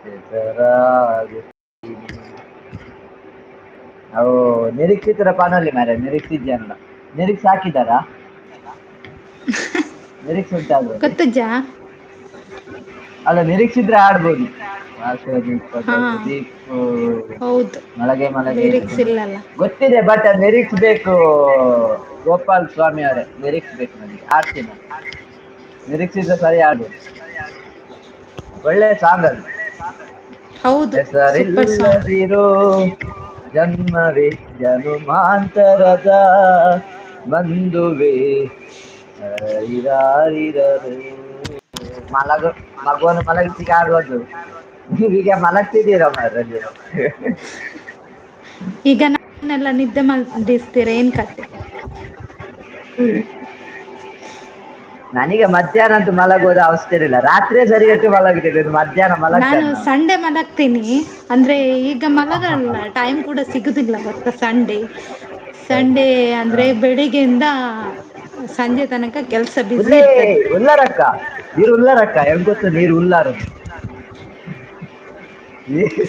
ಹೆಸರಾಗುತ್ತೀನಿ. ಅವು ನಿರೀಕ್ಷಿತರ ಪಾನಲ್ಲಿ ಮಾರ್ರೆ ನಿರೀಕ್ಷಿದ್ಯಲ್ಲ ನಿರೀಕ್ಷೆ ಹಾಕಿದಾರಾ ಲಿರಿಕ್ಸ್ ಉಂಟು ಅದ್ರಲ್ಲಿ. ಗೊತ್ತಜ್ಜ. ಅಲ್ಲ ನಿರೀಕ್ಷಿದ್ರೆ ಆಡ್ಬೋದು. ಹಾ ಸುದೀಪ್ ಹೌದು ಮಲಗೆ ಮಲಗೆ ಲಿರಿಕ್ಸ್ ಇಲ್ಲಲ್ಲ. ಗೊತ್ತಿದೆ ಬಟ್ ಲಿರಿಕ್ಸ್ ಬೇಕು. ಗೋಪಾಲ್ ಸ್ವಾಮಿ ಅವರೇ ಲಿರಿಕ್ಸ್ ಬೇಕು ನನಗೆ ಆಡ್ತೀನಿ ಲಿರಿಕ್ಸ್ ಇದ್ರೆ ಸರಿ ಆಡ್ಬೋದು. ಒಳ್ಳೆ ಸಾಂಗ್ ಅದು. ಹೌದು ಸೂಪರ್ ಸಾಂಗ್. ಹೆಸರಿಲ್ಲದಿರೋ ಜನ್ಮವೇ ಜನುಮಾಂತರದ ಬಂದುವೆ ಹರಿರಾರಿರರು. ಮಗುವನ್ನು ಮಲಗಿಸಿ ಆಡುವುದು ನೀವೀಗ ಮಲಗ್ತಿದ್ದೀರ ಮಾರ್ರೆ ನೀವು. ಈಗ ನನ್ನೆಲ್ಲ ನಿದ್ದೆ ಮಲ್ಡಿಸ್ತೀರ ಏನ್ ಕತೆ. ನನಗೆ ಮಧ್ಯಾಹ್ನ ಅಂತೂ ಮಲಗೋದ ಅವಸ್ಥೆ ಇಲ್ಲ, ರಾತ್ರಿ ಸರಿಗಟ್ಟು ಮಲಗುತ್ತೇನೆ, ಮಧ್ಯಾಹ್ನ ನಾನು ಮಲಗ್ತೇನೆ ನಾನು. ಸಂಡೆ ಮಲಗ್ತೀನಿ. ಅಂದ್ರೆ ಈಗ ಮಲಗಲ್ಲ, ಟೈಮ್ ಕೂಡ ಸಿಗುದಿಲ್ಲ ಗೊತ್ತಾ ಸಂಡೆ. ಸಂಡೇ ಅಂದ್ರೆ ಬೆಳಿಗ್ಗೆಯಿಂದ ಸಂಜೆ ತನಕ ಕೆಲ್ಸ ಬ್ಯುಸಿ ಉಲ್ಲೇ ಇರ್ತದೆ. ಉಲ್ಲಾರಕ್ಕ, ನೀರು ಉಲ್ಲಾರಕ್ಕ ಹೆಂಗ್ ಗೊತ್ತ, ನೀರು ಉಲ್ಲಾರ.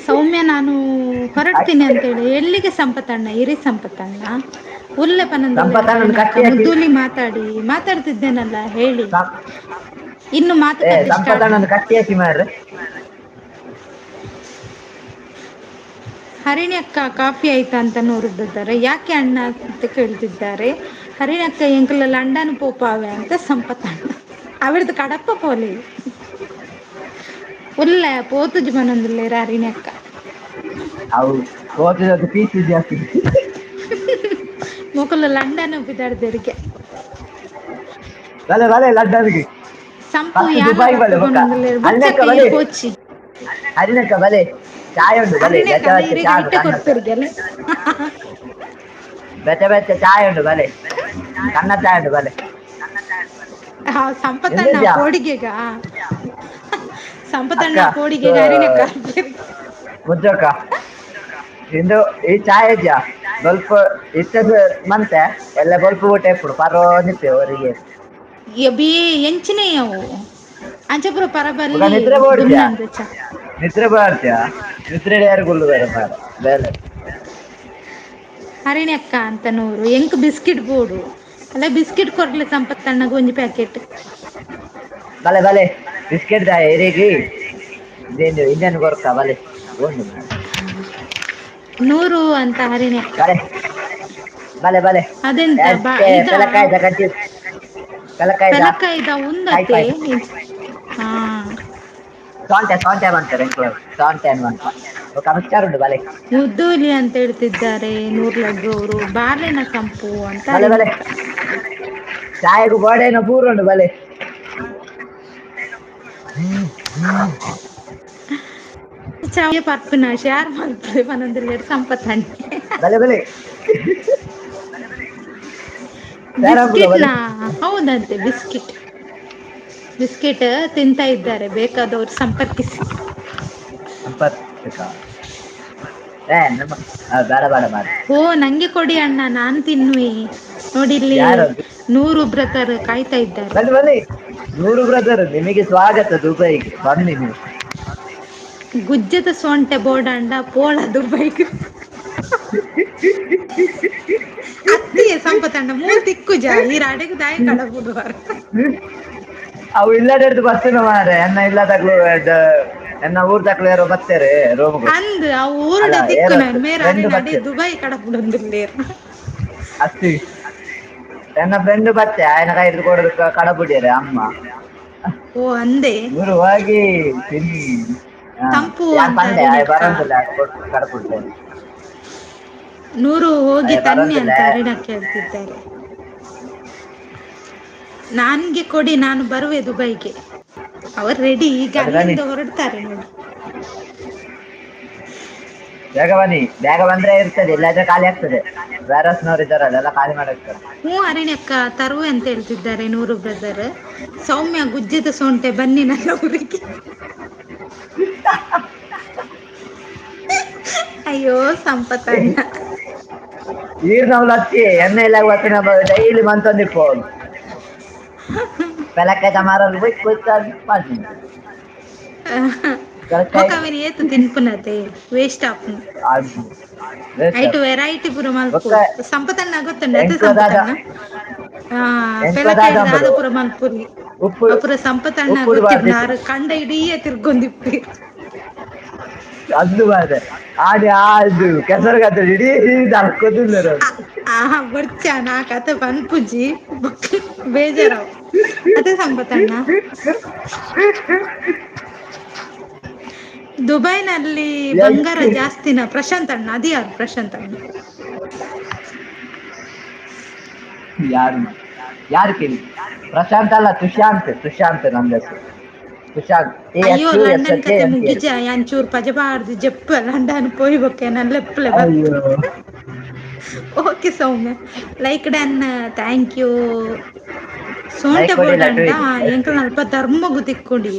ಸೌಮ್ಯ ನಾನು ಹೊರಡ್ತೀನಿ ಅಂತೇಳಿ ಎಲ್ಲಿಗೆ ಸಂಪತಣ್ಣ, ಇರಿ ಸಂಪತಣ್ಣ. ಉಲ್ಲೆ ಪನಂದಿಲ್ಲೇರ ಸಂಪತ್ತಣ್ಣನ ಅರಣ್ಯಕ್ಕ ಕಟ್ಟಿ ಹಾಕಿ, ಮುದ್ದುಲಿ ಮಾತಾಡ್ತಿದ್ದೇನಲ್ಲ ಹೇಳಿ. ಇನ್ನು ಮಾತುಕತೆ ಸ್ಟಾರ್ಟ್. ಸಂಪತ್ತಣ್ಣನ ಕಟ್ಟಿ ಹಾಕಿ ಮಾರ್ರೆ. ಹರಿಣಿ ಅಕ್ಕ ಕಾಫಿ ಆಯ್ತಾ ಅಂತ ನೋರುತ್ತಿದ್ದಾರೆ, ಯಾಕೆ ಅಣ್ಣ ಅಂತ ಕೇಳ್ತಿದ್ದಾರೆ. ಹರಿಣಿ ಅಕ್ಕ ಎಂಕಲ್ಲು ಲಂಡನ್ ಪೋಪಾವೆ ಅಂತ ಸಂಪತ್ತಣ್ಣ ಅವಿಡ್ದು ಕಡಪ ಪೋಲಿ ಉಲ್ಲೆ ಪೋತುಜಿ ಪನೊಂದುಲ್ಲೇರ್ ಹರಿಣಿ ಅಕ್ಕ. ಅವು ಹೋದ್ರೆ ಪೀಸ್ ಜಾಸ್ತಿ. ಮೊಕುಲು ಲಂಡನ್ ಬಿದಾಡ್ದೇರಿಗೆ ಬಲೆ ಬಲೆ ಲಡ್ಡನ್ಗೆ ಸಂಪು ಫಸ್ಟ್ ಯಾನ ದುಬೈ ರಕ್ಕ ಬಲೆ ಬೊಕ್ಕ ಪನೊಂದುಲ್ಲೇರ್ ಅಲ್ಲಕ್ಕ ಬುಡ್ಚಕ್ಕ ಬಲೆ ಇರು ಪೋಚಿ. ಹರಿನಕ್ಕ ಬಲೆ ಚಾಯ್ ಉಂಡು ಬಲೆ ಹರಿಣಿ ಅಕ್ಕ ಬೆಚ್ಚ ಅಲ್ಲ ಬೆಚ್ಚ ಇರಿಗೆ ಚಾ ಐಟೆ ತಣ್ಣತ, ಕೊಡ್ತಿರ್ಗೆಲ್ಲ. ಬೆಚ್ಚ ಬೆಚ್ಚ ಚಾಯ್ ಉಂಡು ಬಲೆ, ತಣ್ಣ ಚಾಯ್ ಉಂಡು ಬಲೆ. ಹಾ ಸಂಪತ್ತಣ್ಣ ಎಂದಿದ್ಯಾ ಪೋಡಿಗೆಗ ಅಕ್ಕ ಸಂಪತಣ್ಣ ಪೋಡಿಗೆಗ ಹರಿಣಿ ಅಕ್ಕ ಮುಜ್ಜಕ್ಕ ಇಂದು ಈ ಚಾಯ್ ಇಜ್ಜ ಸ್ವಲ್ಪ ಇಷ್ಟದ ಮಂತೆ ಎಲ್ಲ ಬಲ್ಪ್ ಊಟ ಇಪ್ಪಡು ಪರೋನಿಪ್ಪೆ ಅವರಿಗೆ. ಎಬಿ ಎಂಚಿನವು ಅಂಚಪುರ ಮಗ ಪರಬಲ್ಲಿ ನಿದ್ರೆ ಬೋಡ್ತ್ಯಾ ದುಮ್ನಂಚ. ನಿದ್ರೆ ಬಾರ್ತ್ಯಾ ನಿದ್ರೆಡ್ ಯಾರು ಗುಲ್ಲುದಾರೆ ಮಾರ ಬೇಲೆ. ಹರಿಣಿ ಅಕ್ಕ ಅಂತ ನೂರು ಎಂಕ್ ಬಿಸ್ಕಿಟ್ ಬೋಡು ಅಲ್ಲ, ಬಿಸ್ಕಿಟ್ ಕೊರ್ಲೆ ಸಂಪತ್ತಣ್ಣಗ ಒಂಜಿ ಪ್ಯಾಕೆಟ್. ಬಲೆ ಬಲೆ ಬಿಸ್ಕೆಟ್ ದ ಎರೆಗಿ ಇದೇನು ಇನ್ನೇನು ಕೊರ್ಕ ಬಲೆ ಓಂಡು ಮಾರ. ನೂರು ಅಂತ ಹರಿಣಿ ಅಕ್ಕ. ಬಲೆ ಬಲೆ ಬಲೆ ಅದೆಂತ ಇದ ಪೆಲಕಾಯ್ದ ಕಟ್ಟಿ ಪೆಲಕಾಯ್ದ ಪೆಲಕಾಯಿದ ಕಾಯಿ ಉಂದತ್ತೆ. ಪಾಯ್ ಹಾ ಸೋಂಟೆ ಸೋಂಟೆ ಬಂತಾರೆ ಎಂಕ್ಲು ಸೋಂಟೆ ಅನ್ವಂತ ಬೊಕ ಮಿಕ್ಸ್ಚರ್ ಉಂಡು ಬಲೆ. ಮುದ್ದುಲಿ ಅಂತ ಹೇಳ್ತಿದ್ದಾರೆ ನೂರ್ ಲಡ್ಡು ಅವರು, ಬಾರ್ಲೆನ ಸಂಪು ಅಂತ ಬಲೆ ಹರಿಣಿ ಬಲೆ ಅಕ್ಕ. ಚಾಯಗು ಬೋಡಾಯ್ನ ಪೂರ ಉಂಡು ಬಲೆ. ಚಾಯೆ ಪರ್ಪುನ ಶೇರ್ ಮಲ್ಪುವೆ ಪನೊಂದುಲ್ಲೇರ್ ಸಂಪತ್ತಣ್ಣ. ಬಲೆ ಬಲೆ ಯಾರಪ್ಪುಗ ಬಿಸ್ಕಿಟ್ನ ಬಲೆ ಹೌದಂತೆ ಬಿಸ್ಕಿಟ್. ಬಿಸ್ಕಿಟ್ ತಿಂತಾ ಇದ್ದಾರೆ, ಬೇಕಾದವರು ಸಂಪರ್ಕಿಸಿ. ಸಂಪರ್ಕ ನಮ್ಮ ಬೇಡ ಬೇಡ ಮಾರ. ಓ ನಂಗೆ ಕೊಡಿ ಅಣ್ಣ ನಾನು ತಿನ್ನುವೆ. ನೋಡಿಲ್ಲಿ ಯಾರದು ನೂರು ಬ್ರದರ್ ಕಾಯ್ತಾ ಇದ್ದಾರೆ. ಬನ್ನಿ ಬನ್ನಿ ನೂರು ಬ್ರದರ್ ನಿಮಗೆ ಸ್ವಾಗತ ದುಬೈಗೆ ಬನ್ನಿ ನೀವು. ಗುಜ್ಜದ ಸೊಂಟೆ ಬೋಡಾಂಡ ಪೋಳ ದುಬೈಗ್. ಅತ್ತಿಯೇ ಸಂಪತಣ್ಣ ಮೂತಿ ಇಕ್ಕುಜ ಈ ಅಡೆಗು ದಾಯ ಕಡ ಬುಡುವಾರ. ಅವು ಇಲ್ಲದರ್ದು ಬರ್ತನ ಮಾರ್ರೆ ಎನ್ನ ಇಲ್ಲದಕ್ಲು ಎನ್ನ ಊರ್ ದಕ್ಲು ಯಾರೋ ಬತ್ತೇರೆ ರೋಮ್ಗು ಅಂದ್ ಆ ಅಲ್ಲ ಊರುಡ ಏರೋ ತಿಕ್ಕುನ ಮೇರ ಫ್ರೆಂಡ್ ಅರೆ ನಡಿ ಬತ್ತೇರೆ ದುಬೈ ಕಡಪುಡೊಂದುಲ್ಲೇರ್. ಅತ್ತಿ ಎನ್ನ ಫ್ರೆಂಡ್ ಬತ್ತೆ ಆಯನ ಕೈದು ಕೊಡದು ಕಡಪುಡಿಯರೆ ಅಮ್ಮ. ಓ ಅಂದೆ ಇರು ಹೋಗಿ ತಿನ್ನಿ. ಹಾ ತಂಪು ಯಾನ್ ಅಂತ ಪಂದೆ ಹರಿಣಿ ಅಯ್ ಅಕ್ಕ. ಬರೋದಿಲ್ಲ ಕಡಪುಡ್ತೇನೆ. ನೂರು ಹೋಗಿ ತನ್ನಿ ಬರೋದಿಲ್ಲ ಅಂತ ಹರಿಣಿ ಅಕ್ಕ ಹೇಳ್ತಿದ್ದಾರೆ. ನನ್ಗೆ ಕೊಡಿ ನಾನು ಬರುವೆ ದುಬೈಗೆ. ಅವರು ರೆಡಿ ಈಗ ಬನ್ನಿ ಬನ್ನಿ ಅಲ್ಲಿಂದ ಹೊರಡ್ತಾರೆ ನೋಡಿ. ಬೇಗ ಬನ್ನಿ, ಬೇಗ ಬಂದ್ರೆ ಇರ್ತದೆ ಇಲ್ಲಾದ್ರೆ ಖಾಲಿ ಆಗ್ತದೆ. ಬ್ಯಾರಸ್ನವ್ರು ಇದ್ದಾರಲ್ಲ ಎಲ್ಲ ಖಾಲಿ ಮಾಡಾಕ್ತಾರೆ. ಹ್ಞೂ ಹರಿಣಿ ಅಕ್ಕ ತರುವೆ ಅಂತ ಹೇಳ್ತಿದ್ದಾರೆ ನೂರು ಬ್ರದರ್. ಸೌಮ್ಯ ಗುಜ್ಜಿದ ಸೊಂಟೆ ಬನ್ನಿ ನನ್ನ ಊರಿಗೆ. ಅಯ್ಯೋ ಸಂಪತಣ್ಣ. ಈರ್ ನವ್ಲತ್ತಿ ಎಣ್ಣೆ ಇಲ್ಲ ಗೊತ್ತಿನ ಡೈಲಿ ಮಂತೊಂದಿಪ್ಪು ಪೆಲಕಾಯ್ದ ಮಾರಲ್ ಬೊಕವನೆ ಏತು ತಿನ್ಪುನತೆ ವೇಸ್ಟ್ ಆಪುಂಡು. ಐಟು ವೆರೈಟಿ ಪೂರ ಒಕ್ಕ ಮಲ್ಪೊಡು ಸಂಪತಣ್ಣ ಗೊತ್ತುಂಡ ಅತೆ ಎಂಕ್ಲದಾದ ಸಂಪತಣ್ಣ. ಹಾ ಎಂಕ್ಲದಾದ ಪೆಲಕಾಯಿರ್ದ್ ದಾದ ಅಂಬುಡು ಪೂರ ಮಲ್ಪುರಿ ಉಪ್ಪು ಅಪುರ ಸಂಪತಣ್ಣ ಉಪ್ಪುಡು ಬಾರ್ದಿತ್ತು ಗೊತ್ತಿಪ್ಪುಂಡು ಕಂಡ ಇಡೀಯೇ ತಿರ್ಗೊಂದಿಪ್ಪುವೆ. ಅಂದು ಬಾರ್ದೆ ಆಡಿ ಆದು ಕೆಸರು ಗದ್ದೆ ಇಡೀ ದಲ್ಕೊತಿಂದೆರ್ ಅವ್ರು. ಆಹಾ ಬರ್ಚ ನಾ ಕತೆ ಪನ್ಪುಜಿ ಬೇಜಾರಾವು ಅತೆ ಸಂಪತಣ್ಣ. ದುಬೈನಲ್ಲಿ ಬಂಗಾರ ಎಷ್ಟ್ ಜಾಸ್ತಿನ ಪ್ರಶಾಂತ್ ಅಣ್ಣ ಅದ ಯಾರು ಪ್ರಶಾಂತ್ ಅಣ್ಣ. ಯಾರು ಯಾರು ಕೇಳಿ ಪ್ರಶಾಂತ್ ಅಲ್ಲ ಸುಶಾಂತ್ ಸುಶಾಂತ್ ನಮ್ದ ಹೆಸರು ಸುಶಾಂತ್. ಅಯ್ಯೋ ಲಂಡನ್ ಕತೆ SUSHANT. ಮುಗಿಜ ಯಾಂಚೂರ್ ಪಜಬಾರ್ದು ಜಪ್ಪ ಲಂಡನ್ ಪೋಯಿ ಬೊಕ್ಕ ನಲ್ಲೆಪ್ಪಲೆ ಬತ್ತು. ಅಯ್ಯೋ okay Soumya like done thank you. ಸೋಂಟೆ ಲೈಕ್ ಹೊಡಿ ಬೋಡಾಂಡ ಲಡ್ಡು ಇದೆ. ಎಂಕಲ್ ಅಲ್ಪ ಧರ್ಮಗು ತಿಕ್ಕೊಂಡಿ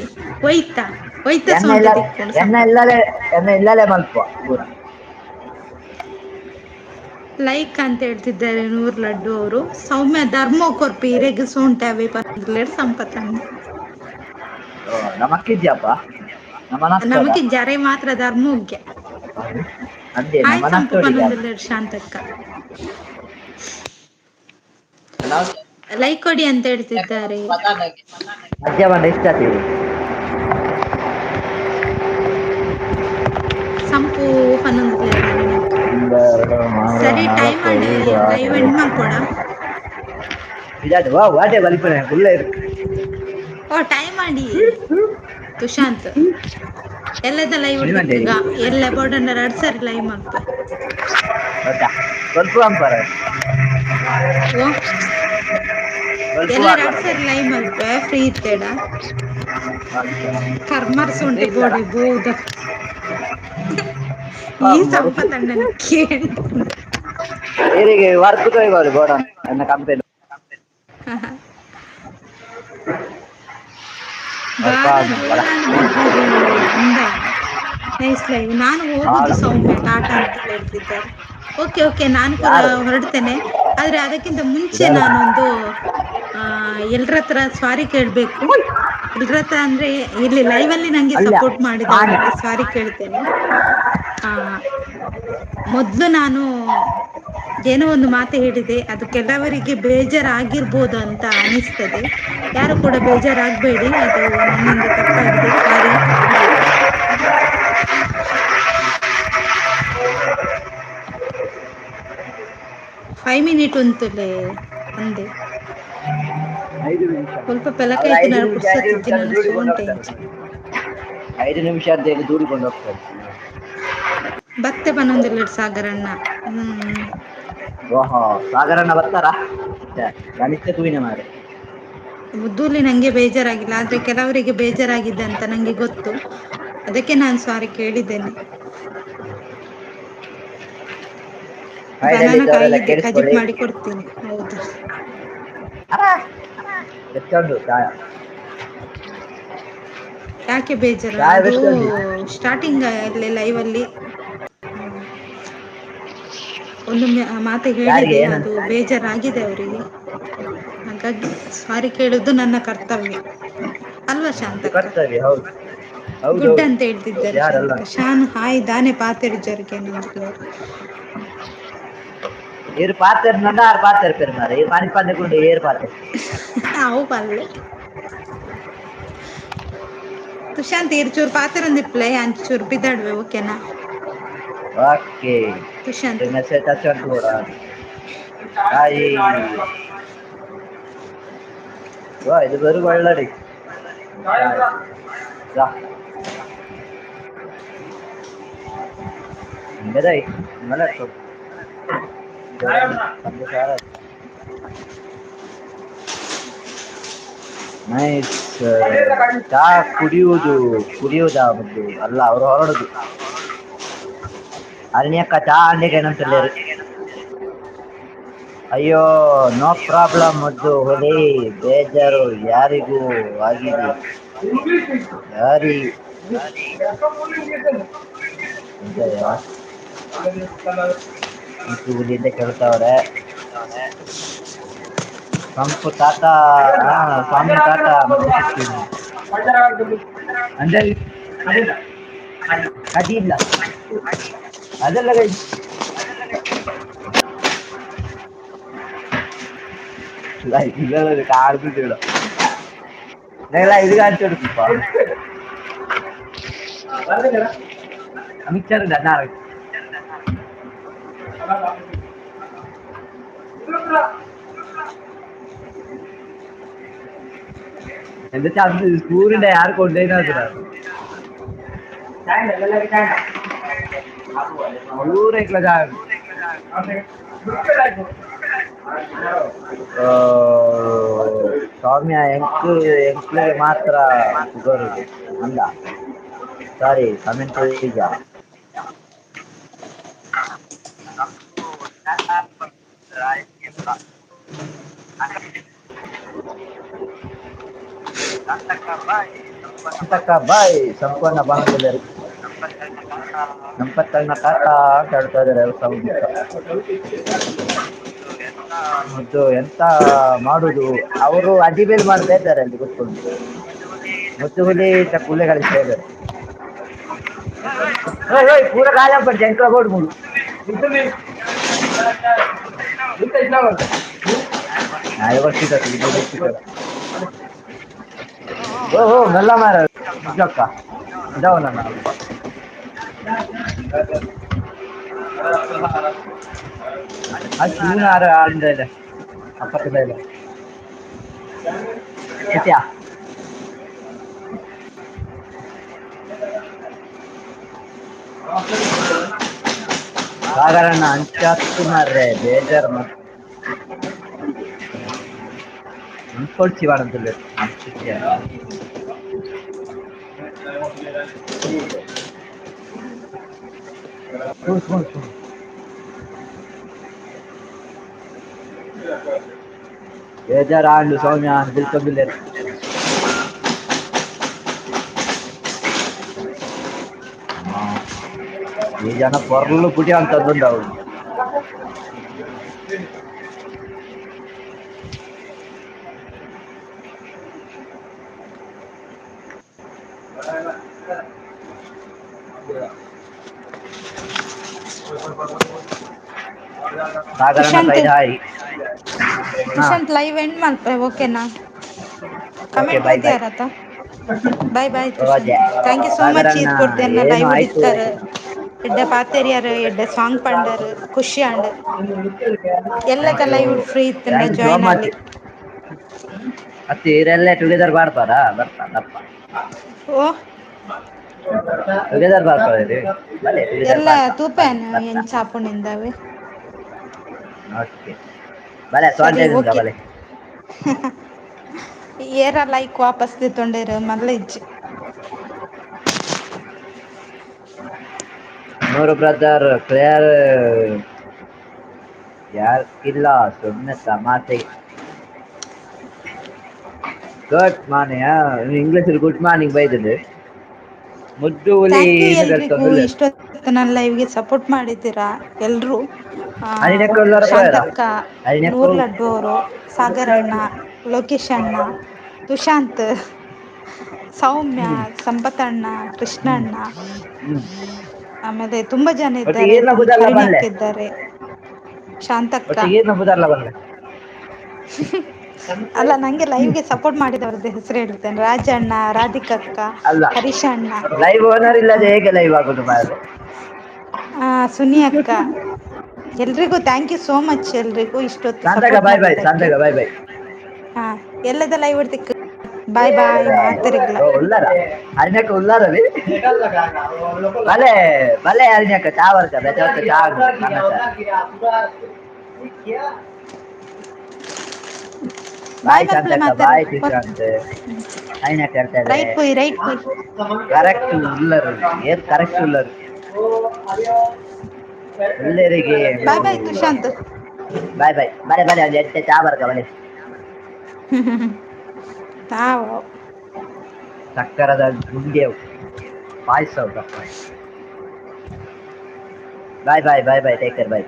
ಒಯ್ತಾ ಒಯ್ತ ಎಣ್ಣೆ ಸೋಂಟೆ ಇಲ್ಲ, ತಿಕ್ಕೊಂಡು ಎಣ್ಣೆ ಸಂಪತ್ ಇಲ್ಲದೆ ಎಣ್ಣೆ ಇಲ್ಲದೆ ಮಲ್ಪುವ ಪೂರ. ಲೈಕ್ ಅಂತ ಹೇಳ್ತಿದ್ದಾರೆ ನೂರ್ ಲಡ್ಡು ಅವರು. ಸೌಮ್ಯ ಧರ್ಮ ಕೊರ್ಪಿ ಇರೆಗ್ ಸೋಂಟ ಅವೇ ಪಂದ್ಲೆರ್ ಸಂಪತ್ತನ್ನ. ಓ ನಮಕ್ಕಿದ್ಯಪ್ಪ. ನಮನ ಆಗ್ತದ ನಮಕ್ ಜರೆ ಮಾತ್ರ ಧರ್ಮುಗ್ಗೆ. ಅಂದೆ ಹಾಯ್ ನಮನ ಸಂಪು ಆಗ್ತೋಡಿಗ ಪನೊಂದುಲ್ಲೇರ್ ಶಾಂತಕ್ಕ. ನಾವು ಲೈಕ್ ಕೊಡಿ ಅಂತ ಹೇಳ್ತಿದ್ದಾರೆ. ಮಧ್ಯ ಬಂದ ಇಷ್ಟ ಆಗ್ತೀವಿ. ಸಂಪೂ ಪನೊಂದುಲ್ಲೇರ್ ಅರಿಣ್ಯಕ್ಕ. ಒಂದು ಎರಡು ಮೂರು ಸರಿ ಟೈಮ್ ನಾಲ್ಕು ಆಂಡೆ ಐದು ಆರು ಲೈವ್ ಏಳು. ಎಂಡ್ ಮಲ್ಪೊಡ. ಇದಾದ ವಾ ವಾಟೆ ಬಲಿಪನೆ ಕುಲ್ಲ ಇರು. ಓ ಟೈಮ್ ಆಂಡಿ ತುಷಾಂತ್. ಎಲ್ಲದ ಲೈವ್ ಶ್ರೀಮಂತ ಟಿಕ್ಕಗ ಎಲ್ಲ ಬೋಡಂಡ ರಡ್ ಸರಿ ಲೈವ್ ಮಲ್ಪೆ. ಹೌದಾ ಸ್ವಲ್ಪ ಅಂಪಾರ. ಓ ಸ್ವಲ್ಪ ಎಲ್ಲ ಮಾಡ್ಪಾರ ರಡ್ ಸರಿ ಲೈವ್ ಮಲ್ಪೆ ಫ್ರೀ ಇತ್ತೇಡ. ಕರ್ಮರ್ ಫ್ರೀ ಸೊಂಟೆ ಇತ್ತಲ್ಲ ಬೋಡಿ ಬೋದ. ಈ ಸಂಪತ್ತಣ್ಣನ ಕೇಂದ್ರ. ಇರಿಗೆ ವರ್ಕ್ ತೊಯ್ಬೋದು ಗೋಡ ಎನ್ನ ಕಂಪೆನಿ. ಹ ಹ ವರ್ಕ್ ಬಾರ ಆದ್ಮೇಲೆ ಬರ ಜೋರಾಣಿ ಮದ್ವೆಗೆ ಅಂದ. ನೈಸ್ ಲೈವ್ ನಾನು ಹೋಗುದು ಹಾಳು ಸೌಮ್ಯ ಟಾಟಾ ಅಂತ ಹೇಳ್ತಿದ್ದಾರೆ. ಓಕೆ ಓಕೆ ನಾನು ಕೂಡ ಯಾರು ಹೊರಡ್ತೇನೆ ಆದ್ರೆ ಅದಕ್ಕಿಂತ ಮುಂಚೆ ಇದಾರ ನಾನೊಂದು. ಎಲ್ರತ್ರ ಸ್ವಾರಿ ಕೇಳ್ಬೇಕು. ಎಲ್ರತ್ರ ಅಂದ್ರೆ ಇಲ್ಲಿ ಲೈವ್ ಅಲ್ಲಿ ನಂಗೆ ಅಲ್ಲ ಸಪೋರ್ಟ್ ಆನೆ ಮಾಡಿದವರಲ್ಲಿ ಸ್ವಾರಿ ಕೇಳ್ತೇನೆ. ಹಾ ಮೊದ್ಲು ನಾನು. ಏನೋ ಒಂದು ಮಾತು ಹೇಳಿದೆ ಅದು ಕೆಲವರಿಗೆ ಬೇಜಾರಾಗಿರ್ಬೋದು ಅಂತ ಅನಿಸ್ತದೆ. ಯಾರು ಕೂಡ ಬೇಜಾರಾಗಬೇಡಿ ಅದು ನನ್ನಿಂದ ತಪ್ಪಾಗಿದೆ ಸಾರಿ ಮುಗಿತು. 5 ಮಿನಿಟ್ ಉಂತುಲೆ ಅಂದೆ. 5 ನಿಮಿಷ ಸ್ವಲ್ಪ ಅವ್ರು ಪೆಲಕೈತಿ 5 ನ ನಿಮಿಷ 5 ನಿಮಿಷ ಪುಡ್ಸತ್ತಿಜ್ಜಿ ಅಂತ ನನ್ನ ದೂಡಿಕೊಂಡು ಸೋಂಟ ಹೋಗ್ತಾರೆ. ಇಂಚಿ. 5 ನಿಮಿಷ ಅಂತ ಹೇಳಿ ದೂಡಿಕೊಂಡು ಹೋಗ್ತಾರೆ. ಬತ್ತೆ ಬನ್ನೊಂದುಲ್ಲೇರ್ ಸಾಗರನ್ನ ಓಹೋ ಸಾಗರನ್ನ ಬರ್ತಾರ ಗಣಿತ ತೂಯಿನ ಮಾರೆ. ಮುದ್ದುಲಿ ನಂಗೆ ಬೇಜಾರಾಗಿಲ್ಲ ಆದ್ರೆ ಕೆಲವರಿಗೆ ಬೇಜಾರಾಗಿದೆ ಅಂತ ನಂಗೆ ಗೊತ್ತು. ಅದಕ್ಕೆ ನಾನು ಸ್ವಾರಿ ಕೇಳಿದ್ದೇನೆ. ಐಡಿಯಲ್ಲಿ ಬನಾನ ಇದ್ದವರೆಲ್ಲ ಕಾಯಿಲಿದ್ದೆ ಖಜಿಪ್ ಕೇಳಿಸ್ಕೊಳ್ಳಿ. ಮಾಡಿ ಕೊಡ್ತೀನಿ ಹೌದಾ. ಎಷ್ಟೊಂದು ಚಾಯ. ಯಾಕೆ ಬೇಜಾರು ಚಾಯ ಅದು ಎಷ್ಟೊಂದು ಸ್ಟಾರ್ಟಿಂಗ್ ಅಲ್ಲಿ ಲೈವ್ ಅಲ್ಲಿ. ಒಂದು ಮಾತು ಯಾರಿಗೆ ಹೇಳಿದೆ ಅದು ಏನಂತ ಬೇಜಾರಾಗಿದೆ ಅವರಿಗೆ. ಹಾಗಾಗಿ ಸ್ವಾರಿ ಕೇಳುದು ನನ್ನ ಕರ್ತವ್ಯ ಅಲ್ವಾ ಇದು ಶಾಂತಕ್ಕ. ಕರ್ತವ್ಯ ಹೌದು ಗುಡ್ ಹೌದೌದು ಅಂತ ಹೌದು ಹೇಳ್ತಿದ್ದಾರೆ ಯಾರಲ್ಲ ಶಾಂತಕ ಶಾನ್ ಹಾಯ್ ದಾನೆ ಪಾತೆರ ಜರ್ಗ. ಇರ್ ಪಾತೆರ ನಂದ ಆರ್ ಪಾತೆರ ಪೆರು ಮಾರೆ ಇರ್ ಪಾನಿ ಪಾತ್ರೆ ಕೊಂಡು ಏರ್ ಪಾತೆರ. ಅವು ಪಲ್ಲೆ ತುಶಾಂತ್ ಇರ್ ಚೂರು ಪಾತೆರೊಂದು ಇಪ್ಲೆ ಅಂಚಿ ಚೂರು ಪಿದಾಡ್ವೆ ಓಕೆನಾ. ಓಕೆ ತುಷಾಂತ್ ಮೆಸೇಜ್ ಟಚ್ ಕೂಡ ಹಾಯ್. ಇದು വെറും വെള്ളടി എന്റേതായി ഇന്നലെ എടുത്തോ ನೈಸ್ ಚಾ ಕುಡಿಯುವುದಾ ಮೊದ್ಲು ಅಲ್ಲ ಅವರು ಹೊರಡುದು. ಅರಣ್ಯಕ್ಕ ಚಾ ಅಂಡಿಗೆ ಏನಂತಲ್ಲೇರು. ಅಯ್ಯೋ ನೋ ಪ್ರಾಬ್ಲಮ್ ಮುದ್ದು ಹುಲಿ ಬೇಜಾರು ಯಾರಿಗೂ ಆಗಿದೆ. ಯಾರಿ ಮುದ್ದು ಹುಲಿಯಿಂದ ಕೇಳ್ತಾವ್ರೆ. ಸಂಪು ತಾತ ಸ್ವಾಮಿ ತಾತ ಮತ್ತೆ ಸಿಗ್ತೀನಿ. ಅಂಜಲಿ ಕಟಿ ಇಲ್ಲ ಅದೆಲ್ಲ ഇത് കാണിച്ചു കൊടുക്കുമ്പോ എന്നിട്ട് അന്ന് സ്കൂളിന്റെ ആര് കൊണ്ടുപോയിനാ ಸೌಮ್ಯ ಎಂಕ್ಲಿಗೆ ಮಾತ್ರ ಶುಗರ್ ಅಂದ ಸಾರಿ ಕಮೆಂಟ್ ಈಗ ಶಾಂತಕ್ಕ ಬಾಯ್ ಸಂಪೂರ್ಣ ಬಾನುಲಿಯಲ್ಲಿ ಸಂಪತ್ತನ್ನ ಕಾಕ ಅಂತ ಹೇಳ್ತಾ ಇದಾರೆ ಮತ್ತು ಎಂತ ಮಾಡುದು ಅವರು ಅಡಿಮೇಲ್ ಮಾಡ್ತಾ ಇದ್ದಾರೆ ಅಲ್ಲಿ ಗೊತ್ತುಂಟು ಮುದ್ದು ಹುಲಿ ಕೂಲೆ ಗಳಿಸ್ತಾ ಇದ್ದಾರೆ ಪೂರ ಕಾಲ ಪಡ್ತ ಎಂಕ ಬೋಡ್ ಮೂಡು ನಾಳೆ ಬರ್ತಿದ್ದ ಓಹೋ ಮೆಲ್ಲ ಮಾರ ನಿಜಕ್ಕ ಇದಾವ ನನ್ನ ಅಲ್ಪ ಅಷ್ಟು ಇವನು ಆಳಿಂದ ಇದೆ ಅಪ್ಪತ್ತಿಂದ ಇದೆ ಸತ್ಯ ಸಾಗರಣ್ಣ ಅಂಚತ್ತು ಮಾರ್ರೆ ಬೇಜಾರು ಮತ್ತೆ ಅನ್ಕೊಳ್ತೀವ ಅಂತಲ್ಲ ಬೇಜಾರು ಸೌಮ್ಯ ಬಿಲ್ಕೊಂಡಿಲ್ಲ ಈ ಜನ ಪೊರ್ಲು ಪುಟಿ ಅಂತಂದುಂಡು ಅವಳು ಸಾಗರನ ತುಷಾಂತ್ ಸೈಡ್ ಹಾಯ್ ಹಾ ತುಷಾಂತ್ ಲೈವ್ ಎಂಡ್ ಮಲ್ಪೆ ಓಕೆನಾ ಓಕೆ ಕಮೆಂಟ್ ಬಾಯ್ ಬಾಯ್ ಓದ್ಯಾರತ bye bye okay Tushant thank you so much ಸಾಗರನ್ನ ಈದ್ ಕೊಡ್ತಿಯನ್ನ ಏನು ಲೈವ್ ಆಯ್ತು ಇಡ್ತಾರ ಎಡ್ಡೆ ಪಾತೆರಿಯಾರ ಎಡ್ಡೆ ಸಾಂಗ್ ಪಂಡರ್ ಖುಷಿ ಅಂಡ್ ಎಲ್ಲಕ ಲೈವ್ ಫ್ರೀ ಇತ್ತಂಡ thank you so join much ಅಲ್ಲಿ ಮತ್ತೆ ಇವರೆಲ್ಲ ಟುಗೆದರ್ ಮಾಡ್ತಾರಾ ಬರ್ತಾರಪ್ಪ ಓ ಟುಗೆದರ್ ಬರ್ತಾರೆ ಎಲ್ಲ ತೂಪೇನು ಎನ್ ಚಾಪುಣಿಂದಾವೆ ಓಕೆ ಬಲೆ ಸರಿ ಸ್ವಾಂತೇನಿಂದ ಓಕೆ ಬಲೆ ಏರ ಲೈಕ್ ವಾಪಸ್ ತೊಂಡೇರು ಮಲ್ಲ ಇಜ್ಜಿ ನೂರು ಬ್ರದರ್ ಪ್ಲೇಯರ್ ಯಾರ್ ಇಲ್ಲ ಸುಮ್ಮನೆ ತಮಾಷೆ ಗುಡ್ ಮಾರ್ನಿಂಗ್ ಇಂಗ್ಲೀಷಲ್ಲಿ ಗುಡ್ ಮಾರ್ನಿಂಗ್ ಬೈದಿದೆ ಮುದ್ದು ಹುಲಿ ಥ್ಯಾಂಕ್ ಯು ಏನು ಎಲ್ರಿಗೂ ಕೇಳ್ತಂದಿಲ್ಲ ಇಷ್ಟೊತ್ತು ನನ್ನ ಲೈವ್ಗೆ ಸಪೋರ್ಟ್ ಮಾಡಿದ್ದೀರಾ ಎಲ್ಲರೂ ಅರಿನಕ್ಕ ಉಳ್ಳಾರ ಪೋಯರ ಶಾಂತಕ್ಕ ಅರಿನಕ್ಕ ನೂರ್ ಲಡ್ಡು ಅವರು ಸಾಗರಣ್ಣ ಲೋಕೇಶ್ ಅಣ್ಣ ತುಷಾಂತ್ ಸೌಮ್ಯ ಸಂಪತಣ್ಣ ಕೃಷ್ಣಣ್ಣ ಹ್ಮ್ ಆಮೇಲೆ ತುಂಬಾ ಜನ ಒಟ್ಟಿಗೆ ಇದ್ದಾರೆ ಏನ ಬುದಲ್ಲ ಹರಿಣಿ ಬಂದ್ಲೆ ಅಕ್ಕ ಇದ್ದಾರೆ ಶಾಂತಕ್ಕ ಒಟ್ಟಿಗೆ ಏನ ಬುದಲ್ಲ ಬಂದ್ಲೆ ಅಲ್ಲ ನಂಗೆ ಲೈವ್ಗೆ ಸಪೋರ್ಟ್ ಮಾಡಿದವ್ರದ್ದ ಹೆಸರು ಹೇಳಿರ್ತೇನೆ ರಾಜಣ್ಣ ರಾಧಿಕಕ್ಕ ಅಲ್ಲ ಹರೀಶ್ ಅಣ್ಣ ಲೈವ್ ಓನರ್ ಇಲ್ಲದೆ ಹೇಗೆ ಲೈವ್ ಆಗುದು ಮಾರ್ರೆ ಸುನಿ ಅಕ್ಕ ಎಲ್ರಿಗೂ ಥ್ಯಾಂಕ್ ಯು ಸೋ ಮಚ್ ಎಲ್ರಿಗೂ ಇಷ್ಟೊತ್ತು ಶಾಂತಾಗ ಸಪೋರ್ಟ್ ಬಾಯ್ ಬಾಯ್ ಮಾಡಿದ್ದಕ್ಕೆ ಶಾಂತಾಗ ಬಾಯ್ ಬಾಯ್ ಹಾ ಎಲ್ಲದ ಲೈವ್ ಇಡ್ತಿಕ್ ಬಾಯ್ ಬಾಯ್ ಮಾತಿರಿಗ್ಲ ಉಲ್ಲಾರ ಅರಿನಕ ಉಲ್ಲಾರವಿ ಭಲೆ ಭಲೆ ಅರಿನಕ ಚಾ ಬರ್ಕ ಚಾ ಬಾಯ್ ಮಕ್ಳೇ ಶಾಂತಕ್ಕ ಮಾತಾರ ಬಾಯ್ ಸುಶಾಂತ್ ಅರಿನಕ ಹೇಳ್ತಾ ಇದ್ದಾರೆ ರೈಟ್ ಪೋಯ್ ಕರೆಕ್ಟ್ ಉಲ್ಲರು ಏನ್ ಕರೆಕ್ಟ್ ಉಲ್ಲರು ಎಲ್ಲರಿಗೆ ಬಾಯ್ ಬಾಯ್ ತುಷಾಂತ್ ಬಾಯ್ ಬಾಯ್ ಬಲೆ ಬಲೆ ಒಂದು ಎಟ್ಟೆ ಚಾ ಬರ್ಕ ಬಲೆ ಸಕ್ಕರದ ಗುಂಡಿಯವು ಪಾಯ್ಸವು ಬಾಯ್ ಬಾಯ್ ಬಾಯ್ ಬಾಯ್ ಟೇಕ್ ಕೇರ್ ಬಾಯ್